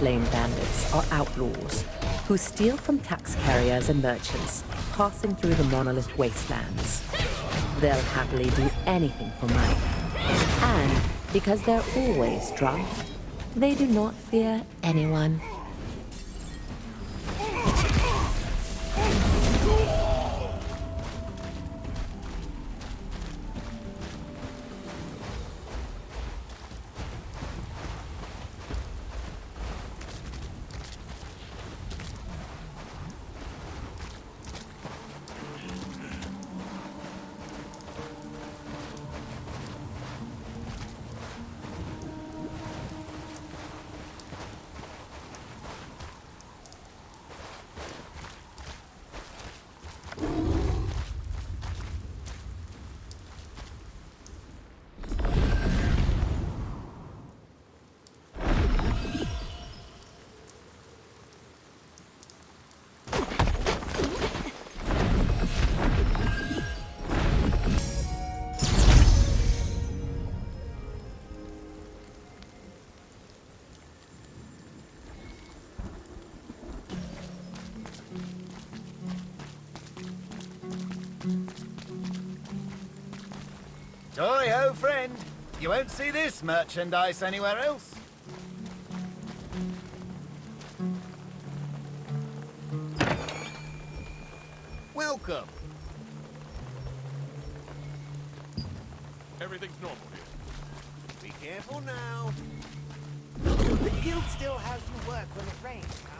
flame bandits are outlaws who steal from tax carriers and merchants passing through the monolith wastelands. They'll happily do anything for money. And because they're always drunk, they do not fear anyone. Toy-ho, friend. You won't see this merchandise anywhere else. Welcome. Everything's normal here. Be careful now. The guild still has you work when it rains, huh?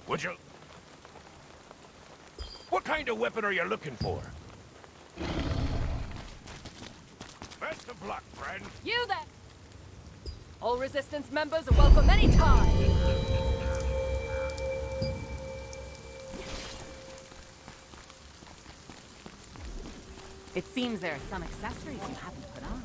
Would you... What kind of weapon are you looking for? Best of luck, friend. You there! All Resistance members are welcome anytime! It seems there are some accessories you haven't put on.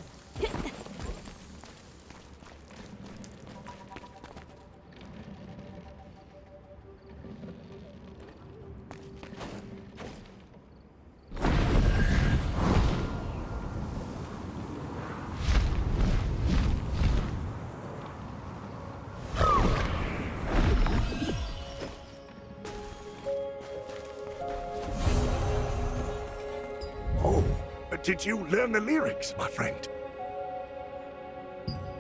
Did you learn the lyrics, my friend?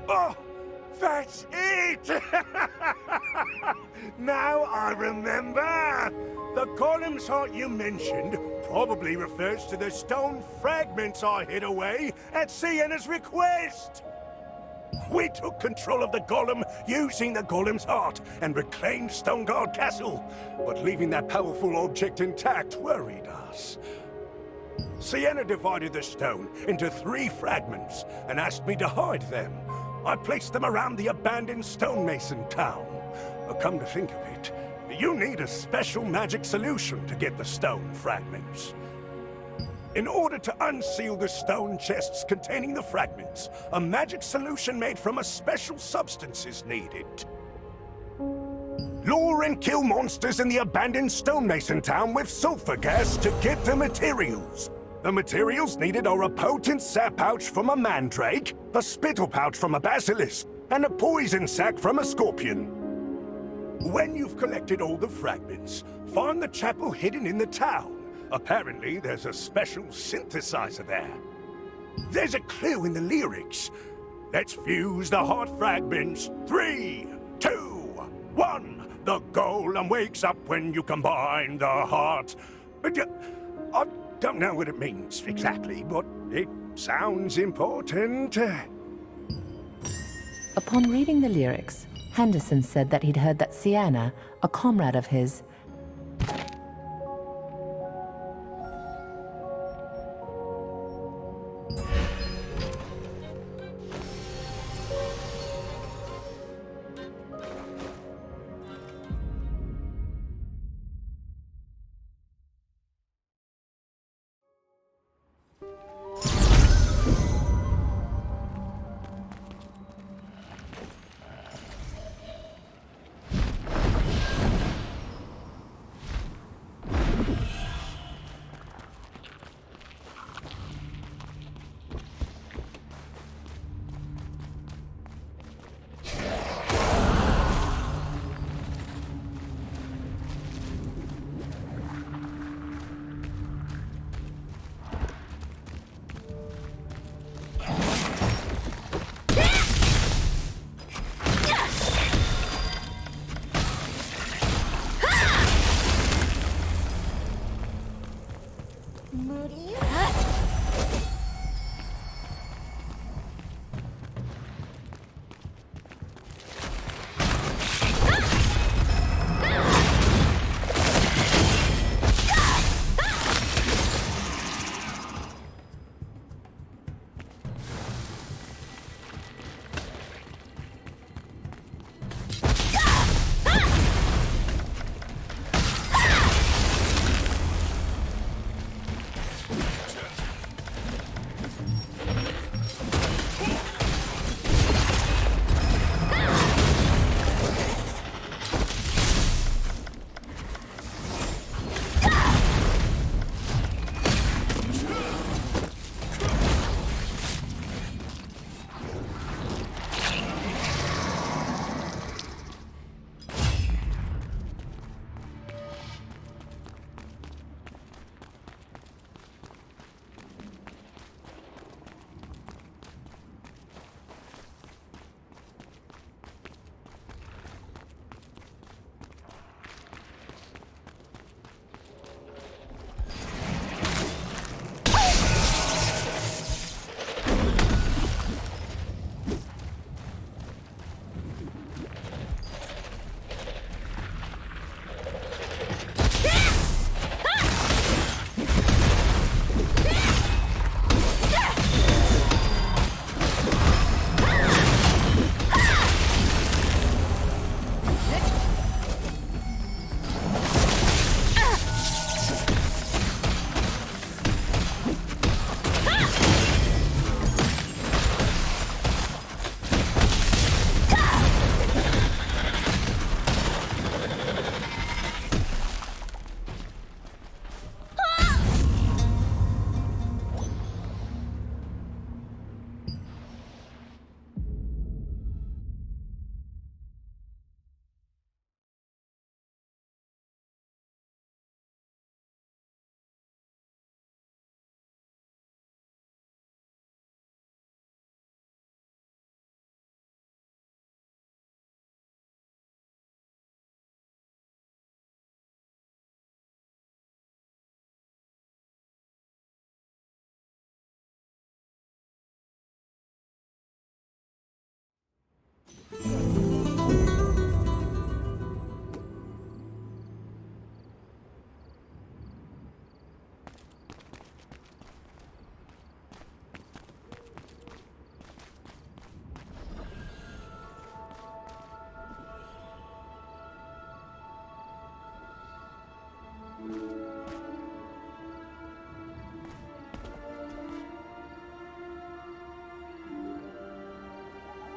Oh, that's it! Now I remember! The golem's heart you mentioned probably refers to the stone fragments I hid away at Sienna's request! We took control of the golem using the golem's heart and reclaimed Stoneguard Castle, but leaving that powerful object intact worried us. Sienna divided the stone into 3 fragments and asked me to hide them. I placed them around the abandoned stonemason town. But come to think of it, you need a special magic solution to get the stone fragments. In order to unseal the stone chests containing the fragments, a magic solution made from a special substance is needed. Lure and kill monsters in the abandoned stonemason town with sulfur gas to get the materials. The materials needed are a potent sap pouch from a mandrake, a spittle pouch from a basilisk, and a poison sac from a scorpion. When you've collected all the fragments, find the chapel hidden in the town. Apparently, there's a special synthesizer there. There's a clue in the lyrics. Let's fuse the heart fragments. 3, 2, 1. The golem wakes up when you combine the heart. I don't know what it means exactly, but it sounds important. Upon reading the lyrics, Henderson said that he'd heard that Sienna, a comrade of his, Moody.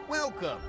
Welcome.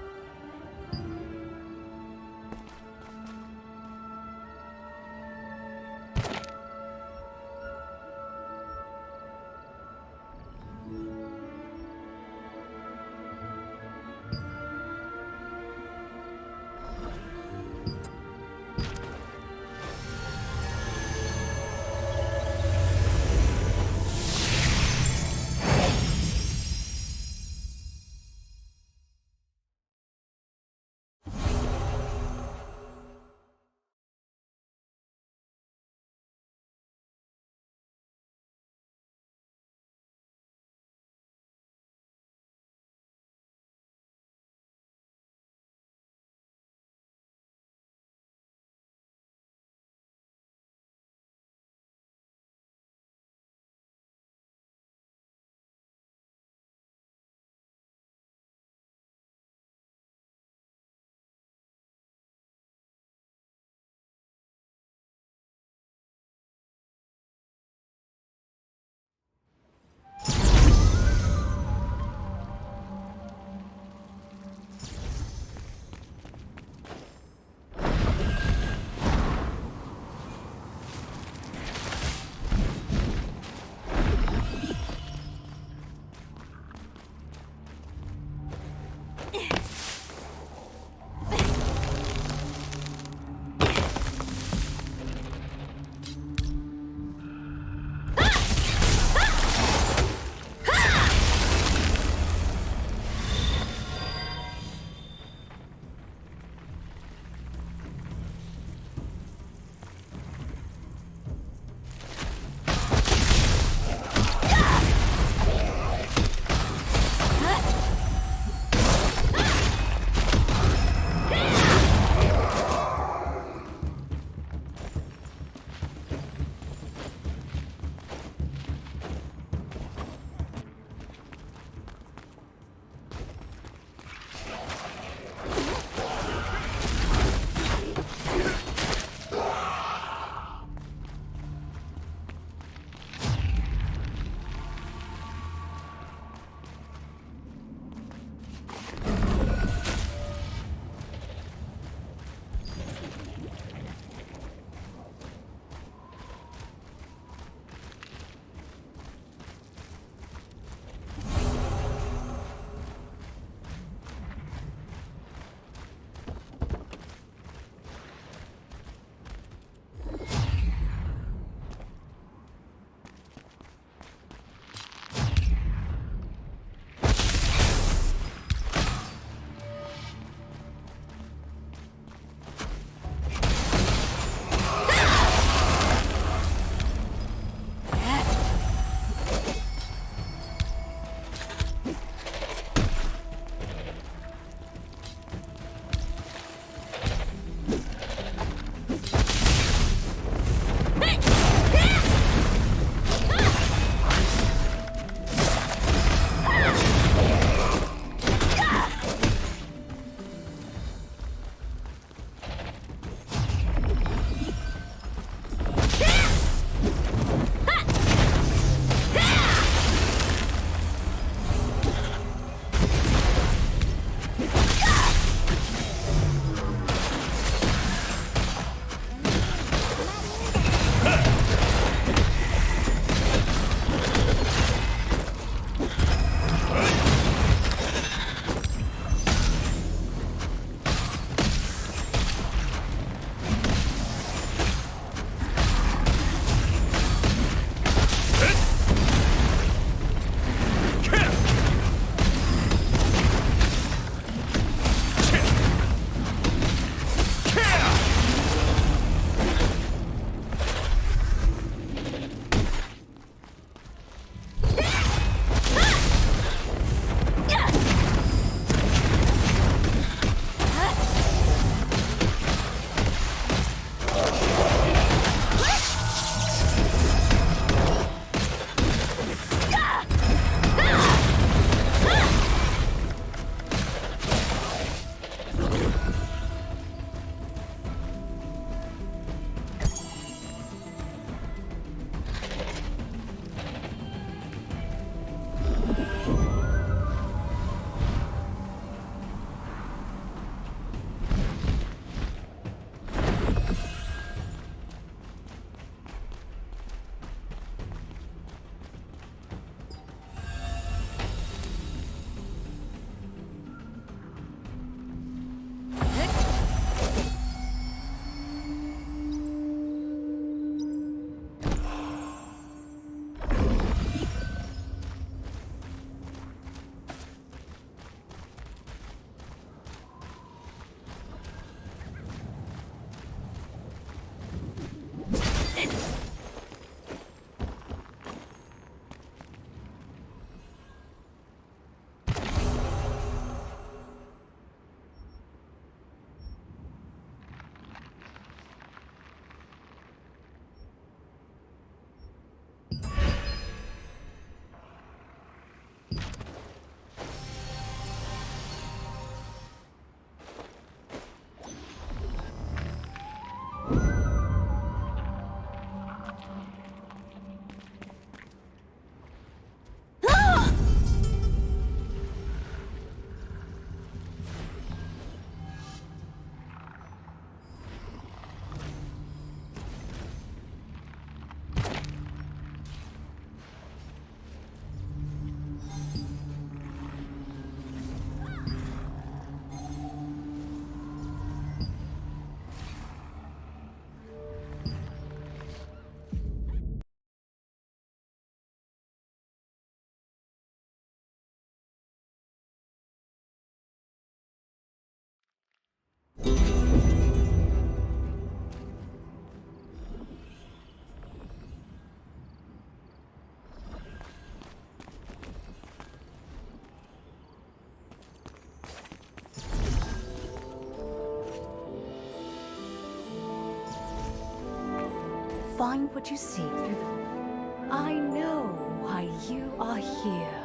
find what you seek through the... I know why you are here.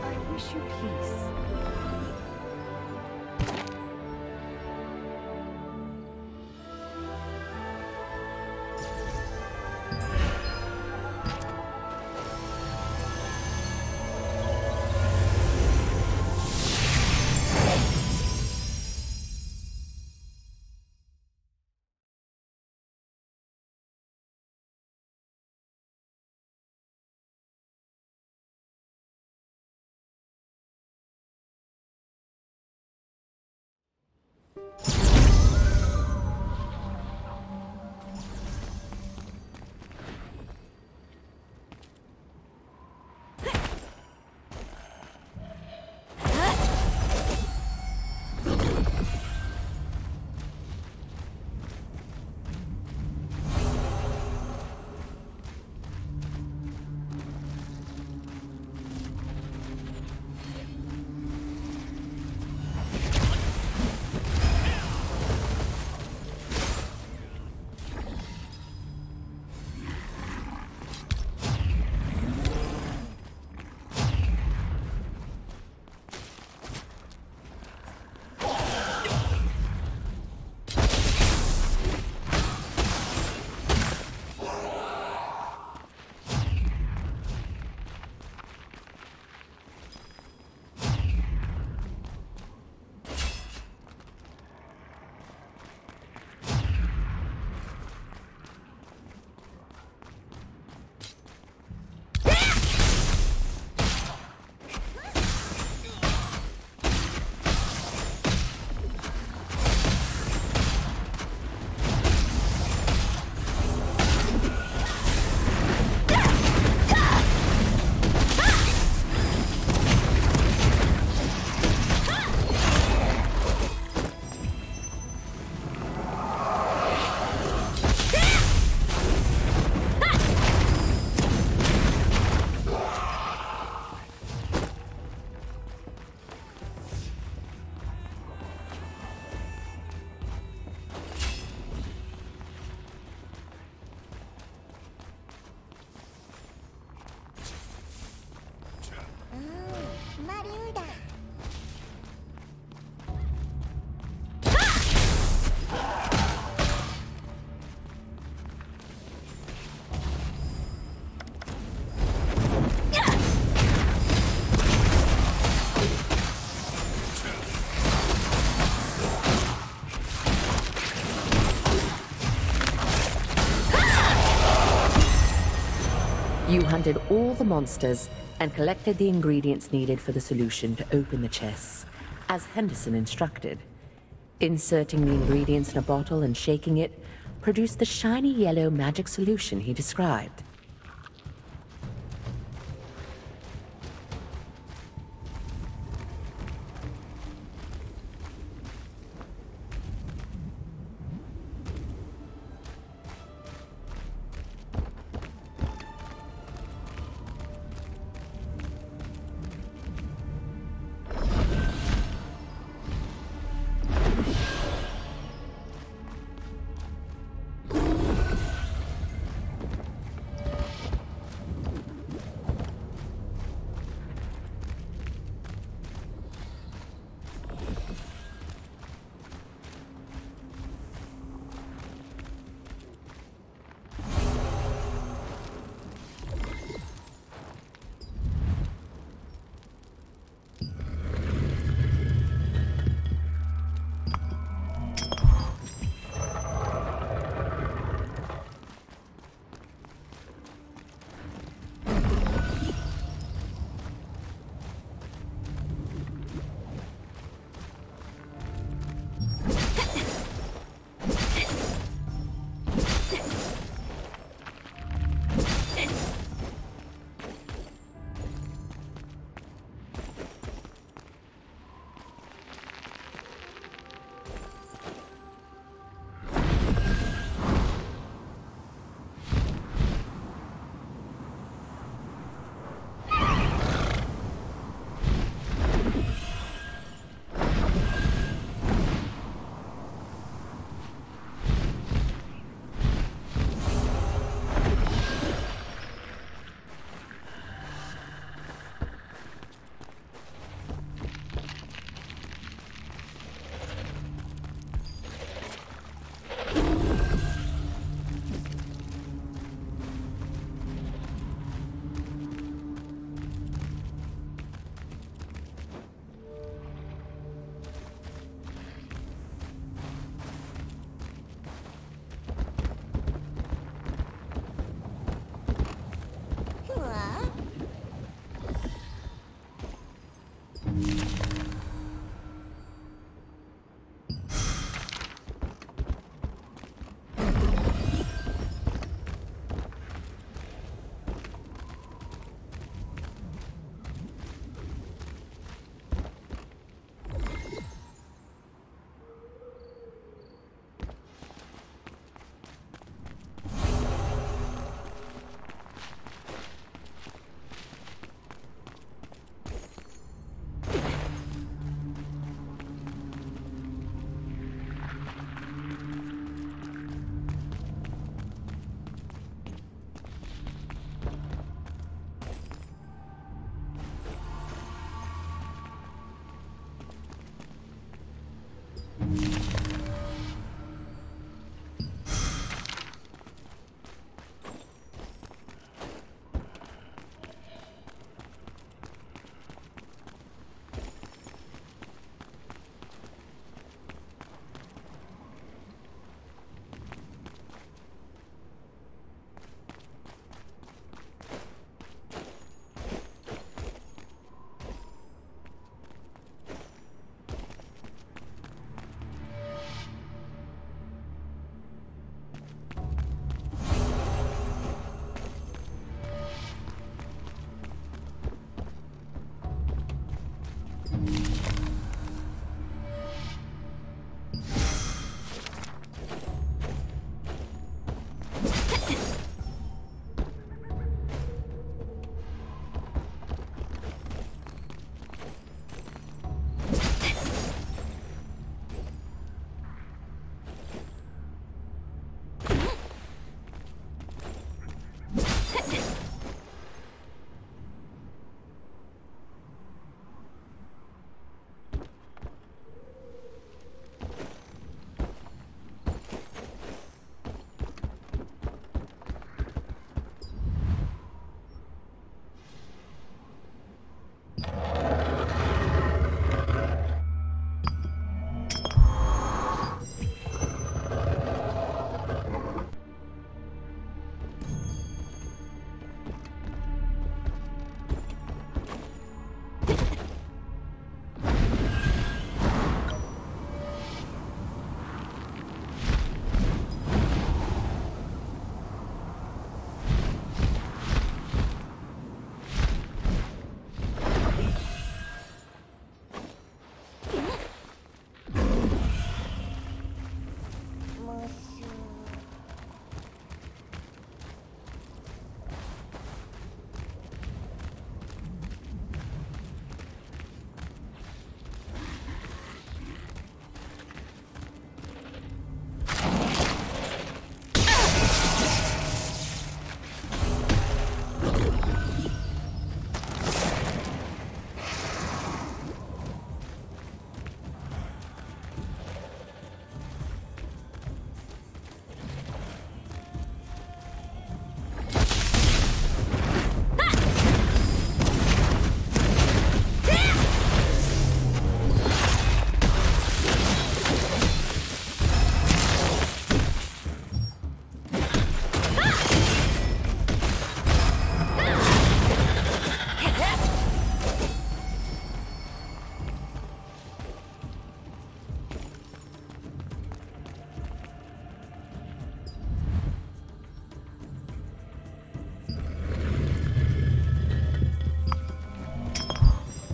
I wish you peace. You hunted all the monsters and collected the ingredients needed for the solution to open the chests, as Henderson instructed. Inserting the ingredients in a bottle and shaking it produced the shiny yellow magic solution he described.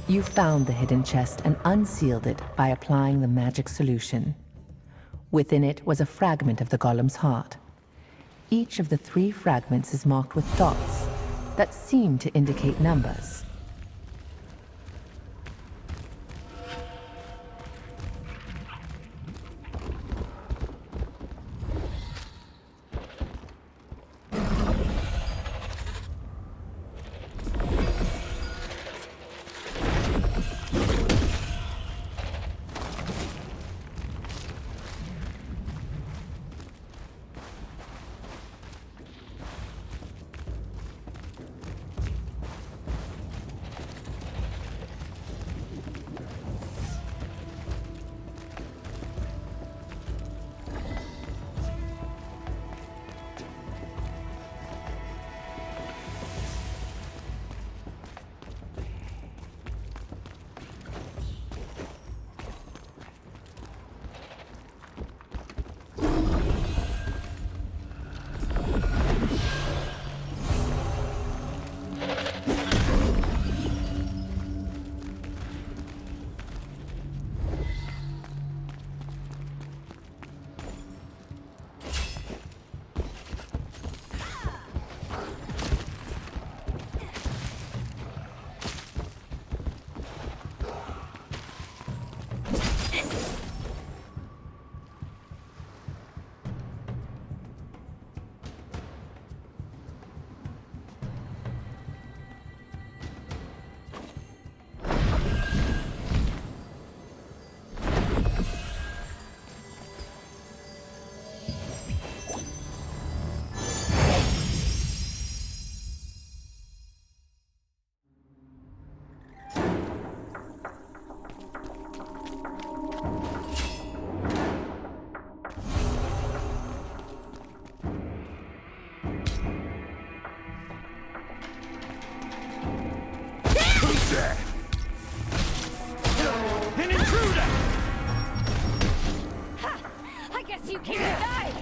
You found the hidden chest and unsealed it by applying the magic solution. Within it was a fragment of the golem's heart. Each of the 3 fragments is marked with dots that seem to indicate numbers. An intruder! Ha! I guess you came to die!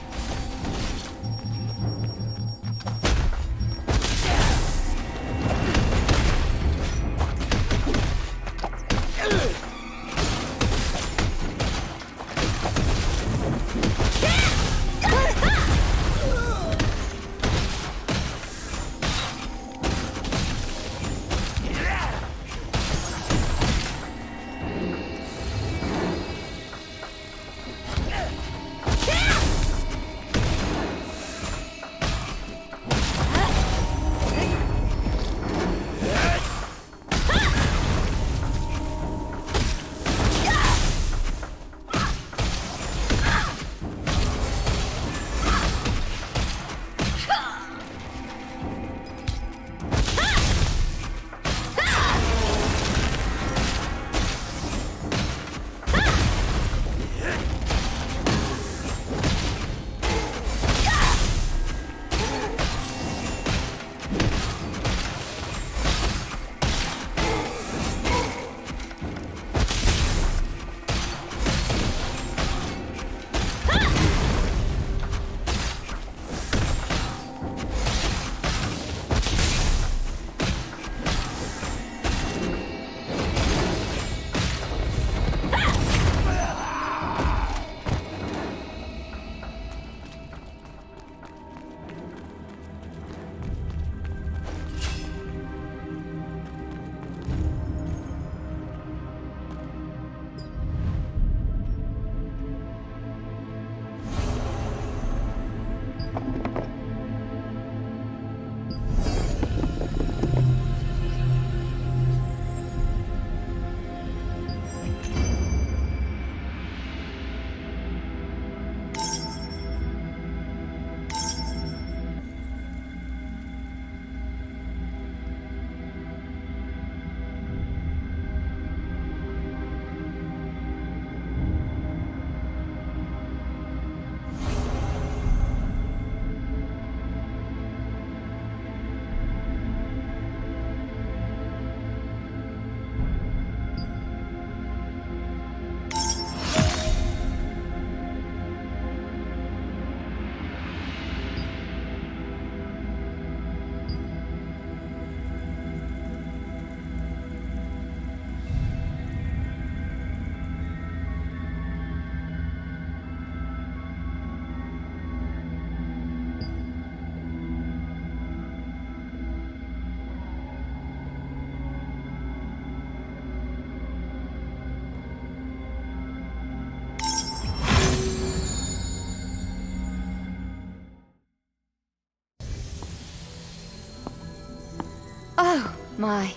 Oh, my.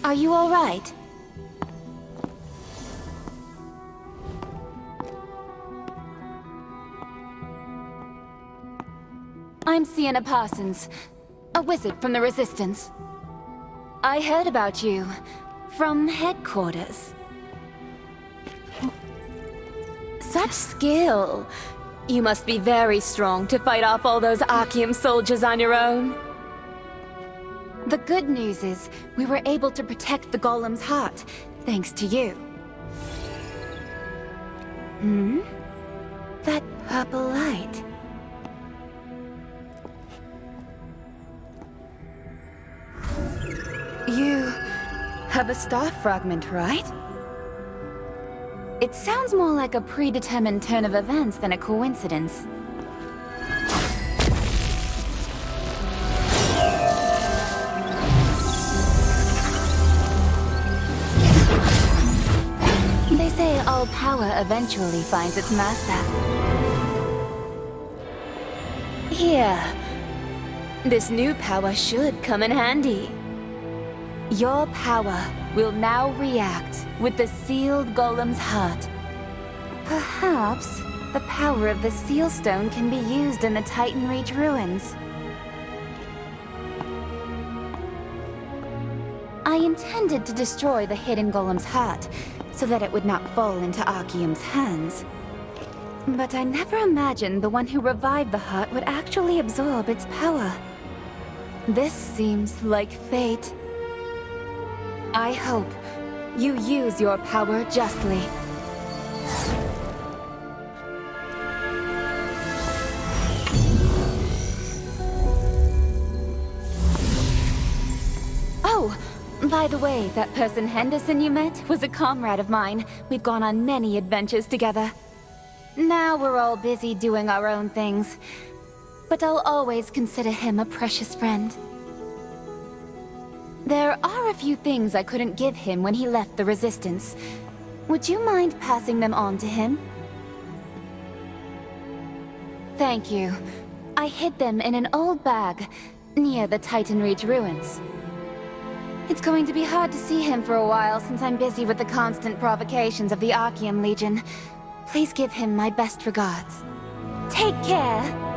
Are you all right? I'm Sienna Parsons, a wizard from the Resistance. I heard about you from headquarters. Such skill! You must be very strong to fight off all those Arkeum soldiers on your own. The good news is, we were able to protect the Golem's heart, thanks to you. Hmm? That purple light. You have a star fragment, right? It sounds more like a predetermined turn of events than a coincidence. They say all power eventually finds its master. Here. This new power should come in handy. Your power will now react with the sealed Golem's heart. Perhaps the power of the seal stone can be used in the Titan Reach ruins. I intended to destroy the hidden Golem's heart, so that it would not fall into Arkeum's hands. But I never imagined the one who revived the heart would actually absorb its power. This seems like fate. I hope you use your power justly. Oh, by the way, that person Henderson you met was a comrade of mine. We've gone on many adventures together. Now we're all busy doing our own things, but I'll always consider him a precious friend. There are a few things I couldn't give him when he left the Resistance. Would you mind passing them on to him? Thank you. I hid them in an old bag near the Titan Reach ruins. It's going to be hard to see him for a while since I'm busy with the constant provocations of the Arkeum Legion. Please give him my best regards. Take care!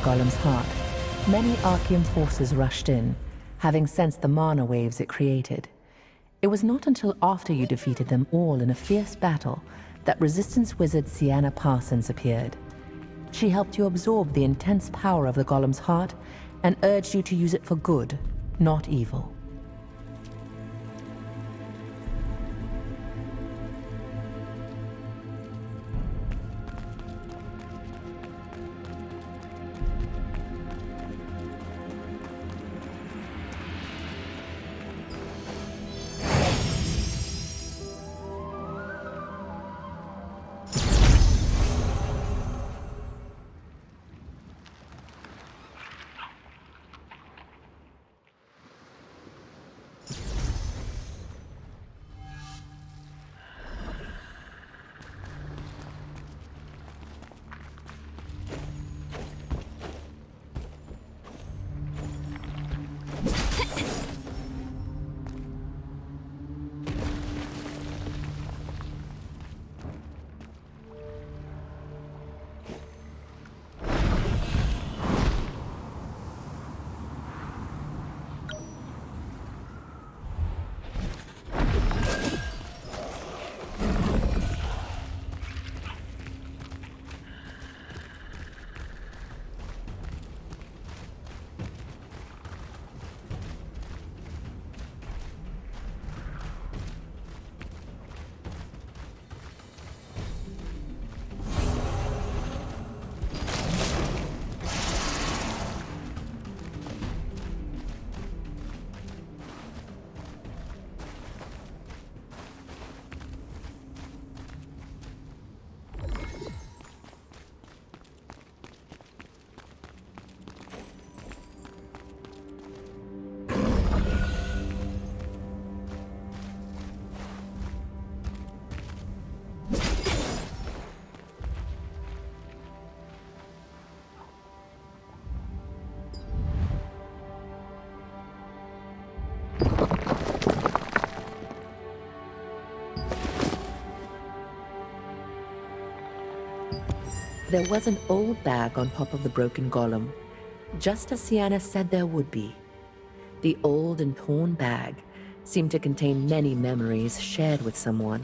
Golem's heart, many Arkeum forces rushed in, having sensed the mana waves it created. It was not until after you defeated them all in a fierce battle that Resistance wizard Sienna Parsons appeared. She helped you absorb the intense power of the Golem's heart and urged you to use it for good, not evil. There was an old bag on top of the broken golem, just as Sienna said there would be. The old and torn bag seemed to contain many memories shared with someone.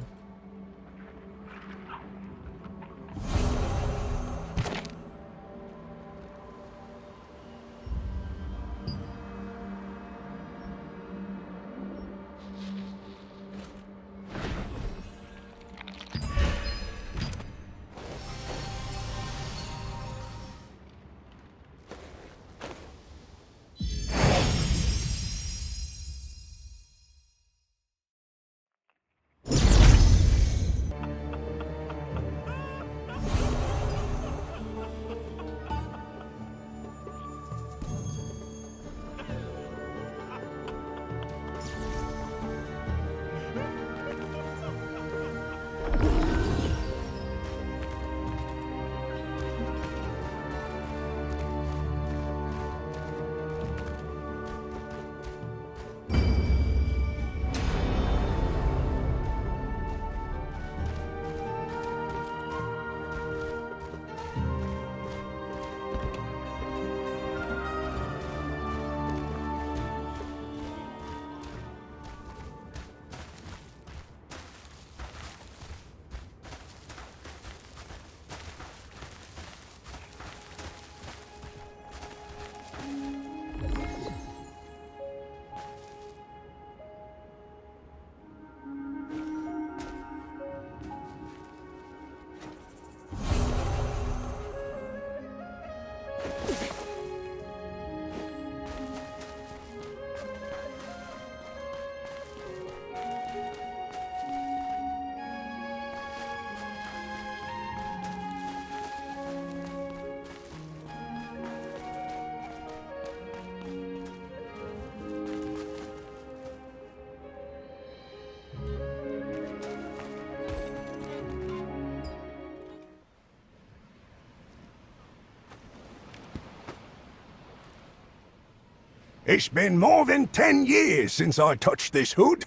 It's been more than 10 years since I touched this hood.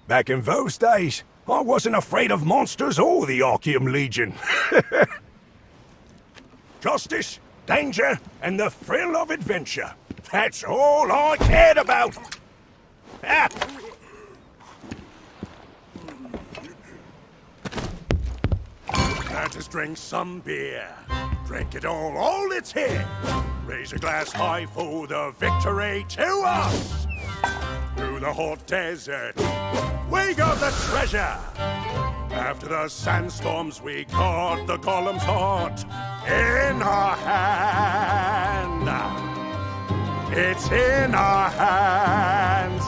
Back in those days, I wasn't afraid of monsters or the Arkeum Legion. Justice, danger, and the thrill of adventure. That's all I cared about. Ah. Let us drink some beer. Drink it all it's here. Raise a glass high for the victory to us. Through the hot desert, we got the treasure. After the sandstorms, we caught the golem's heart in our hand. It's in our hands.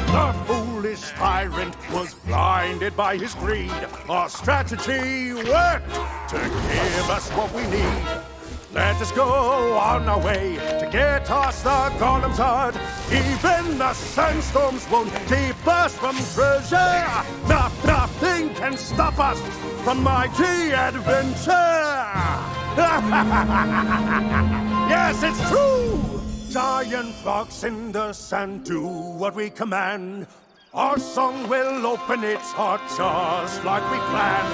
The foolish tyrant was blinded by his greed. Our strategy worked to give us what we need. Let us go on our way to get us the golem's heart. Even the sandstorms won't keep us from treasure. Nothing can stop us from mighty adventure. Yes, it's true. Giant rocks in the sand do what we command. Our song will open its heart just like we planned.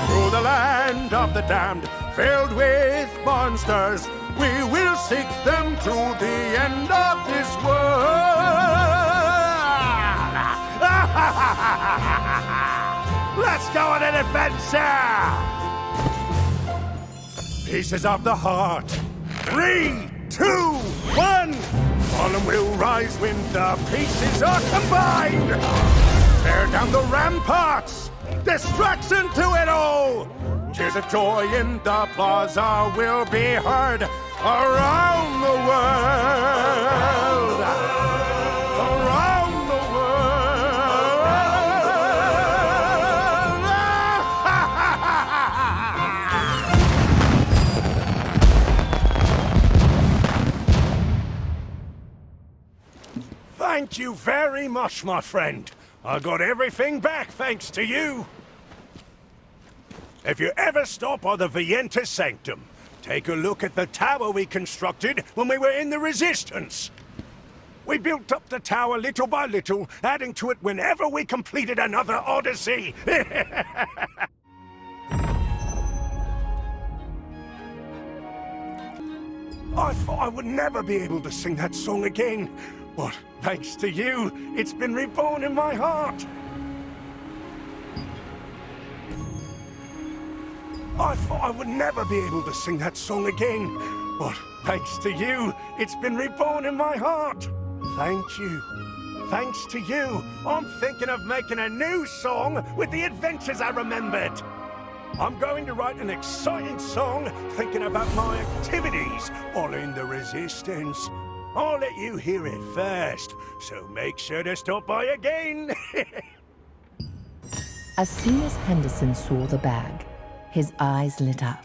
Through the land of the damned, filled with monsters, we will seek them to the end of this world. Let's go on an adventure! Pieces of the heart. 3, 2, 1! Golem will rise when the pieces are combined! Tear down the ramparts! Destruction to it all! Cheers of joy in the plaza will be heard around the world! Around the world! Thank you very much, my friend. I got everything back thanks to you. If you ever stop by the Vientis Sanctum, take a look at the tower we constructed when we were in the Resistance. We built up the tower little by little, adding to it whenever we completed another odyssey. I thought I would never be able to sing that song again, but thanks to you, it's been reborn in my heart. I thought I would never be able to sing that song again, but thanks to you, it's been reborn in my heart. Thank you. Thanks to you, I'm thinking of making a new song with the adventures I remembered. I'm going to write an exciting song thinking about my activities while in the Resistance. I'll let you hear it first, so make sure to stop by again. As soon as Henderson saw the bag, his eyes lit up,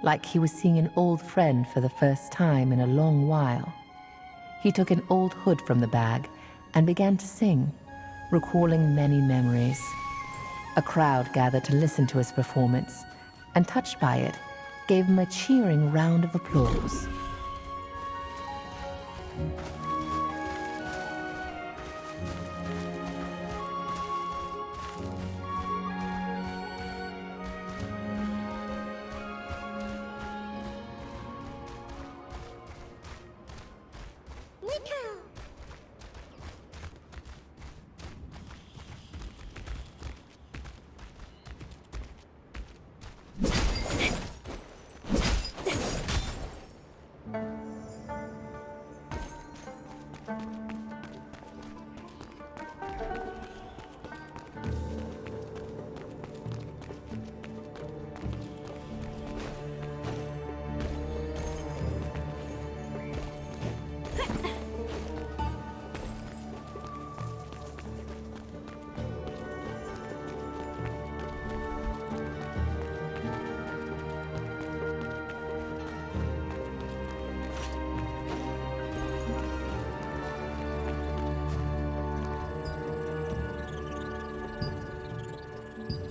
like he was seeing an old friend for the first time in a long while. He took an old hood from the bag and began to sing, recalling many memories. A crowd gathered to listen to his performance, and touched by it, gave him a cheering round of applause.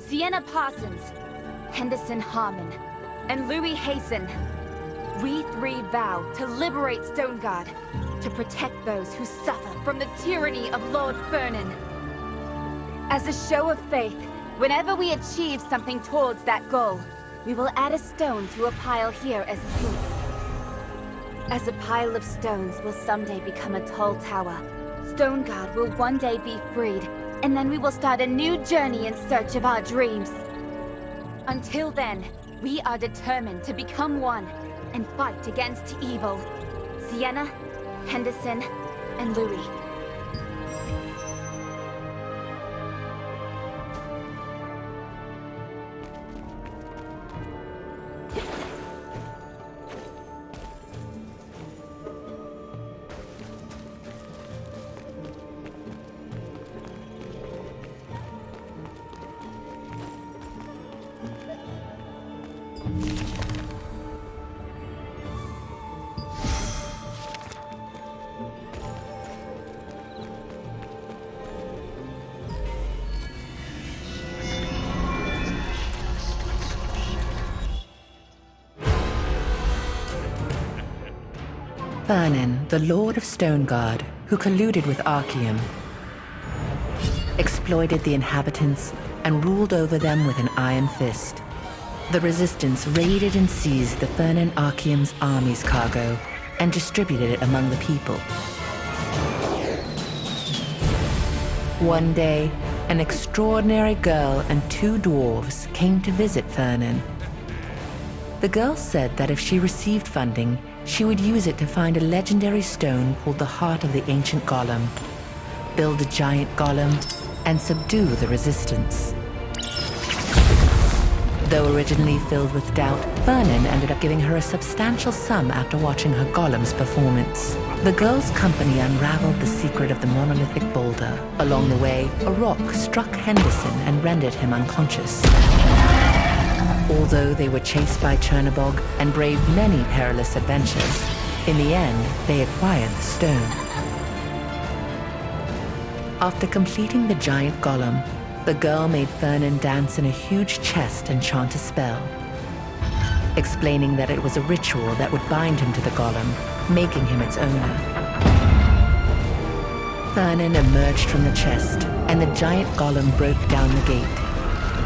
Sienna Parsons, Henderson Harmon, and Louis Hasten. We three vow to liberate Stoneguard, to protect those who suffer from the tyranny of Lord Fernan. As a show of faith, whenever we achieve something towards that goal, we will add a stone to a pile here as proof. As a pile of stones will someday become a tall tower, Stoneguard will one day be freed, and then we will start a new journey in search of our dreams. Until then, we are determined to become one and fight against evil. Sienna, Henderson, and Louis. Fernan, the Lord of Stoneguard, who colluded with Arkeum, exploited the inhabitants and ruled over them with an iron fist. The Resistance raided and seized the Fernan Arkeum's army's cargo and distributed it among the people. One day, an extraordinary girl and two dwarves came to visit Fernan. The girl said that if she received funding, she would use it to find a legendary stone called the Heart of the Ancient Golem, build a giant golem, and subdue the Resistance. Though originally filled with doubt, Fernan ended up giving her a substantial sum after watching her golem's performance. The girl's company unraveled the secret of the monolithic boulder. Along the way, a rock struck Henderson and rendered him unconscious. Although they were chased by Chernobog and braved many perilous adventures, in the end, they acquired the stone. After completing the giant golem, the girl made Fernan dance in a huge chest and chant a spell, explaining that it was a ritual that would bind him to the golem, making him its owner. Fernan emerged from the chest, and the giant golem broke down the gate.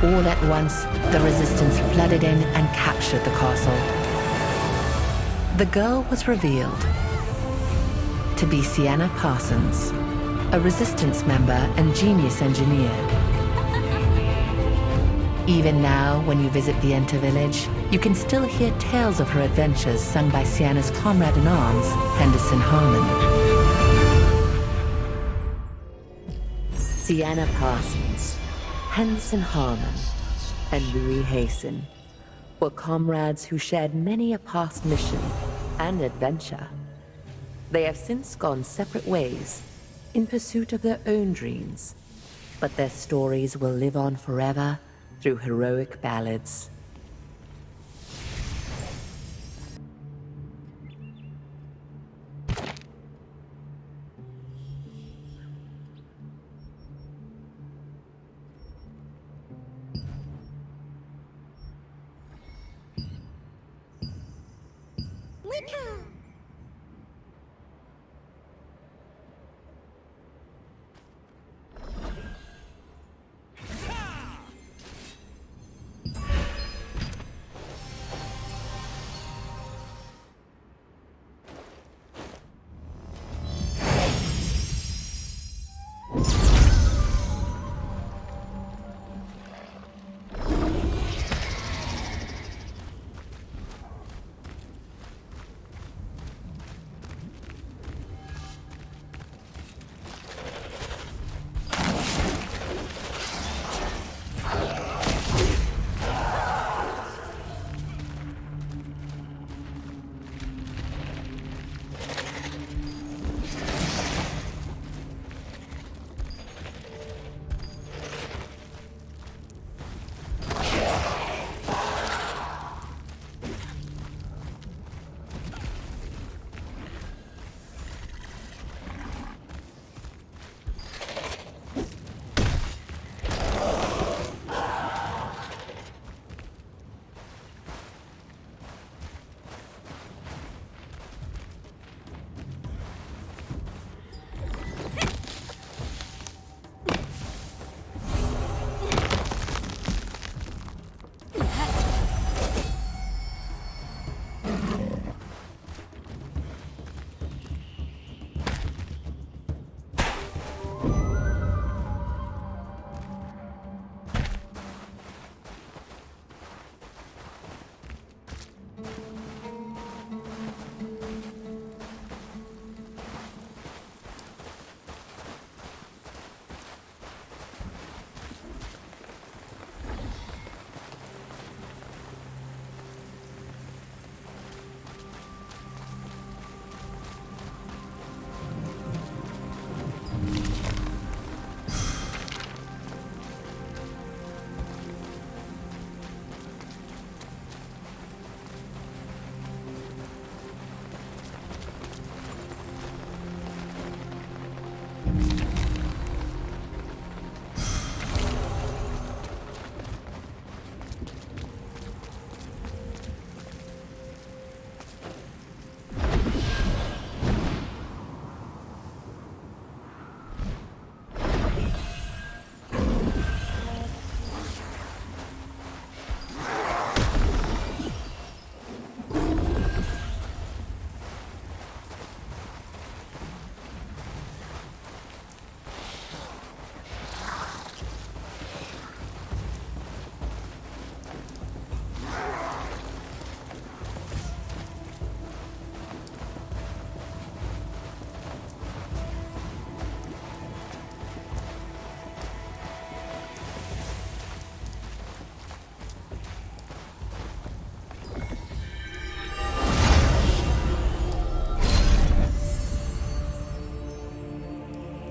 All at once, the Resistance flooded in and captured the castle. The girl was revealed to be Sienna Parsons, a Resistance member and genius engineer. Even now, when you visit the Enter village, you can still hear tales of her adventures sung by Sienna's comrade-in-arms, Henderson Harmon. Sienna Parsons, Henderson Harmon, and Louis Hasten were comrades who shared many a past mission and adventure. They have since gone separate ways in pursuit of their own dreams, but their stories will live on forever through heroic ballads.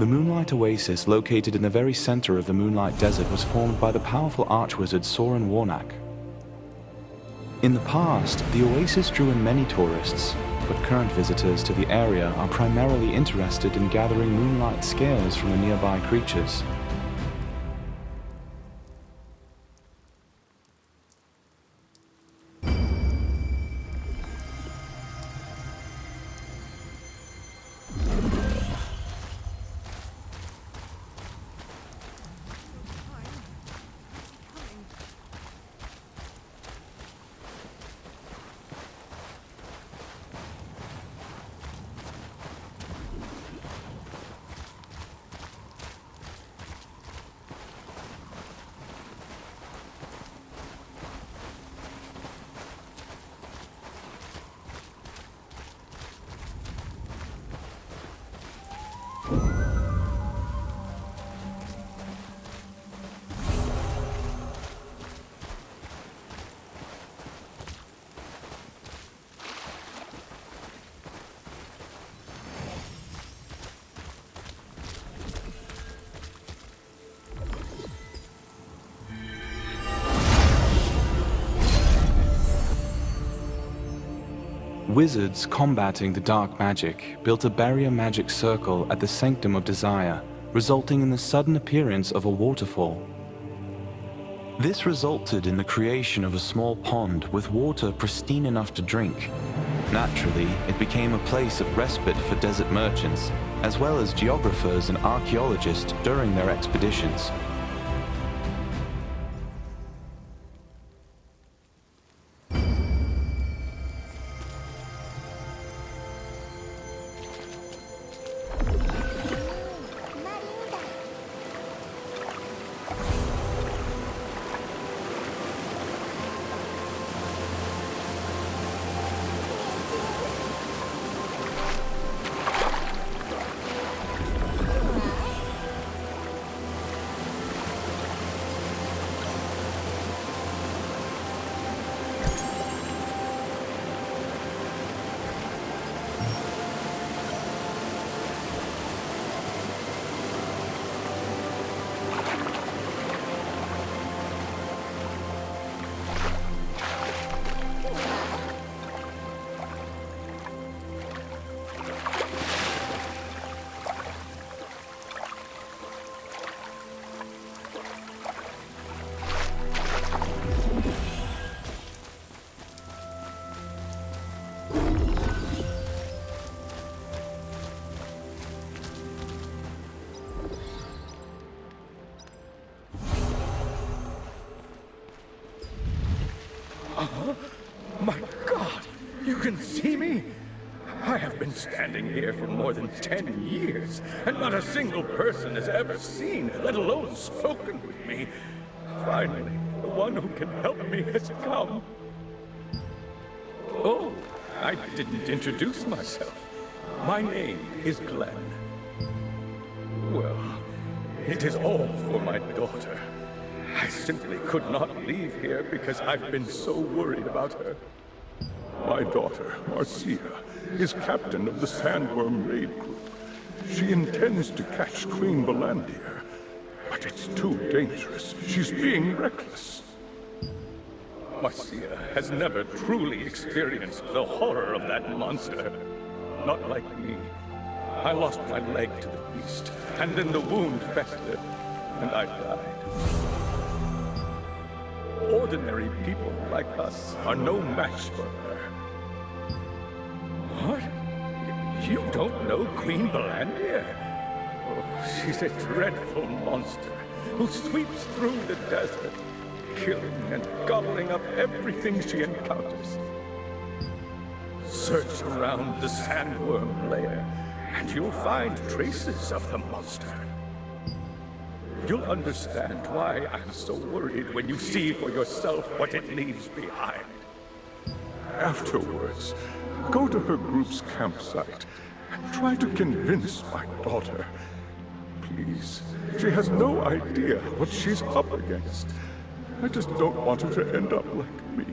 The Moonlight Oasis, located in the very center of the Moonlight Desert, was formed by the powerful archwizard Soren Warnak. In the past, the oasis drew in many tourists, but current visitors to the area are primarily interested in gathering moonlight scales from the nearby creatures. Wizards combating the dark magic built a barrier magic circle at the Sanctum of Desire, resulting in the sudden appearance of a waterfall. This resulted in the creation of a small pond with water pristine enough to drink. Naturally, it became a place of respite for desert merchants, as well as geographers and archaeologists during their expeditions. My God! You can see me? I have been standing here for more than 10 years, and not a single person has ever seen, let alone spoken with me. Finally, the one who can help me has come. Oh, I didn't introduce myself. My name is Glenn. Well, it is all for my daughter. I simply could not leave here because I've been so worried about her. My daughter, Marcia, is captain of the Sandworm Raid Group. She intends to catch Queen Valandir, but it's too dangerous. She's being reckless. Marcia has never truly experienced the horror of that monster. Not like me. I lost my leg to the beast, and then the wound festered, and I died. Ordinary people like us are no match for her. What? You don't know Queen Valandir? Oh, she's a dreadful monster who sweeps through the desert, killing and gobbling up everything she encounters. Search around the Sandworm lair, and you'll find traces of the monster. You'll understand why I'm so worried when you see for yourself what it leaves behind. Afterwards, go to her group's campsite and try to convince my daughter. Please, she has no idea what she's up against. I just don't want her to end up like me.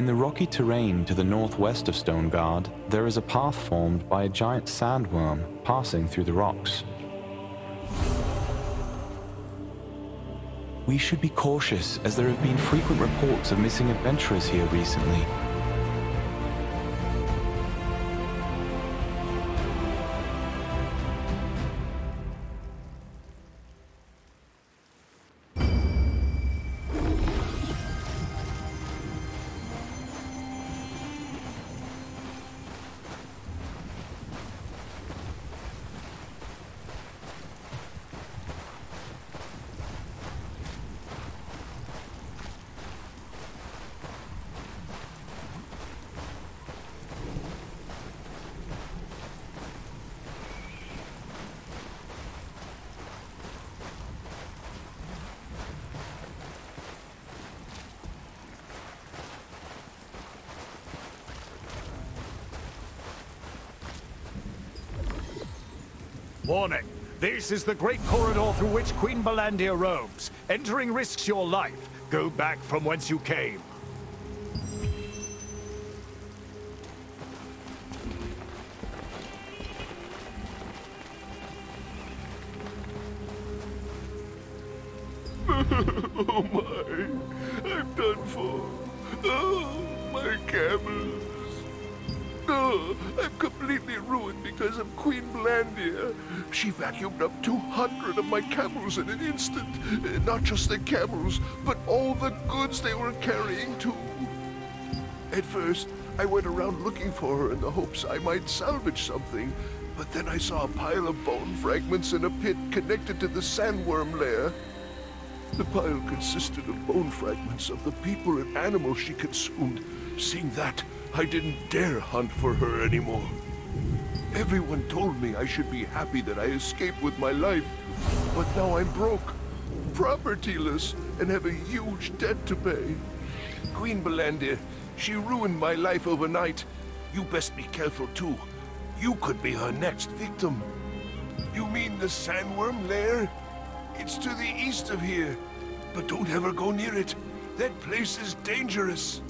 In the rocky terrain to the northwest of Stoneguard, there is a path formed by a giant sandworm passing through the rocks. We should be cautious, as there have been frequent reports of missing adventurers here recently. Warning! This is the great corridor through which Queen Belandia roams. Entering risks your life. Go back from whence you came. Oh my, I'm done for. Oh, my camels. Oh, I'm completely ruined because of Queen Belandia. She vacuumed up 200 of my camels in an instant. Not just the camels, but all the goods they were carrying too. At first, I went around looking for her in the hopes I might salvage something, but then I saw a pile of bone fragments in a pit connected to the sandworm lair. The pile consisted of bone fragments of the people and animals she consumed. Seeing that, I didn't dare hunt for her anymore. Everyone told me I should be happy that I escaped with my life, but now I'm broke, propertyless, and have a huge debt to pay. Queen Belandia, she ruined my life overnight. You best be careful too. You could be her next victim. You mean the sandworm lair? It's to the east of here, but don't ever go near it. That place is dangerous.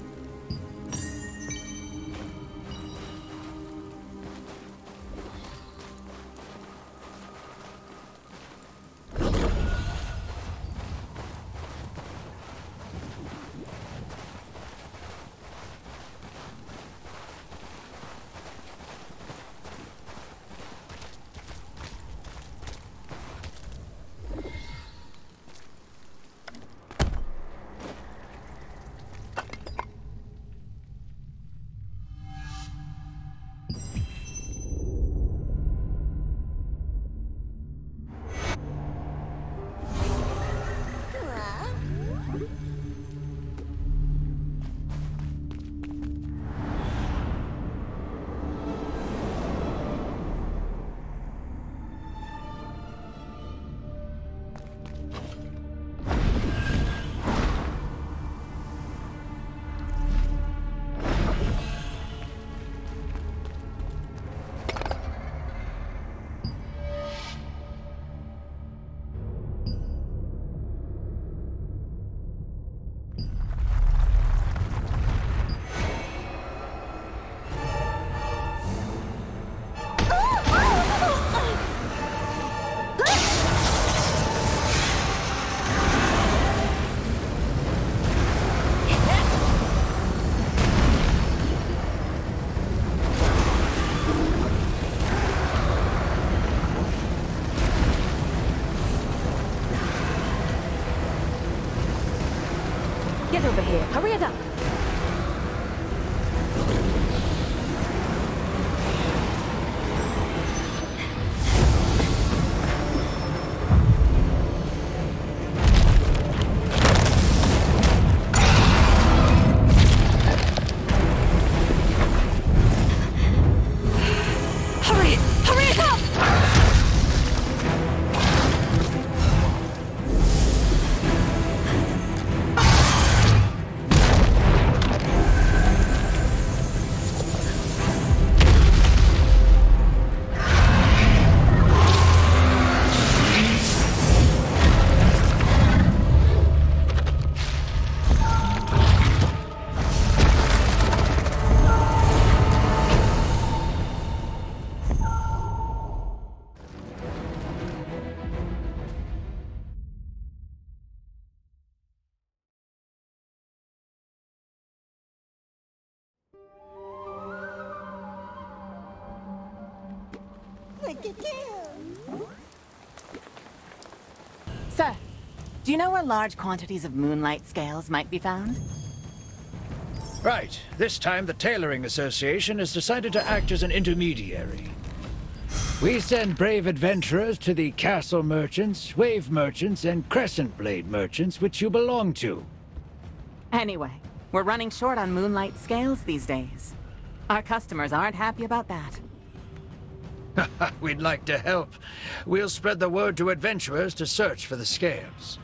Get over here. Hurry it up. Sir, do you know where large quantities of moonlight scales might be found? Right. This time the Tailoring Association has decided to act as an intermediary. We send brave adventurers to the castle merchants, wave merchants, and crescent blade merchants which you belong to. Anyway, we're running short on moonlight scales these days. Our customers aren't happy about that. We'd like to help. We'll spread the word to adventurers to search for the scales.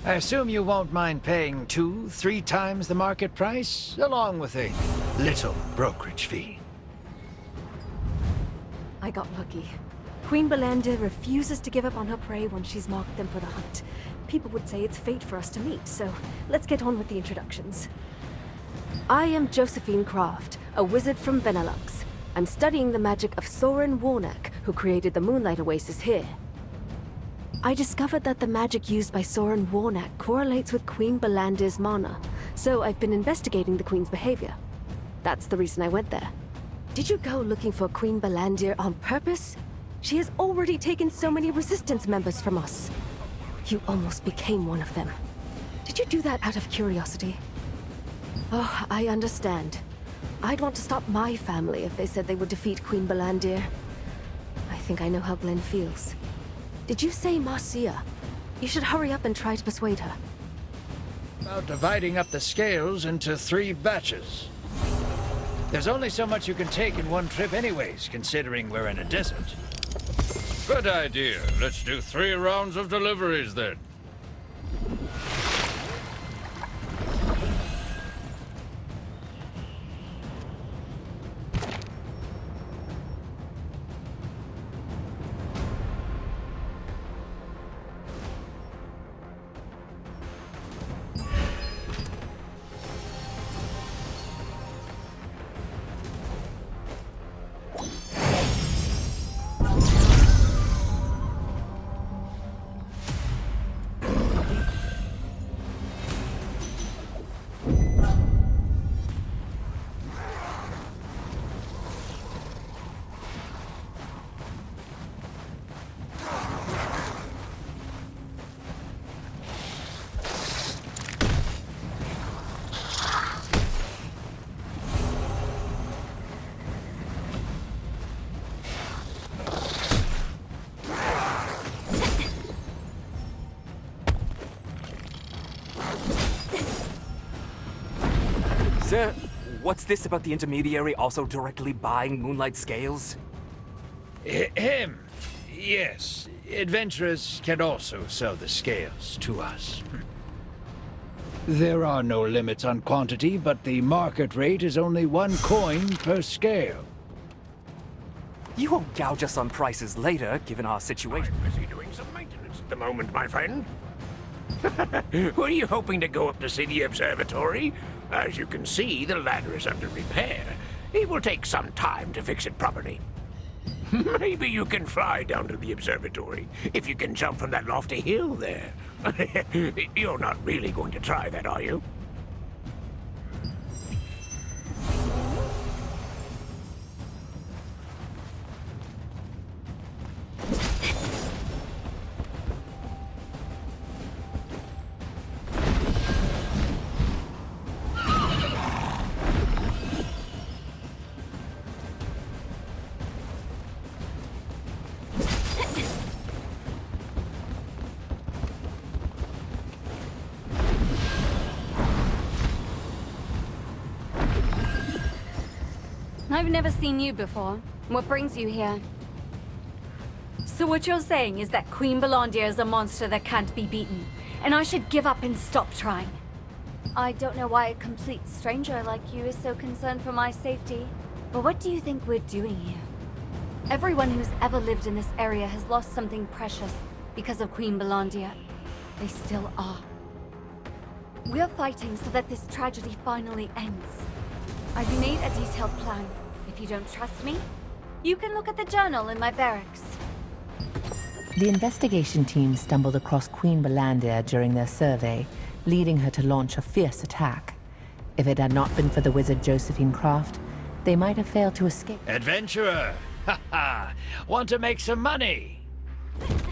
I assume you won't mind paying 2-3 times the market price, along with a little brokerage fee. I got lucky. Queen Belandir refuses to give up on her prey once she's marked them for the hunt. People would say it's fate for us to meet, so let's get on with the introductions. I am Josephine Croft, a wizard from Benelux. I'm studying the magic of Soren Warnack, who created the Moonlight Oasis here. I discovered that the magic used by Soren Warnack correlates with Queen Belandir's mana, so I've been investigating the Queen's behavior. That's the reason I went there. Did you go looking for Queen Belandir on purpose? She has already taken so many Resistance members from us. You almost became one of them. Did you do that out of curiosity? Oh, I understand. I'd want to stop my family if they said they would defeat Queen Belandir. I think I know how Glenn feels. Did you say Marcia? You should hurry up and try to persuade her. About dividing up the scales into 3 batches. There's only so much you can take in one trip anyways, considering we're in a desert. Good idea. Let's do 3 rounds of deliveries then. Sir, what's this about the intermediary also directly buying Moonlight Scales? Him? Yes. Adventurers can also sell the scales to us. There are no limits on quantity, but the market rate is only 1 coin per scale. You won't gouge us on prices later, given our situation. I'm busy doing some maintenance at the moment, my friend. Were you hoping to go up to see the observatory? As you can see, the ladder is under repair. It will take some time to fix it properly. Maybe you can fly down to the observatory, if you can jump from that lofty hill there. You're not really going to try that, are you? I've never seen you before. What brings you here? So what you're saying is that Queen Belandir is a monster that can't be beaten, and I should give up and stop trying. I don't know why a complete stranger like you is so concerned for my safety. But what do you think we're doing here? Everyone who's ever lived in this area has lost something precious because of Queen Belandir. They still are. We're fighting so that this tragedy finally ends. I've made a detailed plan. If you don't trust me, you can look at the journal in my barracks. The investigation team stumbled across Queen Belandir during their survey, leading her to launch a fierce attack. If it had not been for the wizard Josephine Croft, they might have failed to escape. Adventurer, Ha ha! Want to make some money?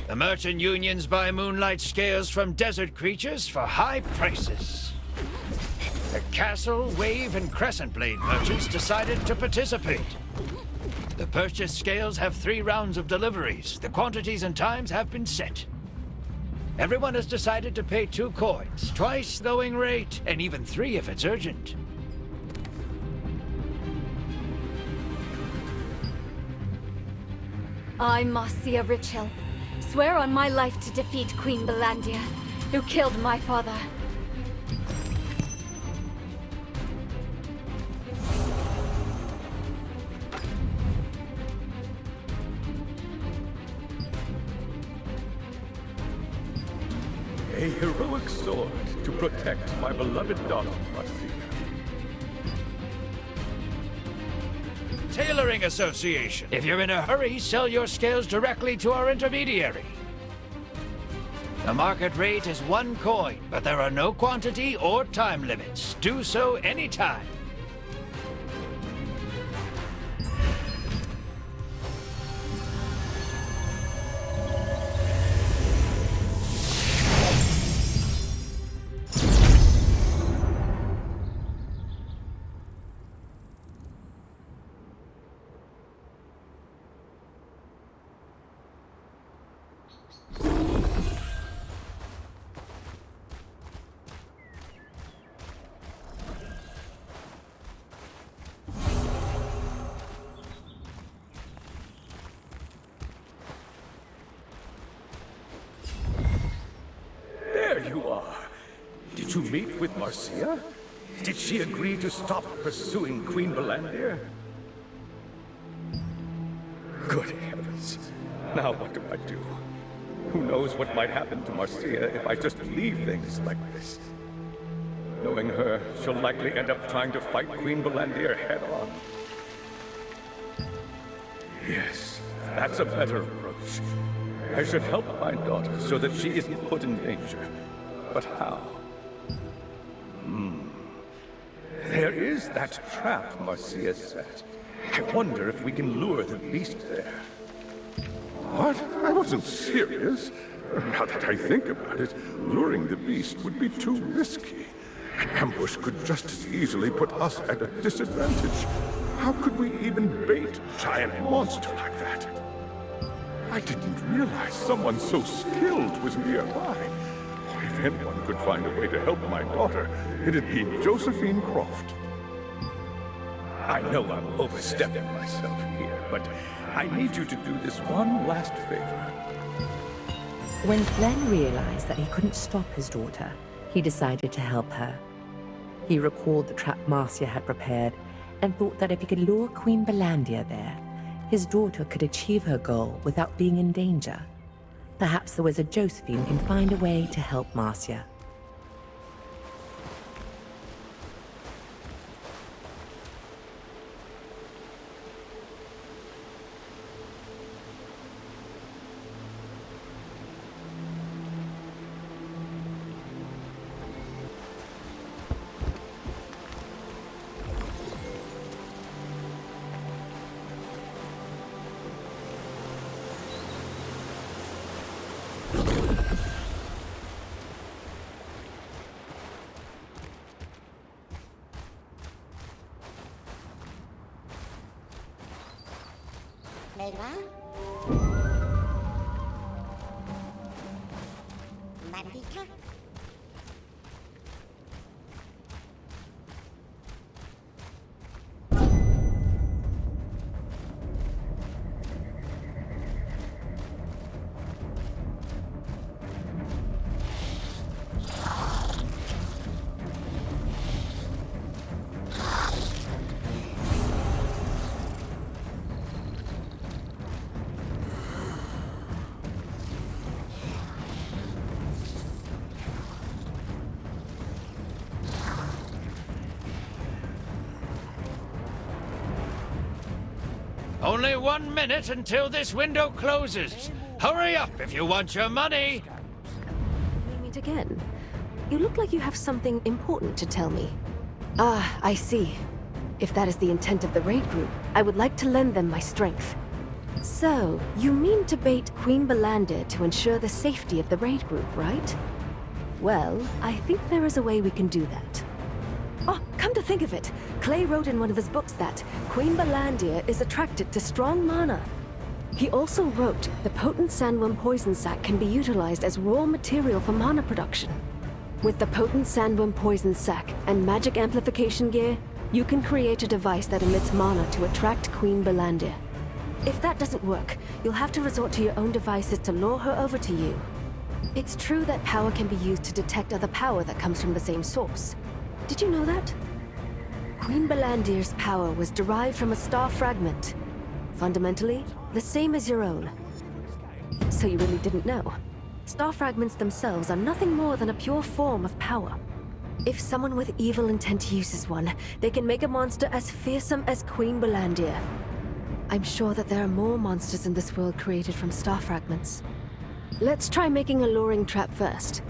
The merchant unions buy moonlight scales from desert creatures for high prices. The castle, wave, and crescent blade merchants decided to participate. The purchased scales have 3 rounds of deliveries. The quantities and times have been set. Everyone has decided to pay 2 coins, twice going rate, and even 3 if it's urgent. I, Marcia Richhill, swear on my life to defeat Queen Belandia, who killed my father. A heroic sword to protect my beloved daughter, Marcia. Tailoring Association. If you're in a hurry, sell your scales directly to our intermediary. The market rate is 1 coin, but there are no quantity or time limits. Do so anytime. There you are. Did you meet with Marcia? Did she agree to stop pursuing Queen Belandia? Good heavens. Now what do I do? Who knows what might happen to Marcia if I just leave things like this? Knowing her, she'll likely end up trying to fight Queen Belandia head-on. Yes, that's a better approach. I should help my daughter so that she isn't put in danger. But how? There is that trap Marcia set. I wonder if we can lure the beast there. What? I wasn't serious. Now that I think about it, luring the beast would be too risky. An ambush could just as easily put us at a disadvantage. How could we even bait a giant monster like that? I didn't realize someone so skilled was nearby. If anyone could find a way to help my daughter, it'd be Josephine Croft. I know I'm overstepping myself here, but I need you to do this one last favor. When Glenn realized that he couldn't stop his daughter, he decided to help her. He recalled the trap Marcia had prepared and thought that if he could lure Queen Belandia there, his daughter could achieve her goal without being in danger. Perhaps the wizard Josephine can find a way to help Marcia. Only 1 minute until this window closes. Hurry up if you want your money. We meet again. You look like you have something important to tell me. Ah, I see. If that is the intent of the raid group, I would like to lend them my strength. So, you mean to bait Queen Belandir to ensure the safety of the raid group, right? Well, I think there is a way we can do that. Oh, come to think of it, Clay wrote in one of his books that Queen Belandir is attracted to strong mana. He also wrote the potent sandworm poison sac can be utilized as raw material for mana production. With the potent sandworm poison sac and magic amplification gear, you can create a device that emits mana to attract Queen Belandir. If that doesn't work, you'll have to resort to your own devices to lure her over to you. It's true that power can be used to detect other power that comes from the same source. Did you know that? Queen Belandir's power was derived from a star fragment. Fundamentally, the same as your own. So you really didn't know? Star fragments themselves are nothing more than a pure form of power. If someone with evil intent uses one, they can make a monster as fearsome as Queen Belandir. I'm sure that there are more monsters in this world created from star fragments. Let's try making a luring trap first.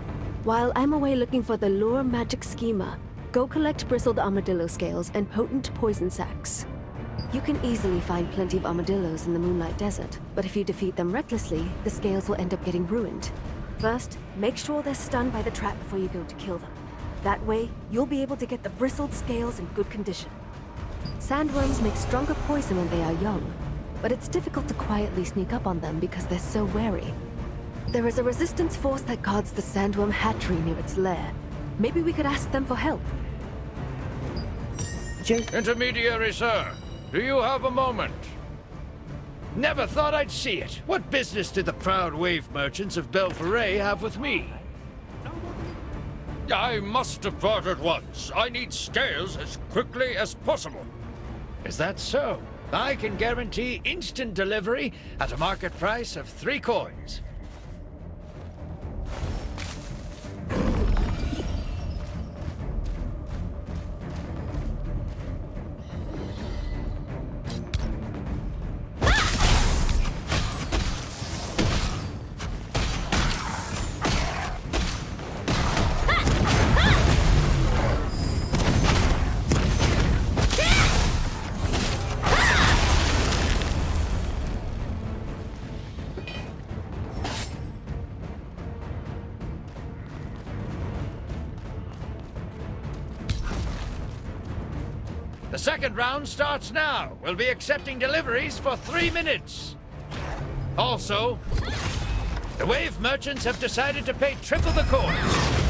While I'm away looking for the lure magic schema, go collect bristled armadillo scales and potent poison sacs. You can easily find plenty of armadillos in the Moonlight Desert, but if you defeat them recklessly, the scales will end up getting ruined. First, make sure they're stunned by the trap before you go to kill them. That way, you'll be able to get the bristled scales in good condition. Sandworms make stronger poison when they are young, but it's difficult to quietly sneak up on them because they're so wary. There is a resistance force that guards the sandworm hatchery near its lair. Maybe we could ask them for help. Intermediary, sir. Do you have a moment? Never thought I'd see it. What business did the proud wave merchants of Belforay have with me? I must depart at once. I need scales as quickly as possible. Is that so? I can guarantee instant delivery at a market price of 3 coins. The second round starts now. We'll be accepting deliveries for 3 minutes. Also, the wave merchants have decided to pay triple the coins.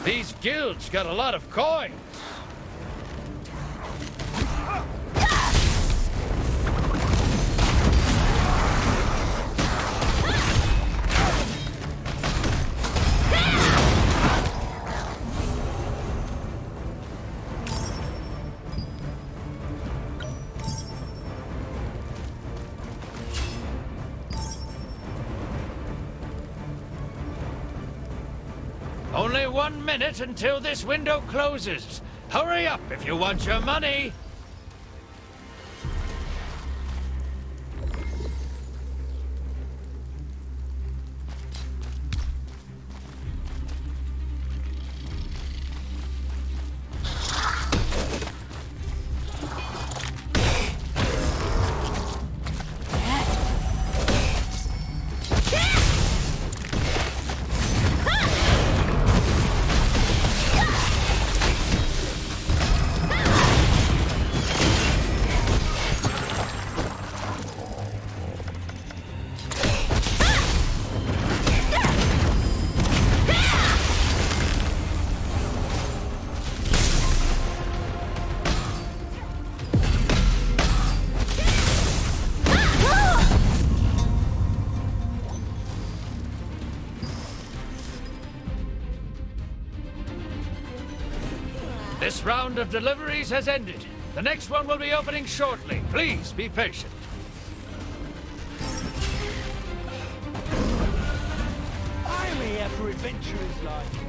These guilds got a lot of coins. Only 1 minute until this window closes. Hurry up if you want your money. This round of deliveries has ended. The next one will be opening shortly. Please be patient. I'm here for adventurers like you.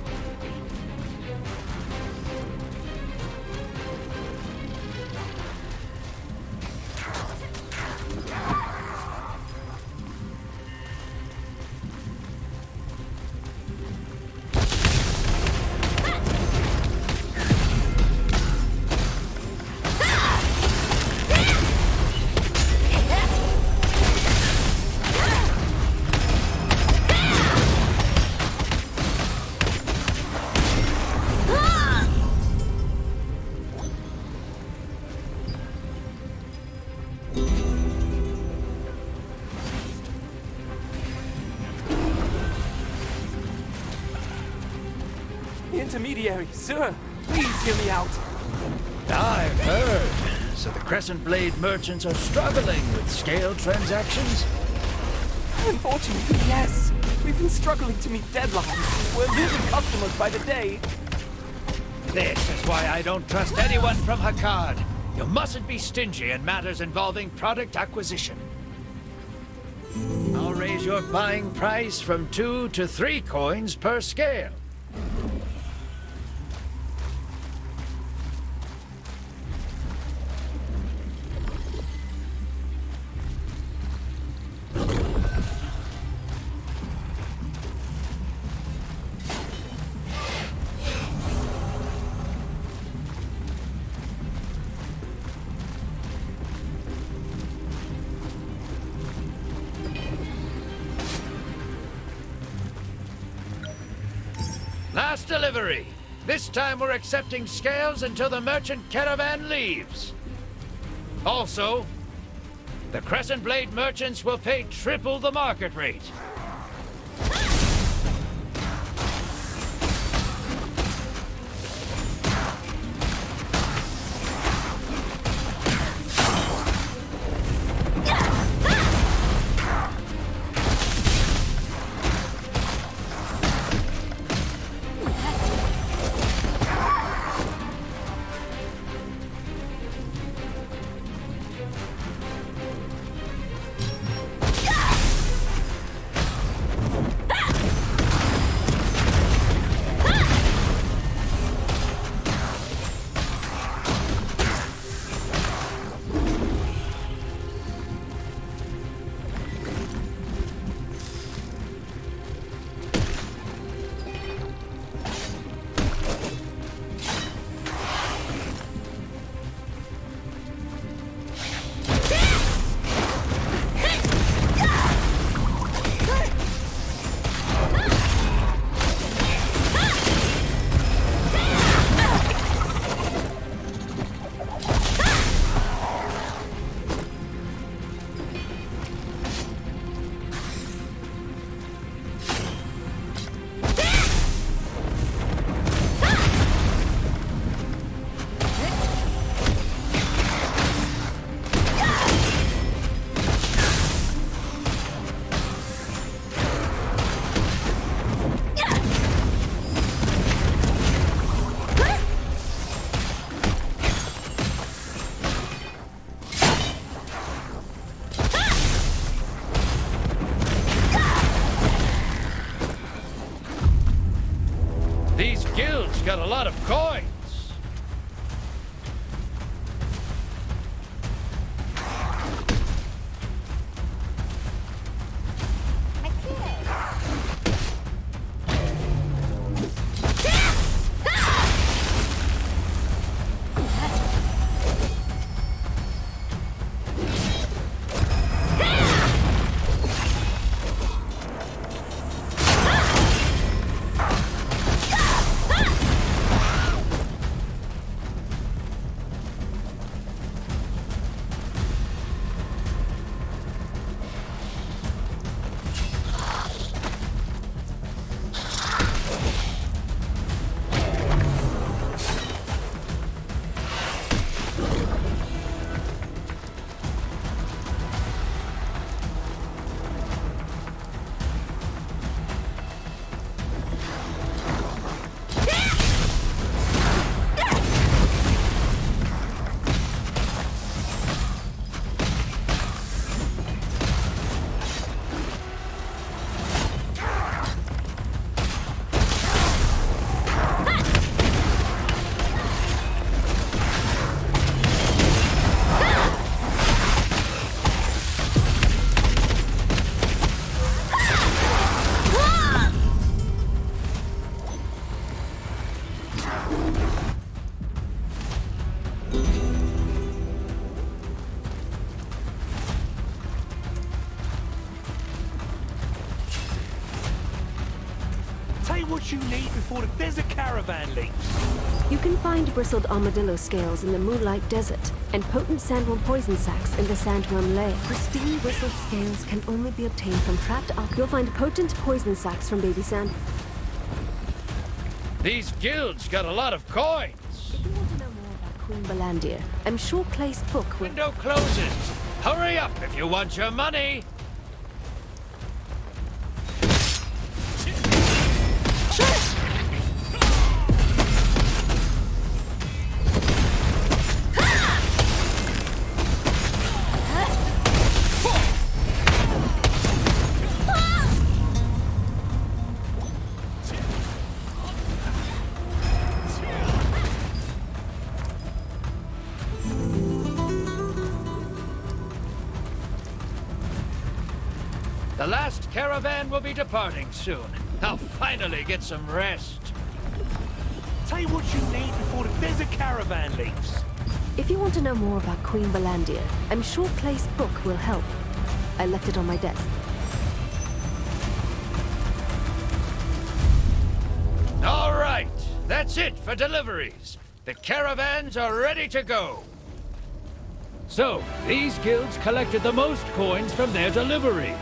Intermediary, sir, please hear me out. I've heard. So the Crescent Blade merchants are struggling with scale transactions? Unfortunately, yes. We've been struggling to meet deadlines. We're losing customers by the day. This is why I don't trust anyone from Hakad. You mustn't be stingy in matters involving product acquisition. I'll raise your buying price from 2 to 3 coins per scale. Last delivery. This time we're accepting scales until the merchant caravan leaves. Also, the Crescent Blade merchants will pay triple the market rate. Got a lot of coins. what you need before there's a caravan leaves. You can find bristled armadillo scales in the Moonlight Desert, and potent sandworm poison sacs in the Sandworm Lair. Pristine bristled scales can only be obtained from trapped ark. You'll find potent poison sacs from baby sand. These guilds got a lot of coins. If you want to know more about Queen Balandir, I'm sure Clay's book will... Window closes. Hurry up if you want your money. The last caravan will be departing soon. I'll finally get some rest. Tell you what you need before there's a caravan leaves. If you want to know more about Queen Balandir, I'm sure Clay's book will help. I left it on my desk. All right, that's it for deliveries. The caravans are ready to go. So, these guilds collected the most coins from their deliveries.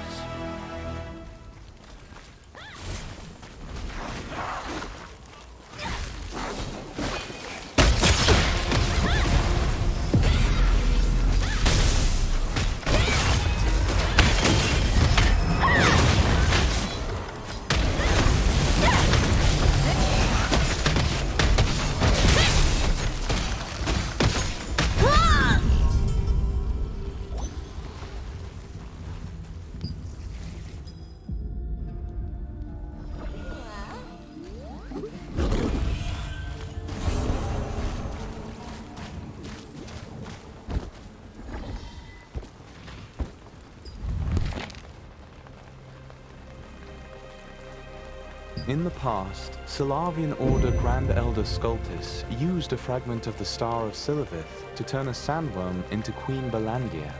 In the past, Sylavian Order Grand Elder Sculptus used a fragment of the Star of Sylaveth to turn a sandworm into Queen Balandir.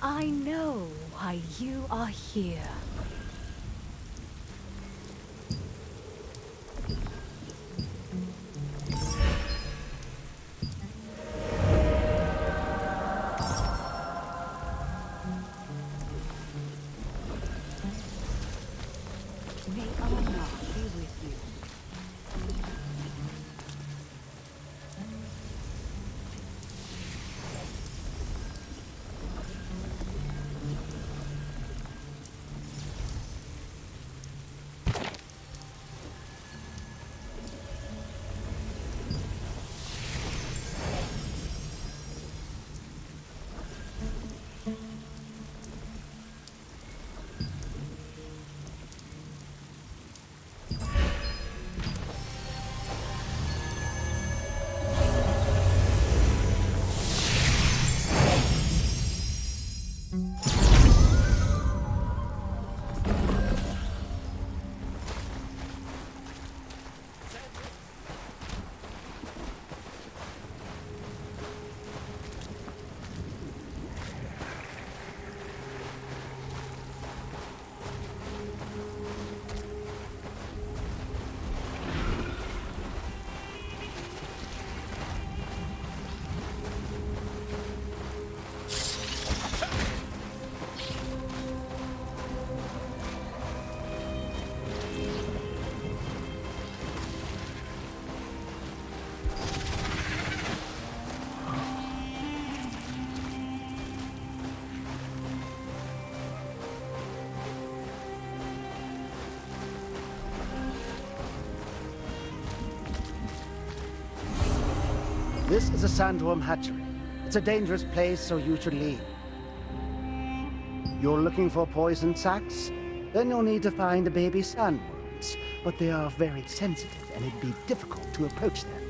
I know why you are here. May Allah be with you. This is a sandworm hatchery. It's a dangerous place, so you should leave. You're looking for poison sacs? Then you'll need to find the baby sandworms. But they are very sensitive, and it'd be difficult to approach them.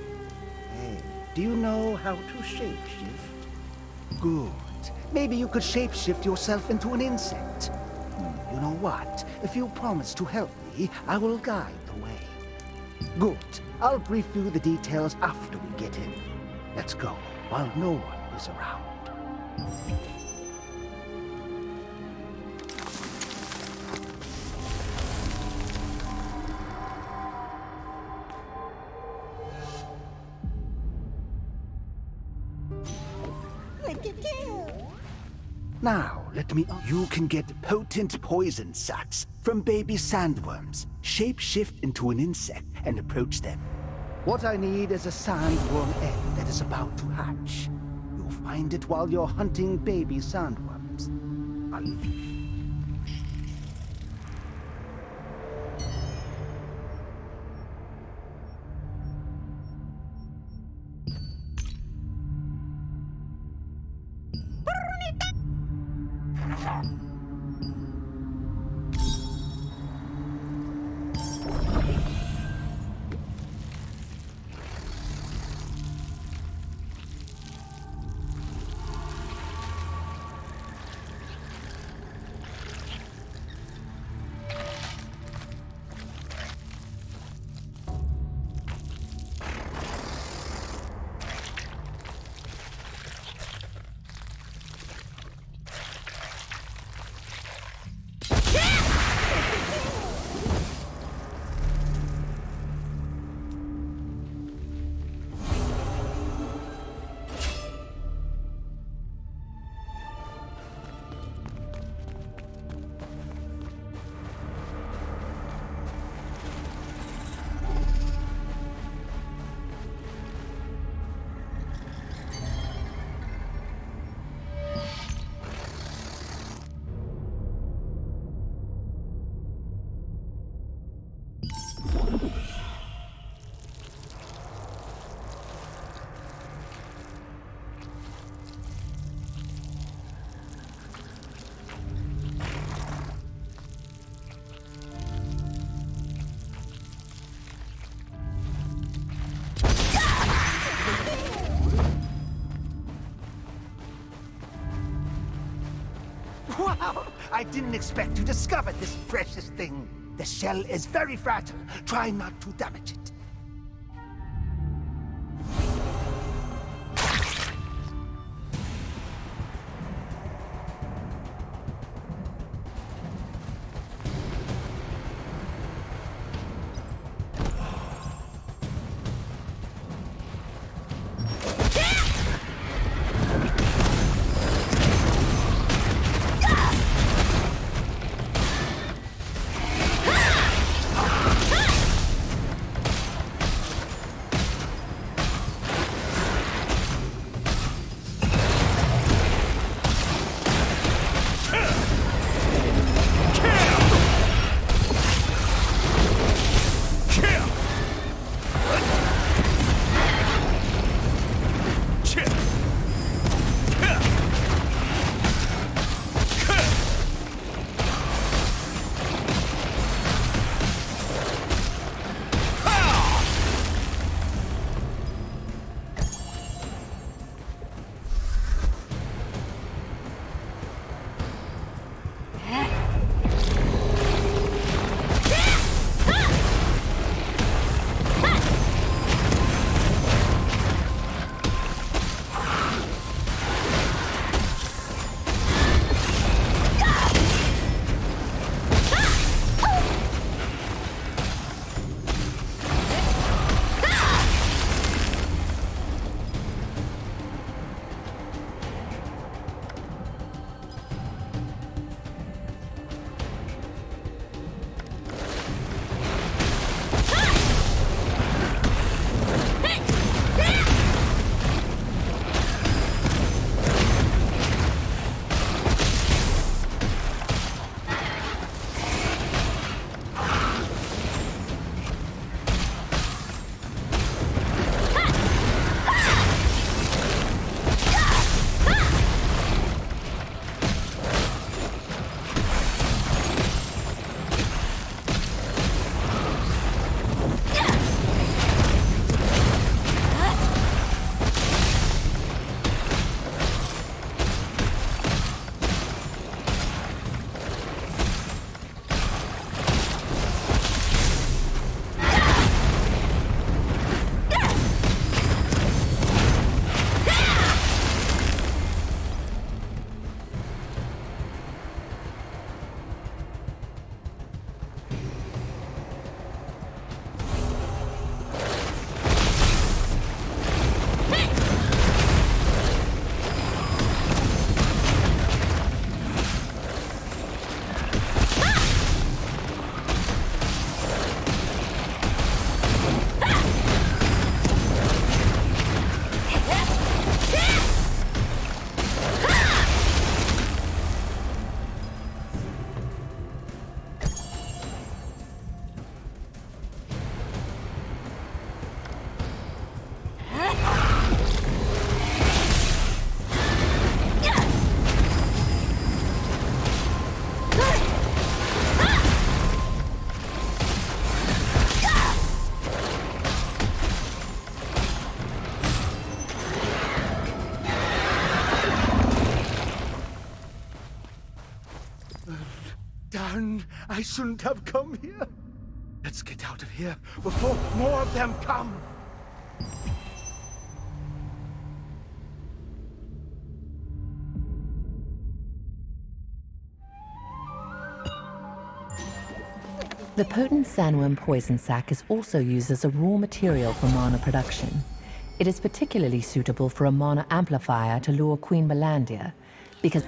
Hey, do you know how to shapeshift? Good. Maybe you could shapeshift yourself into an insect. You know what? If you promise to help me, I will guide the way. Good. I'll brief you the details after we get in. Let's go, while no one is around. Now, let me... You can get potent poison sacs from baby sandworms. Shape-shift into an insect and approach them. What I need is a sandworm egg that is about to hatch. You'll find it while you're hunting baby sandworms. I'll leave you. Wow! I didn't expect to discover this precious thing. The shell is very fragile. Try not to damage it. I shouldn't have come here. Let's get out of here before more of them come. The potent sandworm poison sac is also used as a raw material for mana production. It is particularly suitable for a mana amplifier to lure Queen Belandia, because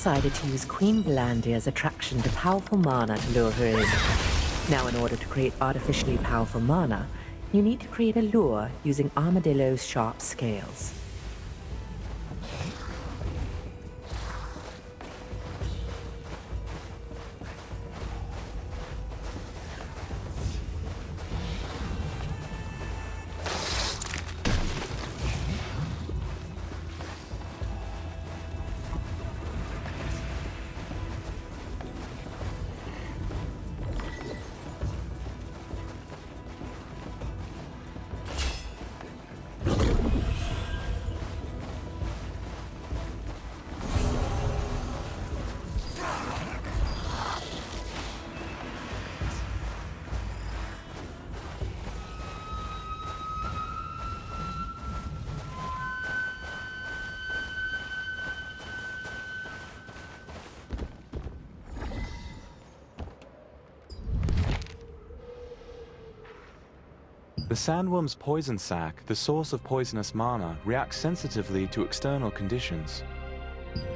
decided to use Queen Belandia's attraction to powerful mana to lure her in. Now, in order to create artificially powerful mana, you need to create a lure using Armadillo's sharp scales. The sandworm's poison sac, the source of poisonous mana, reacts sensitively to external conditions.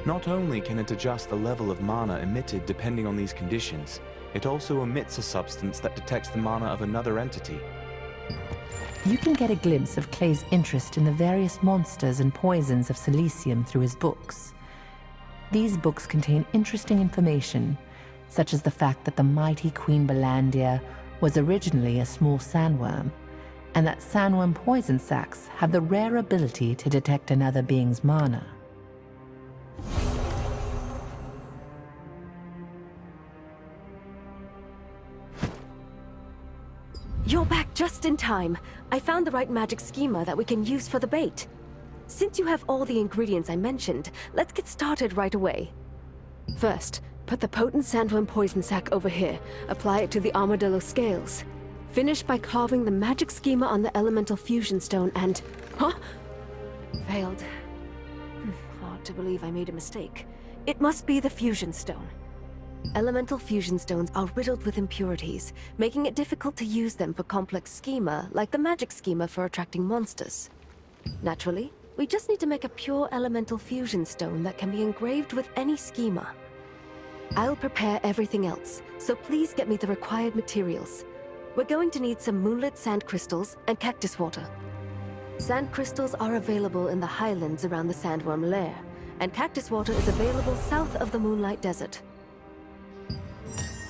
Not only can it adjust the level of mana emitted depending on these conditions, it also emits a substance that detects the mana of another entity. You can get a glimpse of Clay's interest in the various monsters and poisons of Solistium through his books. These books contain interesting information, such as the fact that the mighty Queen Belandia was originally a small sandworm, and that sandworm poison sacs have the rare ability to detect another being's mana. You're back just in time. I found the right magic schema that we can use for the bait. Since you have all the ingredients I mentioned, let's get started right away. First, put the potent sandworm poison sac over here. Apply it to the armadillo scales. Finish by carving the magic schema on the elemental fusion stone and... Huh? Failed. Hard to believe I made a mistake. It must be the fusion stone. Elemental fusion stones are riddled with impurities, making it difficult to use them for complex schema, like the magic schema for attracting monsters. Naturally, we just need to make a pure elemental fusion stone that can be engraved with any schema. I'll prepare everything else, so please get me the required materials. We're going to need some moonlit sand crystals and cactus water. Sand crystals are available in the highlands around the sandworm lair, and cactus water is available south of the Moonlight Desert.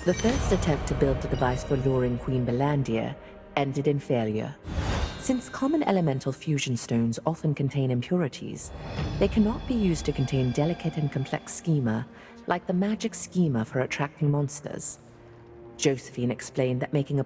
The first attempt to build the device for luring Queen Belandia ended in failure. Since common elemental fusion stones often contain impurities, they cannot be used to contain delicate and complex schema, like the magic schema for attracting monsters. Josephine explained that making a...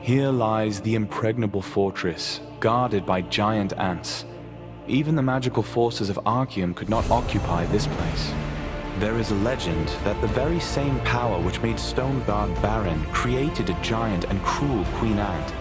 Here lies the impregnable fortress, guarded by giant ants. Even the magical forces of Arkeum could not occupy this place. There is a legend that the very same power which made Stoneguard barren created a giant and cruel queen ant.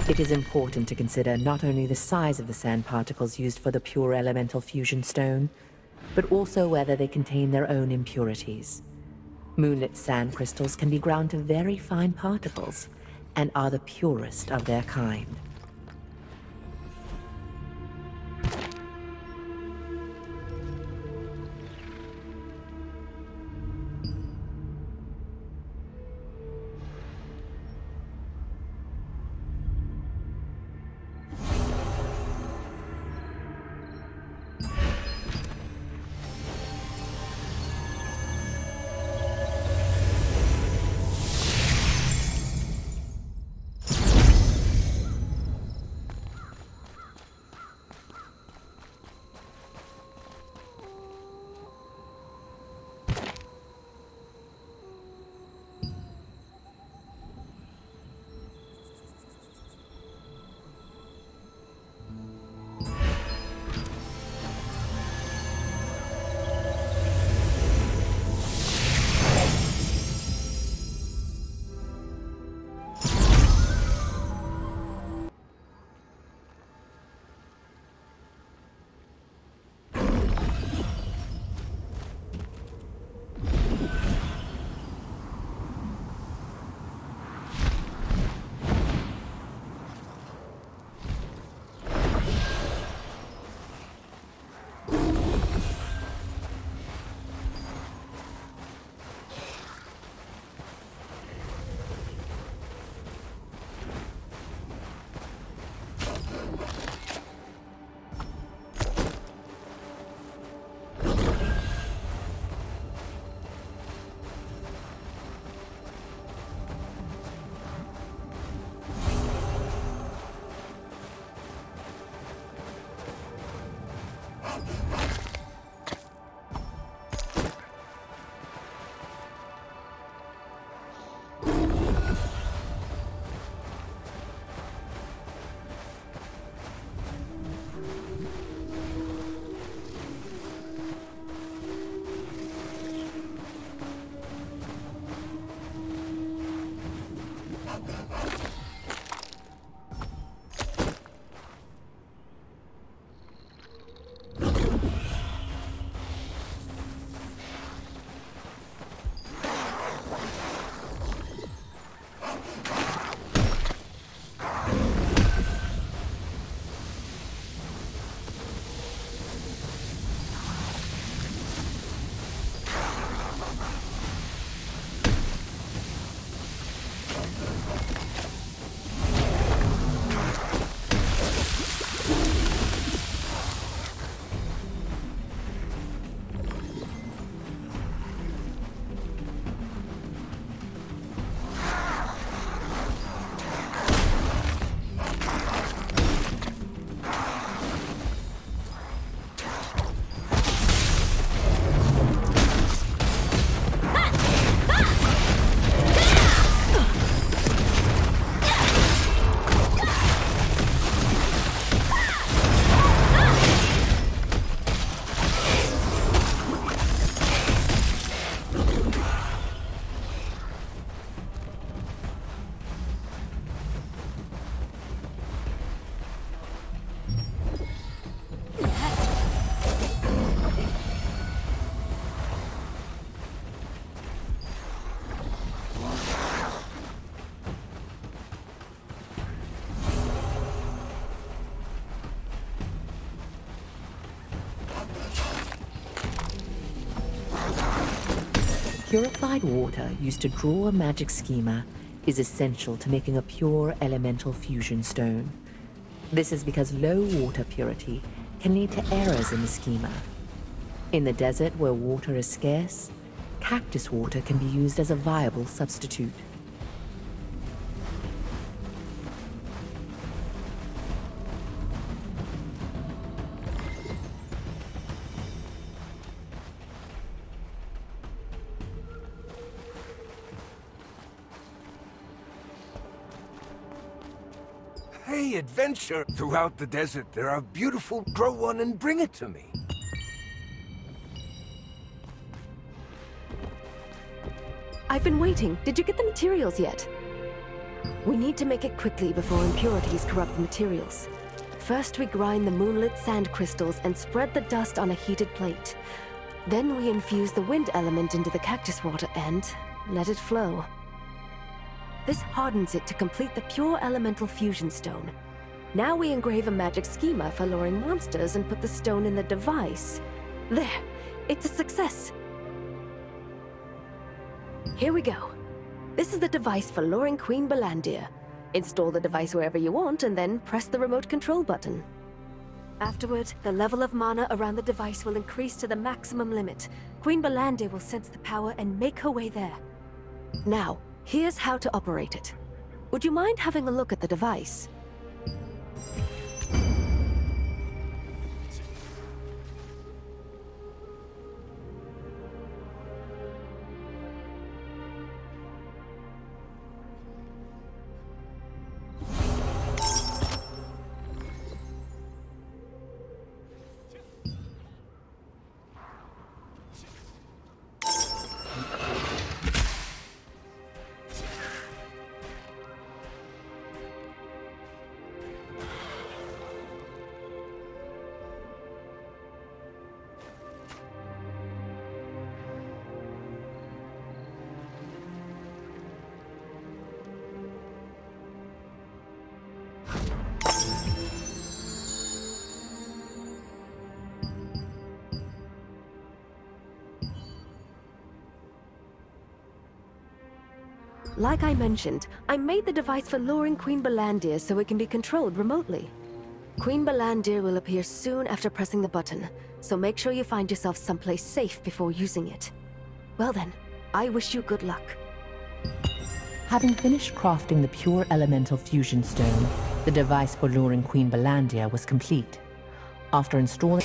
It is important to consider not only the size of the sand particles used for the pure elemental fusion stone, but also whether they contain their own impurities. Moonlit sand crystals can be ground to very fine particles, and are the purest of their kind. Purified water used to draw a magic schema is essential to making a pure elemental fusion stone. This is because low water purity can lead to errors in the schema. In the desert where water is scarce, cactus water can be used as a viable substitute. Hey, adventure! Throughout the desert, there are beautiful. Grow one and bring it to me. I've been waiting. Did you get the materials yet? We need to make it quickly before impurities corrupt the materials. First, we grind the moonlit sand crystals and spread the dust on a heated plate. Then we infuse the wind element into the cactus water and let it flow. This hardens it to complete the pure elemental fusion stone. Now we engrave a magic schema for luring monsters and put the stone in the device. There! It's a success! Here we go. This is the device for luring Queen Balandir. Install the device wherever you want and then press the remote control button. Afterward, the level of mana around the device will increase to the maximum limit. Queen Balandir will sense the power and make her way there. Now, here's how to operate it. Would you mind having a look at the device? Like I mentioned, I made the device for luring Queen Balandir so it can be controlled remotely. Queen Balandir will appear soon after pressing the button, so make sure you find yourself someplace safe before using it. Well then, I wish you good luck. Having finished crafting the pure elemental fusion stone, the device for luring Queen Balandir was complete. After installing...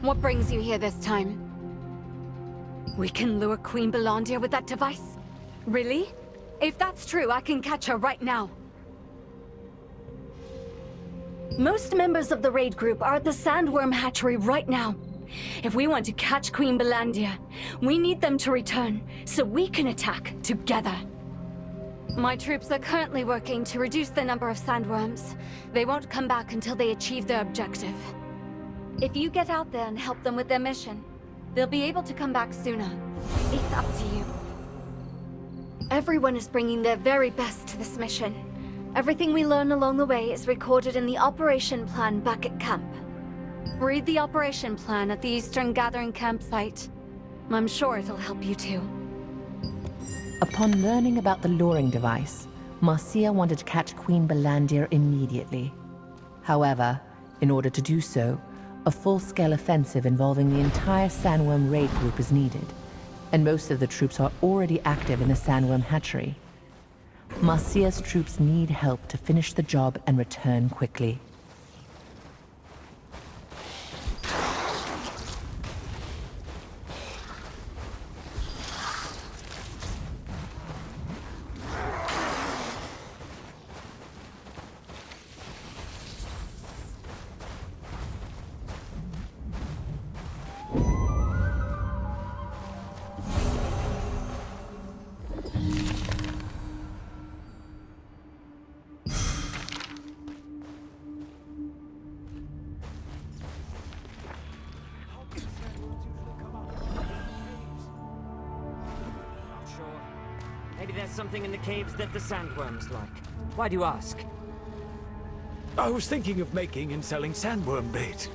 What brings you here this time? We can lure Queen Balandir with that device? Really? If that's true, I can catch her right now. Most members of the raid group are at the Sandworm hatchery right now. If we want to catch Queen Balandir, we need them to return, so we can attack together. My troops are currently working to reduce the number of sandworms. They won't come back until they achieve their objective. If you get out there and help them with their mission, they'll be able to come back sooner. It's up to you. Everyone is bringing their very best to this mission. Everything we learn along the way is recorded in the operation plan back at camp. Read the operation plan at the Eastern Gathering campsite. I'm sure it'll help you too. Upon learning about the luring device, Marcia wanted to catch Queen Belandir immediately. However, in order to do so, a full-scale offensive involving the entire Sandworm raid group is needed, and most of the troops are already active in the Sandworm hatchery. Marcia's troops need help to finish the job and return quickly. Maybe there's something in the caves that the sandworms like. Why do you ask? I was thinking of making and selling sandworm bait.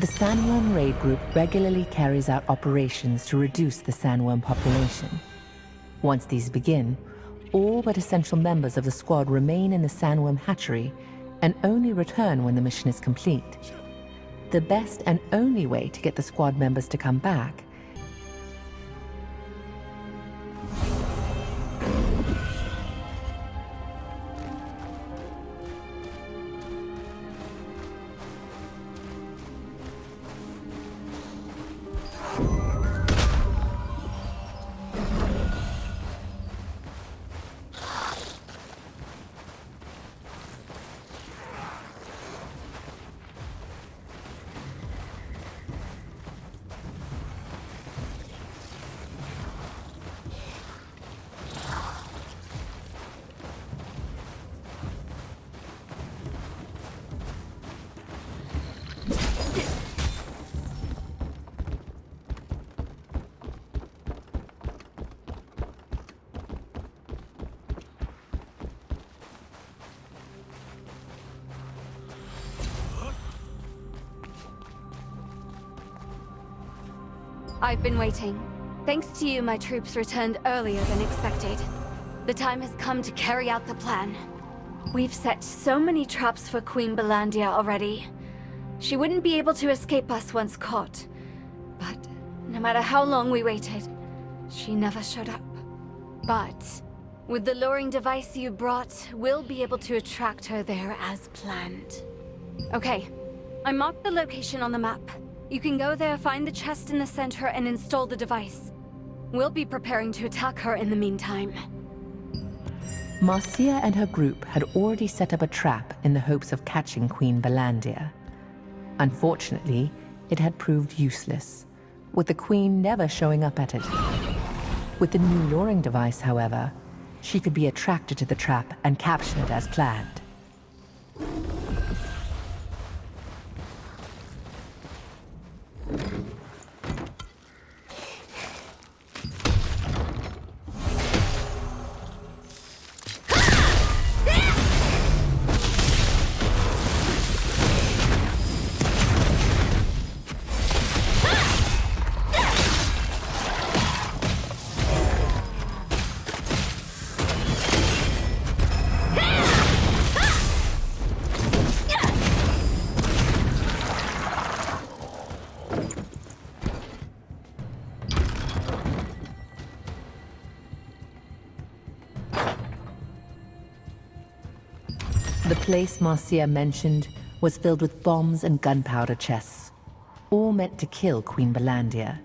The sandworm raid group regularly carries out operations to reduce the sandworm population. Once these begin, all but essential members of the squad remain in the sandworm hatchery and only return when the mission is complete. The best and only way to get the squad members to come back I've been waiting. Thanks to you, my troops returned earlier than expected. The time has come to carry out the plan. We've set so many traps for Queen Belandia already. She wouldn't be able to escape us once caught. But no matter how long we waited, she never showed up. But with the luring device you brought, we'll be able to attract her there as planned. Okay, I marked the location on the map. You can go there, find the chest in the center, and install the device. We'll be preparing to attack her in the meantime. Marcia and her group had already set up a trap in the hopes of catching Queen Belandia. Unfortunately, it had proved useless, with the Queen never showing up at it. With the new luring device, however, she could be attracted to the trap and captured as planned. The place Marcia mentioned was filled with bombs and gunpowder chests, all meant to kill Queen Belandia.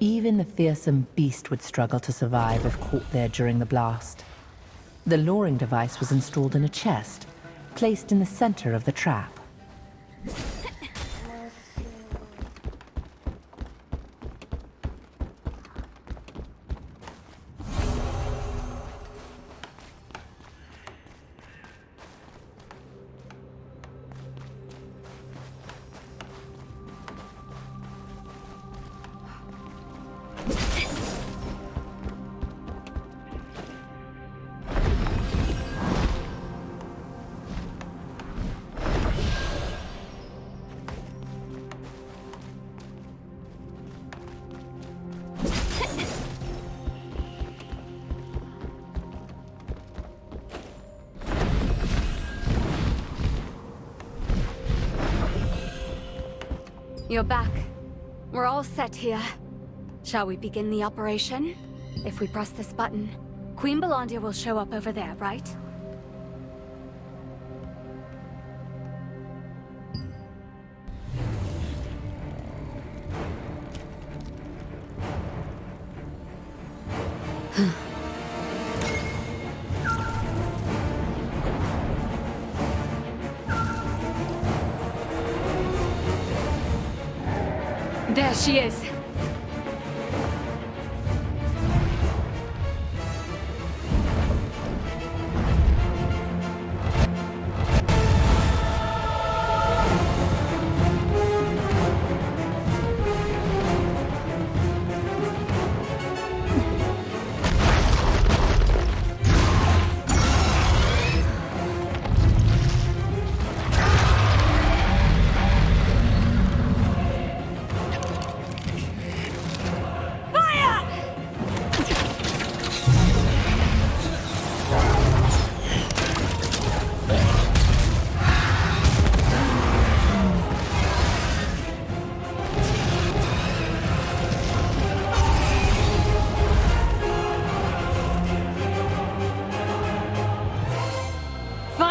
Even the fearsome beast would struggle to survive if caught there during the blast. The luring device was installed in a chest, placed in the center of the trap. You're back. We're all set here. Shall we begin the operation? If we press this button, Queen Belandia will show up over there, right? There she is.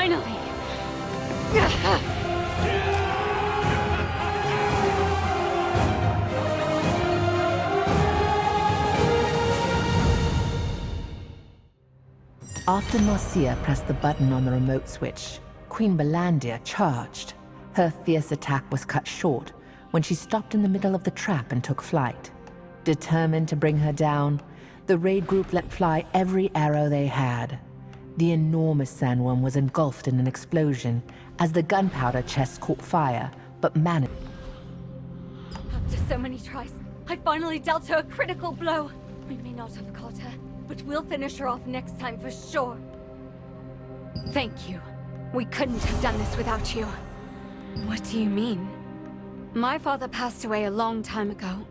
Finally! After Marcia pressed the button on the remote switch, Queen Belandia charged. Her fierce attack was cut short when she stopped in the middle of the trap and took flight. Determined to bring her down, the raid group let fly every arrow they had. The enormous sandworm was engulfed in an explosion as the gunpowder chest caught fire, but managed. After so many tries, I finally dealt her a critical blow. We may not have caught her, but we'll finish her off next time for sure. Thank you. We couldn't have done this without you. What do you mean? My father passed away a long time ago.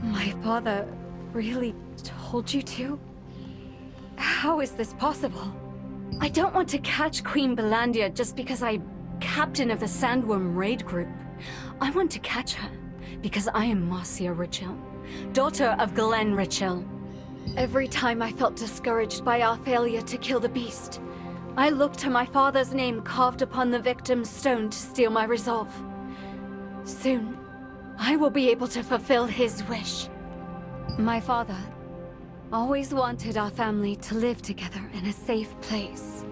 My father really told you to? How is this possible? I don't want to catch Queen Belandia just because I'm captain of the Sandworm raid group. I want to catch her because I am Marcia Richel, daughter of Glenn Richel. Every time I felt discouraged by our failure to kill the beast, I looked to my father's name carved upon the victim's stone to steel my resolve. Soon, I will be able to fulfill his wish. My father always wanted our family to live together in a safe place.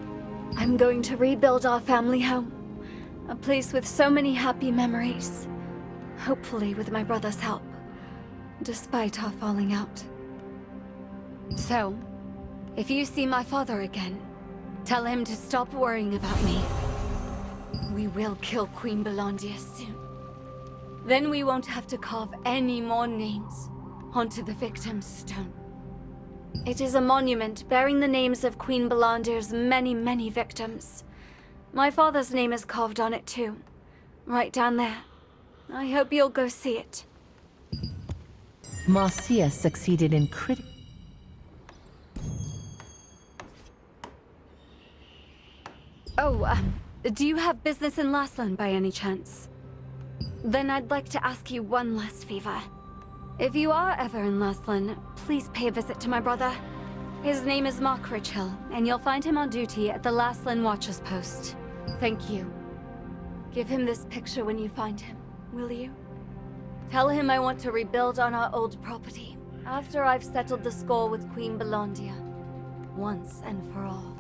I'm going to rebuild our family home, a place with so many happy memories, hopefully with my brother's help, despite our falling out. So, if you see my father again, tell him to stop worrying about me. We will kill Queen Belandia soon. Then we won't have to carve any more names onto the victim's stone. It is a monument bearing the names of Queen Belandir's many, many victims. My father's name is carved on it too, right down there. I hope you'll go see it. Marcia succeeded in do you have business in Laslan by any chance? Then I'd like to ask you one last favor. If you are ever in Laslan, please pay a visit to my brother. His name is Mark Richhill, and you'll find him on duty at the Laslan Watcher's Post. Thank you. Give him this picture when you find him, will you? Tell him I want to rebuild on our old property, after I've settled the score with Queen Belandia, once and for all.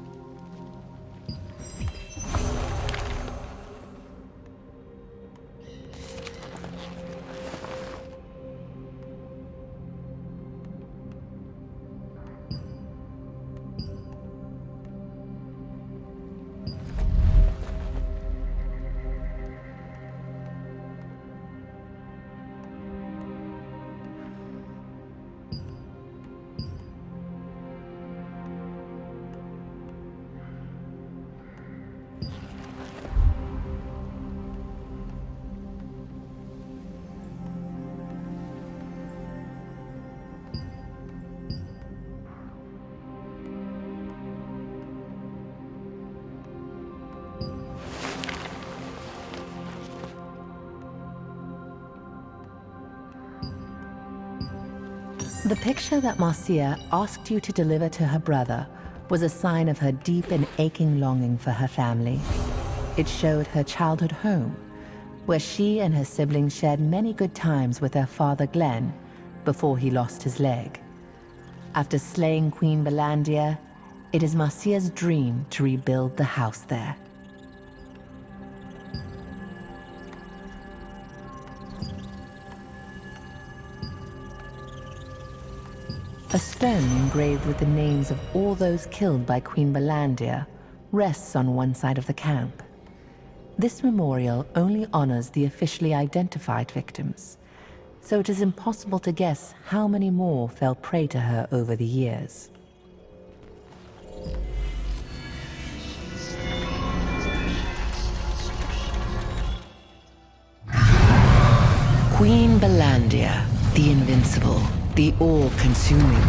The picture that Marcia asked you to deliver to her brother was a sign of her deep and aching longing for her family. It showed her childhood home, where she and her siblings shared many good times with their father Glenn before he lost his leg. After slaying Queen Belandia, it is Marcia's dream to rebuild the house there. A stone engraved with the names of all those killed by Queen Belandia rests on one side of the camp. This memorial only honors the officially identified victims, so it is impossible to guess how many more fell prey to her over the years. Queen Belandia, the Invincible, the all-consuming.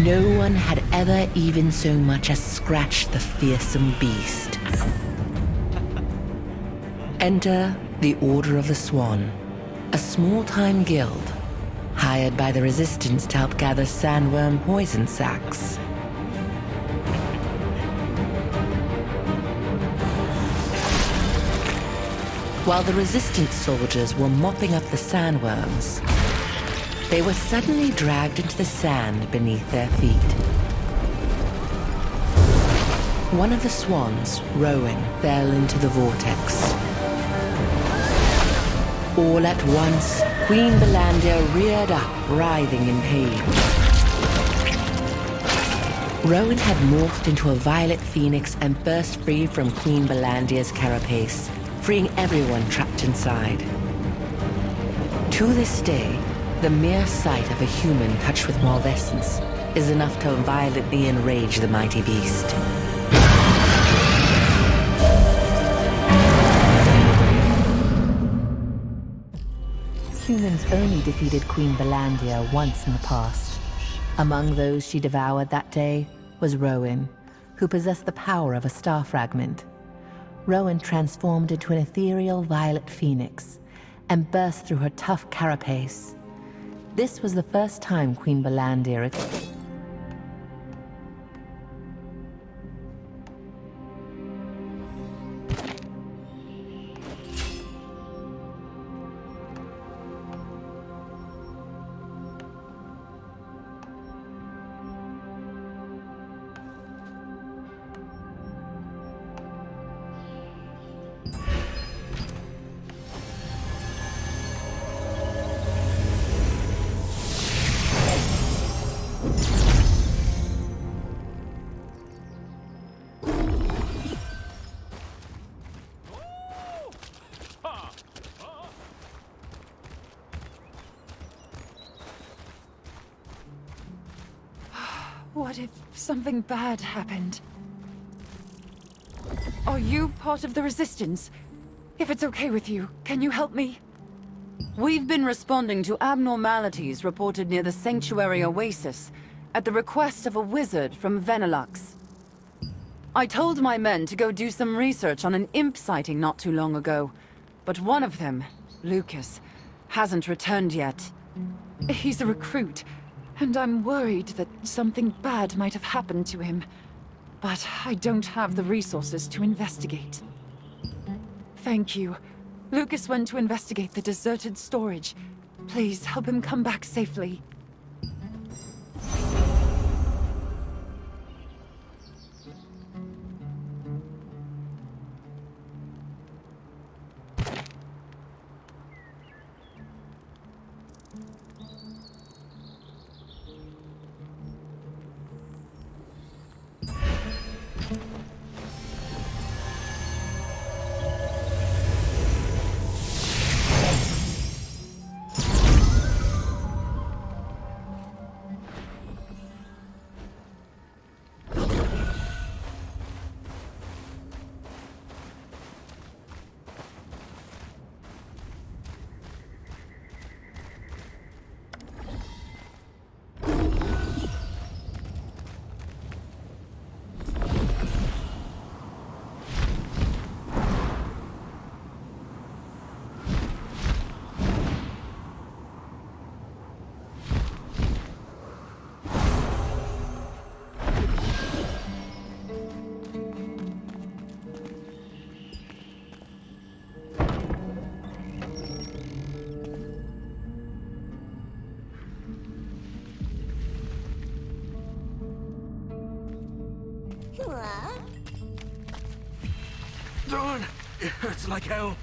No one had ever even so much as scratched the fearsome beast. Enter the Order of the Swan, a small-time guild, hired by the Resistance to help gather sandworm poison sacs. While the Resistance soldiers were mopping up the sandworms, they were suddenly dragged into the sand beneath their feet. One of the swans, rowing, fell into the vortex. All at once, Queen Belandia reared up, writhing in pain. Rowan had morphed into a violet phoenix and burst free from Queen Belandia's carapace, freeing everyone trapped inside. To this day, the mere sight of a human touched with malvescence is enough to violently enrage the mighty beast. Humans only defeated Queen Belandia once in the past. Among those she devoured that day was Rowan, who possessed the power of a star fragment. Rowan transformed into an ethereal violet phoenix and burst through her tough carapace. This was the first time Queen Belandia What if something bad happened? Are you part of the Resistance? If it's okay with you, can you help me? We've been responding to abnormalities reported near the Sanctuary Oasis at the request of a wizard from Venelux. I told my men to go do some research on an imp sighting not too long ago, but one of them, Lucas, hasn't returned yet. He's a recruit, and I'm worried that something bad might have happened to him. But I don't have the resources to investigate. Thank you. Lucas went to investigate the deserted storage. Please help him come back safely. Darn! It hurts like hell.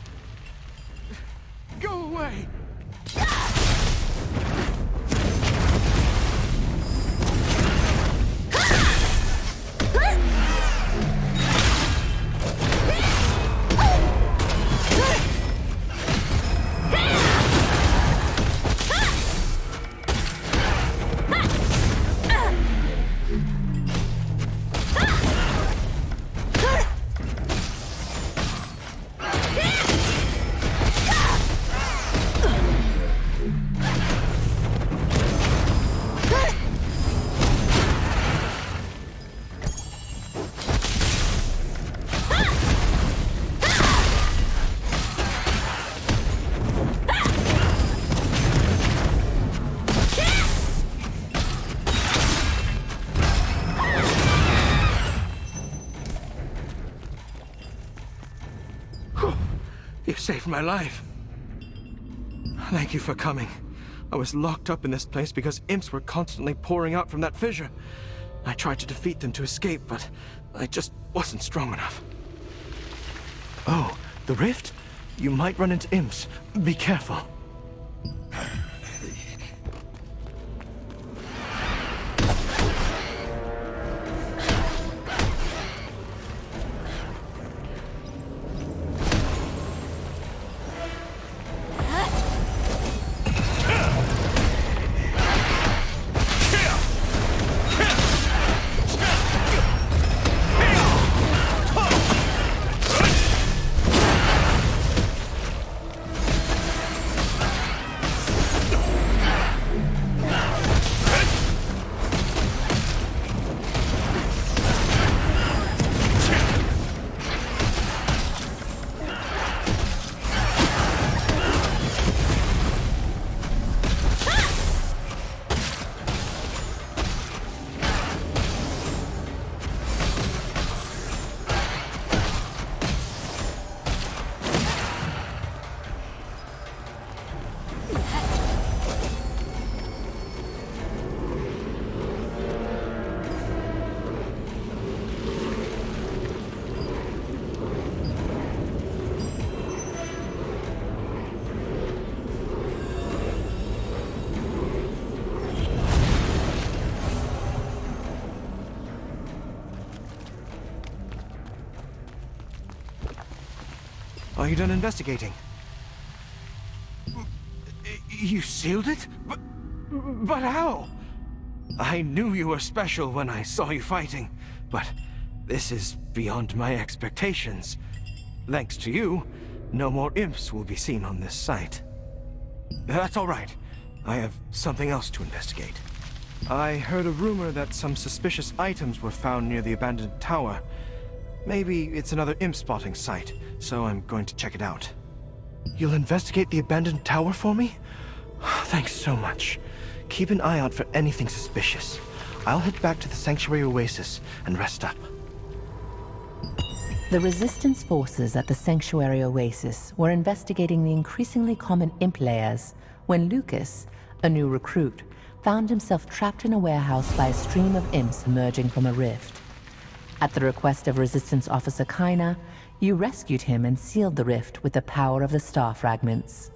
Go away! You saved my life. Thank you for coming. I was locked up in this place because imps were constantly pouring out from that fissure. I tried to defeat them to escape, but I just wasn't strong enough. Oh, the rift? You might run into imps. Be careful. Are you done investigating? You sealed it? But how? I knew you were special when I saw you fighting, but this is beyond my expectations. Thanks to you, no more imps will be seen on this site. That's all right. I have something else to investigate. I heard a rumor that some suspicious items were found near the abandoned tower. Maybe it's another imp spotting site, so I'm going to check it out. You'll investigate the abandoned tower for me? Thanks so much. Keep an eye out for anything suspicious. I'll head back to the Sanctuary Oasis and rest up. The Resistance forces at the Sanctuary Oasis were investigating the increasingly common imp layers when Lucas, a new recruit, found himself trapped in a warehouse by a stream of imps emerging from a rift. At the request of Resistance Officer Kaina, you rescued him and sealed the rift with the power of the star fragments.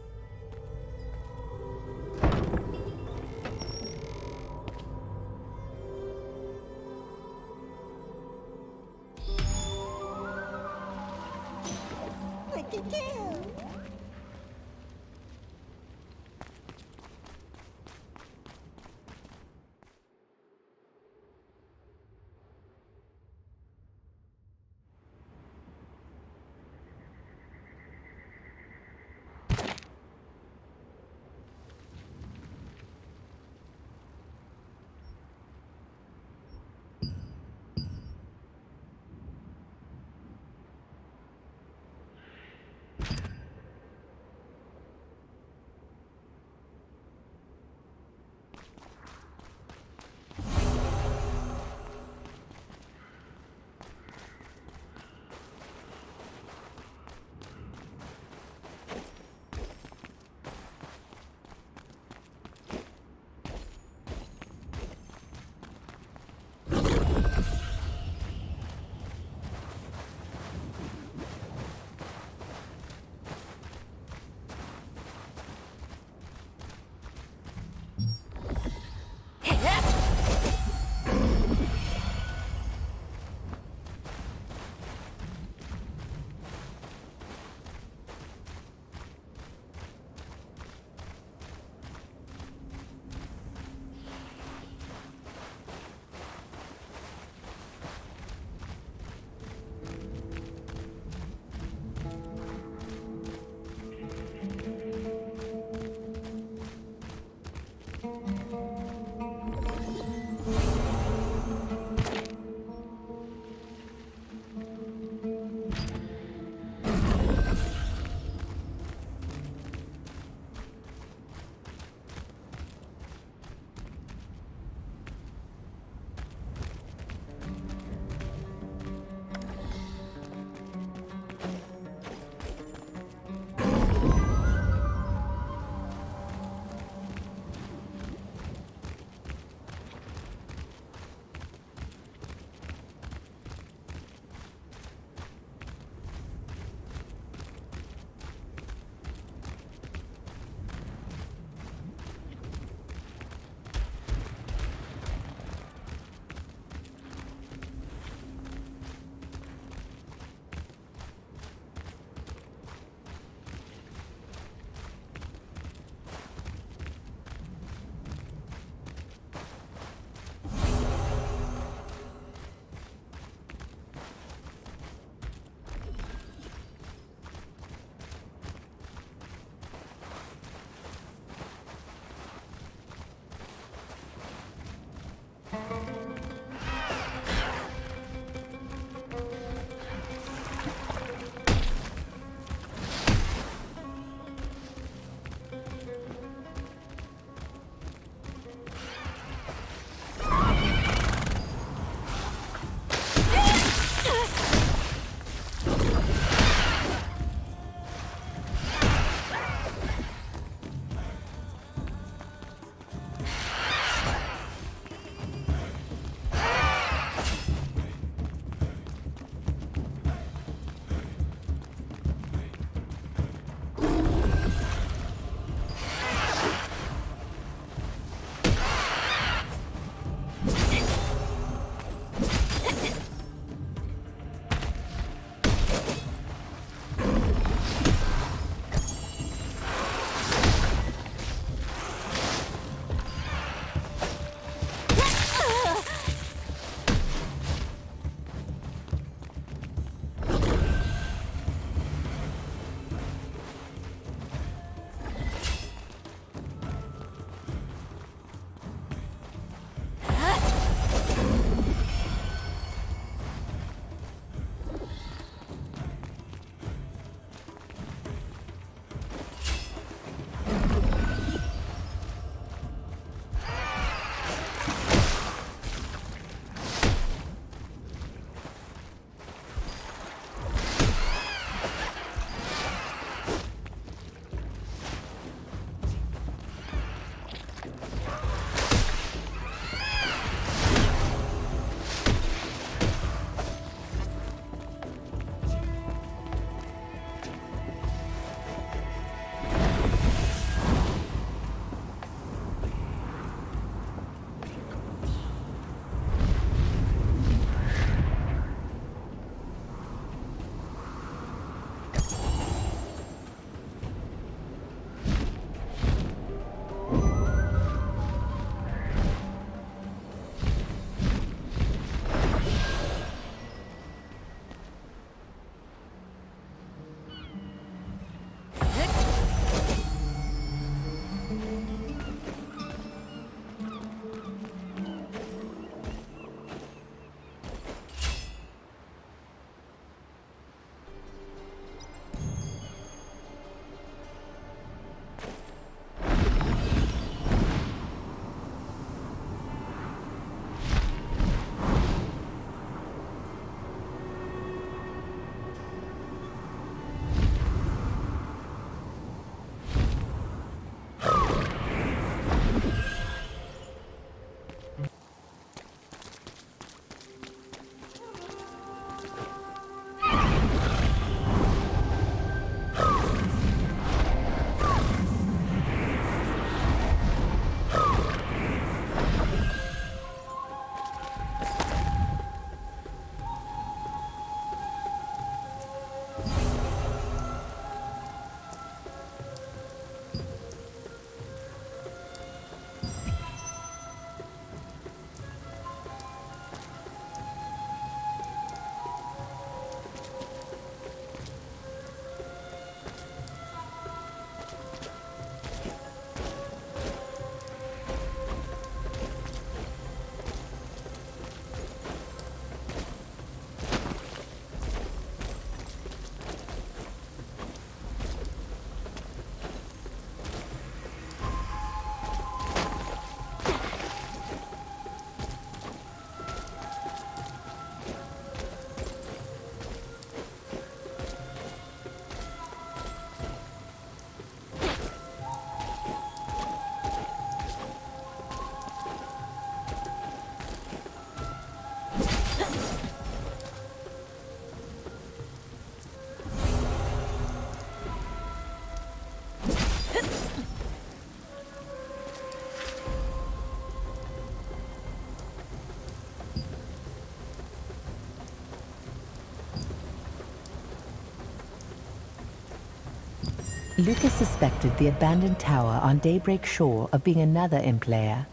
Lucas suspected the abandoned tower on Daybreak Shore of being another imp lair.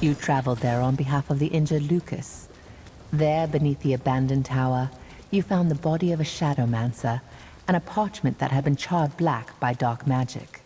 You traveled there on behalf of the injured Lucas. There, beneath the abandoned tower, you found the body of a Shadowmancer and a parchment that had been charred black by dark magic.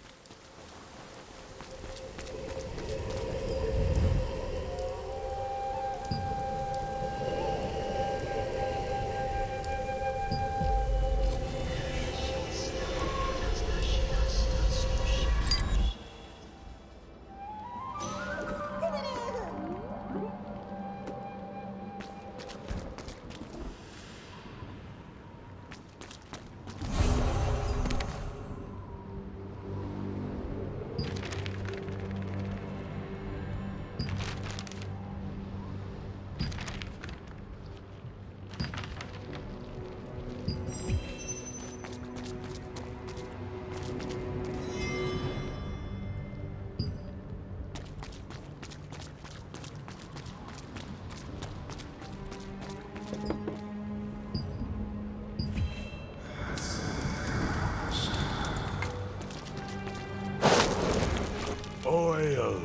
Oil.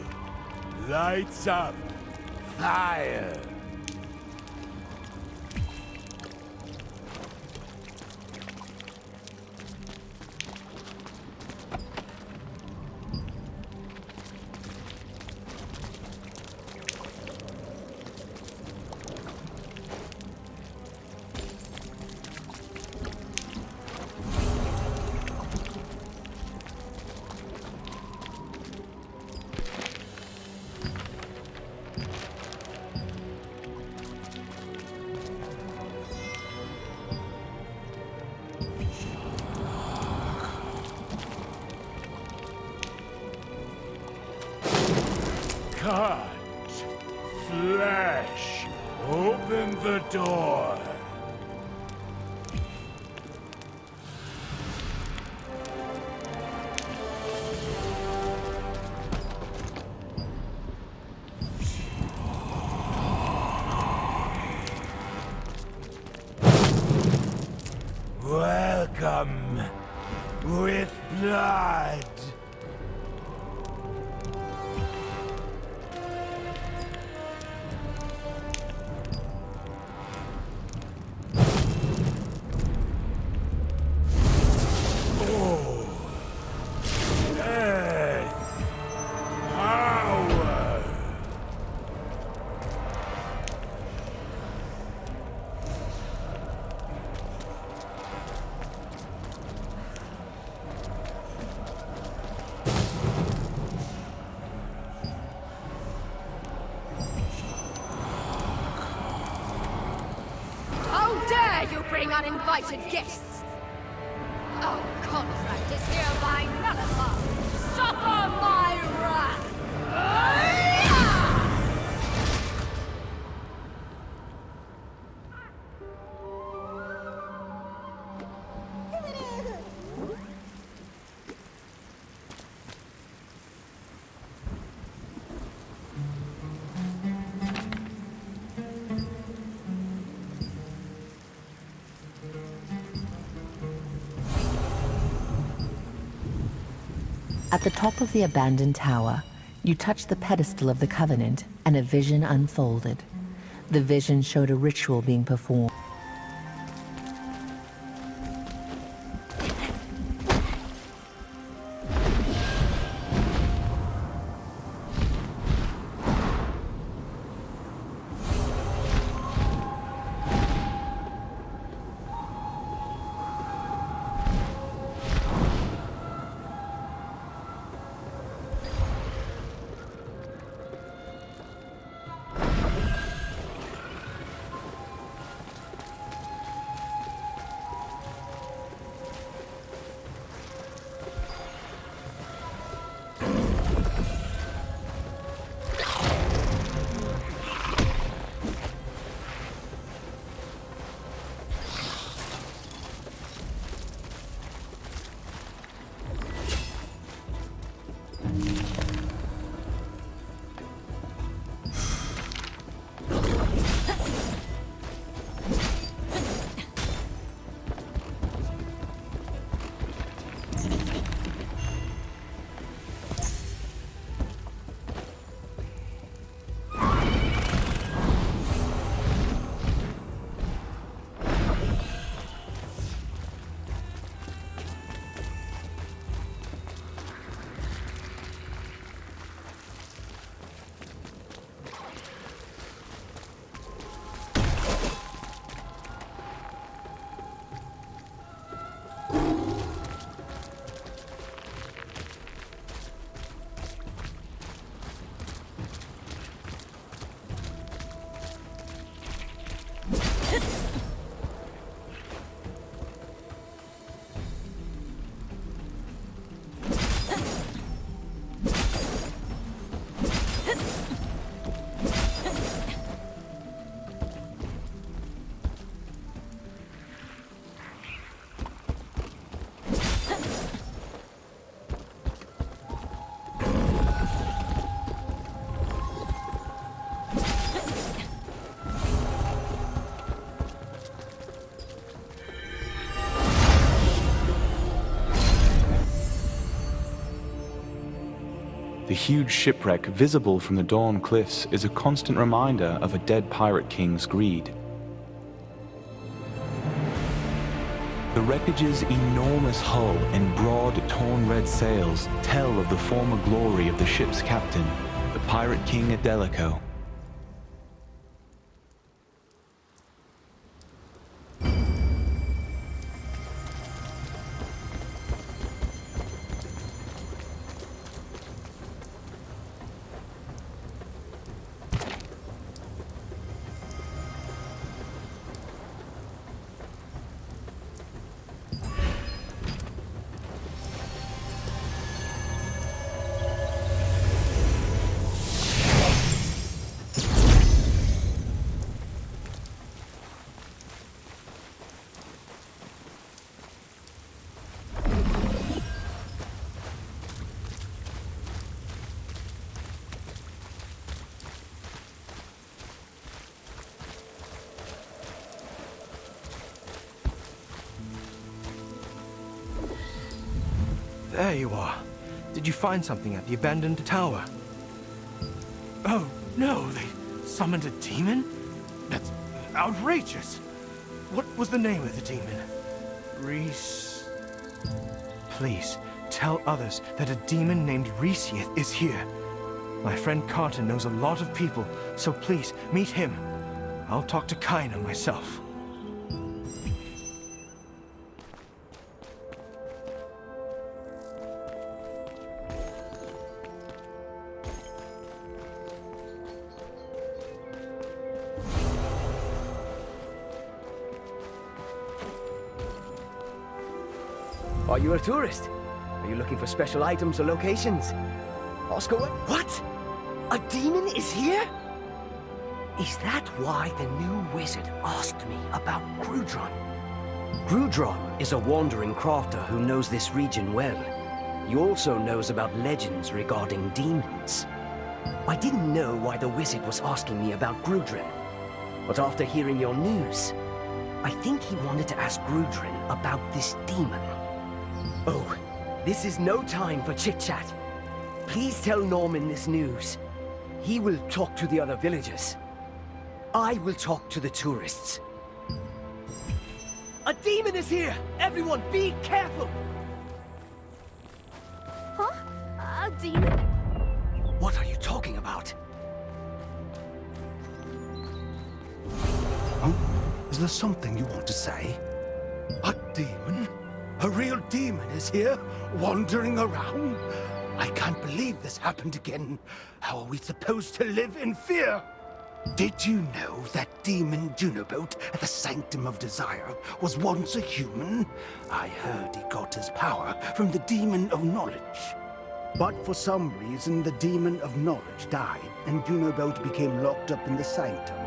Lights up. Fire. Cut! Flesh! Open the door! Welcome with blood! Bring uninvited guests. Our contract is hereby nullified. Suffer my wrath. At the top of the abandoned tower, you touched the pedestal of the Covenant, and a vision unfolded. The vision showed a ritual being performed. The huge shipwreck visible from the Dawn Cliffs is a constant reminder of a dead pirate king's greed. The wreckage's enormous hull and broad, torn red sails tell of the former glory of the ship's captain, the pirate king Adelico. There you are. Did you find something at the abandoned tower? Oh, no, they summoned a demon? That's outrageous. What was the name of the demon? Please, tell others that a demon named Resistência is here. My friend Carter knows a lot of people, so please, meet him. I'll talk to Kaina myself. Are you a tourist? Are you looking for special items or locations? Oscar, what? A demon is here? Is that why the new wizard asked me about Grudron? Grudron is a wandering crafter who knows this region well. He also knows about legends regarding demons. I didn't know why the wizard was asking me about Grudron, but after hearing your news, I think he wanted to ask Grudron about this demon. Oh, this is no time for chit-chat. Please tell Norman this news. He will talk to the other villagers. I will talk to the tourists. A demon is here! Everyone, be careful! Huh? A demon? What are you talking about? Huh? Is there something you want to say? A demon? A real demon is here, wandering around? I can't believe this happened again. How are we supposed to live in fear? Did you know that demon Junoboat at the Sanctum of Desire was once a human? I heard he got his power from the Demon of Knowledge. But for some reason, the Demon of Knowledge died, and Junoboat became locked up in the Sanctum.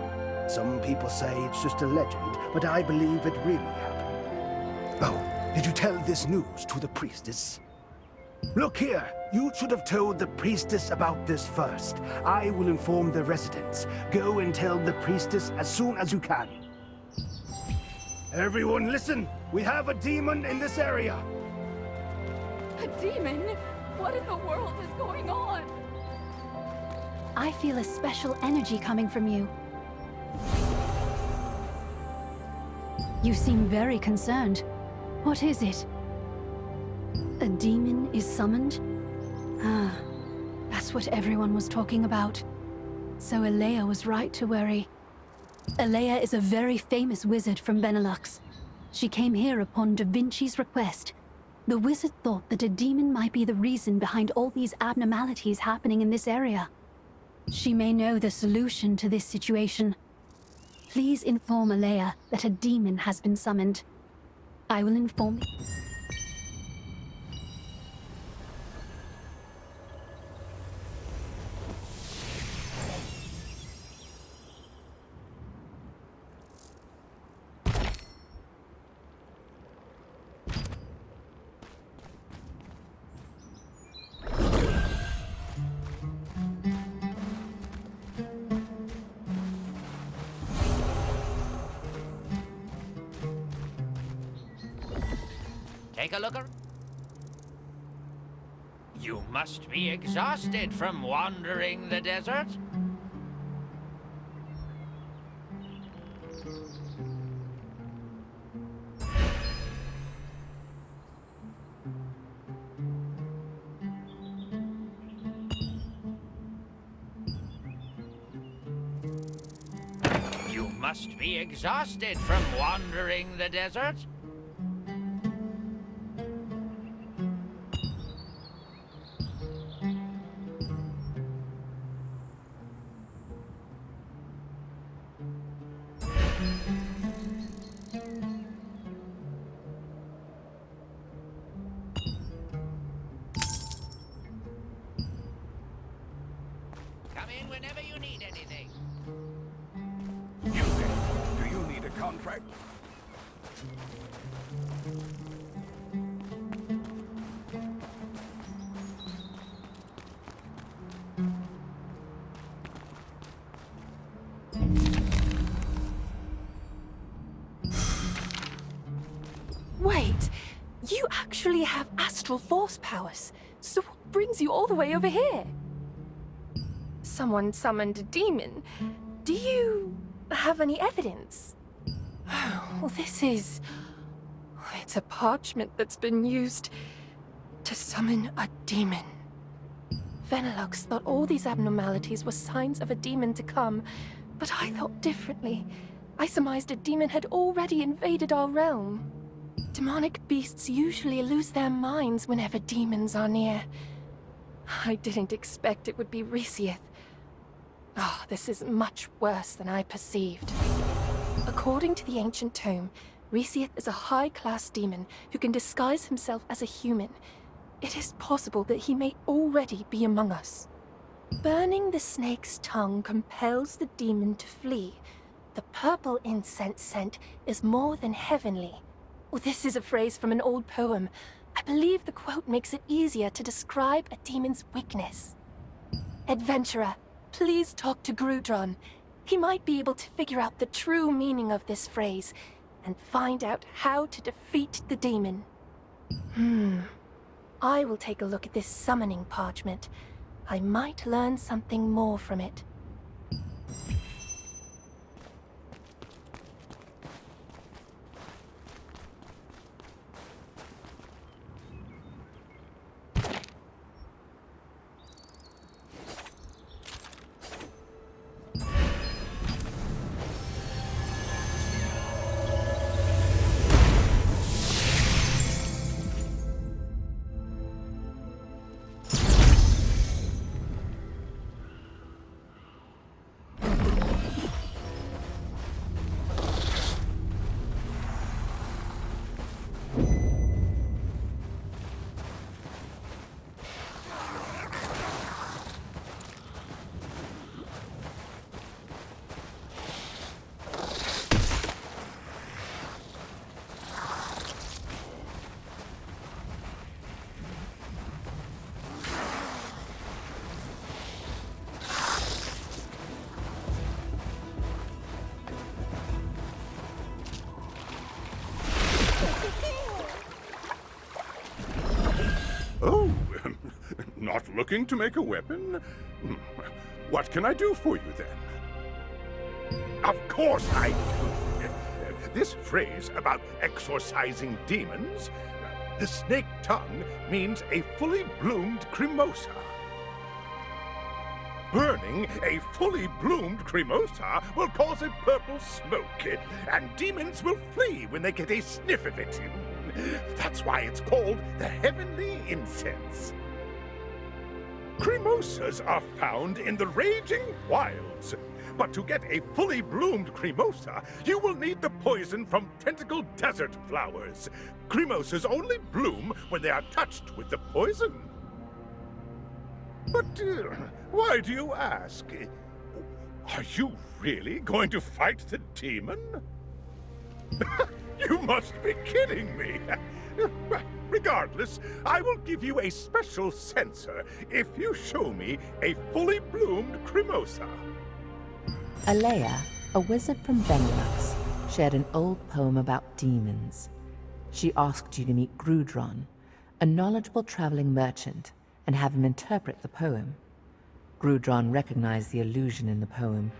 Some people say it's just a legend, but I believe it really happened. Oh, did you tell this news to the priestess? Look here, you should have told the priestess about this first. I will inform the residents. Go and tell the priestess as soon as you can. Everyone listen! We have a demon in this area! A demon? What in the world is going on? I feel a special energy coming from you. You seem very concerned. What is it? A demon is summoned? Ah, that's what everyone was talking about. So Alea was right to worry. Alea is a very famous wizard from Benelux. She came here upon Da Vinci's request. The wizard thought that a demon might be the reason behind all these abnormalities happening in this area. She may know the solution to this situation. Please inform Alea that a demon has been summoned. I will inform you. Take a look. You must be exhausted from wandering the desert. You must be exhausted from wandering the desert. Come in whenever you need anything. You there, do you need a contract? Wait, you actually have astral force powers. So what brings you all the way over here? Someone summoned a demon. Do you have any evidence? Well, this is... It's a parchment that's been used to summon a demon. Venelux thought all these abnormalities were signs of a demon to come, but I thought differently. I surmised a demon had already invaded our realm. Demonic beasts usually lose their minds whenever demons are near. I didn't expect it would be Resistência. Oh, this is much worse than I perceived. According to the ancient tome, Resistência is a high-class demon who can disguise himself as a human. It is possible that he may already be among us. Burning the snake's tongue compels the demon to flee. The purple incense scent is more than heavenly. Well, this is a phrase from an old poem. I believe the quote makes it easier to describe a demon's weakness. Adventurer, please talk to Grudron. He might be able to figure out the true meaning of this phrase and find out how to defeat the demon. I will take a look at this summoning parchment. I might learn something more from it. Not looking to make a weapon? What can I do for you, then? Of course I do. This phrase about exorcising demons, the snake tongue means a fully bloomed cremosa. Burning a fully bloomed cremosa will cause a purple smoke, and demons will flee when they get a sniff of it. That's why it's called the heavenly incense. Cremosas are found in the raging wilds. But to get a fully bloomed cremosa, you will need the poison from tentacle desert flowers. Cremosas only bloom when they are touched with the poison. But why do you ask? Are you really going to fight the demon? You must be kidding me. Regardless, I will give you a special sensor if you show me a fully bloomed cremosa. Alea, a wizard from Benelux, shared an old poem about demons. She asked you to meet Grudron, a knowledgeable traveling merchant, and have him interpret the poem. Grudron recognized the illusion in the poem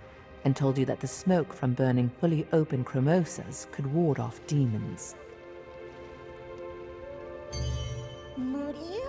and told you that the smoke from burning fully open chromosas could ward off demons. Moody?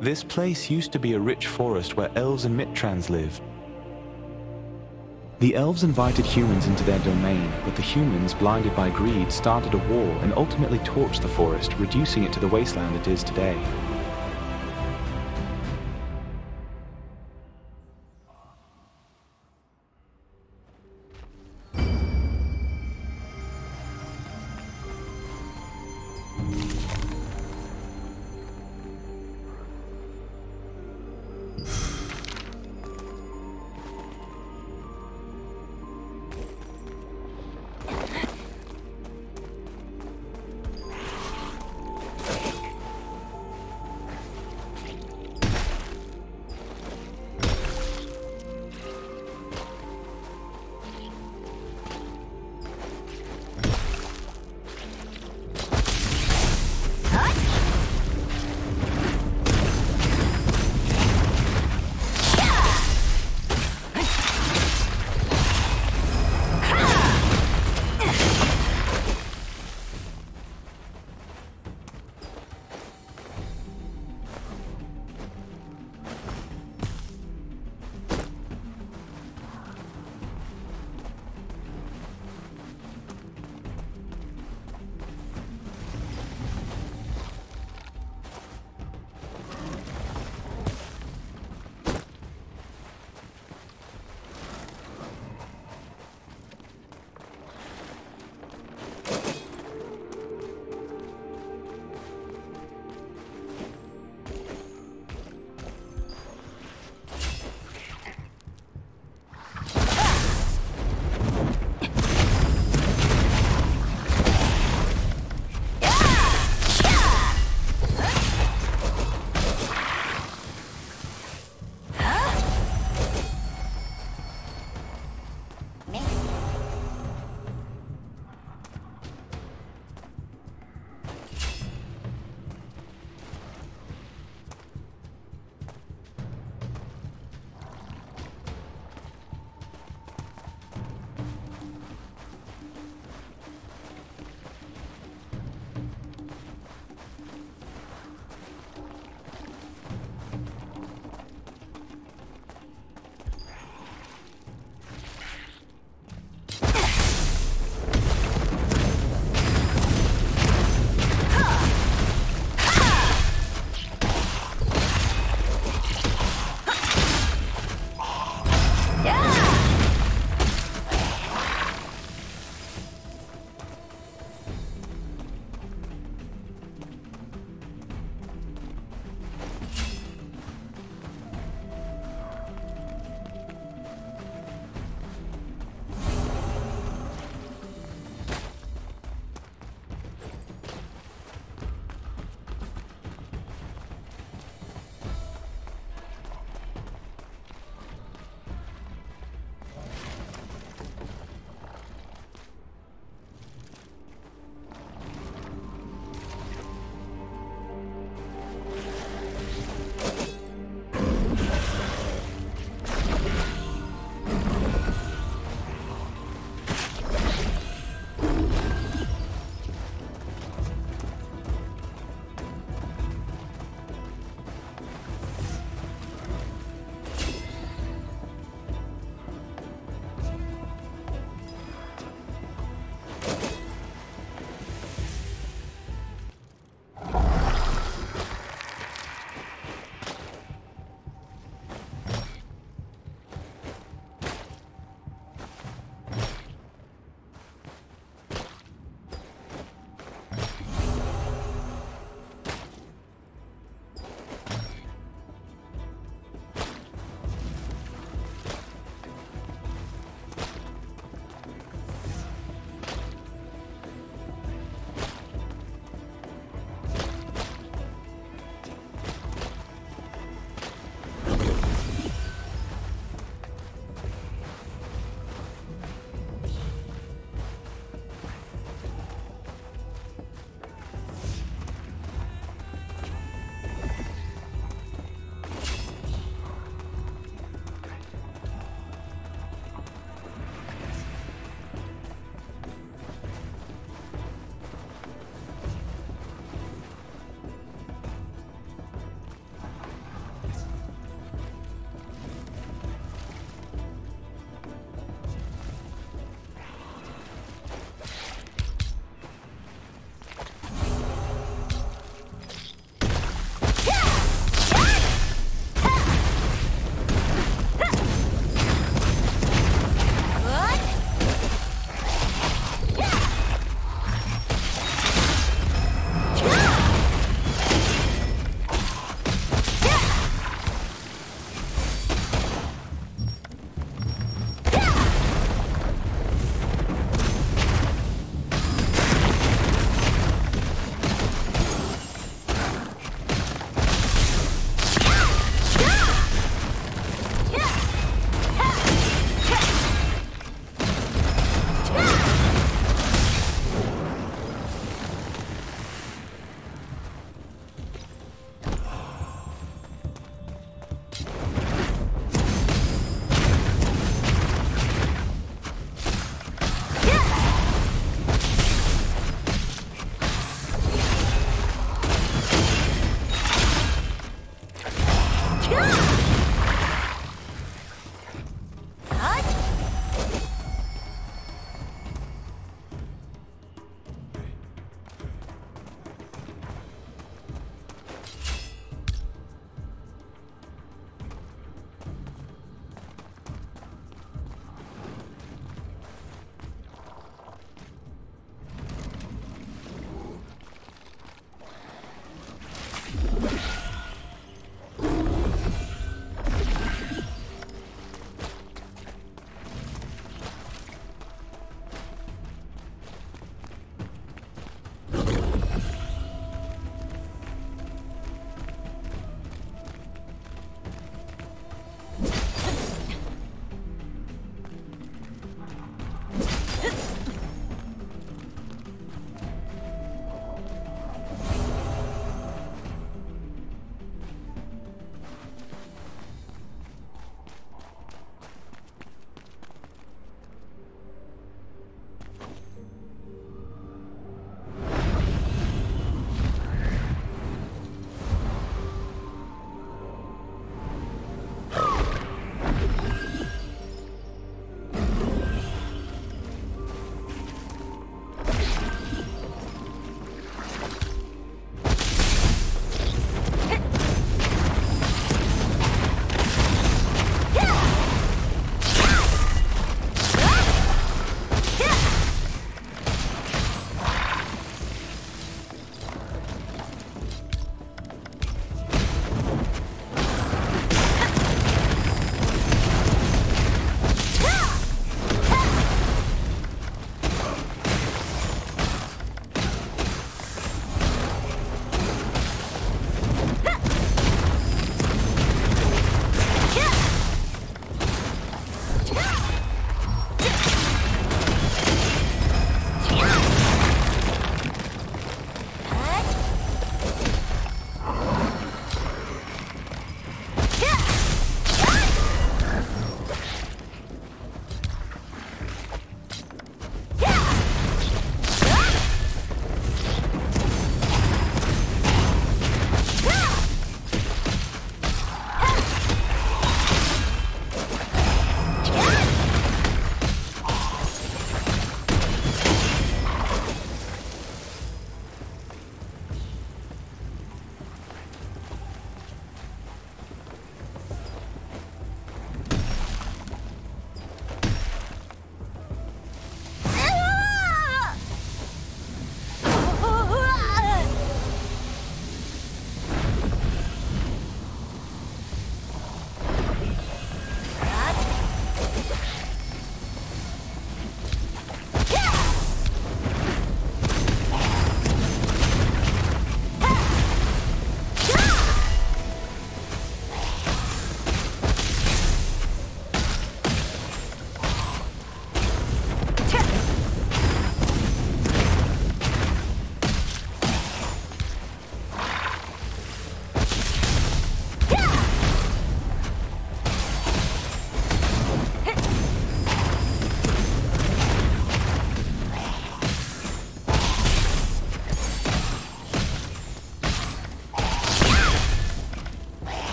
This place used to be a rich forest where elves and Mittrans live. The elves invited humans into their domain, but the humans, blinded by greed, started a war and ultimately torched the forest, reducing it to the wasteland it is today.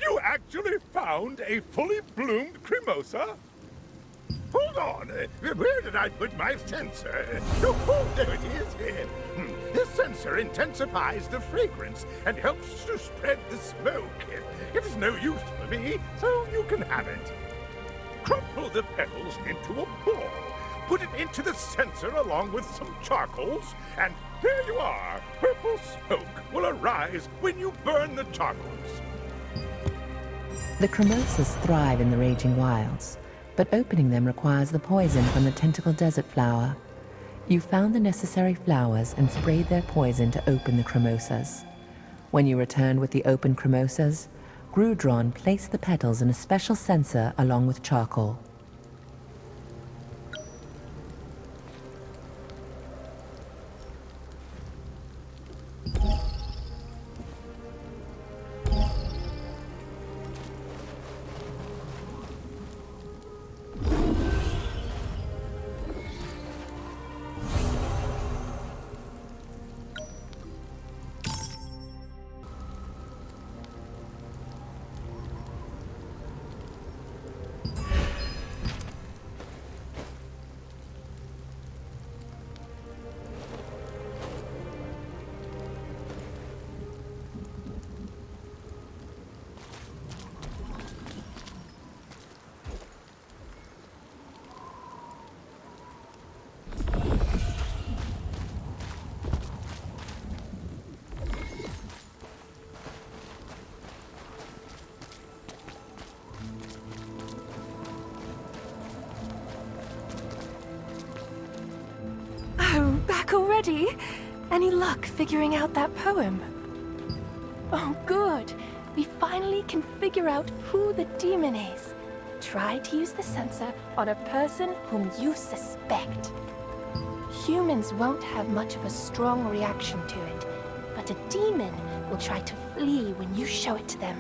You actually found a fully bloomed cremosa? Hold on. Where did I put my sensor? Oh, there it is. This sensor intensifies the fragrance and helps to spread the smoke. It is no use for me, so you can have it. Crumple the petals into a ball. Put it into the sensor along with some charcoals, and there you are. Purple smoke will arise when you burn the charcoals. The cremosas thrive in the raging wilds, but opening them requires the poison from the tentacle desert flower. You found the necessary flowers and sprayed their poison to open the cremosas. When you returned with the open cremosas, Grudron placed the petals in a special censer along with charcoal. Back already? Any luck figuring out that poem? Oh, good. We finally can figure out who the demon is. Try to use the sensor on a person whom you suspect. Humans won't have much of a strong reaction to it, but a demon will try to flee when you show it to them.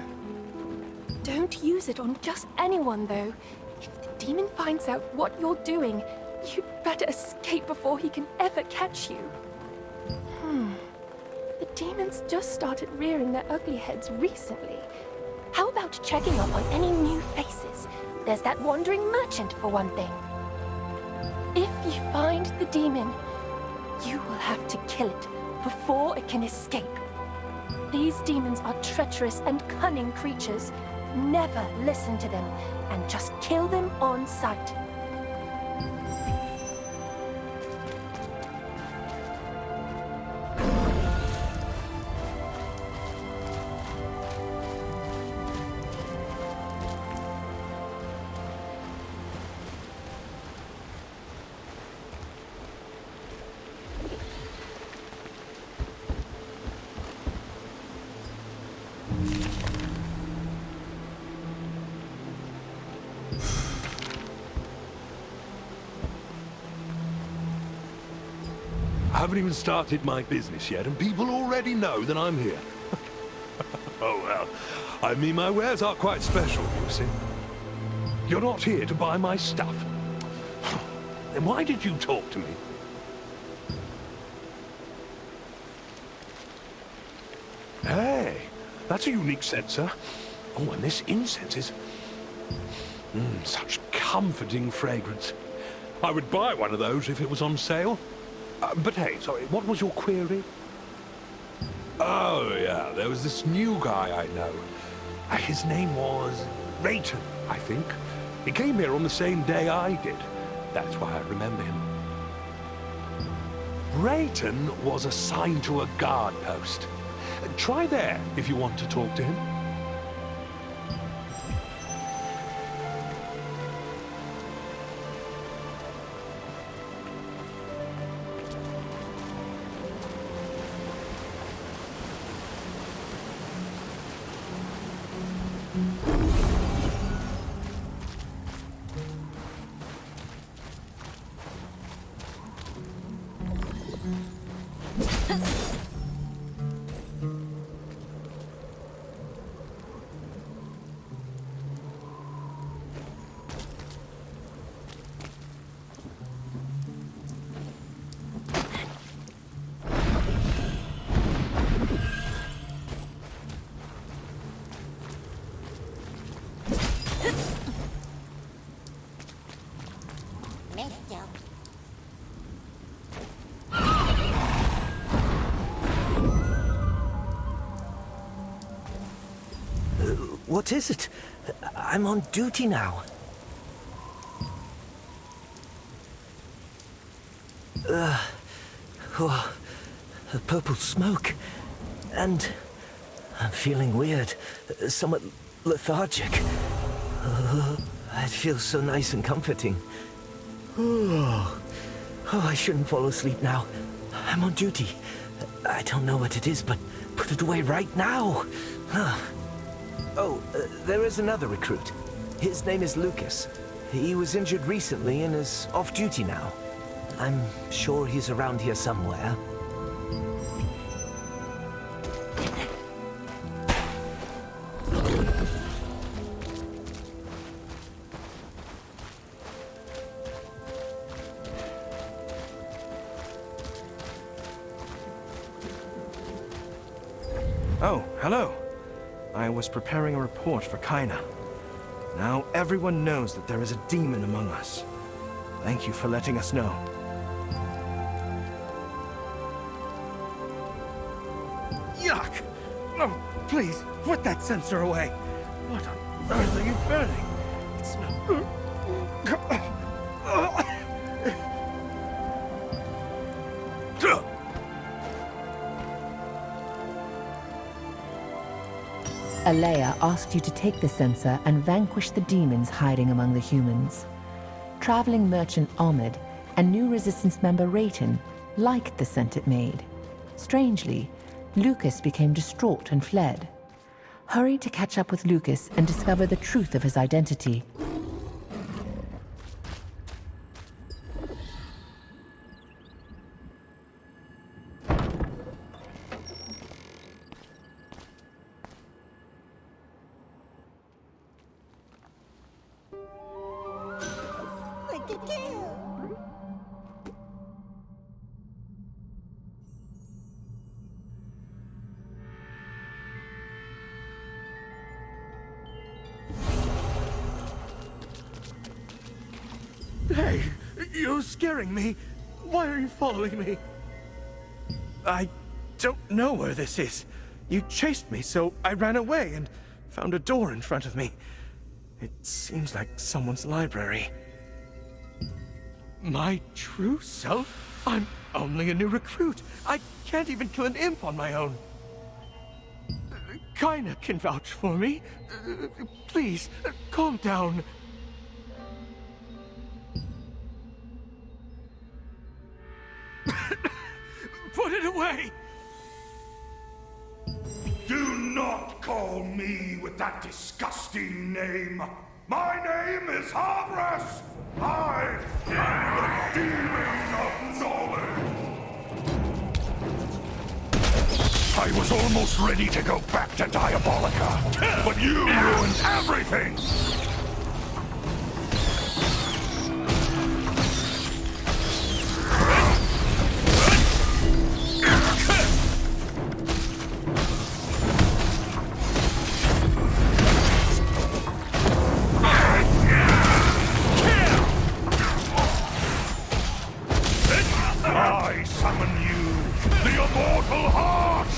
Don't use it on just anyone, though. If the demon finds out what you're doing, you'd better escape before he can ever catch you. The demons just started rearing their ugly heads recently. How about checking up on any new faces? There's that wandering merchant, for one thing. If you find the demon, you will have to kill it before it can escape. These demons are treacherous and cunning creatures. Never listen to them, and just kill them on sight. I haven't even started my business yet, and people already know that I'm here. Oh, well, I mean, my wares are quite special, you see. You're not here to buy my stuff. Then why did you talk to me? Hey, that's a unique sensor. Oh, and this incense is... such comforting fragrance. I would buy one of those if it was on sale. But hey, sorry, what was your query? Oh, yeah, there was this new guy I know. His name was Rayton, I think. He came here on the same day I did. That's why I remember him. Rayton was assigned to a guard post. Try there if you want to talk to him. What is it? I'm on duty now. Oh, a purple smoke. And I'm feeling weird, somewhat lethargic. It feels so nice and comforting. Oh, I shouldn't fall asleep now. I'm on duty. I don't know what it is, but put it away right now. There is another recruit. His name is Lucas. He was injured recently and is off duty now. I'm sure he's around here somewhere. Oh, hello. I was preparing a report for Kaina. Now everyone knows that there is a demon among us. Thank you for letting us know. Yuck! Oh, please, put that sensor away. What on earth are you burning? It smells... Alea asked you to take the sensor and vanquish the demons hiding among the humans. Traveling merchant Ahmed and new Resistance member Rayton liked the scent it made. Strangely, Lucas became distraught and fled. Hurry to catch up with Lucas and discover the truth of his identity. Hey, you're scaring me. Why are you following me? I don't know where this is. You chased me, so I ran away and found a door in front of me. It seems like someone's library. My true self? I'm only a new recruit. I can't even kill an imp on my own. Kaina can vouch for me. Please, calm down. Put it away! Do not call me with that disgusting name. My name is Havras. I am the demon of knowledge. I was almost ready to go back to Diabolica, but you ruined everything. I summon you, the immortal heart!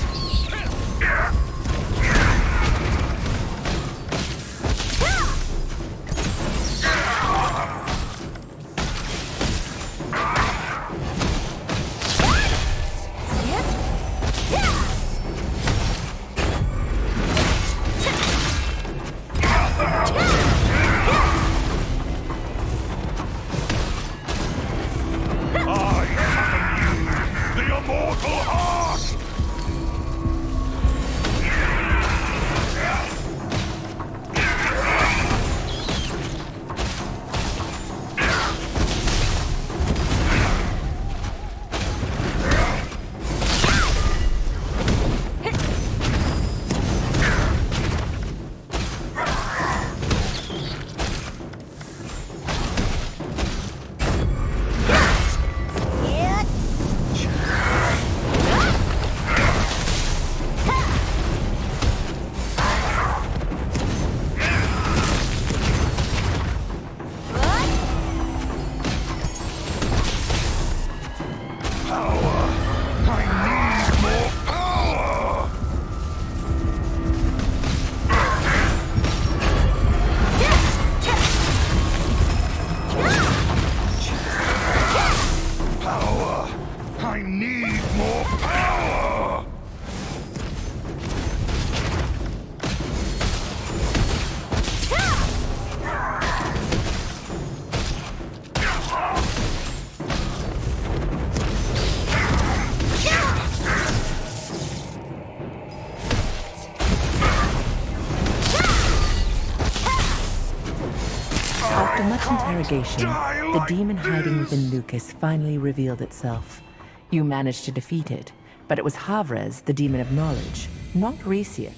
After much interrogation, the demon hiding within Lucas finally revealed itself. You managed to defeat it, but it was Havres, the demon of knowledge, not Resistência.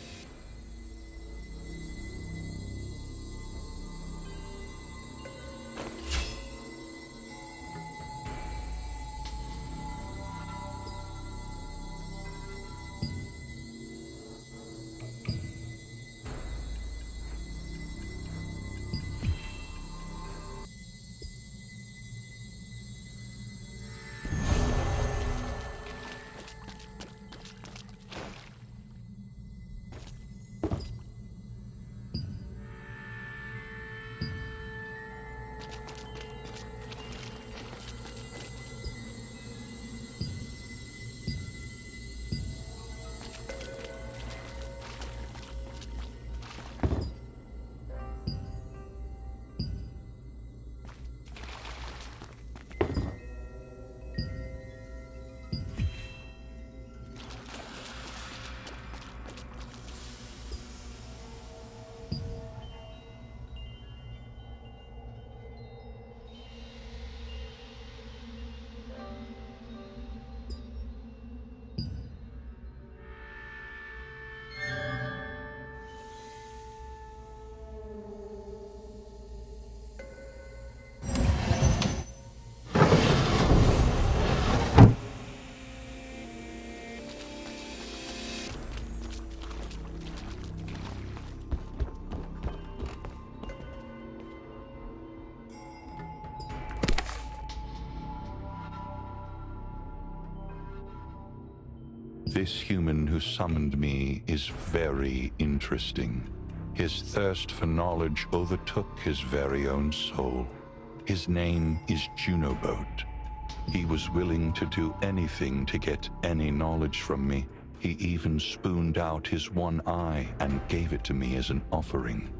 This human who summoned me is very interesting. His thirst for knowledge overtook his very own soul. His name is Junobot. He was willing to do anything to get any knowledge from me. He even spooned out his one eye and gave it to me as an offering.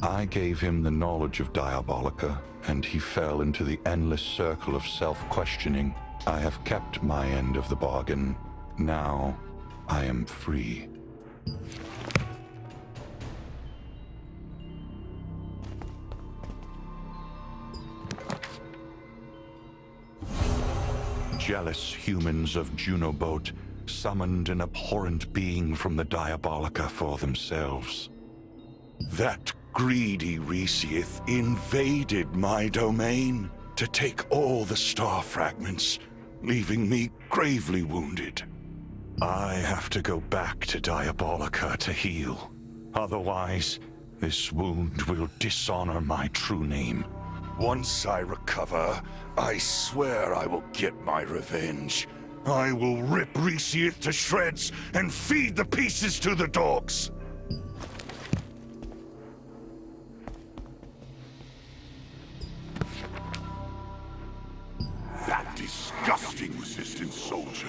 I gave him the knowledge of Diabolica, and he fell into the endless circle of self-questioning. I have kept my end of the bargain. Now, I am free. Jealous humans of Junobot summoned an abhorrent being from the Diabolica for themselves. That greedy Resistência invaded my domain to take all the star fragments, leaving me gravely wounded. I have to go back to Diabolica to heal. Otherwise, this wound will dishonor my true name. Once I recover, I swear I will get my revenge. I will rip Resistência to shreds and feed the pieces to the dogs. That disgusting Resistance soldier.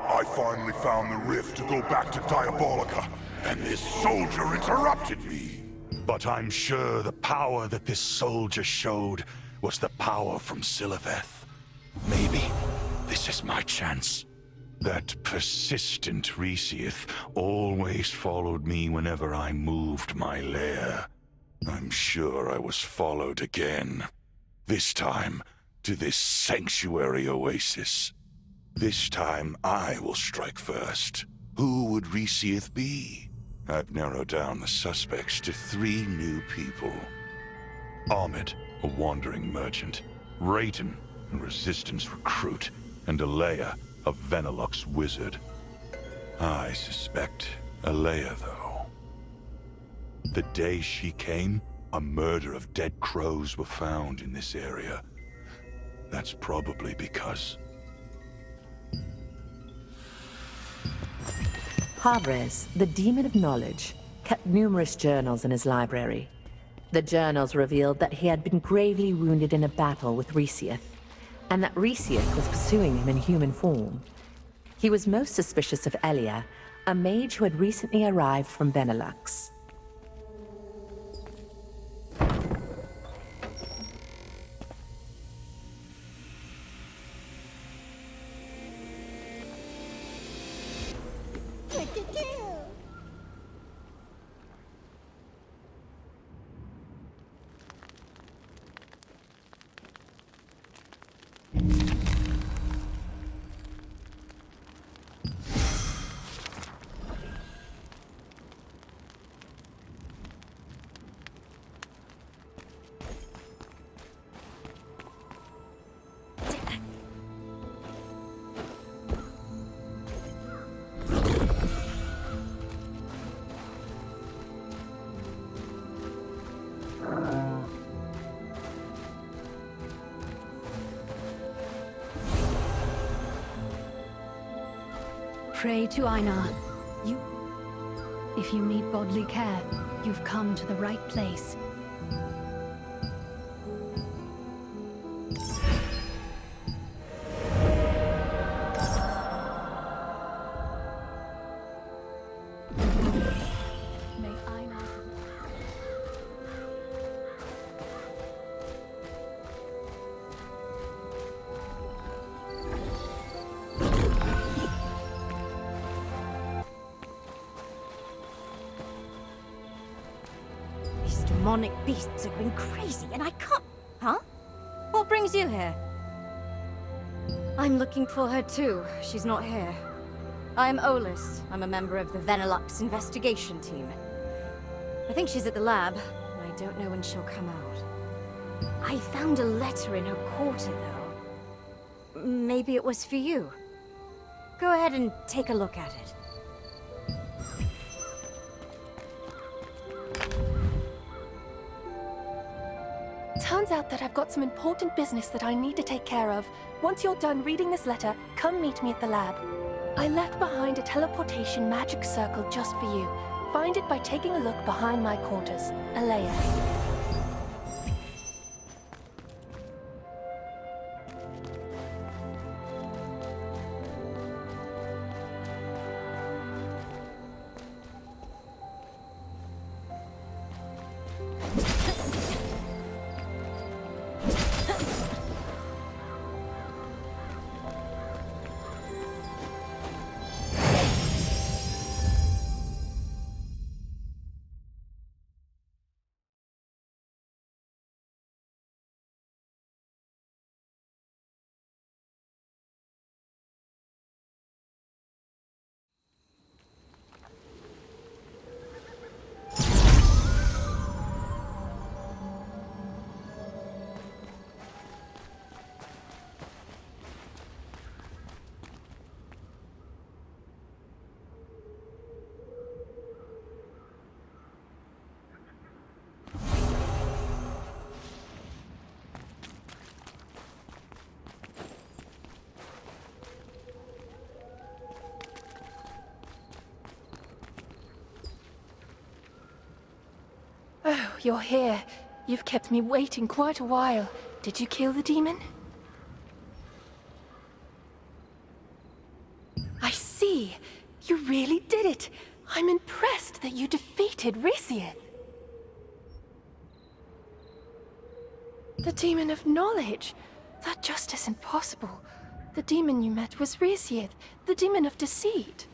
I finally found the rift to go back to Diabolica, and this soldier interrupted me. But I'm sure the power that this soldier showed was the power from Sylaveth. Maybe this is my chance. That persistent Resistência always followed me whenever I moved my lair. I'm sure I was followed again. This time, to this sanctuary oasis. This time, I will strike first. Who would Resistência be? I've narrowed down the suspects to 3 new people. Ahmed, a wandering merchant. Rayton, a Resistance recruit. And Alea, a Venilux wizard. I suspect Alea, though. The day she came, a murder of dead crows were found in this area. That's probably because... Havres, the demon of knowledge, kept numerous journals in his library. The journals revealed that he had been gravely wounded in a battle with Resistência, and that Resistência was pursuing him in human form. He was most suspicious of Elia, a mage who had recently arrived from Benelux. pray to Einar. If you need godly care, you've come to the right place. Demonic beasts have been crazy, and I can't... Huh? What brings you here? I'm looking for her too. She's not here. I'm Olis. I'm a member of the Venelux investigation team. I think she's at the lab. I don't know when she'll come out. I found a letter in her quarter, though. Maybe it was for you. Go ahead and take a look at it. Turns out that I've got some important business that I need to take care of. Once you're done reading this letter, come meet me at the lab. I left behind a teleportation magic circle just for you. Find it by taking a look behind my quarters. Alea. Oh, you're here. You've kept me waiting quite a while. Did you kill the demon? I see. You really did it. I'm impressed that you defeated Resistência. The demon of knowledge. That just isn't possible. The demon you met was Resistência, the demon of deceit.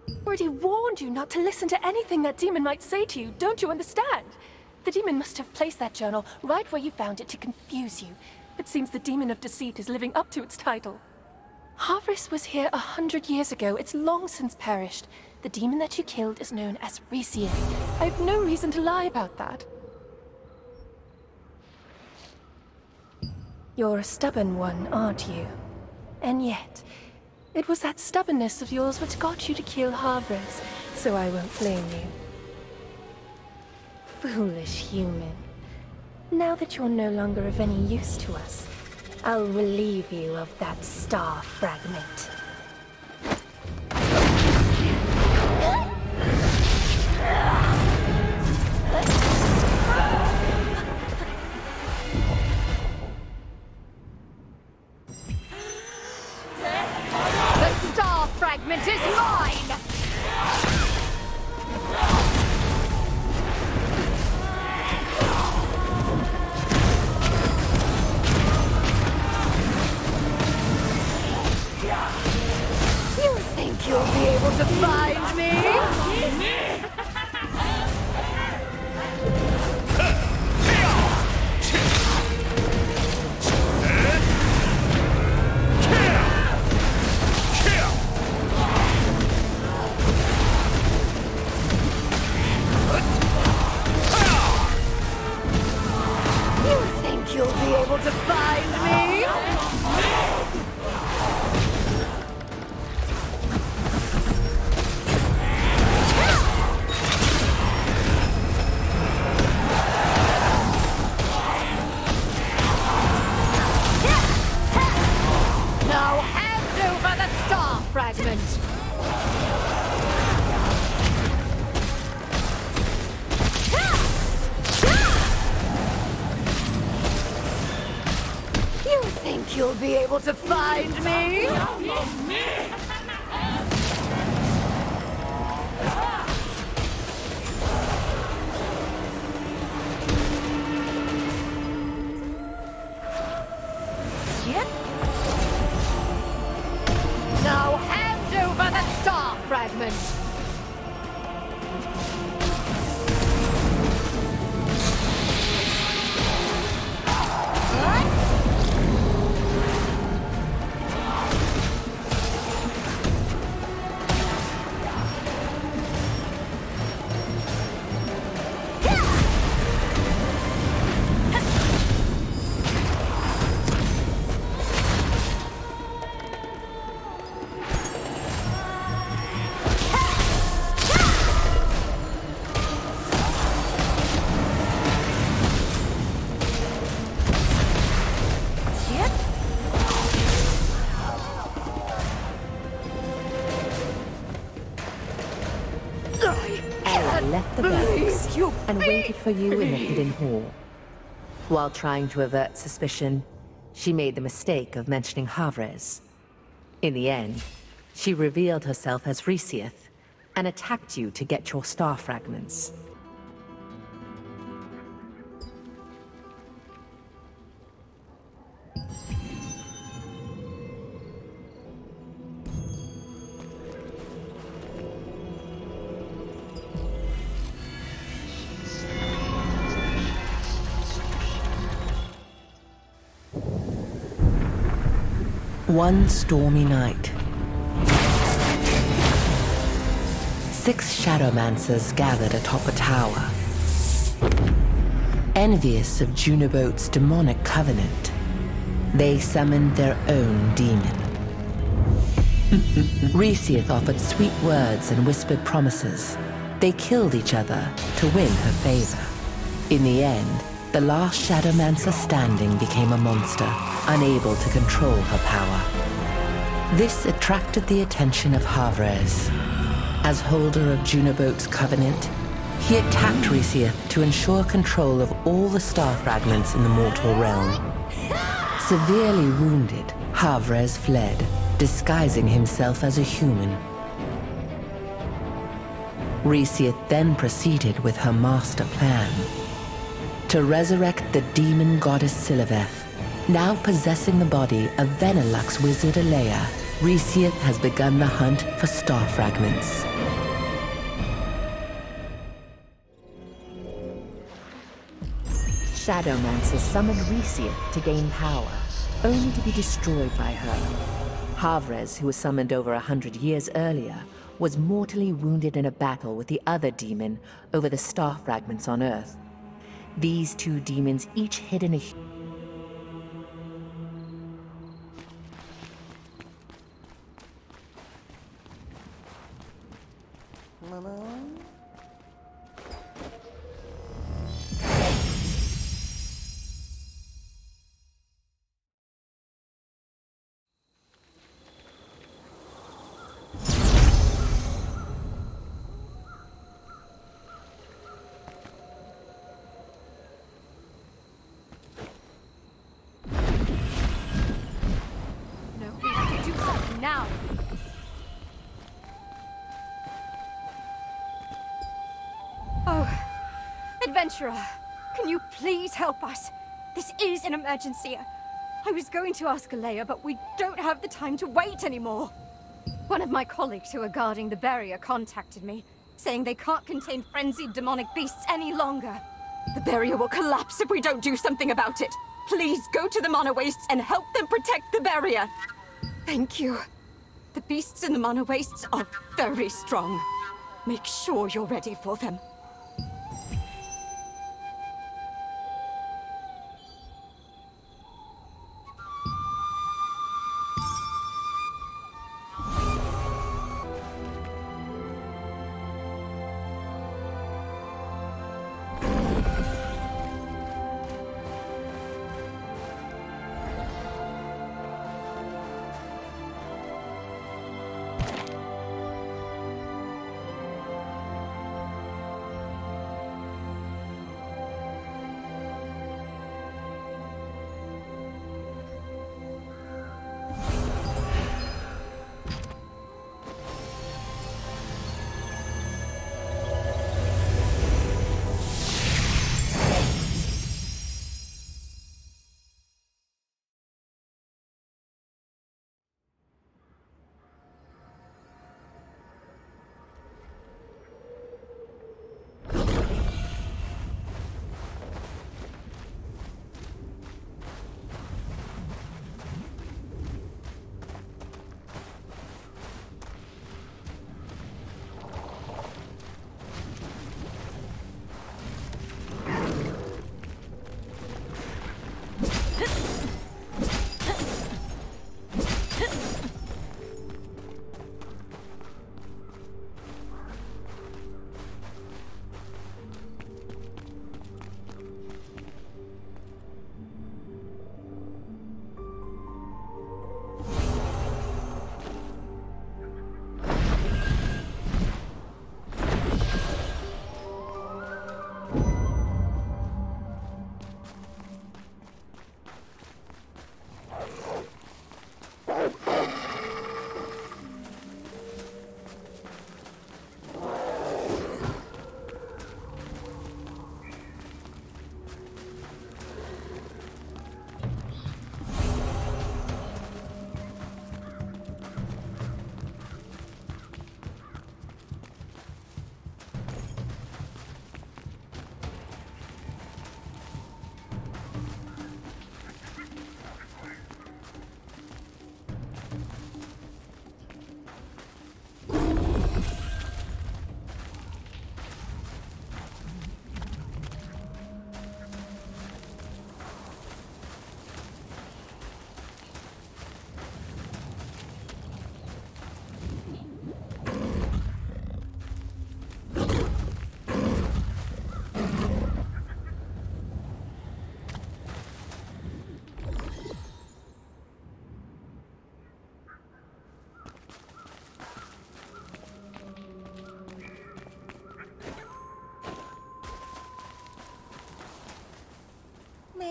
I already warned you not to listen to anything that demon might say to you, don't you understand? The demon must have placed that journal right where you found it to confuse you. It seems the demon of deceit is living up to its title. Harvest was here 100 years ago. It's long since perished. The demon that you killed is known as Resistência. I have no reason to lie about that. You're a stubborn one, aren't you? And yet, it was that stubbornness of yours which got you to kill Harvest, so I won't blame you. Foolish human. Now that you're no longer of any use to us, I'll relieve you of that star fragment. The star fragment is mine! You think you'll be able to find me? You'll be able to find me? You think you'll be able to find me? Now hand over the star fragment! Left the barracks and waited for you in the hidden hall. While trying to avert suspicion, she made the mistake of mentioning Havres. In the end, she revealed herself as Resieth and attacked you to get your star fragments. One stormy night, 6 Shadowmancers gathered atop a tower. Envious of Junobote's demonic covenant, they summoned their own demon. Resieth offered sweet words and whispered promises. They killed each other to win her favor. In the end, the last Shadowmancer standing became a monster, unable to control her power. This attracted the attention of Havres. As holder of Junobote's covenant, he attacked Resieth to ensure control of all the star fragments in the mortal realm. Severely wounded, Havres fled, disguising himself as a human. Resieth then proceeded with her master plan. To resurrect the demon goddess Sylaveth, now possessing the body of Venelux wizard Alea, Resieth has begun the hunt for star fragments. Shadowmancers summoned Resieth to gain power, only to be destroyed by her. Havres, who was summoned over 100 years earlier, was mortally wounded in a battle with the other demon over the star fragments on Earth. These two demons each hid in a... Now! Oh, adventurer, can you please help us? This is an emergency. I was going to ask Alea, but we don't have the time to wait anymore. One of my colleagues who are guarding the barrier contacted me, saying they can't contain frenzied demonic beasts any longer. The barrier will collapse if we don't do something about it. Please go to the Mana Wastes and help them protect the barrier. Thank you. The beasts in the Mana Wastes are very strong. Make sure you're ready for them.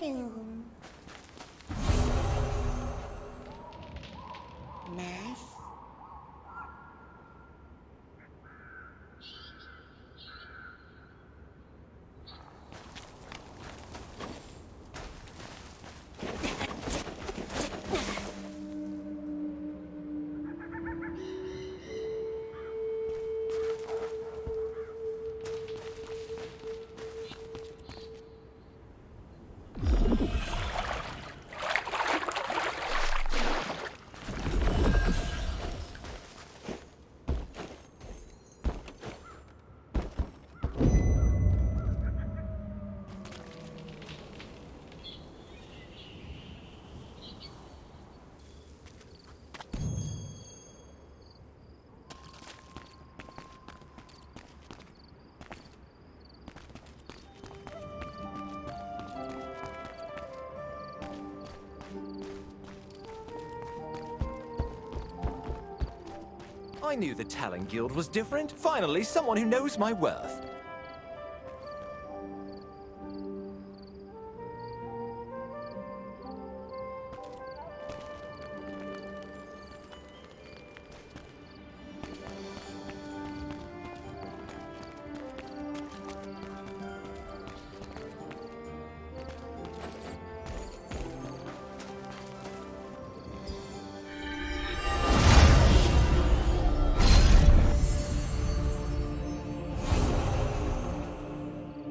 Arkeum. Mas... I knew the Talon Guild was different. Finally, someone who knows my worth.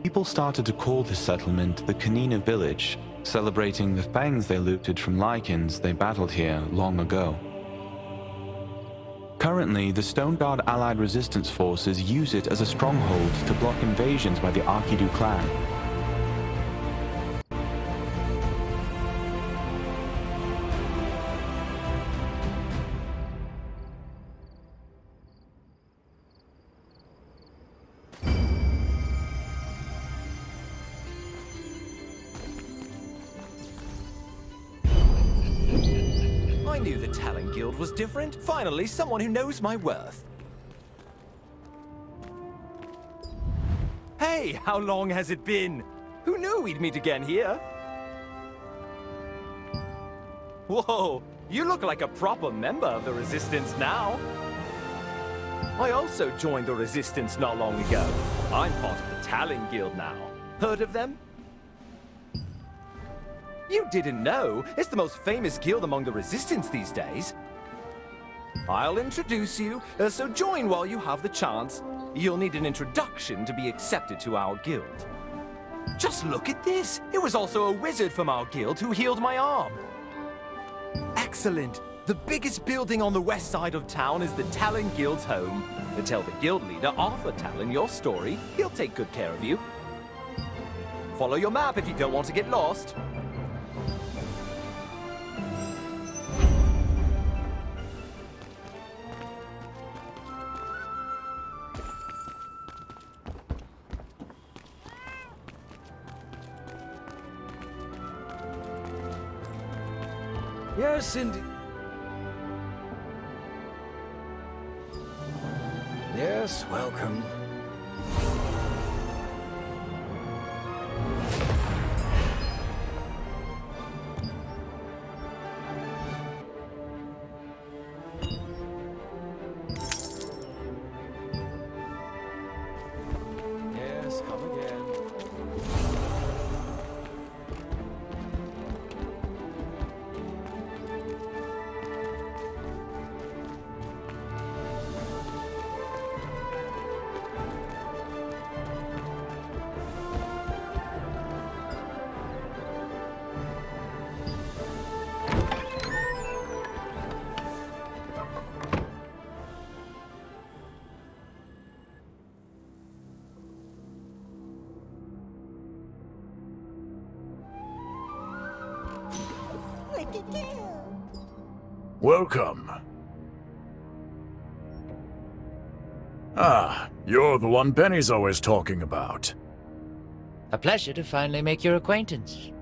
People started to call this settlement the Kanina Village, celebrating the fangs they looted from Lycans they battled here long ago. Currently, the Stone Guard allied resistance forces use it as a stronghold to block invasions by the Arkidu clan. I knew the Talon Guild was different. Finally, someone who knows my worth. Hey, how long has it been? Who knew we'd meet again here? Whoa, you look like a proper member of the Resistance now. I also joined the Resistance not long ago. I'm part of the Talon Guild now. Heard of them? You didn't know? It's the most famous guild among the Resistance these days. I'll introduce you, so join while you have the chance. You'll need an introduction to be accepted to our guild. Just look at this! It was also a wizard from our guild who healed my arm. Excellent! The biggest building on the west side of town is the Talon Guild's home. Tell the guild leader, Arthur Talon, your story. He'll take good care of you. Follow your map if you don't want to get lost. Yes, indeed. Yes, welcome. Yes, come again. Welcome. Ah, you're the one Benny's always talking about. A pleasure to finally make your acquaintance.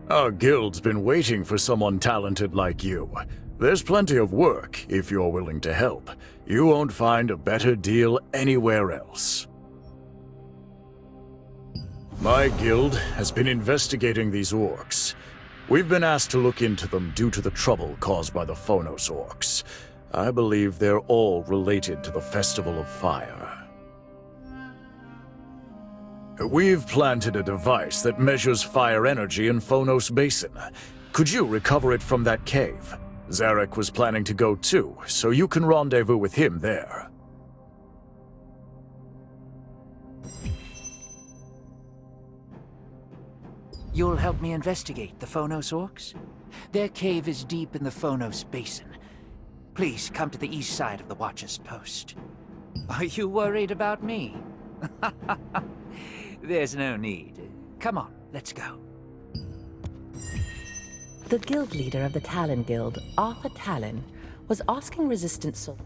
Our guild's been waiting for someone talented like you. There's plenty of work, if you're willing to help. You won't find a better deal anywhere else. My guild has been investigating these orcs. We've been asked to look into them due to the trouble caused by the Phonos orcs. I believe they're all related to the Festival of Fire. We've planted a device that measures fire energy in Phonos Basin. Could you recover it from that cave? Zarek was planning to go too, so you can rendezvous with him there. You'll help me investigate the Phonos orcs? Their cave is deep in the Phonos Basin. Please come to the east side of the Watcher's Post. Are you worried about me? There's no need. Come on, let's go. The guild leader of the Talon Guild, Arthur Talon, was asking resistance soldiers.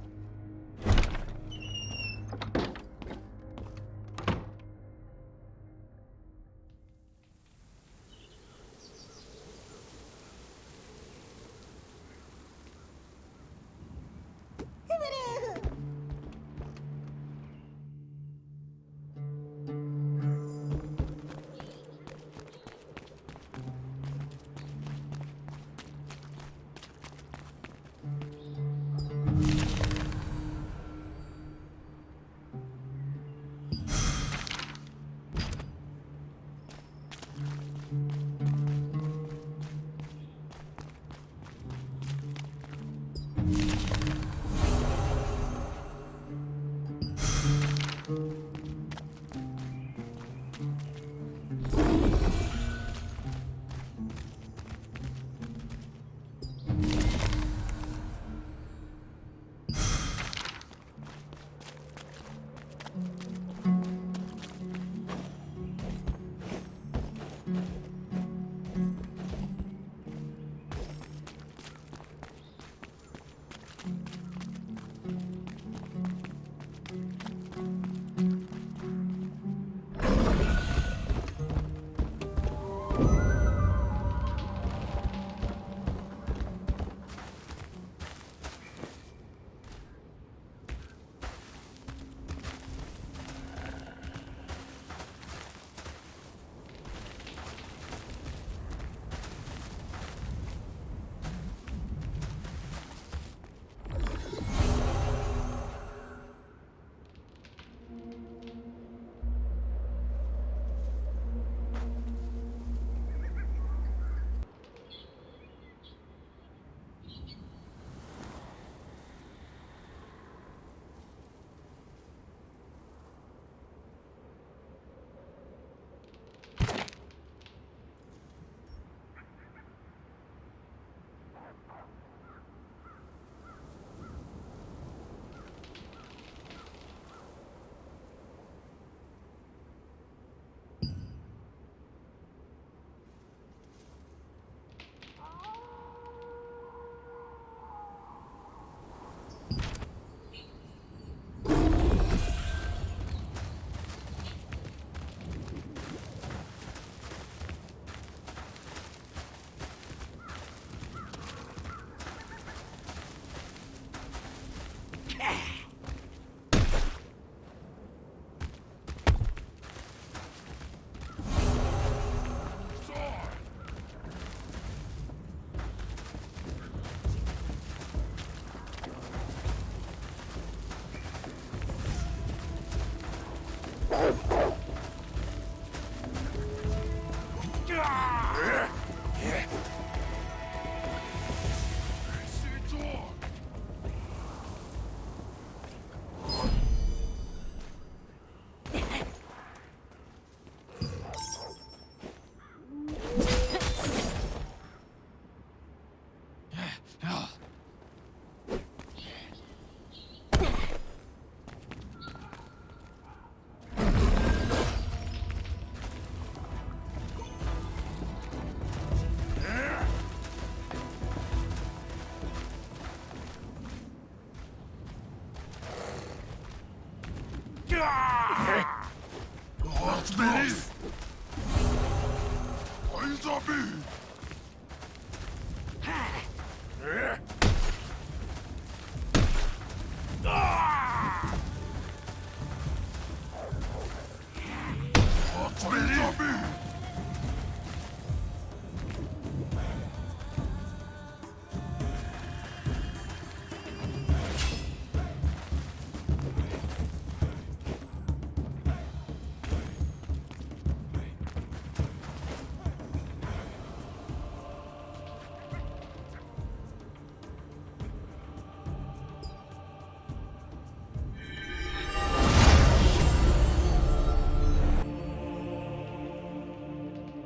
Zombie!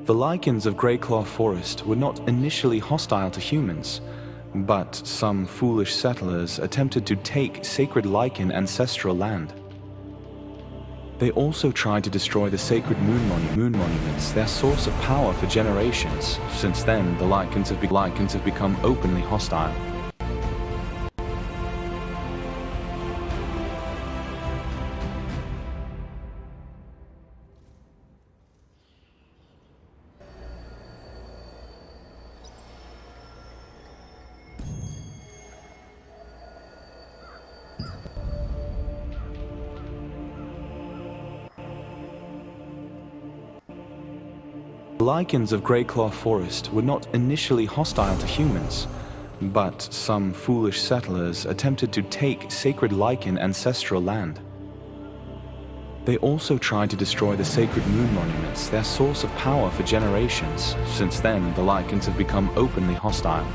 The lichens of Greyclaw Forest were not initially hostile to humans, but some foolish settlers attempted to take sacred lichen ancestral land. They also tried to destroy the sacred moon monuments, their source of power for generations. Since then, the lichens have become openly hostile. The lichens of Greyclaw Forest were not initially hostile to humans, but some foolish settlers attempted to take sacred lichen ancestral land. They also tried to destroy the sacred moon monuments, their source of power for generations. Since then, the lichens have become openly hostile.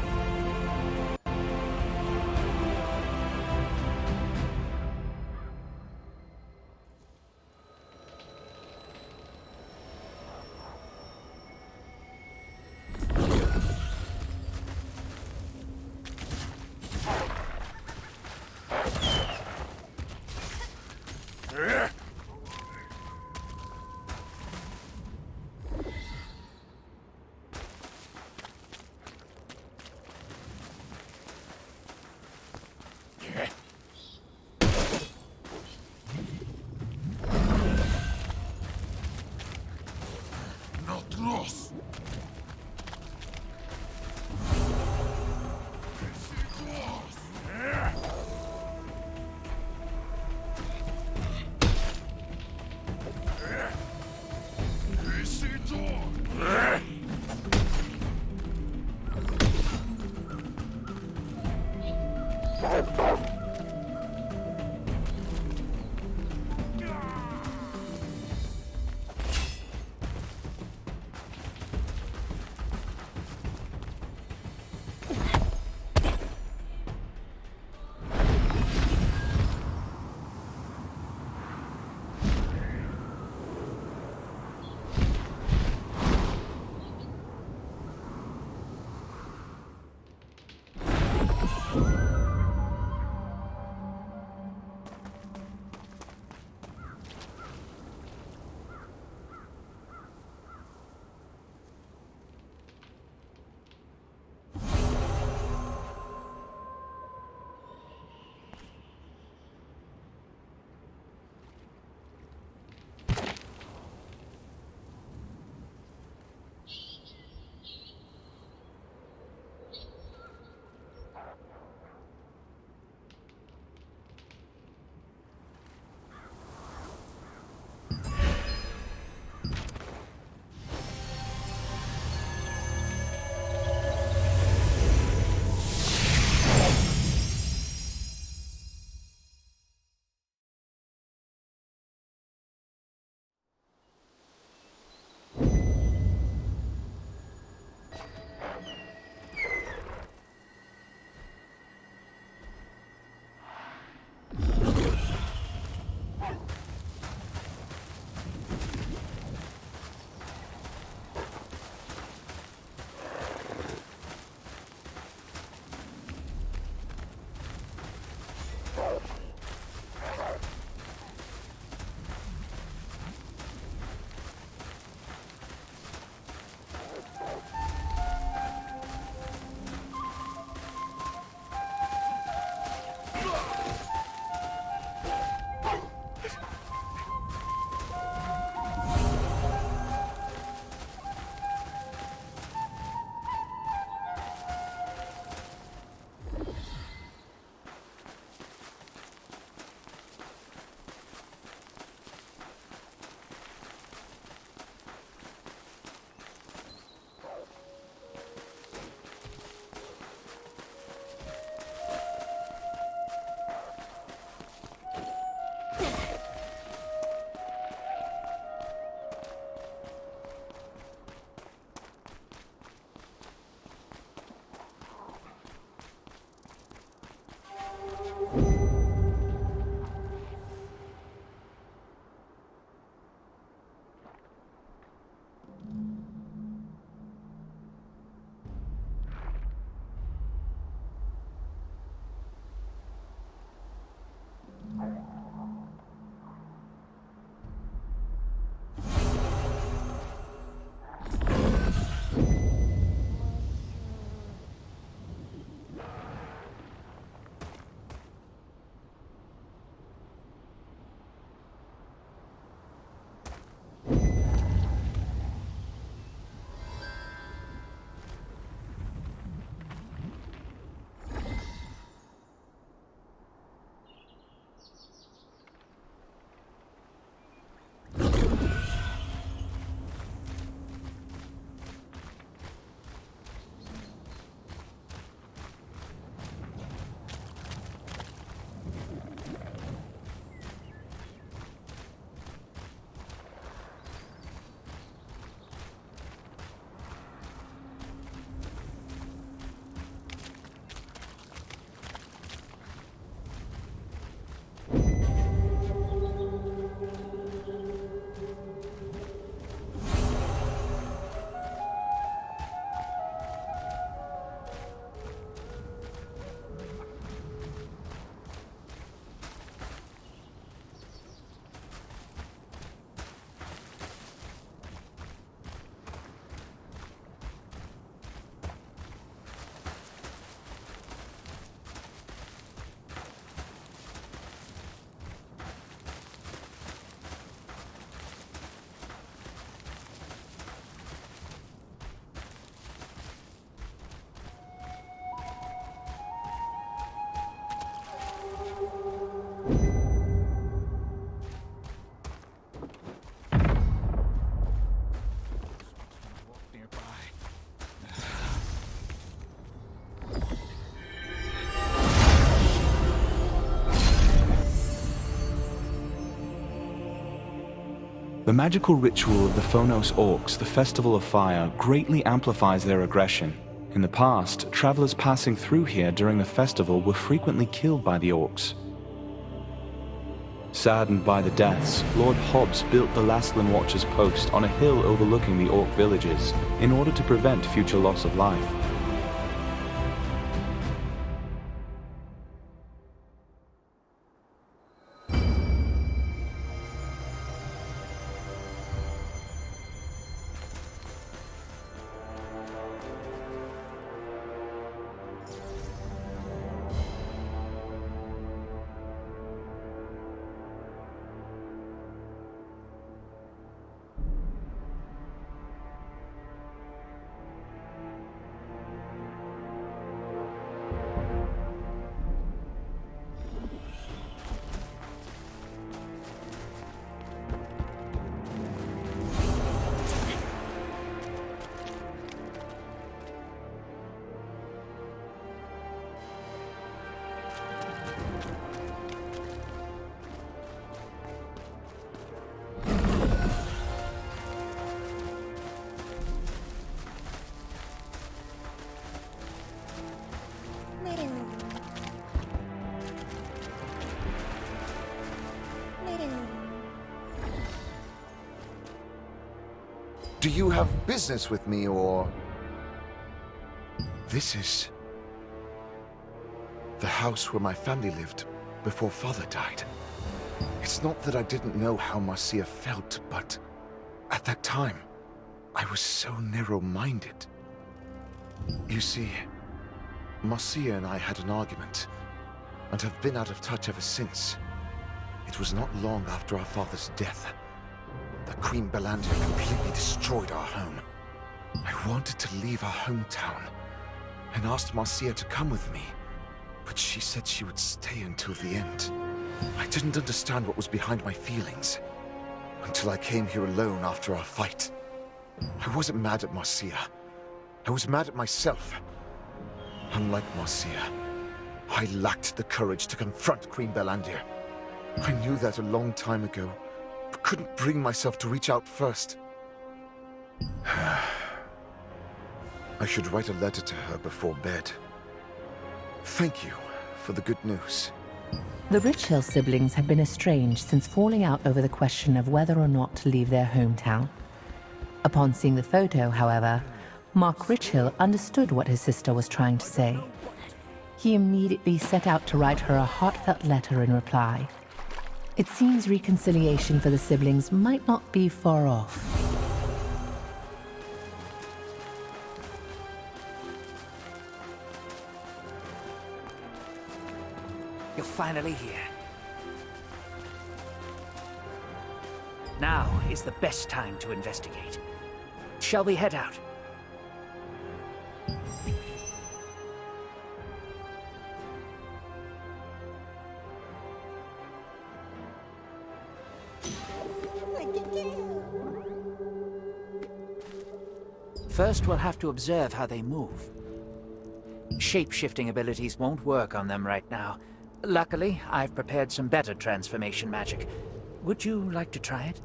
The magical ritual of the Phonos Orcs, the Festival of Fire, greatly amplifies their aggression. In the past, travelers passing through here during the festival were frequently killed by the Orcs. Saddened by the deaths, Lord Hobbs built the Lastland Watcher's post on a hill overlooking the Orc villages in order to prevent future loss of life. Do you have business with me, or... This is... the house where my family lived before Father died. It's not that I didn't know how Marcia felt, but... at that time, I was so narrow-minded. You see, Marcia and I had an argument, and have been out of touch ever since. It was not long after our father's death that Queen Belandia completely destroyed our home. I wanted to leave our hometown, and asked Marcia to come with me, but she said she would stay until the end. I didn't understand what was behind my feelings, until I came here alone after our fight. I wasn't mad at Marcia. I was mad at myself. Unlike Marcia, I lacked the courage to confront Queen Belandia. I knew that a long time ago, but couldn't bring myself to reach out first. I should write a letter to her before bed. Thank you for the good news. The Richhill siblings had been estranged since falling out over the question of whether or not to leave their hometown. Upon seeing the photo, however, Mark Richhill understood what his sister was trying to say. He immediately set out to write her a heartfelt letter in reply. It seems reconciliation for the siblings might not be far off. You're finally here. Now is the best time to investigate. Shall we head out? First, we'll have to observe how they move. Shape-shifting abilities won't work on them right now. Luckily, I've prepared some better transformation magic. Would you like to try it?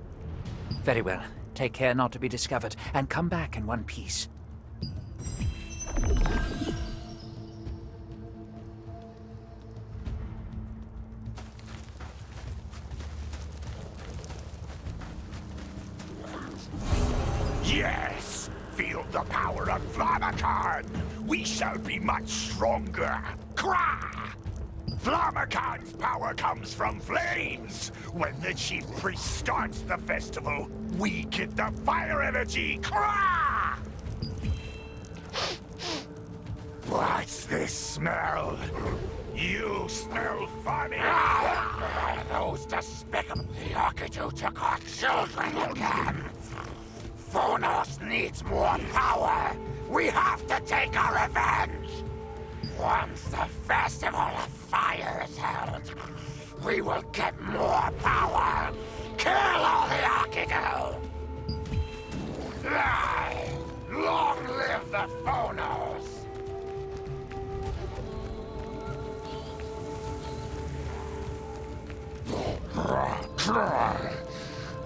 Very well. Take care not to be discovered, and come back in one piece. Yes! Feel the power of Flammakan! We shall be much stronger! Krah! Flammakan's power comes from flames! When the chief priest starts the festival, we get the fire energy! Krah! What's this smell? You smell funny! Those despicable... The Arkeum took our children again! Phonos needs more power! We have to take our revenge! Once the Festival of Fire is held, we will get more power! Kill all the Arkeum! Long live the Phonos!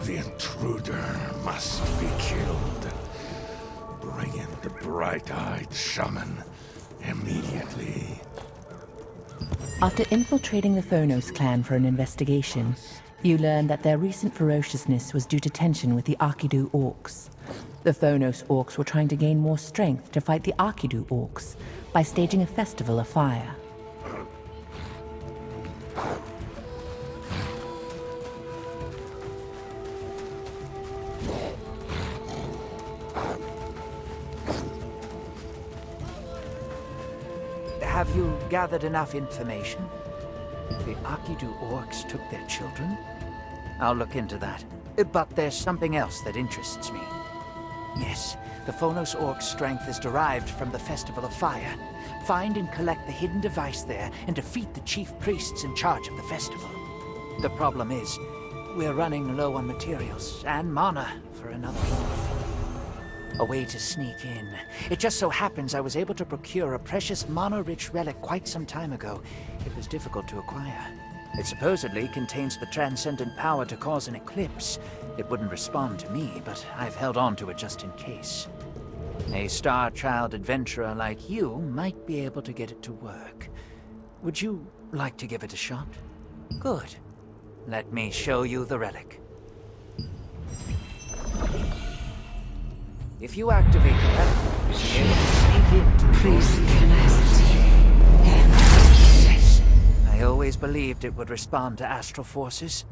The intruder must be killed. Bring in the bright-eyed shaman immediately. After infiltrating the Phonos clan for an investigation, you learn that their recent ferociousness was due to tension with the Arkidu orcs. The Phonos orcs were trying to gain more strength to fight the Arkidu orcs by staging a festival of fire. Have you gathered enough information? The Arkidu orcs took their children? I'll look into that. But there's something else that interests me. Yes, the Phonos orcs' strength is derived from the Festival of Fire. Find and collect the hidden device there and defeat the chief priests in charge of the festival. The problem is, we're running low on materials and mana for another morph. A way to sneak in. It just so happens I was able to procure a precious mana-rich relic quite some time ago. It was difficult to acquire. It supposedly contains the transcendent power to cause an eclipse. It wouldn't respond to me, but I've held on to it just in case. A Star Child adventurer like you might be able to get it to work. Would you like to give it a shot? Good. Let me show you the relic. If you activate the relic, you'll be able to sneak into the Yes. I always believed it would respond to astral forces.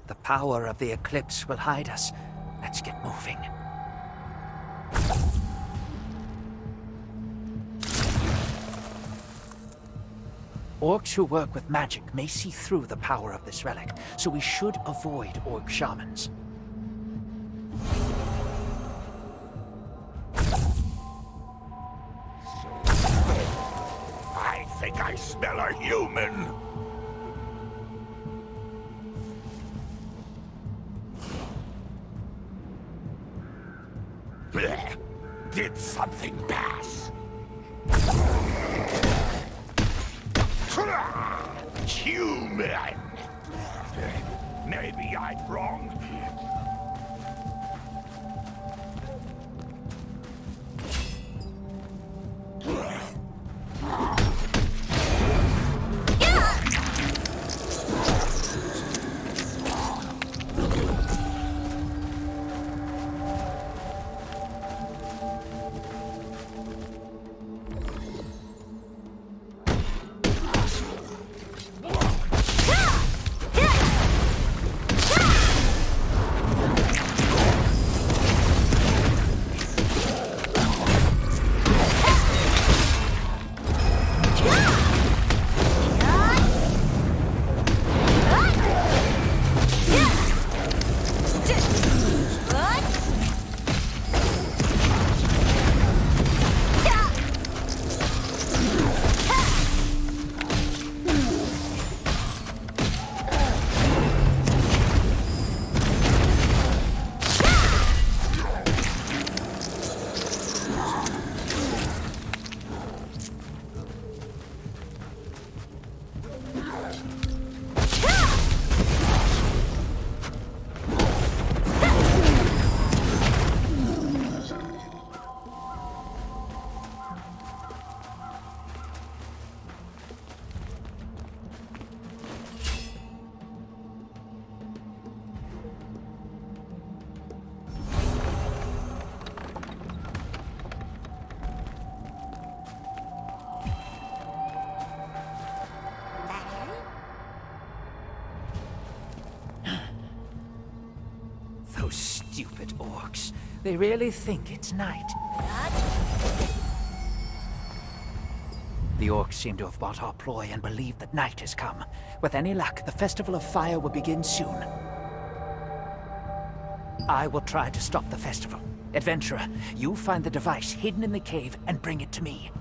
The power of the eclipse will hide us. Let's get moving. Orcs who work with magic may see through the power of this relic, so we should avoid orc shamans. I think I smell a human. Blech. Did something pass? Human! Maybe I'm wrong. Stupid orcs. They really think it's night. The orcs seem to have bought our ploy and believe that night has come. With any luck, the Festival of Fire will begin soon. I will try to stop the festival. Adventurer, you find the device hidden in the cave and bring it to me.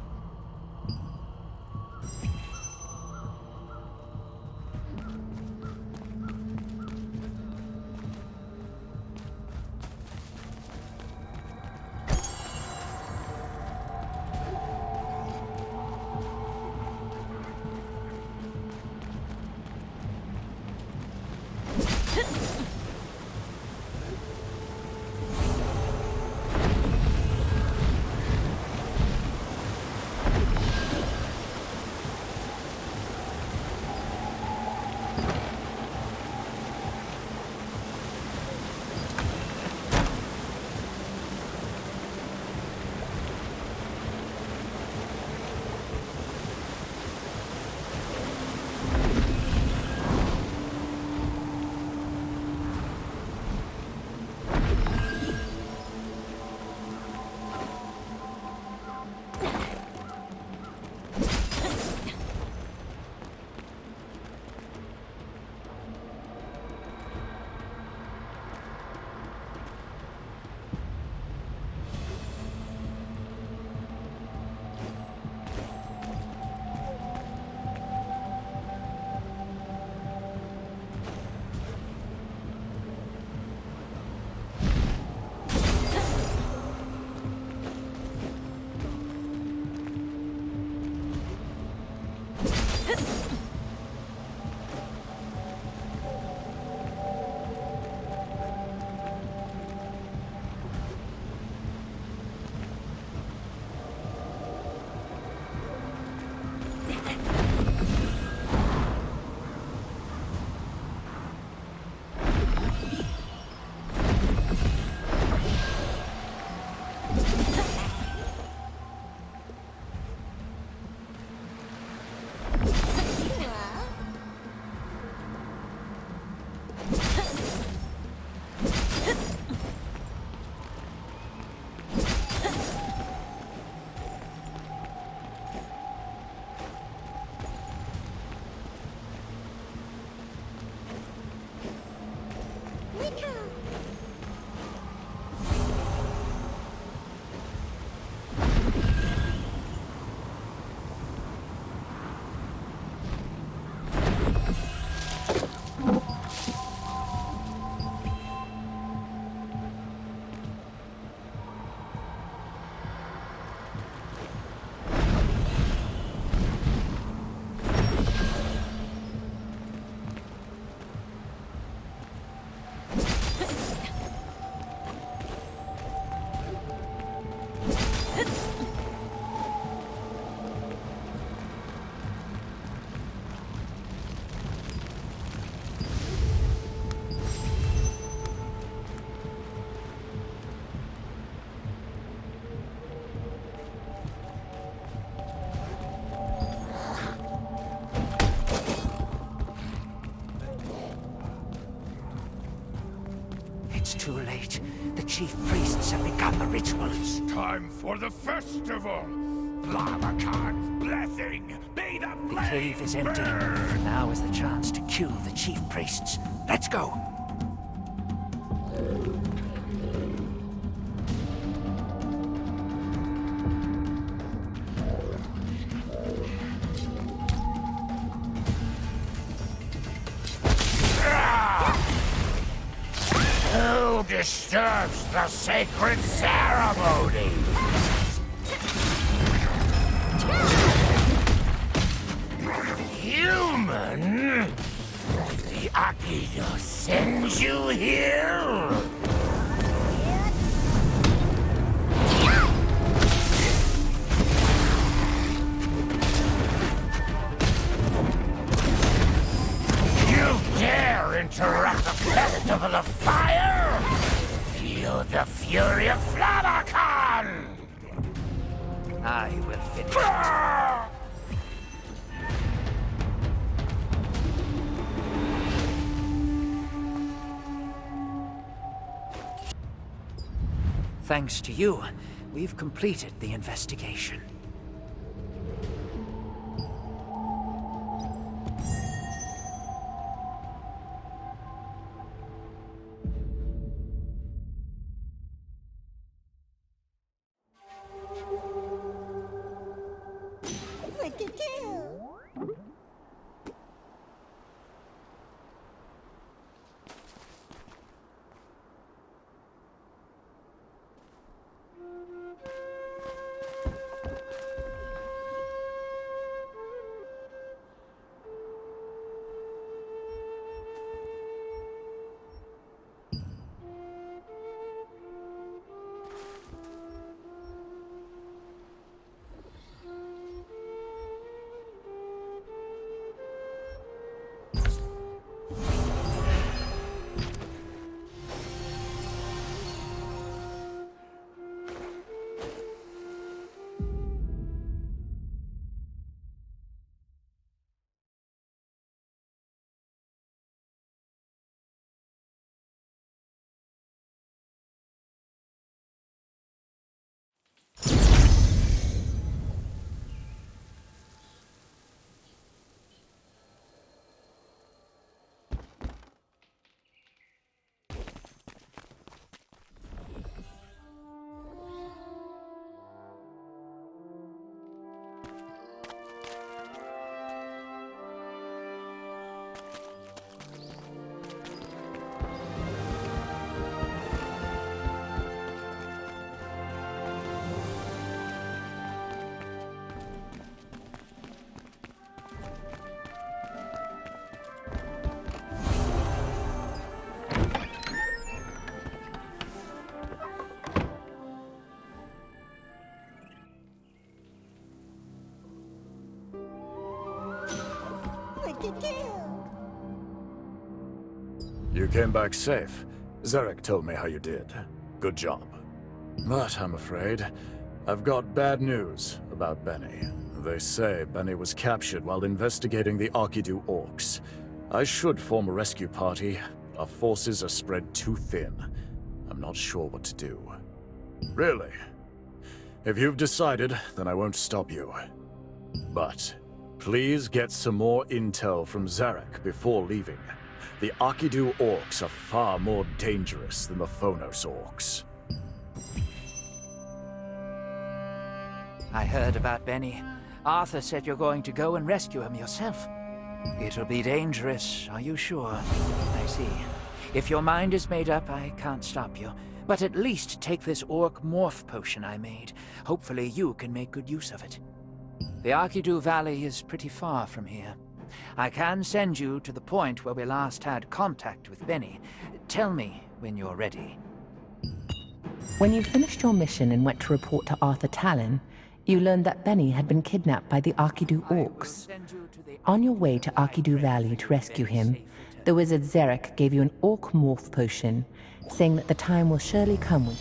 It's too late. The chief priests have begun the rituals. Time for the festival! Blavakar's blessing! Be the The cave is empty. Now is the chance to kill the chief priests. Let's go! Who disturbs the sacred ceremony? Human? The Akido sends you here? You dare interrupt the festival of fire? Feel the fury of Flavakan! I will finish. Thanks to you, we've completed the investigation. You came back safe. Zarek told me how you did. Good job. But I'm afraid I've got bad news about Benny. They say Benny was captured while investigating the Arkidu orcs. I should form a rescue party. Our forces are spread too thin. I'm not sure what to do. Really? If you've decided, then I won't stop you. But please get some more intel from Zarek before leaving. The Arkidu orcs are far more dangerous than the Phonos orcs. I heard about Benny. Arthur said you're going to go and rescue him yourself. It'll be dangerous, are you sure? I see. If your mind is made up, I can't stop you. But at least take this orc morph potion I made. Hopefully you can make good use of it. The Arkidu Valley is pretty far from here. I can send you to the point where we last had contact with Benny. Tell me when you're ready. When you finished your mission and went to report to Arthur Talon, you learned that Benny had been kidnapped by the Arkidu orcs. On your way to Arkidu Valley to rescue him, the wizard Zarek gave you an orc morph potion, saying that the time will surely come when...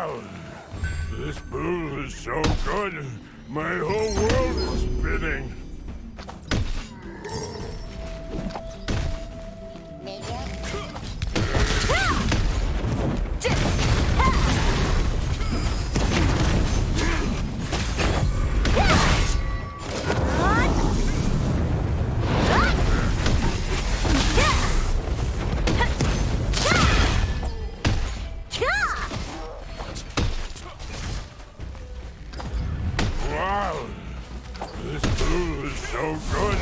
Wow! This pool is so good, my whole world is spinning. Wow! This pool is so good,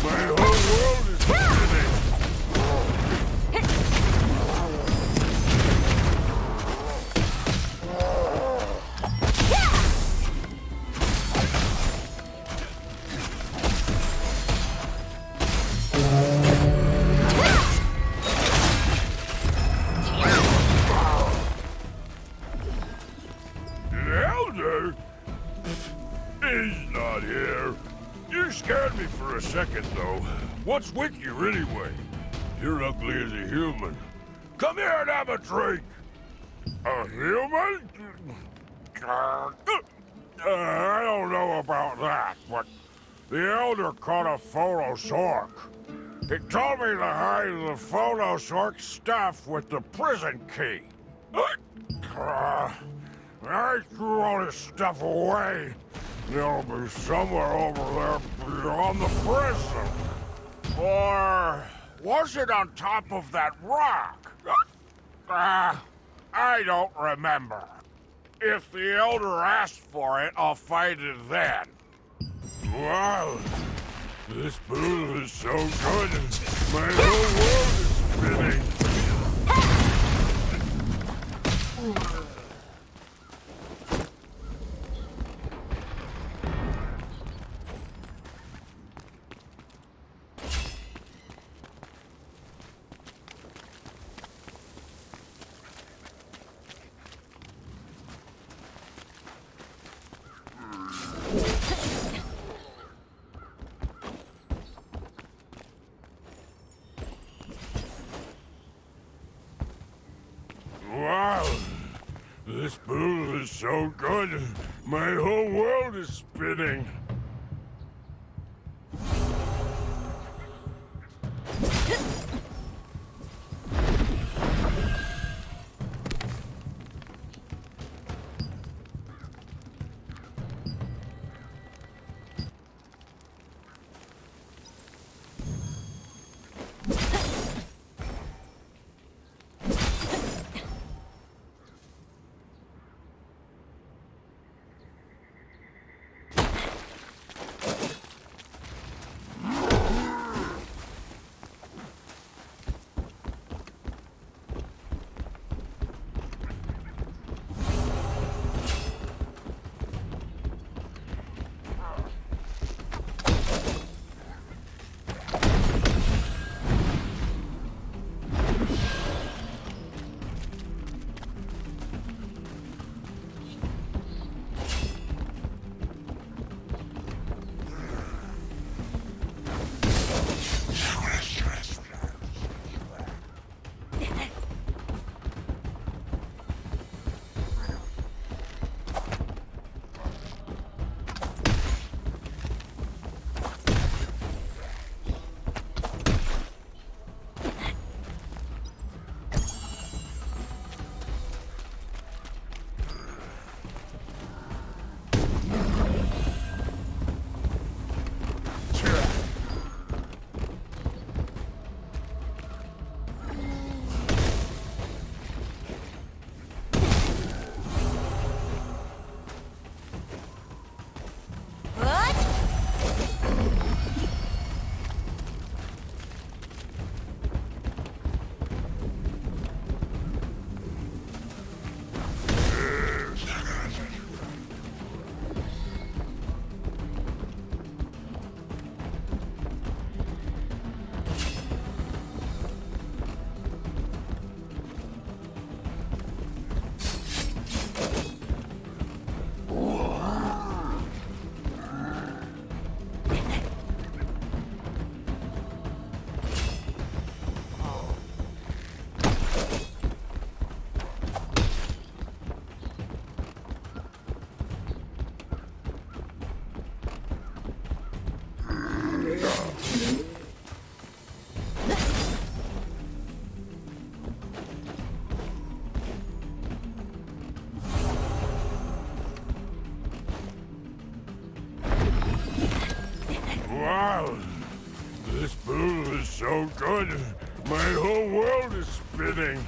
my whole world is spinning. The Elder? He's not here. You scared me for a second, though. What's with you, anyway? You're ugly as a human. Come here and have a drink. A human? I don't know about that, but the Elder caught a Phonos Orc. He told me to hide the Phonos Orc stuff with the prison key. I threw all this stuff away. It'll be somewhere over there beyond the prison. Or was it on top of that rock? I don't remember. If the Elder asked for it, I'll find it then. Wow, this pool is so good, my whole world is spinning. Wow, this pool is so good, my whole world is spinning. so good. My whole world is spinning.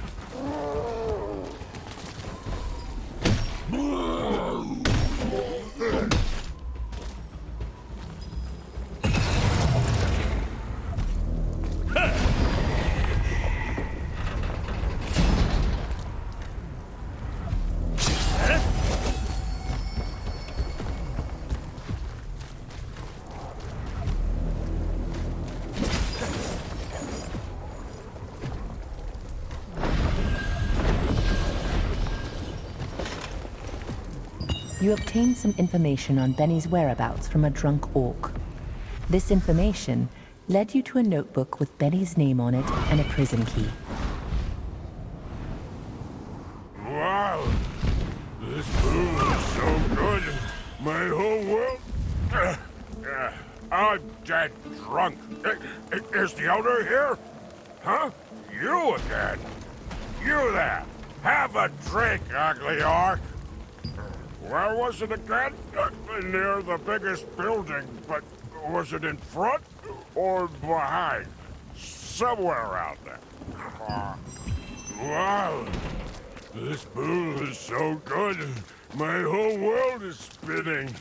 You obtained some information on Benny's whereabouts from a drunk orc. This information led you to a notebook with Benny's name on it and a prison key. Wow! This food is so good. My whole world... I'm dead drunk. Is the owner here? Huh? You again? You there! Have a drink, ugly orc! Where was it again? Near the biggest building, but was it in front or behind? Somewhere out there. Wow! This booze is so good. My whole world is spinning.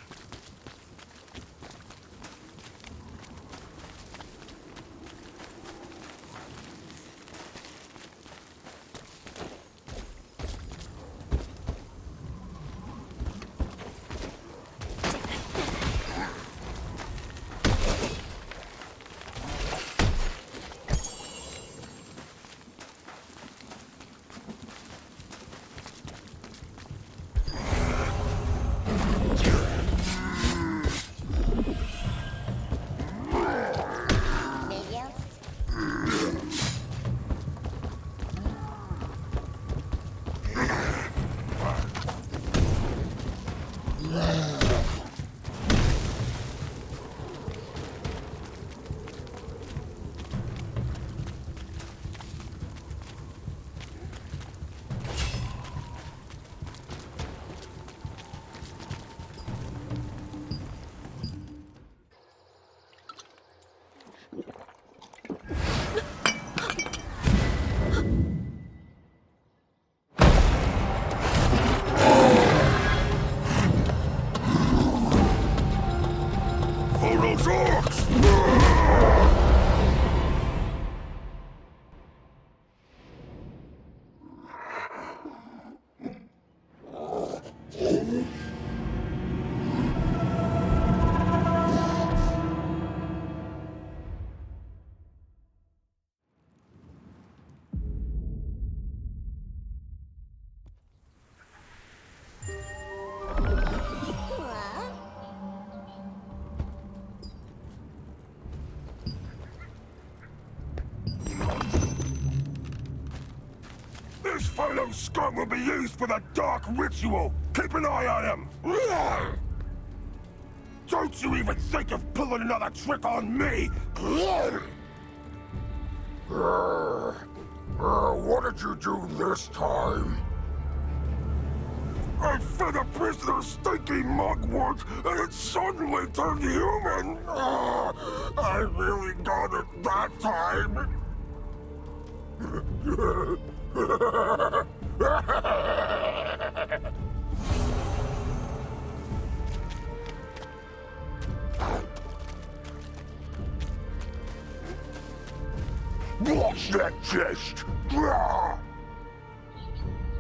This fellow scum will be used for the dark ritual. Keep an eye on him. Don't you even think of pulling another trick on me. What did you do this time? I fed a prisoner stinky mugwort, and it suddenly turned human. I really got it that time. What's that chest?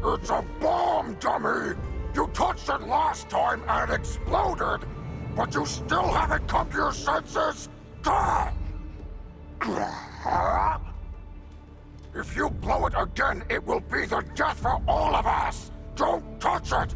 It's a bomb, dummy! You touched it last time and it exploded, but you still haven't come to your senses? If you blow it again, it will be the death for all of us! Don't touch it!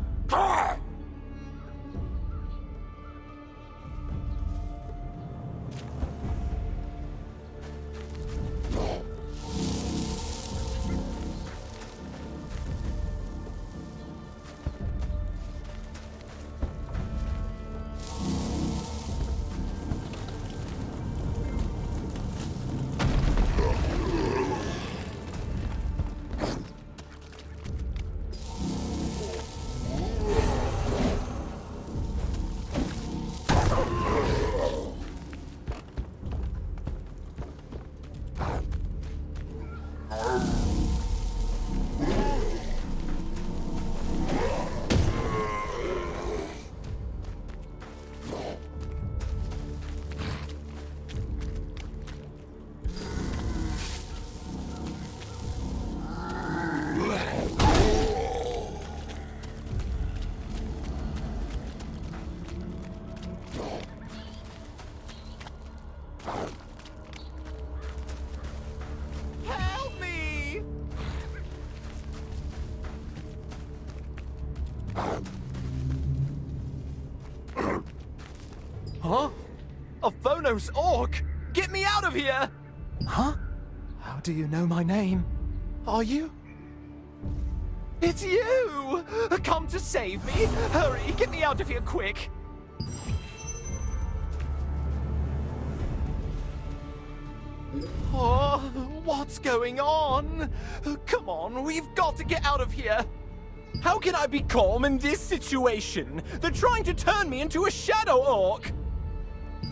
Huh? A Phonos orc? Get me out of here! Huh? How do you know my name? Are you? It's you! Come to save me! Hurry, get me out of here quick! Oh, what's going on? Come on, we've got to get out of here! How can I be calm in this situation? They're trying to turn me into a shadow orc!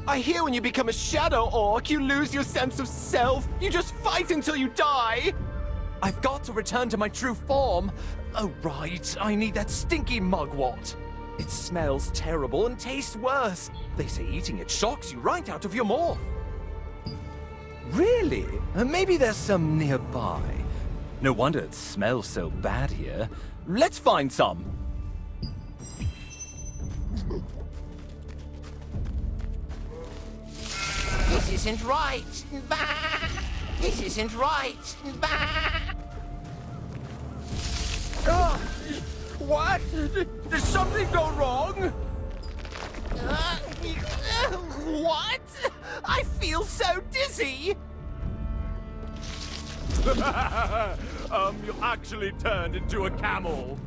I hear when you become a shadow orc, you lose your sense of self. You just fight until you die. I've got to return to my true form. Oh, right. I need that stinky mugwort. It smells terrible and tastes worse. They say eating it shocks you right out of your morph. Really? Maybe there's some nearby. No wonder it smells so bad here. Let's find some. This isn't right. This isn't right. What? Did something go wrong? What? I feel so dizzy. You actually turned into a camel.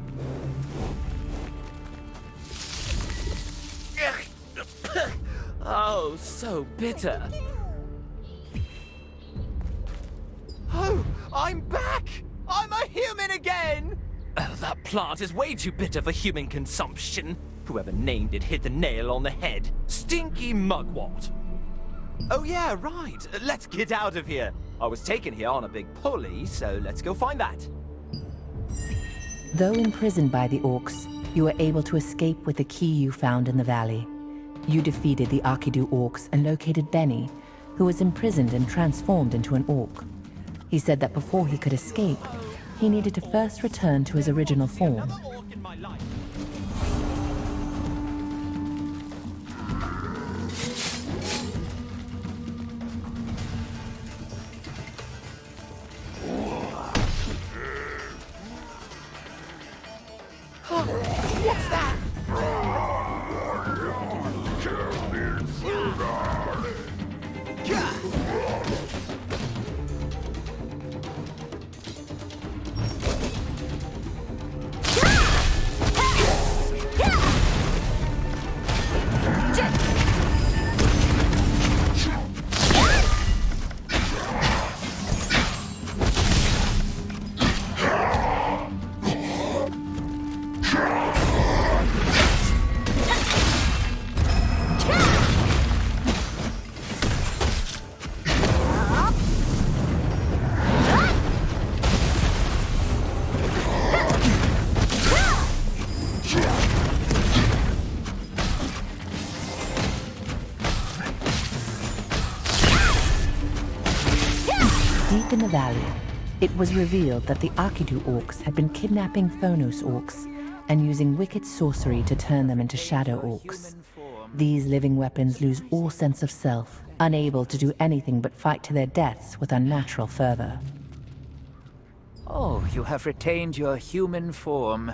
Oh, so bitter. Oh, I'm back! I'm a human again! Oh, that plant is way too bitter for human consumption. Whoever named it hit the nail on the head. Stinky mugwort. Oh yeah, right. Let's get out of here. I was taken here on a big pulley, so let's go find that. Though imprisoned by the orcs, you were able to escape with the key you found in the valley. You defeated the Arkidu orcs and located Benny, who was imprisoned and transformed into an orc. He said that before he could escape, he needed to first return to his original form. What's that? In the valley, it was revealed that the Arkidu orcs had been kidnapping Phonos orcs and using wicked sorcery to turn them into shadow orcs. These living weapons lose all sense of self, unable to do anything but fight to their deaths with unnatural fervor. Oh, you have retained your human form.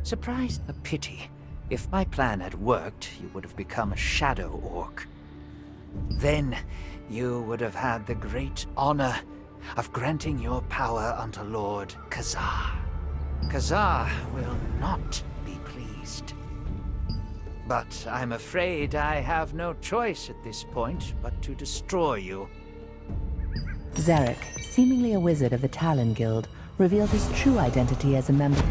Surprised? A pity. If my plan had worked, you would have become a shadow orc. Then you would have had the great honor of granting your power unto Lord Kazar. Kazar will not be pleased. But I'm afraid I have no choice at this point but to destroy you. Zarek, seemingly a wizard of the Talon Guild, revealed his true identity as a member.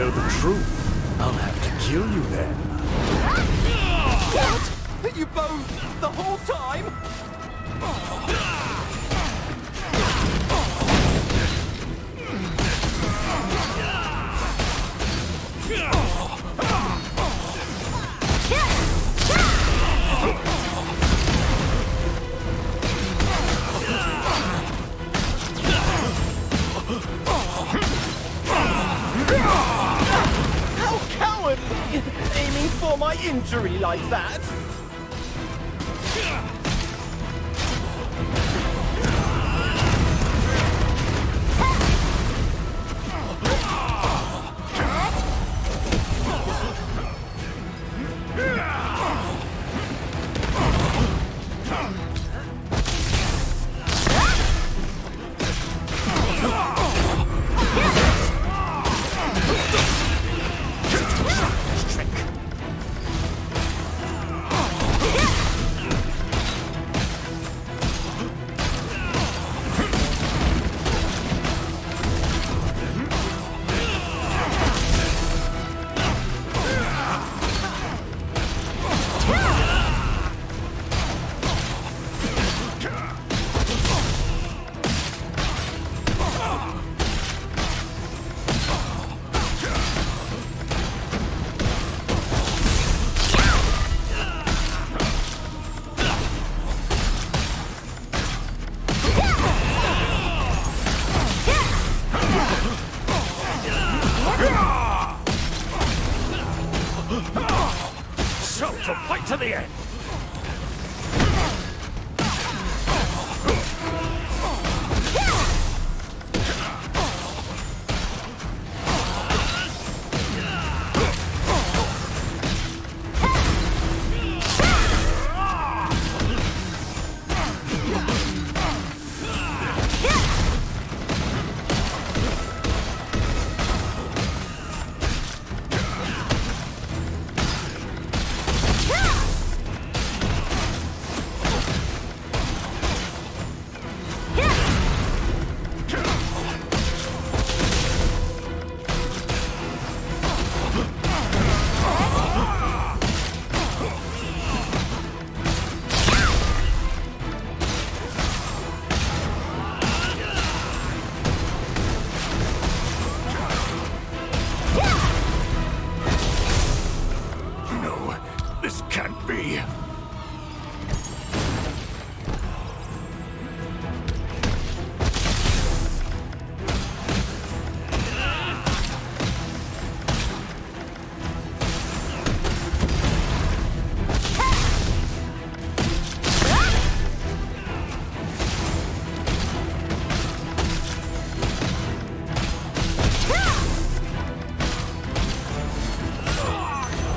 know the truth, I'll have to kill you then. What? You both the whole time? How cowardly! Aiming for my injury like that! So, to fight to the end!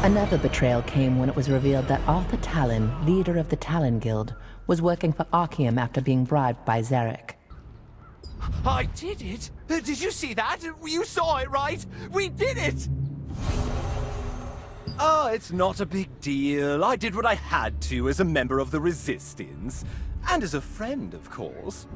Another betrayal came when it was revealed that Arthur Talon, leader of the Talon Guild, was working for Arkeum after being bribed by Zarek. I did it! Did you see that? You saw it, right? We did it! Oh, it's not a big deal. I did what I had to as a member of the Resistance. And as a friend, of course.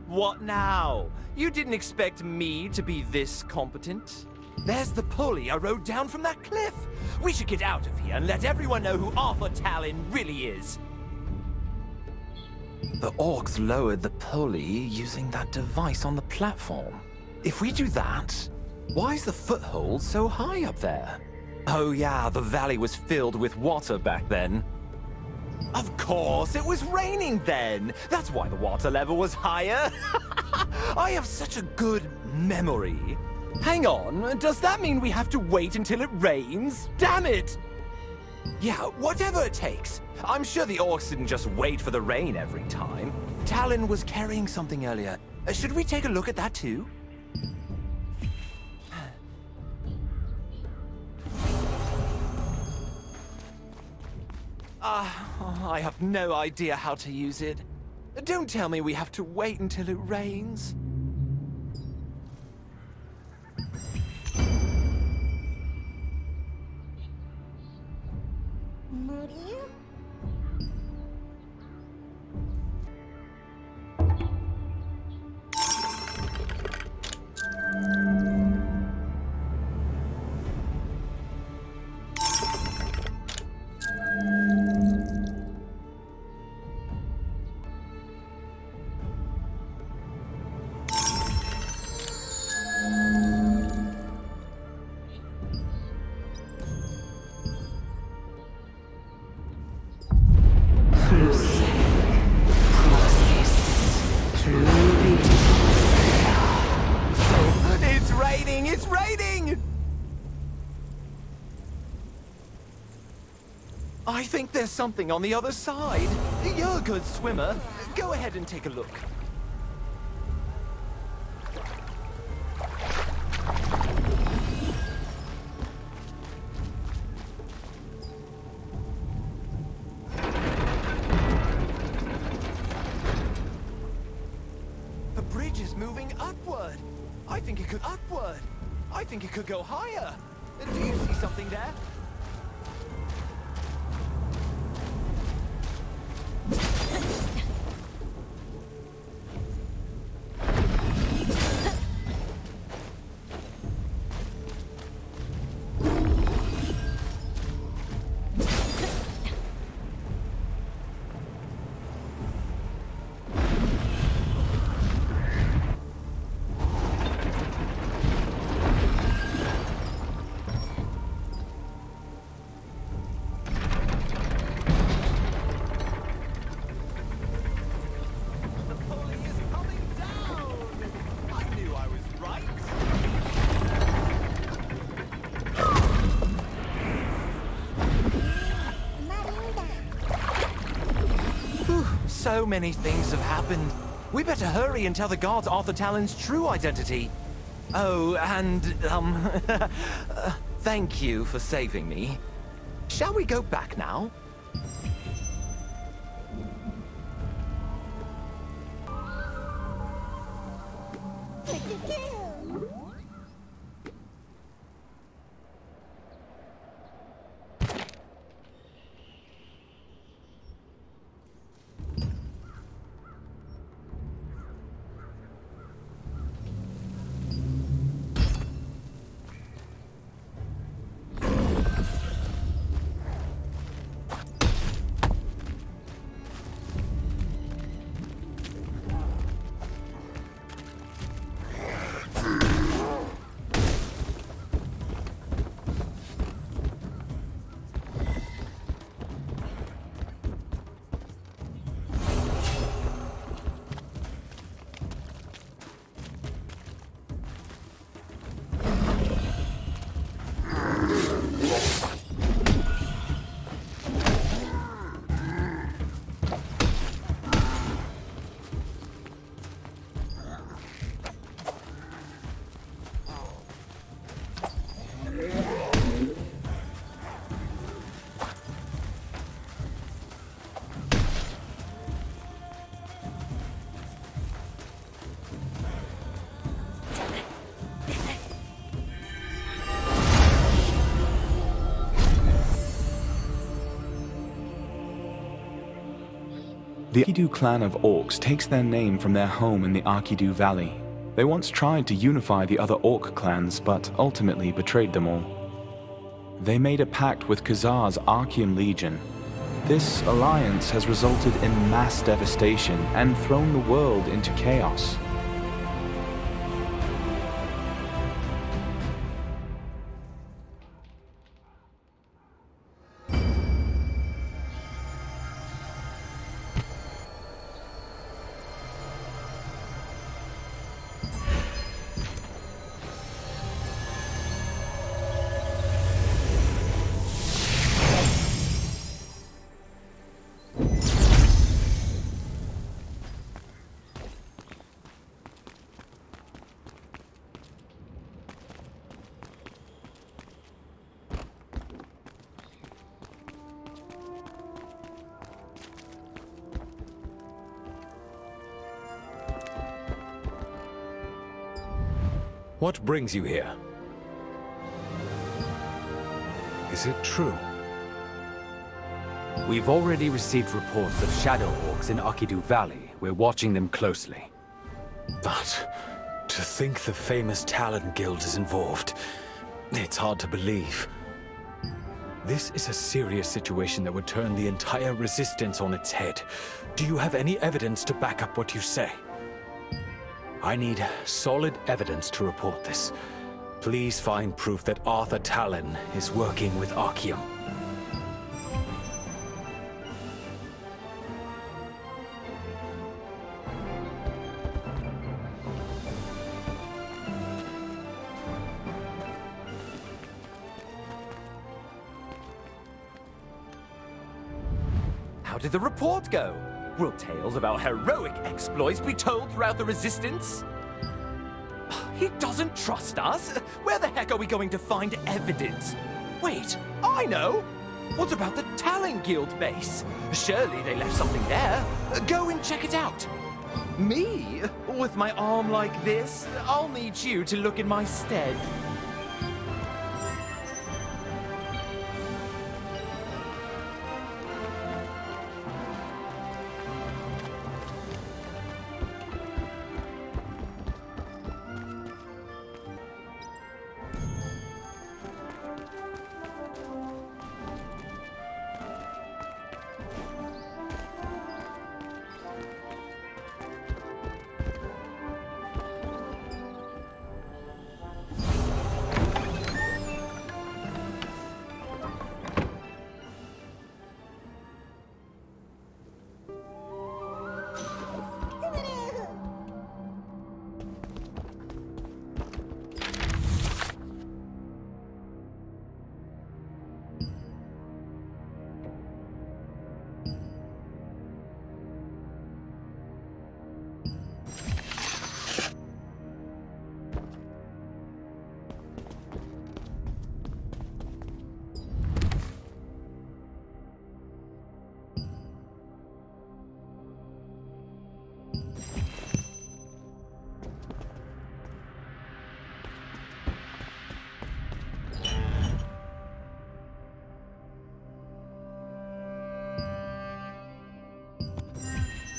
What now? You didn't expect me to be this competent? There's the pulley I rode down from that cliff. We should get out of here and let everyone know who Arthur Talon really is. The orcs lowered the pulley using that device on the platform. If we do that, why is the foothold so high up there? Oh yeah, the valley was filled with water back then. Of course, it was raining then. That's why the water level was higher. I have such a good memory. Hang on, does that mean we have to wait until it rains? Damn it! Yeah, whatever it takes. I'm sure the orcs didn't just wait for the rain every time. Talon was carrying something earlier. Should we take a look at that too? I have no idea how to use it. Don't tell me we have to wait until it rains. It's raining! I think there's something on the other side. You're a good swimmer. Go ahead and take a look. The bridge is moving upward. I think it could upward. I think it could go higher. Do you see something there? So many things have happened. We better hurry and tell the guards Arthur Talon's true identity. Oh, and, thank you for saving me. Shall we go back now? The Arkidu clan of orcs takes their name from their home in the Arkidu Valley. They once tried to unify the other orc clans, but ultimately betrayed them all. They made a pact with Kazar's Arkeum Legion. This alliance has resulted in mass devastation and thrown the world into chaos. What brings you here? Is it true? We've already received reports of shadow orcs in Arkidu Valley. We're watching them closely. But to think the famous Talon Guild is involved, it's hard to believe. This is a serious situation that would turn the entire resistance on its head. Do you have any evidence to back up what you say? I need solid evidence to report this. Please find proof that Arthur Talon is working with Arkeum. How did the report go? Will tales of our heroic exploits be told throughout the Resistance? He doesn't trust us? Where the heck are we going to find evidence? Wait, I know! What about the Talon Guild base? Surely they left something there. Go and check it out. Me? With my arm like this? I'll need you to look in my stead.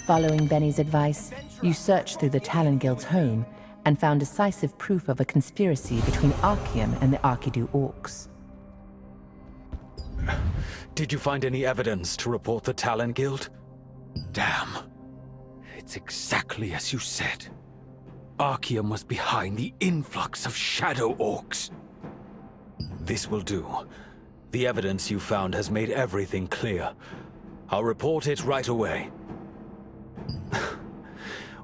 Following Benny's advice, you searched through the Talon Guild's home and found decisive proof of a conspiracy between Arkeum and the Arkidu Orcs. Did you find any evidence to report the Talon Guild? Damn. It's exactly as you said. Arkeum was behind the influx of Shadow Orcs. This will do. The evidence you found has made everything clear. I'll report it right away.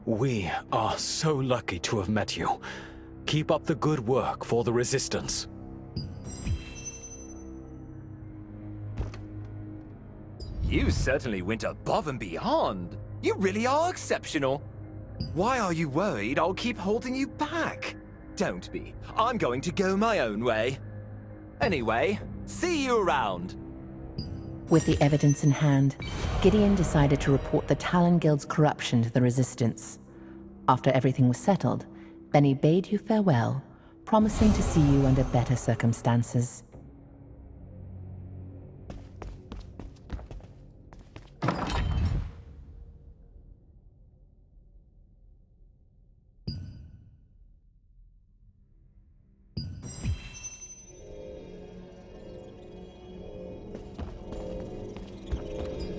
We are so lucky to have met you. Keep up the good work for the Resistance. You certainly went above and beyond. You really are exceptional. Why are you worried I'll keep holding you back? Don't be. I'm going to go my own way. Anyway, see you around. With the evidence in hand, Gideon decided to report the Talon Guild's corruption to the Resistance. After everything was settled, Benny bade you farewell, promising to see you under better circumstances.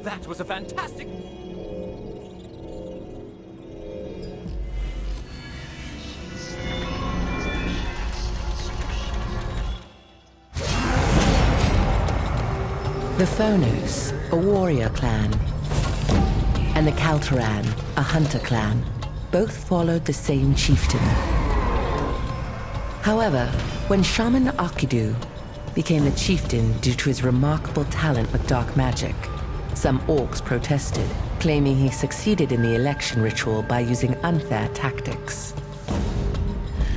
That was a fantastic... The Phonos, a warrior clan, and the Kaltaran, a hunter clan, both followed the same chieftain. However, when Shaman Arkidu became the chieftain due to his remarkable talent with dark magic, some orcs protested, claiming he succeeded in the election ritual by using unfair tactics.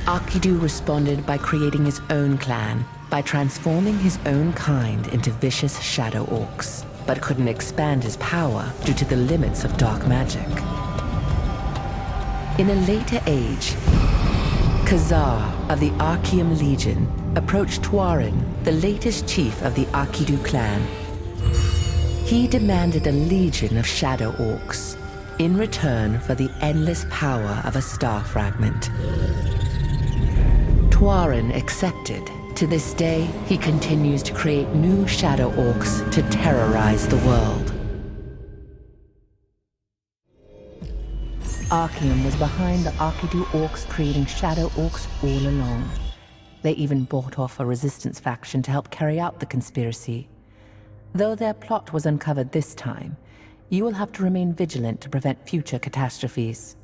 Arkidu responded by creating his own clan, by transforming his own kind into vicious shadow orcs, but couldn't expand his power due to the limits of dark magic. In a later age, Kazar of the Arkeum Legion approached Tuarin, the latest chief of the Arkidu clan. He demanded a legion of shadow orcs in return for the endless power of a star fragment. Tuarin accepted. To this day, he continues to create new shadow orcs to terrorize the world. Arkeum was behind the Arkidu orcs creating shadow orcs all along. They even bought off a resistance faction to help carry out the conspiracy. Though their plot was uncovered this time, you will have to remain vigilant to prevent future catastrophes.